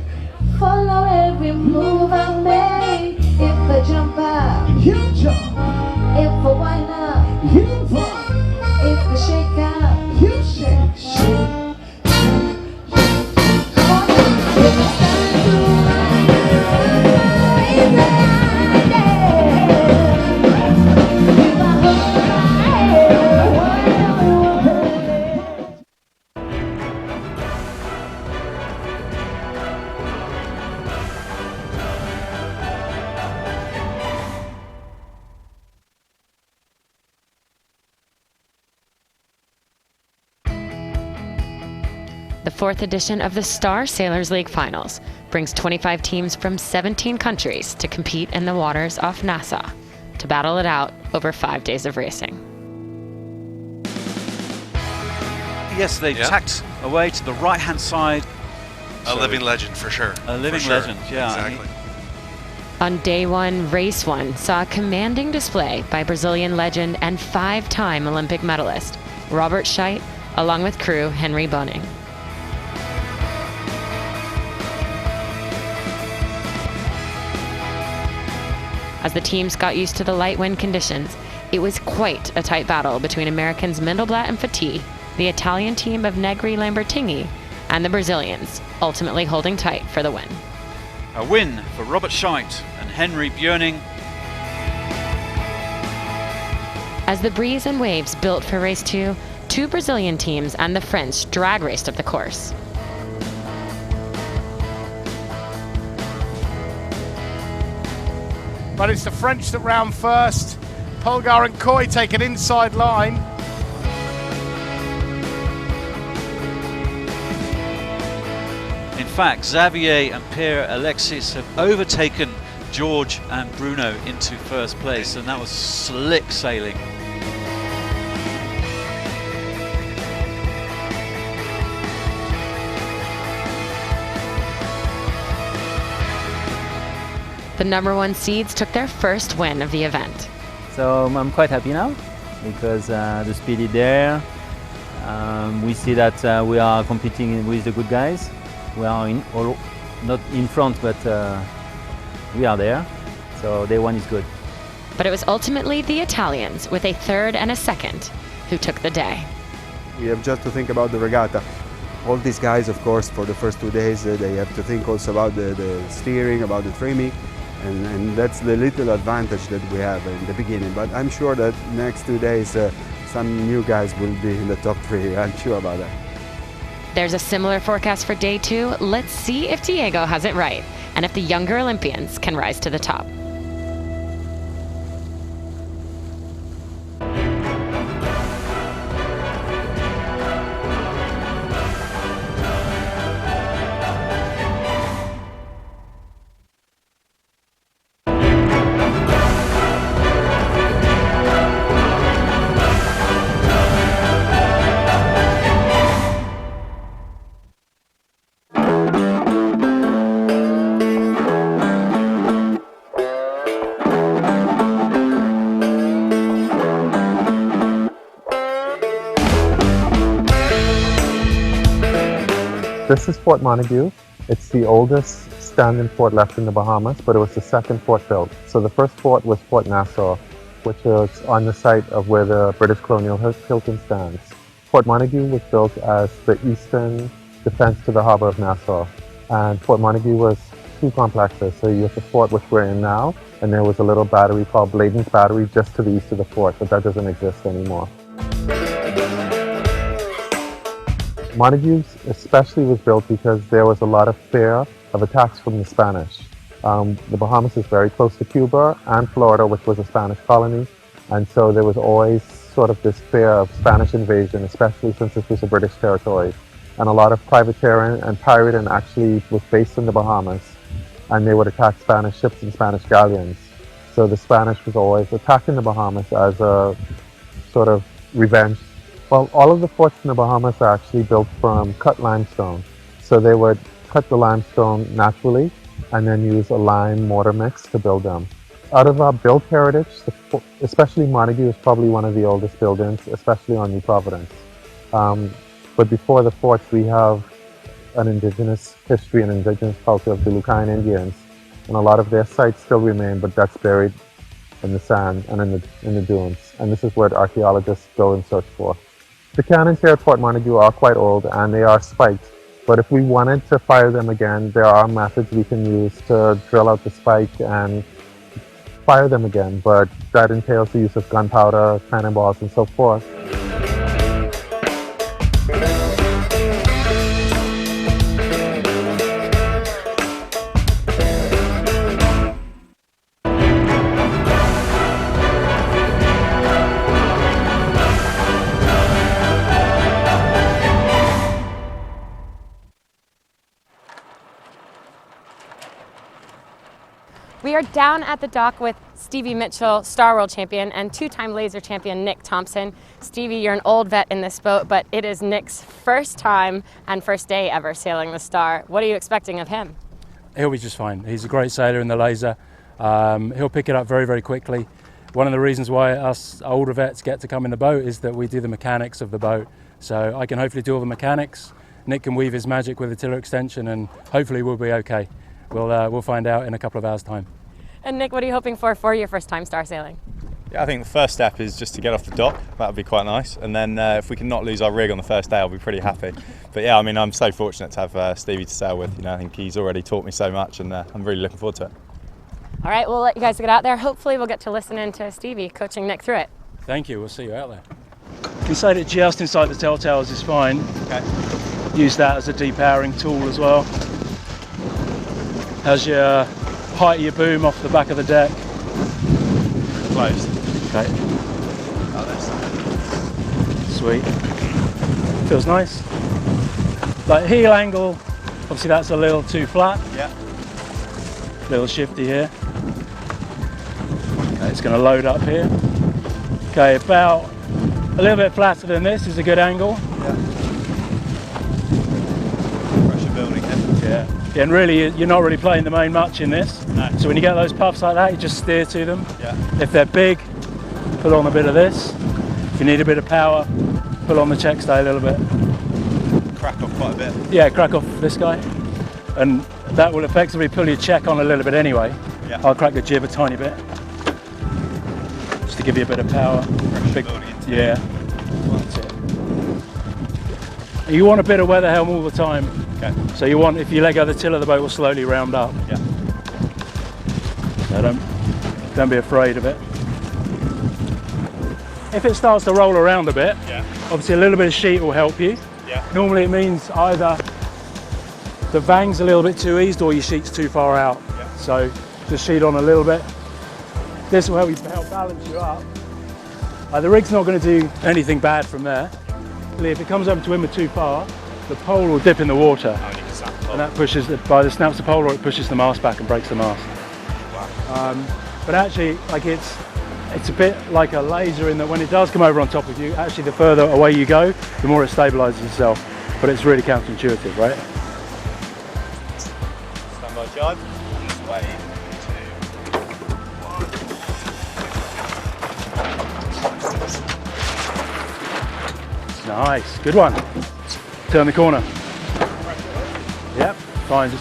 S10: Follow every move I make. If I jump up, you jump. If I wind up, you wind. If I shake up, you shake. Shake.
S1: The fourth edition of the Star Sailors League Finals brings 25 teams from 17 countries to compete in the waters off Nassau to battle it out over 5 days of racing.
S17: Yes, they've tacked away to the right-hand side.
S11: A living legend, for sure.
S17: A living legend, yeah.
S11: Exactly.
S1: On day one, race one saw a commanding display by Brazilian legend and 5-time Olympic medalist Robert Scheidt, along with crew Henry Boning. As the teams got used to the light wind conditions, it was quite a tight battle between Americans Mendelblatt and Fati, the Italian team of Negri Lambertini, and the Brazilians, ultimately holding tight for the win.
S17: A win for Robert Scheidt and Henry Björning.
S1: As the breeze and waves built for race 2, 2 Brazilian teams and the French drag raced up the course.
S3: But it's the French that round first. Polgar and Coy take an inside line.
S17: In fact, Xavier and Pierre Alexis have overtaken George and Bruno into first place, and that was slick sailing.
S1: The number 1 seeds took their first win of the event.
S13: So I'm quite happy now because the speed is there. We see that we are competing with the good guys. We are not in front, but we are there. So day 1 is good.
S1: But it was ultimately the Italians with a 3rd and a 2nd who took the day.
S15: We have just to think about the regatta. All these guys, of course, for the first 2 days, they have to think also about the steering, about the trimming. And that's the little advantage that we have in the beginning. But I'm sure that next 2 days, some new guys will be in the top 3. I'm sure about that.
S1: There's a similar forecast for day 2. Let's see if Diego has it right and if the younger Olympians can rise to the top.
S16: This is Fort Montague. It's the oldest standing fort left in the Bahamas, but it was the 2nd fort built. So the first fort was Fort Nassau, which is on the site of where the British colonial Hilton stands. Fort Montague was built as the eastern defense to the harbor of Nassau. And Fort Montague was 2 complexes. So you have the fort which we're in now, and there was a little battery called Bladen's Battery just to the east of the fort, but that doesn't exist anymore. Montague especially was built because there was a lot of fear of attacks from the Spanish. The Bahamas is very close to Cuba and Florida, which was a Spanish colony, and so there was always sort of this fear of Spanish invasion, especially since this was a British territory. And a lot of privateering and pirating actually was based in the Bahamas, and they would attack Spanish ships and Spanish galleons. So the Spanish was always attacking the Bahamas as a sort of revenge. Well, all of the forts in the Bahamas are actually built from cut limestone. So they would cut the limestone naturally and then use a lime mortar mix to build them. Out of our built heritage, especially Montague is probably one of the oldest buildings, especially on New Providence. But before the forts, we have an indigenous history and indigenous culture of the Lucayan Indians. And a lot of their sites still remain, but that's buried in the sand and in the dunes. And this is what archaeologists go and search for. The cannons here at Fort Montague are quite old and they are spiked, but if we wanted to fire them again, there are methods we can use to drill out the spike and fire them again, but that entails the use of gunpowder, cannonballs, and so forth.
S1: We are down at the dock with Stevie Mitchell, Star World Champion, and 2-time Laser Champion Nick Thompson. Stevie, you're an old vet in this boat, but it is Nick's first time and first day ever sailing the Star. What are you expecting of him?
S24: He'll be just fine. He's a great sailor in the Laser. He'll pick it up very, very quickly. One of the reasons why us older vets get to come in the boat is that we do the mechanics of the boat. So I can hopefully do all the mechanics. Nick can weave his magic with the tiller extension, and hopefully we'll be okay. We'll find out in a couple of hours' time.
S1: And Nick, what are you hoping for your first time Star sailing?
S25: Yeah, I think the first step is just to get off the dock. That would be quite nice. And then if we can not lose our rig on the first day, I'll be pretty happy. But yeah, I mean, I'm so fortunate to have Stevie to sail with. You know, I think he's already taught me so much, and I'm really looking forward to it.
S1: All right, we'll let you guys get out there. Hopefully we'll get to listen in to Stevie coaching Nick through it.
S24: Thank you. We'll see you out there. You can set it just inside the telltales is fine.
S25: Okay.
S24: Use that as a depowering tool as well. How's your height of your boom off the back of the deck?
S25: Closed.
S24: Okay.
S25: Oh, that's
S24: Sweet. Feels nice. Like heel angle, obviously that's a little too flat.
S25: Yeah.
S24: Little shifty here. Okay, it's going to load up here. Okay, about a little bit flatter than this is a good angle.
S25: Yeah. Pressure building here.
S24: Yeah. Yeah, and really, you're not really playing the main much in this.
S25: No.
S24: So when you get those puffs like that, you just steer to them.
S25: Yeah.
S24: If they're big, put on a bit of this. If you need a bit of power, pull on the check stay a little bit.
S25: Crack off quite a bit.
S24: Yeah, crack off this guy. And that will effectively pull your check on a little bit anyway.
S25: Yeah.
S24: I'll crack the jib a tiny bit. Just to give you a bit of power. Yeah. That's it. You want a bit of weather helm all the time.
S25: Okay.
S24: So you want, if you let go of the tiller, the boat will slowly round up.
S25: Yeah.
S24: So don't be afraid of it. If it starts to roll around a bit, obviously a little bit of sheet will help you.
S25: Yeah.
S24: Normally it means either the vang's a little bit too eased or your sheet's too far out.
S25: Yeah.
S24: So just sheet on a little bit. This will help balance you up. The rig's not going to do anything bad from there. If it comes over to windward too far, the pole will dip in the water. And that pushes, either snaps the pole or it pushes the mast back and breaks the mast.
S25: Wow.
S24: But actually, like it's a bit like a laser in that when it does come over on top of you, actually the further away you go, the more it stabilizes itself. But it's really counterintuitive, right?
S25: Stand by jibe.
S24: Nice, good one. Turn the corner. Yep, fine.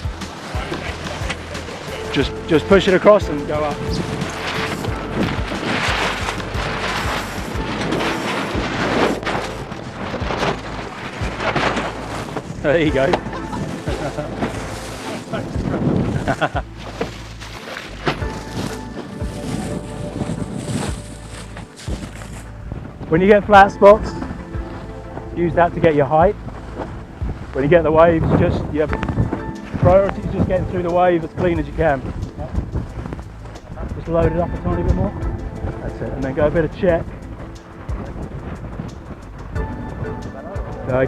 S24: Just push it across and go up. There you go. When you get flat spots, use that to get your height. When you get the waves, your priority is just getting through the wave as clean as you can. Just load it up a tiny bit more. That's it, and then go a bit of check.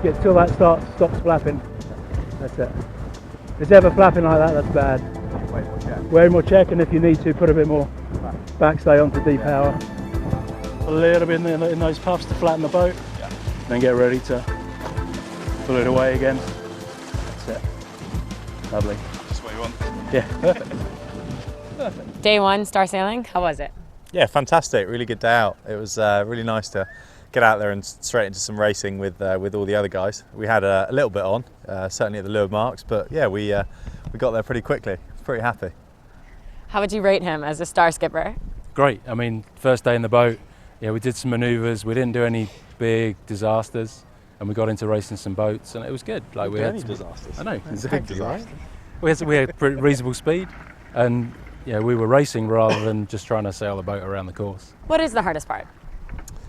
S24: Get till that stops flapping. That's it. If it's ever flapping like that, that's bad. Way more check, and if you need to, put a bit more backstay onto depower. A little bit in those puffs to flatten the boat. Then get ready to pull it away again. That's it. Lovely.
S25: That's what you want.
S24: Yeah, perfect. Perfect.
S1: Day one, star sailing, how was it?
S25: Yeah, fantastic. Really good day out. It was really nice to get out there and straight into some racing with all the other guys. We had a little bit on, certainly at the leeward marks, but yeah, we got there pretty quickly. Pretty happy.
S1: How would you rate him as a star skipper?
S24: Great. I mean, first day in the boat, yeah, we did some manoeuvres. We didn't do any big disasters, and we got into racing some boats, and it was good. Like we had some
S25: disasters.
S24: I know,
S25: Exactly right.
S24: We had pretty reasonable speed, and yeah, we were racing rather than just trying to sail the boat around the course.
S1: What is the hardest part?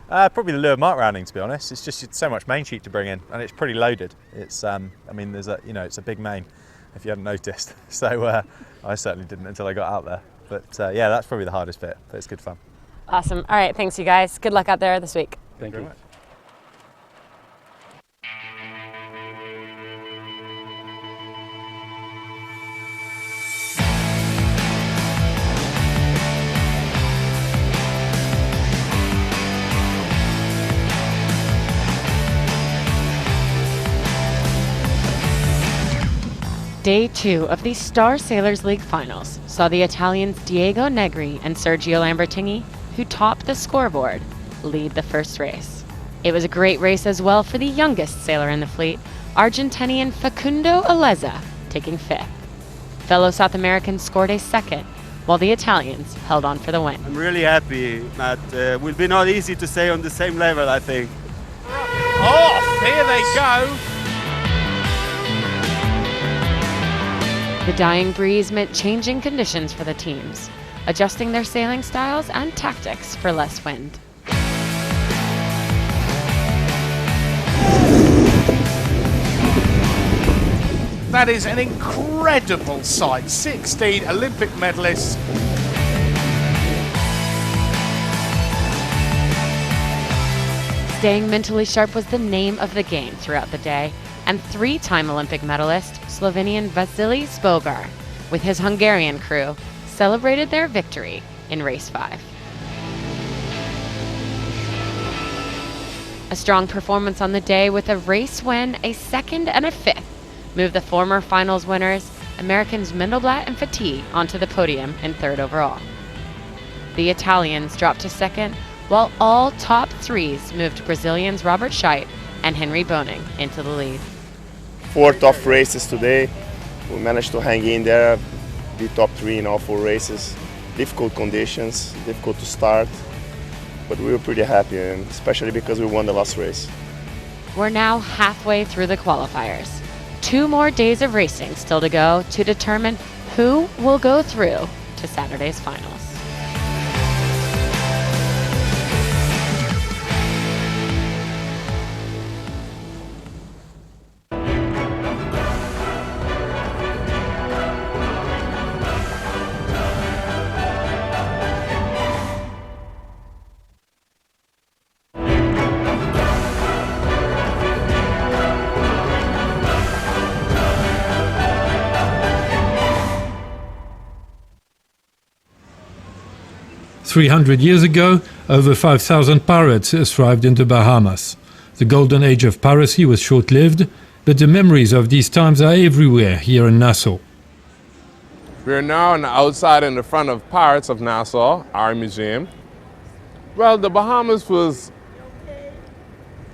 S25: Probably the leeward mark rounding, to be honest. It's just so much main sheet to bring in, and it's pretty loaded. It's I mean, there's it's a big main, if you hadn't noticed. So I certainly didn't until I got out there. But yeah, that's probably the hardest bit, but it's good fun.
S1: Awesome. All right, thanks you guys. Good luck out there this week.
S24: Thank you very much.
S1: Day 2 of the Star Sailors League finals saw the Italians Diego Negri and Sergio Lambertini, who topped the scoreboard, lead the first race. It was a great race as well for the youngest sailor in the fleet, Argentinian Facundo Aleza, taking 5th. Fellow South Americans scored a 2nd, while the Italians held on for the win.
S5: I'm really happy, but it will be not easy to stay on the same level, I think.
S3: Off! Here they go!
S1: The dying breeze meant changing conditions for the teams, adjusting their sailing styles and tactics for less wind.
S3: That is an incredible sight. 16 Olympic medalists.
S1: Staying mentally sharp was the name of the game throughout the day, and three-time Olympic medalist Slovenian Vasily Spogar, with his Hungarian crew, celebrated their victory in Race 5. A strong performance on the day with a race win, a second and a fifth, moved the former finals winners, Americans Mendelblatt and Fati, onto the podium in third overall. The Italians dropped to second, while all top threes moved Brazilians Robert Scheidt and Henry Boning into the lead.
S7: 4 tough races today. We managed to hang in there, be top 3 in all 4 races. Difficult conditions, difficult to start, but we were pretty happy, and especially because we won the last race.
S1: We're now halfway through the qualifiers. 2 more days of racing still to go to determine who will go through to Saturday's finals.
S12: "300 years ago, over 5,000 pirates thrived in the Bahamas. The golden age of piracy was short-lived, but the memories of these times are everywhere here in Nassau.
S6: We are now on the outside in the front of Pirates of Nassau, our museum. Well, the Bahamas was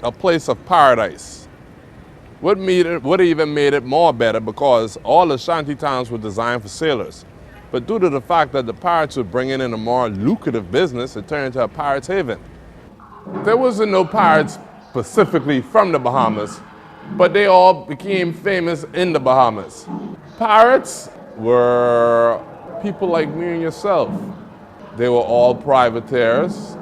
S6: a place of paradise. What even made it more better because all the shanty towns were designed for sailors. But due to the fact that the pirates were bringing in a more lucrative business, it turned into a pirate's haven. There wasn't no pirates specifically from the Bahamas, but they all became famous in the Bahamas. Pirates were people like me and yourself. They were all privateers.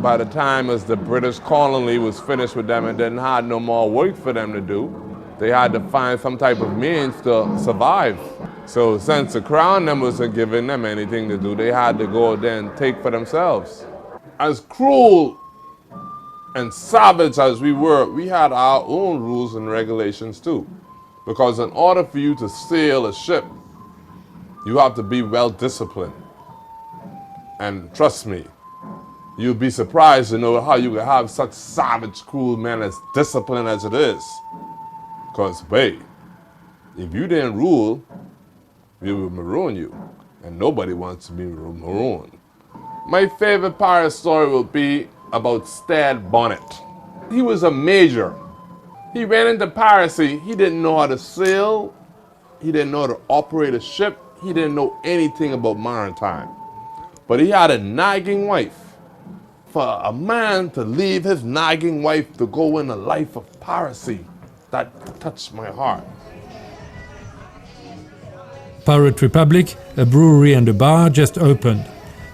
S6: By the time as the British colony was finished with them and didn't have no more work for them to do, they had to find some type of means to survive. So since the crown them wasn't giving them anything to do, they had to go there and take for themselves. As cruel and savage as we were, we had our own rules and regulations too. Because in order for you to sail a ship, you have to be well disciplined. And trust me, you'll be surprised to know how you can have such savage, cruel men as disciplined as it is. Because, wait, if you didn't rule, we would maroon you. And nobody wants to be marooned. My favorite pirate story will be about Stad Bonnet. He was a major. He ran into piracy. He didn't know how to sail. He didn't know how to operate a ship. He didn't know anything about maritime. But he had a nagging wife. For a man to leave his nagging wife to go in a life of piracy, that touched my heart.
S12: Pirate Republic, a brewery and a bar, just opened.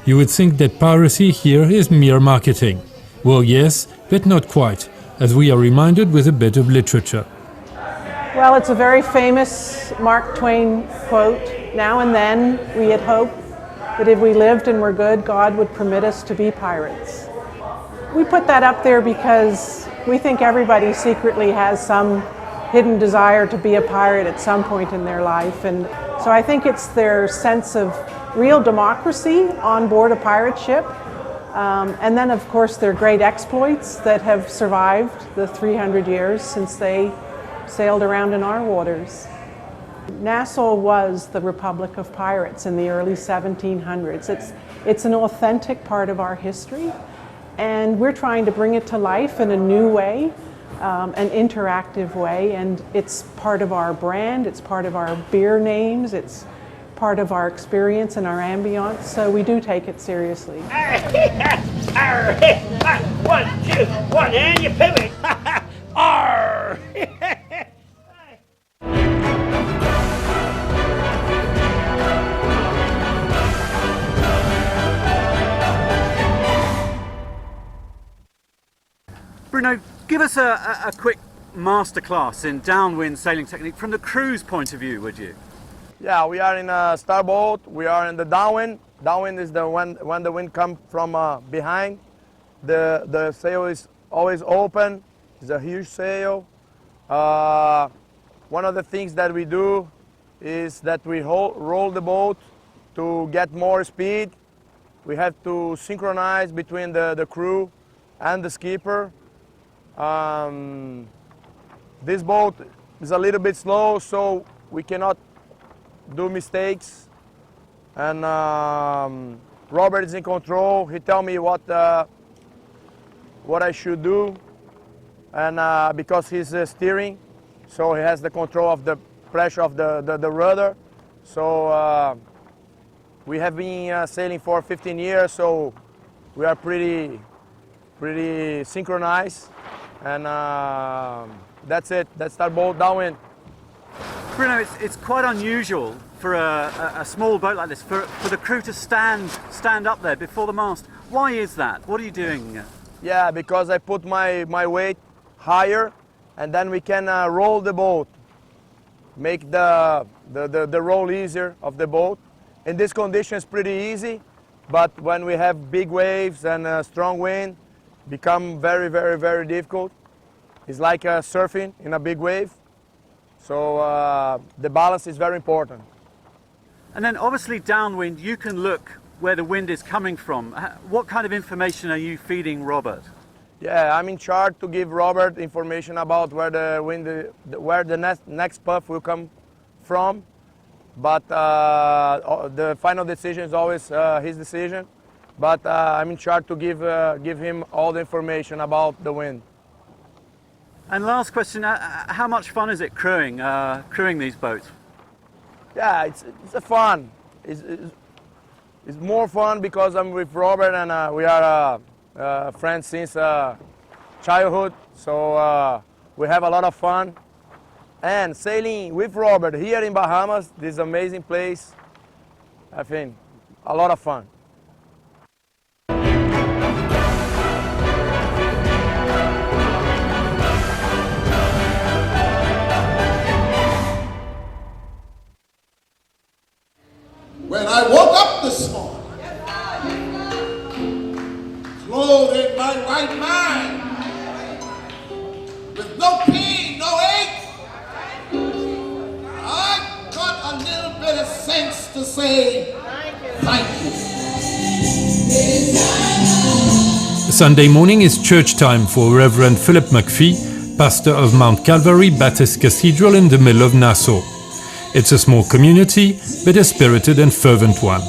S12: You would think that piracy here is mere marketing. Well, yes, but not quite, as we are reminded with a bit of literature.
S18: Well, it's a very famous Mark Twain quote. Now and then we had hoped that if we lived and were good, God would permit us to be pirates. We put that up there because we think everybody secretly has some hidden desire to be a pirate at some point in their life. And so I think it's their sense of real democracy on board a pirate ship. And then, of course, their great exploits that have survived the 300 years since they sailed around in our waters. Nassau was the Republic of Pirates in the early 1700s. It's an authentic part of our history, and we're trying to bring it to life in a new way, an interactive way, and it's part of our brand, it's part of our beer names, it's part of our experience and our ambience, so we do take it seriously.
S22: 1, 2, 1, and you pivot. Arr!
S23: Bruno, give us a quick
S17: masterclass in downwind sailing technique from the crew's point of view, would you?
S4: Yeah, we are in a starboard. We are in the downwind. Downwind is the when the wind comes from behind. The sail is always open. It's a huge sail. One of the things that we do is that we roll the boat to get more speed. We have to synchronize between the crew and the skipper. This boat is a little bit slow, so we cannot do mistakes. And Robert is in control. He tell me what I should do, and because he's steering, so he has the control of the pressure of the rudder. So we have been sailing for 15 years, so we are pretty synchronized, and that's it. That's that boat downwind.
S17: Bruno, it's quite unusual for a small boat like this for the crew to stand up there before the mast. Why is that? What are you doing?
S4: Yeah, because I put my weight higher, and then we can roll the boat, make the roll easier of the boat. In this condition, it's pretty easy, but when we have big waves and strong wind, become very difficult. It's like surfing in a big wave. So the balance is very important.
S17: And then obviously downwind, you can look where the wind is coming from. What kind of information are you feeding Robert?
S4: Yeah, I'm in charge to give Robert information about where the wind, where the next puff will come from. But the final decision is always his decision. But I'm in charge to give him all the information about the wind.
S17: And last question, how much fun is it crewing these boats?
S4: Yeah, it's a fun. It's more fun because I'm with Robert, and we are friends since childhood. So we have a lot of fun. And sailing with Robert here in Bahamas, this amazing place, I think a lot of fun.
S8: When I woke up this morning, clothed in my right mind, with no pain, no ache, I got a little bit of sense to say thank you.
S12: Sunday morning is church time for Reverend Philip McPhee, pastor of Mount Calvary Baptist Cathedral in the middle of Nassau. It's a small community, but a spirited and fervent one.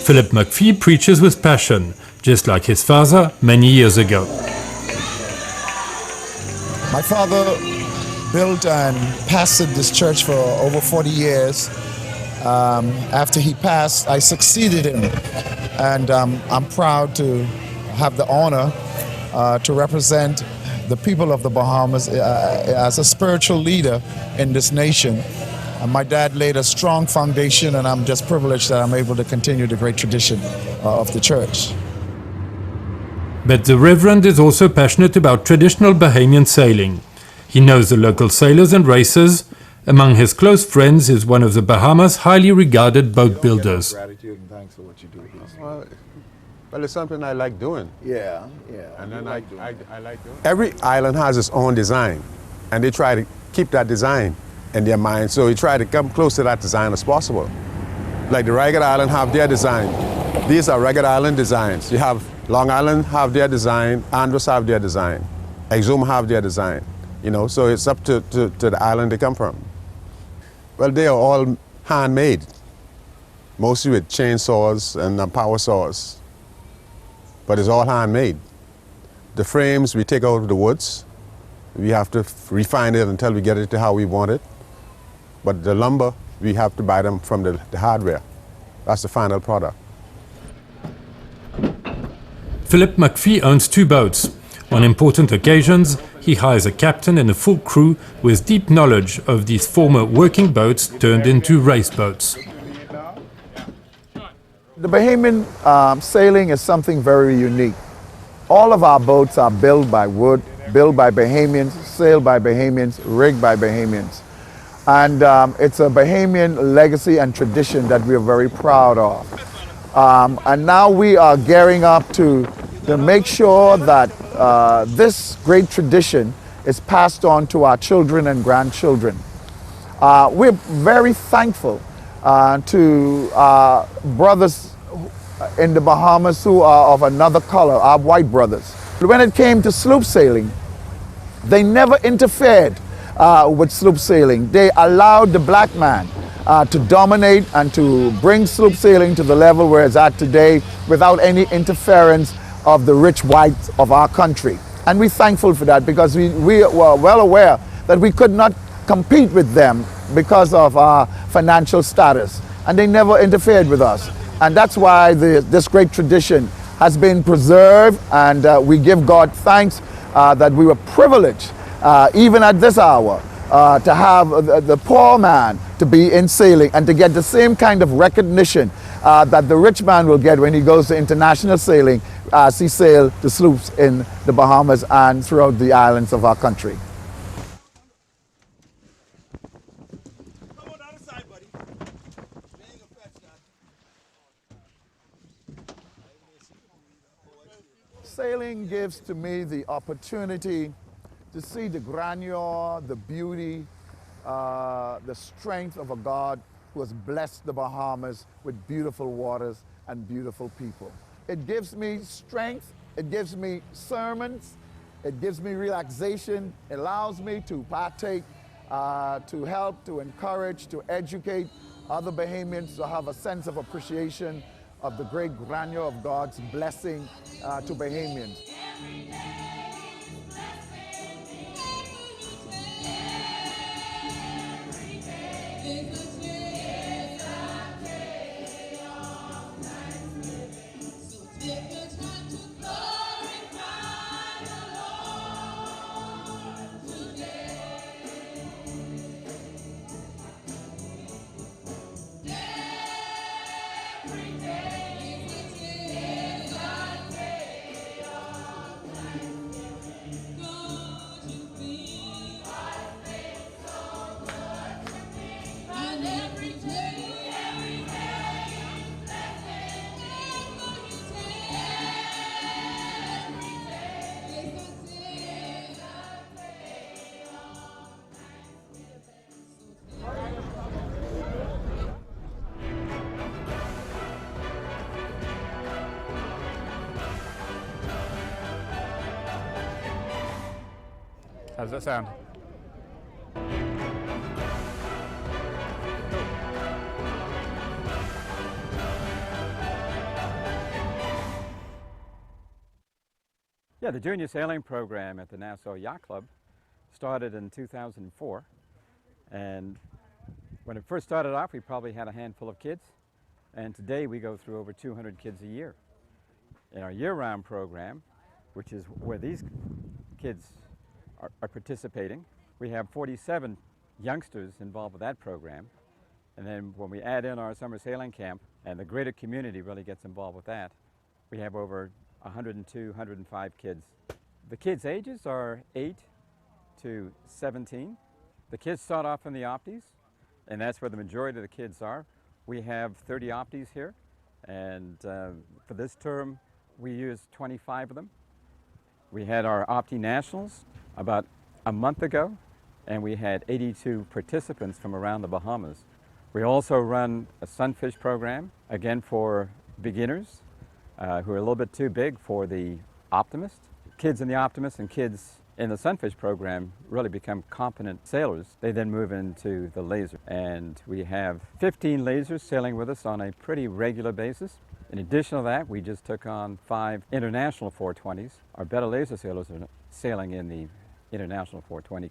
S12: Philip McPhee preaches with passion, just like his father many years ago.
S14: My father built and pastored this church for over 40 years. After he passed, I succeeded him, and I'm proud to have the honor to represent the people of the Bahamas as a spiritual leader in this nation. My dad laid a strong foundation, and I'm just privileged that I'm able to continue the great tradition of the church.
S12: But the Reverend is also passionate about traditional Bahamian sailing. He knows the local sailors and racers. Among his close friends is one of the Bahamas' highly regarded boat builders.
S19: Gratitude and thanks for what you do. Well, it's something I like doing.
S14: Yeah.
S19: And then I like doing it. Every island has its own design, and they try to keep that design in their mind, so we try to come close to that design as possible. Like the Ragged Island have their design. These are Ragged Island designs. You have Long Island have their design, Andros have their design, Exuma have their design. You know, so it's up to the island they come from. Well, they are all handmade, mostly with chainsaws and power saws. but it's all handmade. The frames we take out of the woods. We have to refine it until we get it to how we want it. But the lumber, we have to buy them from the hardware. That's the final product.
S12: Philip McPhee owns 2 boats. On important occasions, he hires a captain and a full crew with deep knowledge of these former working boats turned into race boats.
S2: The Bahamian sailing is something very unique. All of our boats are built by wood, built by Bahamians, sailed by Bahamians, rigged by Bahamians. And it's a Bahamian legacy and tradition that we are very proud of. And now we are gearing up to make sure that this great tradition is passed on to our children and grandchildren. We're very thankful to our brothers in the Bahamas who are of another color, our white brothers. When it came to sloop sailing, they never interfered with sloop sailing. They allowed the black man to dominate and to bring sloop sailing to the level where it's at today without any interference of the rich whites of our country. And we're thankful for that because we were well aware that we could not compete with them because of our financial status. And they never interfered with us. And that's why this great tradition has been preserved, and we give God thanks that we were privileged, even at this hour, to have the poor man to be in sailing and to get the same kind of recognition that the rich man will get when he goes to international sailing as he sailed the sloops in the Bahamas and throughout the islands of our country. Sailing gives to me the opportunity to see the grandeur, the beauty, the strength of a God who has blessed the Bahamas with beautiful waters and beautiful people. It gives me strength, it gives me sermons, it gives me relaxation, it allows me to partake, to help, to encourage, to educate other Bahamians to have a sense of appreciation of the great grandeur of God's blessing to Bahamians.
S9: How does that sound?
S20: Yeah, the junior sailing program at the Nassau Yacht Club started in 2004. And when it first started off, we probably had a handful of kids. And today we go through over 200 kids a year. In our year-round program, which is where these kids are participating, we have 47 youngsters involved with that program. And then when we add in our summer sailing camp, and the greater community really gets involved with that, we have over 102, 105 kids. The kids' ages are 8 to 17. The kids start off in the Opties, and that's where the majority of the kids are. We have 30 Opties here, and for this term, we used 25 of them. We had our Opti Nationals about a month ago, and we had 82 participants from around the Bahamas. We also run a sunfish program, again for beginners who are a little bit too big for the Optimist. Kids in the Optimist and kids in the sunfish program really become competent sailors. They then move into the laser. And we have 15 lasers sailing with us on a pretty regular basis. In addition to that, we just took on 5 international 420s. Our better laser sailors are sailing in the international 420.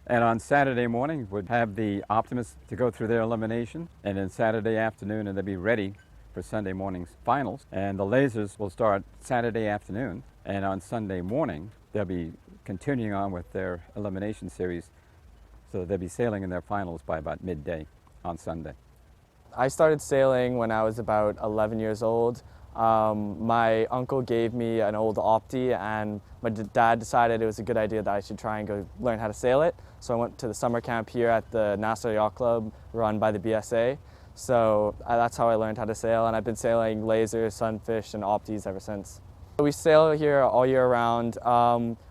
S20: And on Saturday morning, we'd have the Optimists to go through their elimination, and then Saturday afternoon, and they'll be ready for Sunday morning's finals. And the lasers will start Saturday afternoon, and on Sunday morning, they'll be continuing on with their elimination series, so they'll be sailing in their finals by about midday on Sunday.
S10: I started sailing when I was about 11 years old. My uncle gave me an old Opti, and my dad decided it was a good idea that I should try and go learn how to sail it. So I went to the summer camp here at the Nassau Yacht Club run by the BSA. So that's how I learned how to sail, and I've been sailing lasers, sunfish, and Optis ever since. We sail here all year round.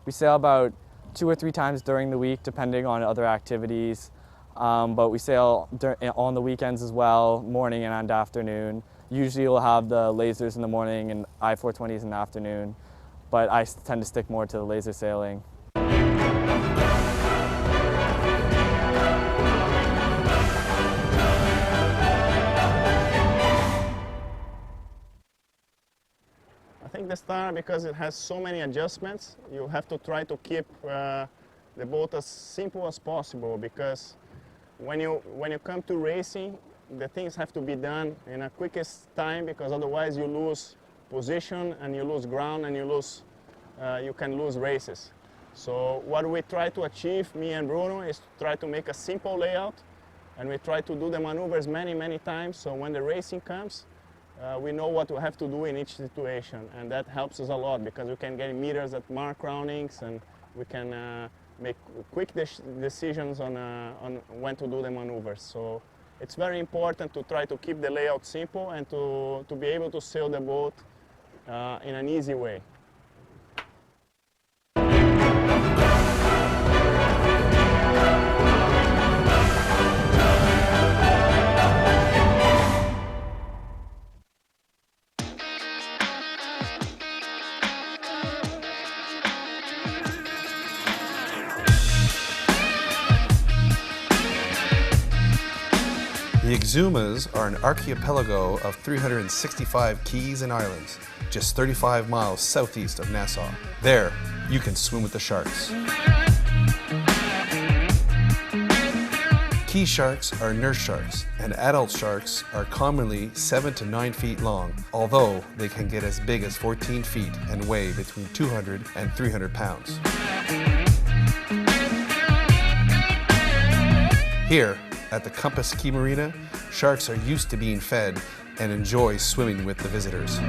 S10: We sail about 2 or 3 times during the week, depending on other activities. But we sail on the weekends as well, morning and afternoon. Usually we'll have the lasers in the morning and I-420s in the afternoon, but I tend to stick more to the laser sailing.
S7: I think the Star, because it has so many adjustments, you have to try to keep the boat as simple as possible, because when you come to racing, the things have to be done in the quickest time, because otherwise you lose position and you lose ground and you can lose races. So what we try to achieve, me and Bruno, is to try to make a simple layout, and we try to do the maneuvers many times, so when the racing comes, we know what we have to do in each situation, and that helps us a lot, because we can get meters at mark roundings, and we can make quick decisions on when to do the maneuvers. So it's very important to try to keep the layout simple and to be able to sail the boat in an easy way.
S11: The Exumas are an archipelago of 365 keys and islands, just 35 miles southeast of Nassau. There, you can swim with the sharks. Key sharks are nurse sharks, and adult sharks are commonly 7 to 9 feet long, although they can get as big as 14 feet and weigh between 200 and 300 pounds. Here, at the Compass Key Marina, sharks are used to being fed and enjoy swimming with the visitors.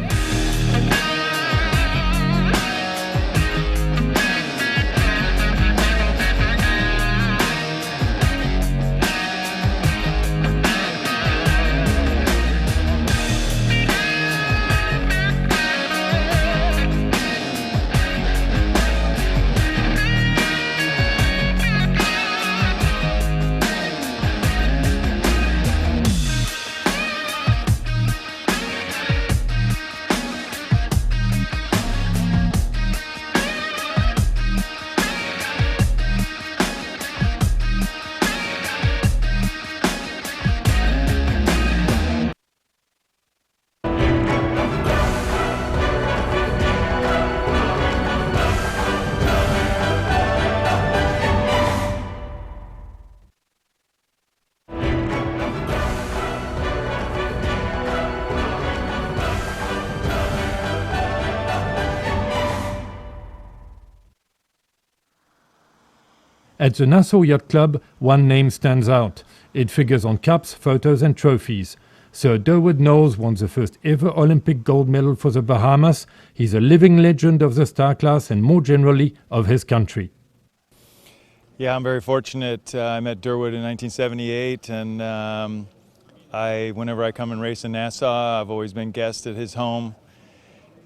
S12: At the Nassau Yacht Club, one name stands out. It figures on cups, photos and trophies. Sir Durwood Knowles won the first ever Olympic gold medal for the Bahamas. He's a living legend of the star class and more generally of his country.
S25: Yeah, I'm very fortunate. I met Durwood in 1978, and whenever I come and race in Nassau, I've always been guest at his home.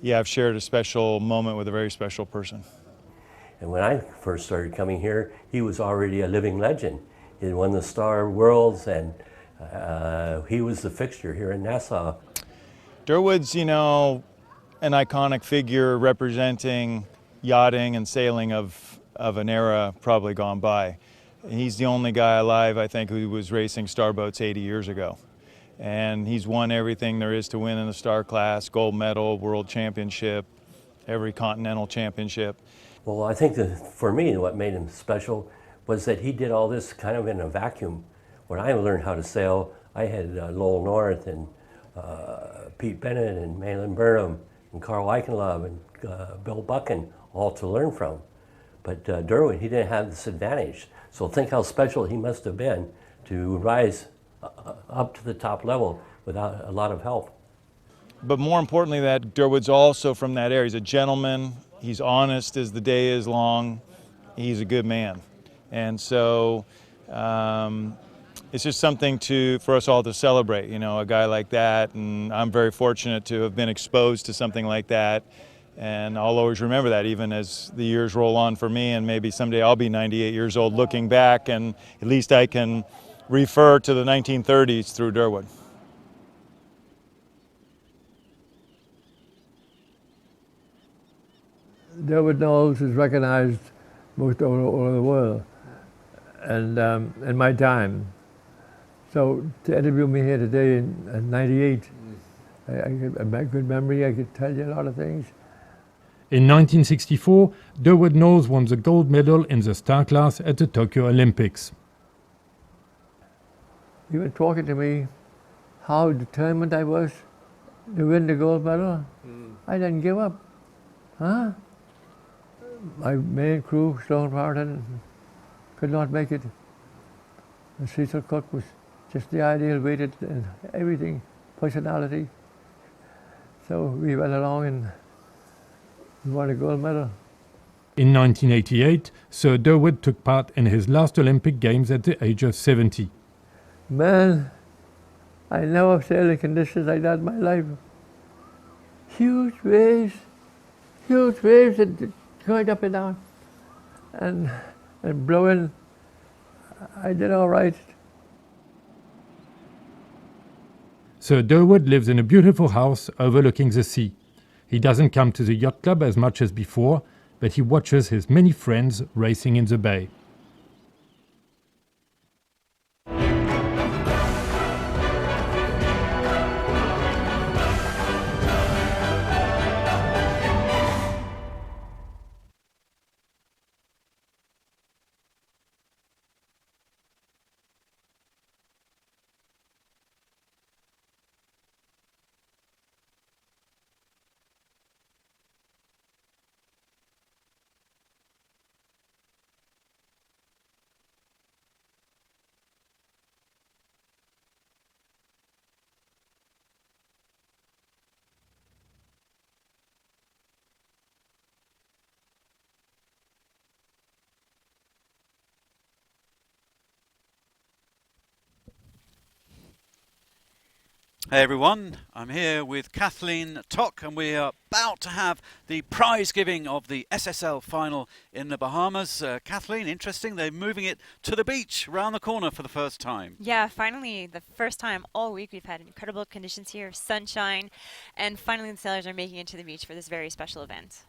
S25: Yeah, I've shared a special moment with a very special person.
S13: And when I first started coming here, he was already a living legend. He won the Star Worlds, and he was the fixture here in Nassau.
S25: Durwood's, you know, an iconic figure representing yachting and sailing of an era probably gone by. He's the only guy alive, I think, who was racing starboats 80 years ago.
S15: and he's won everything there is to win in the star class: gold medal, world championship, every continental championship.
S13: Well, I think that for me, what made him special was that he did all this kind of in a vacuum. When I learned how to sail, I had Lowell North and Pete Bennett and Malin Burnham and Carl Eichenlaub and Bill Buchan all to learn from. But Durwood, he didn't have this advantage. So think how special he must have been to rise up to the top level without a lot of help.
S15: But more importantly, that Durwood's also from that area. He's a gentleman. He's honest as the day is long. He's a good man. And so it's just something for us all to celebrate, you know, a guy like that. And I'm very fortunate to have been exposed to something like that. And I'll always remember that, even as the years roll on for me, and maybe someday I'll be 98 years old looking back, and at least I can refer to the 1930s through Durwood.
S16: Durwood Knowles is recognized most all over the world, and in my time. So to interview me here today in '98, I have a good memory. I could tell you a lot of things.
S12: In 1964, Durwood Knowles won the gold medal in the star class at the Tokyo Olympics.
S16: He was talking to me how determined I was to win the gold medal. I didn't give up. Huh? My main crew, Sloan Martin, could not make it. And Cecil Cook was just the ideal weighted and everything, personality. So we went along and we won a gold medal.
S12: In 1988, Sir Durwood took part in his last Olympic Games at the age of 70.
S16: Man, I never sailed in conditions like that in my life. Huge waves that going up and down and blowing. I did all right.
S12: Sir Durwood lives in a beautiful house overlooking the sea. He doesn't come to the yacht club as much as before, but he watches his many friends racing in the bay.
S17: Hey everyone, I'm here with Kathleen Tock, and we are about to have the prize giving of the SSL final in the Bahamas. Kathleen, interesting, they're moving it to the beach around the corner for the first time.
S21: Yeah, finally, the first time all week we've had incredible conditions here, sunshine, and finally the sailors are making it to the beach for this very special event.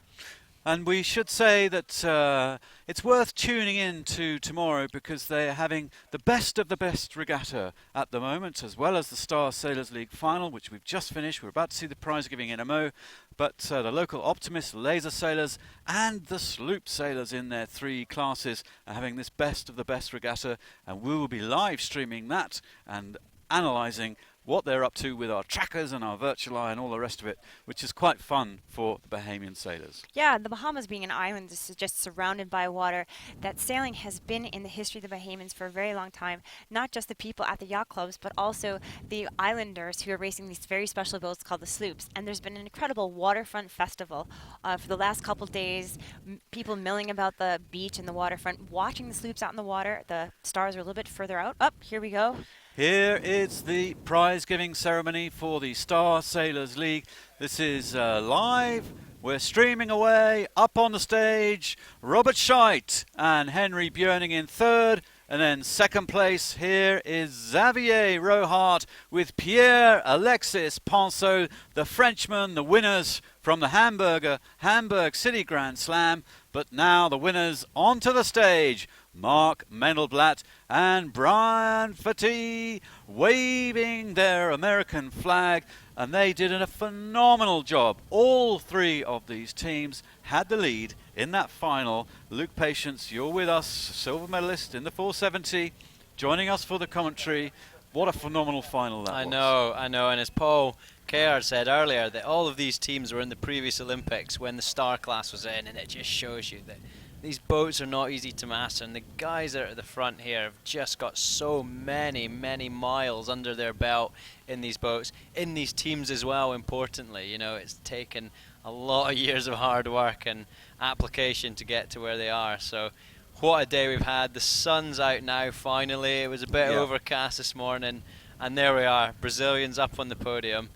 S17: And we should say that it's worth tuning in to tomorrow, because they're having the best of the best regatta at the moment, as well as the Star Sailors League final, which we've just finished. We're about to see the prize giving in MO, but the local Optimist laser sailors and the sloop sailors in their 3 classes are having this best of the best regatta, and we will be live streaming that and analysing what they're up to with our trackers and our virtual eye and all the rest of it, which is quite fun for the Bahamian sailors.
S21: Yeah, the Bahamas being an island just surrounded by water, that sailing has been in the history of the Bahamians for a very long time. Not just the people at the yacht clubs, but also the islanders who are racing these very special boats called the sloops. And there's been an incredible waterfront festival for the last couple days. People milling about the beach and the waterfront, watching the sloops out in the water. The stars are a little bit further out. Up, here we go.
S17: Here is the prize-giving ceremony for the Star Sailors League. This is live. We're streaming away. Up on the stage, Robert Scheidt and Henry Björning in 3rd. And then 2nd place, here is Xavier Rohart with Pierre Alexis Ponceau, the Frenchman, the winners from the Hamburg City Grand Slam. But now the winners onto the stage. Mark Mendelblatt and Brian Fatih waving their American flag, and they did a phenomenal job. All three of these teams had the lead in that final. Luke Patience, you're with us, silver medalist in the 470, joining us for the commentary. What a phenomenal final that was.
S1: I know, and as Paul Kerr said earlier, that all of these teams were in the previous Olympics when the star class was in, and it just shows you that these boats are not easy to master, and the guys that are at the front here have just got so many miles under their belt in these boats, in these teams as well. Importantly, you know, it's taken a lot of years of hard work and application to get to where they are. So what a day we've had. The sun's out now finally. It was a bit overcast this morning, and there we are, Brazilians up on the podium,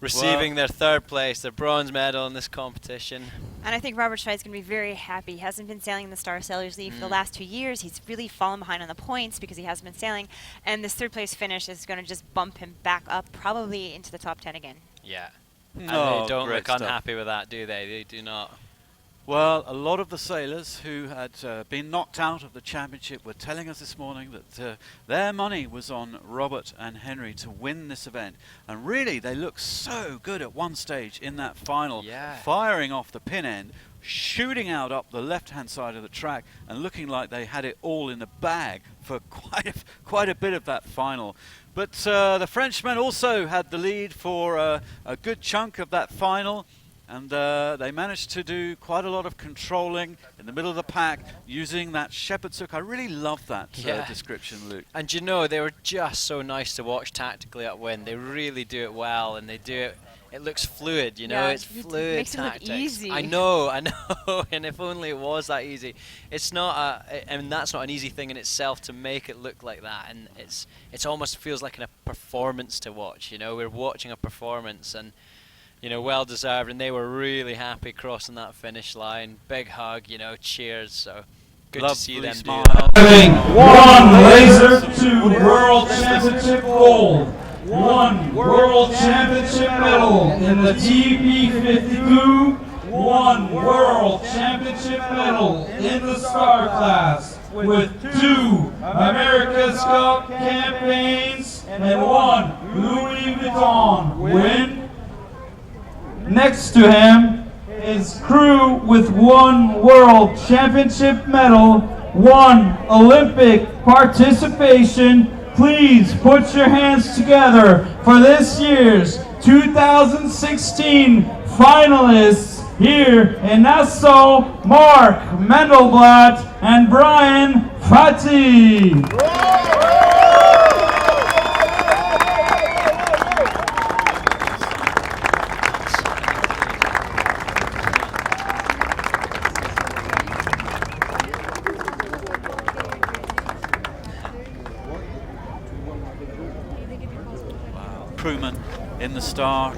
S1: receiving their third place, their bronze medal in this competition.
S21: And I think Robert Scheidt's going to be very happy. He hasn't been sailing in the Star Sailors League for the last 2 years. He's really fallen behind on the points because he hasn't been sailing. And this third place finish is going to just bump him back up, probably into the top 10 again.
S1: Yeah. And they don't look unhappy with that, do they? They do not.
S17: Well, a lot of the sailors who had been knocked out of the championship were telling us this morning that their money was on Robert and Henry to win this event. And really, they looked so good at one stage in that final, firing off the pin end, shooting out up the left-hand side of the track, and looking like they had it all in the bag for quite a bit of that final. But the Frenchmen also had the lead for a good chunk of that final. And they managed to do quite a lot of controlling in the middle of the pack using that shepherd's hook. I really love that description, Luke.
S1: And you know, they were just so nice to watch tactically upwind. They really do it well, and they do it. It looks fluid, you know. It's fluid
S21: makes
S1: tactics.
S21: It look easy.
S1: I know. And if only it was that easy. It's not. I mean, that's not an easy thing in itself to make it look like that. And it's almost feels like a performance to watch. You know, we're watching a performance, and you know, well deserved, and they were really happy crossing that finish line. Big hug, you know, cheers. So good to see them do that.
S3: Having one laser to World Championship gold, one World Championship medal in the TP52, one World Championship medal in the Star class, with 2 America's Cup campaigns and 1 Louis Vuitton win. Next to him is crew with 1 World Championship medal, 1 Olympic participation. Please put your hands together for this year's 2016 finalists here in Nassau, Mark Mendelblatt and Brian Fatih.
S17: Crewman in the Star.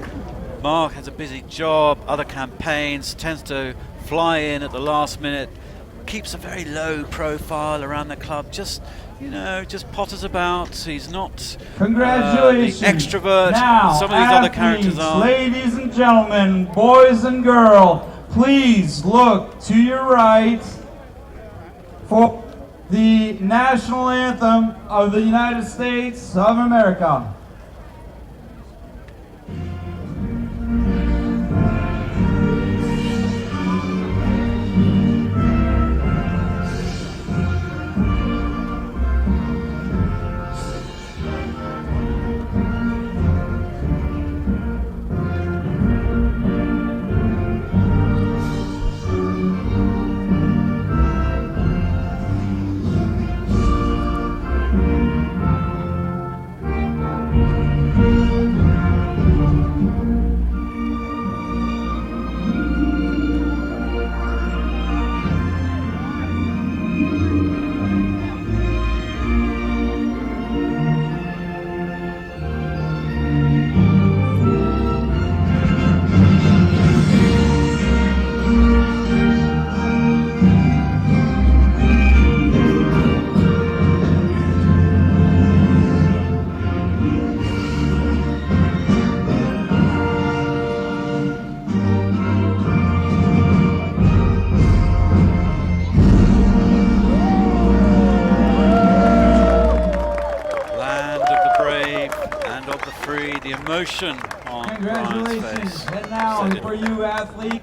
S17: Mark has a busy job, other campaigns, tends to fly in at the last minute, keeps a very low profile around the club, just, you know, just potters about. He's not
S3: Congratulations.
S17: the extrovert
S3: now,
S17: some of these other characters are.
S3: Ladies and gentlemen, boys and girls, please look to your right for the national anthem of the United States of America.
S17: emotion on Brian's
S3: Congratulations.
S17: face.
S3: And now for you, athlete,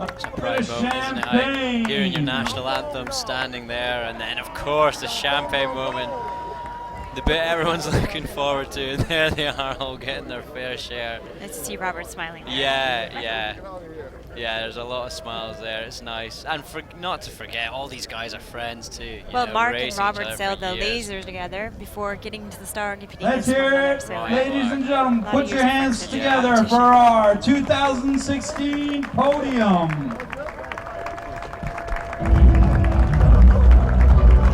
S1: It's a proud moment, isn't it? Like, hearing your national anthem, standing there, and then of course the champagne moment. The bit everyone's looking forward to, and there they are all getting their fair share.
S21: Nice to see Robert smiling there.
S1: Yeah, there's a lot of smiles there. It's nice. And not to forget, all these guys are friends too.
S21: Well, Mark and
S1: racing each
S21: Robert
S1: other
S21: sailed
S1: for
S21: the
S1: years.
S21: laser together before getting into the star and competing
S3: Let's
S21: against one
S3: hear
S21: another.
S3: it,
S21: So,
S3: ladies and gentlemen.
S21: a lot of
S3: Put
S21: years
S3: your
S21: of
S3: hands
S21: friendship.
S3: together for our 2016 podium.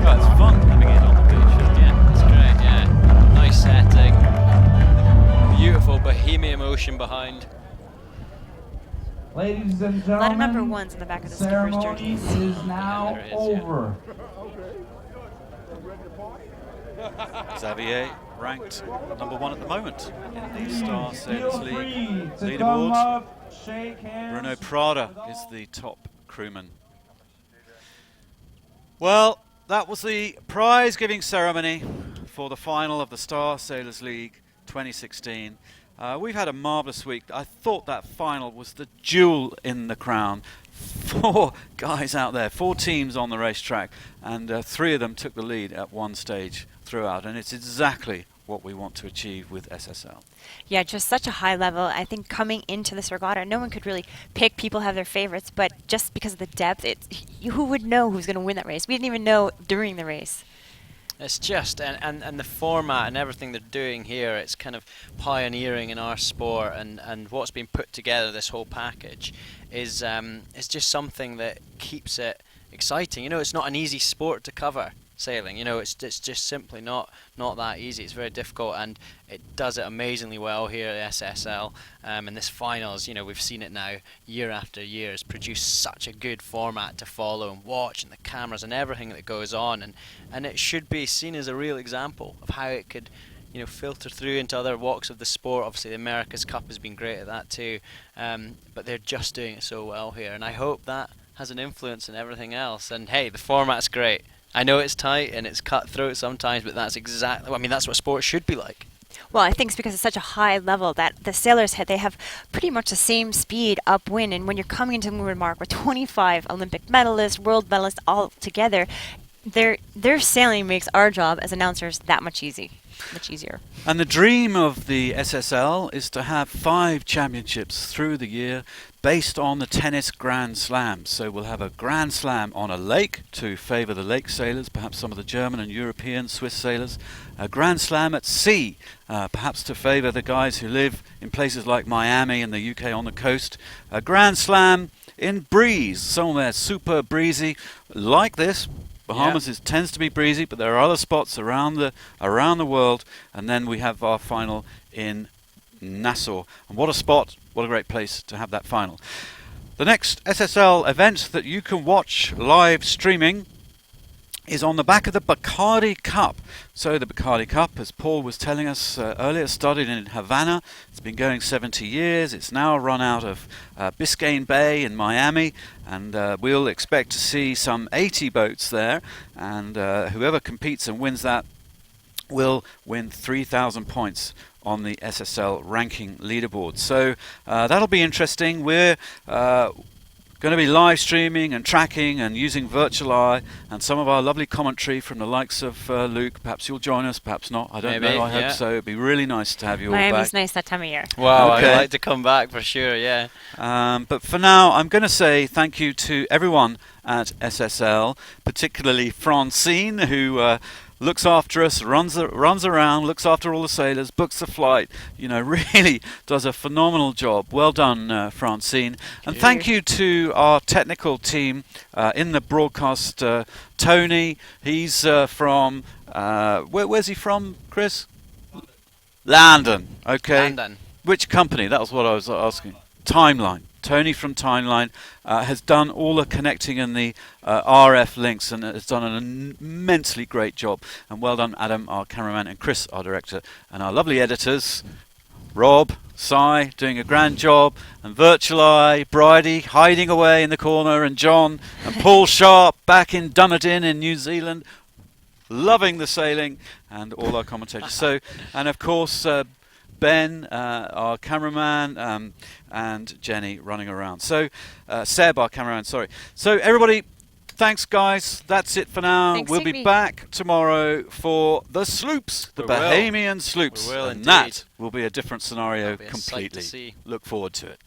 S17: Oh, it's fun having it on the beach.
S1: Yeah, it's great. Yeah, nice setting. Beautiful bohemian ocean behind.
S3: Ladies and
S21: A lot of number
S3: gentlemen,
S21: ones in the back of the skipper's
S3: ceremony
S21: jerseys.
S3: is now over.
S17: Xavier ranked number 1 at the moment in the Star Sailors
S3: Feel
S17: League
S3: free to come
S17: leaderboard.
S3: up, shake hands.
S17: Bruno Prada is the top crewman. Well, that was the prize giving ceremony for the final of the Star Sailors League 2016. We've had a marvellous week. I thought that final was the jewel in the crown. 4 guys out there, 4 teams on the racetrack, and 3 of them took the lead at one stage throughout, and it's exactly what we want to achieve with SSL.
S21: Yeah, just such a high level. I think coming into this regatta, no one could really pick. People have their favorites, but just because of the depth, who would know who's going to win that race? We didn't even know during the race.
S1: It's just, and the format and everything they're doing here, it's kind of pioneering in our sport, and what's been put together, this whole package, is just something that keeps it exciting. You know, it's not an easy sport to cover, sailing. You know, it's just simply not that easy. It's very difficult, and it does it amazingly well here at SSL. And this finals, you know, we've seen it now year after year. It's produced such a good format to follow and watch, and the cameras and everything that goes on, and it should be seen as a real example of how it could, you know, filter through into other walks of the sport. Obviously, the America's Cup has been great at that too, but they're just doing it so well here, and I hope that has an influence in everything else. And hey, the format's great. I know it's tight and it's cutthroat sometimes, but that's exactly, I mean, that's what sports should be like.
S21: Well, I think it's because it's such a high level that the sailors they have pretty much the same speed upwind, and when you're coming into the movement mark with 25 Olympic medalists, world medalists all together, their sailing makes our job as announcers that much easier.
S17: And the dream of the SSL is to have 5 championships through the year based on the tennis Grand Slam. So we'll have a Grand Slam on a lake to favour the lake sailors, perhaps some of the German and European, Swiss sailors. A Grand Slam at sea, perhaps to favour the guys who live in places like Miami and the UK on the coast. A Grand Slam in breeze, somewhere super breezy like this. Bahamas tends to be breezy, but there are other spots around the world. And then we have our final in Nassau. And what a spot, what a great place to have that final. The next SSL event that you can watch live streaming is on the back of the Bacardi Cup. So the Bacardi Cup, as Paul was telling us earlier, started in Havana. It's been going 70 years. It's now run out of Biscayne Bay in Miami, and we'll expect to see some 80 boats there, and whoever competes and wins that will win 3,000 points on the SSL ranking leaderboard. So that'll be interesting. We're going to be live streaming and tracking and using Virtual Eye and some of our lovely commentary from the likes of Luke. Perhaps you'll join us, perhaps not. I don't know. I hope so. It'd be really nice to have you all back.
S21: Miami's nice that time of year.
S1: Wow,
S17: okay.
S1: I'd like to come back for sure, yeah.
S17: But for now, I'm going to say thank you to everyone at SSL, particularly Francine, who looks after us, runs around, looks after all the sailors, books the flight, you know, really does a phenomenal job. Well done, Francine. And thank you to our technical team in the broadcast. Tony, he's from, where's he from, Chris? London, okay.
S1: London.
S17: Which company? That was what I was asking. Timeline. Tony from Timeline has done all the connecting and the RF links, and has done an immensely great job. And well done, Adam, our cameraman, and Chris, our director, and our lovely editors, Rob, Si, doing a grand job, and Virtual Eye, Bridie, hiding away in the corner, and John, and Paul Sharp, back in Dunedin in New Zealand, loving the sailing, and all our commentators. So, and of course, Ben, our cameraman, and Jenny running around. So, Seb, our cameraman, sorry. So, everybody, thanks, guys. That's it for now.
S21: Thanks,
S17: we'll be back tomorrow for the sloops, the Bahamian sloops.
S1: We will
S17: and
S1: indeed.
S17: that will be a different scenario
S1: That'll be a sight to
S17: completely.
S1: see.
S17: Look forward to it.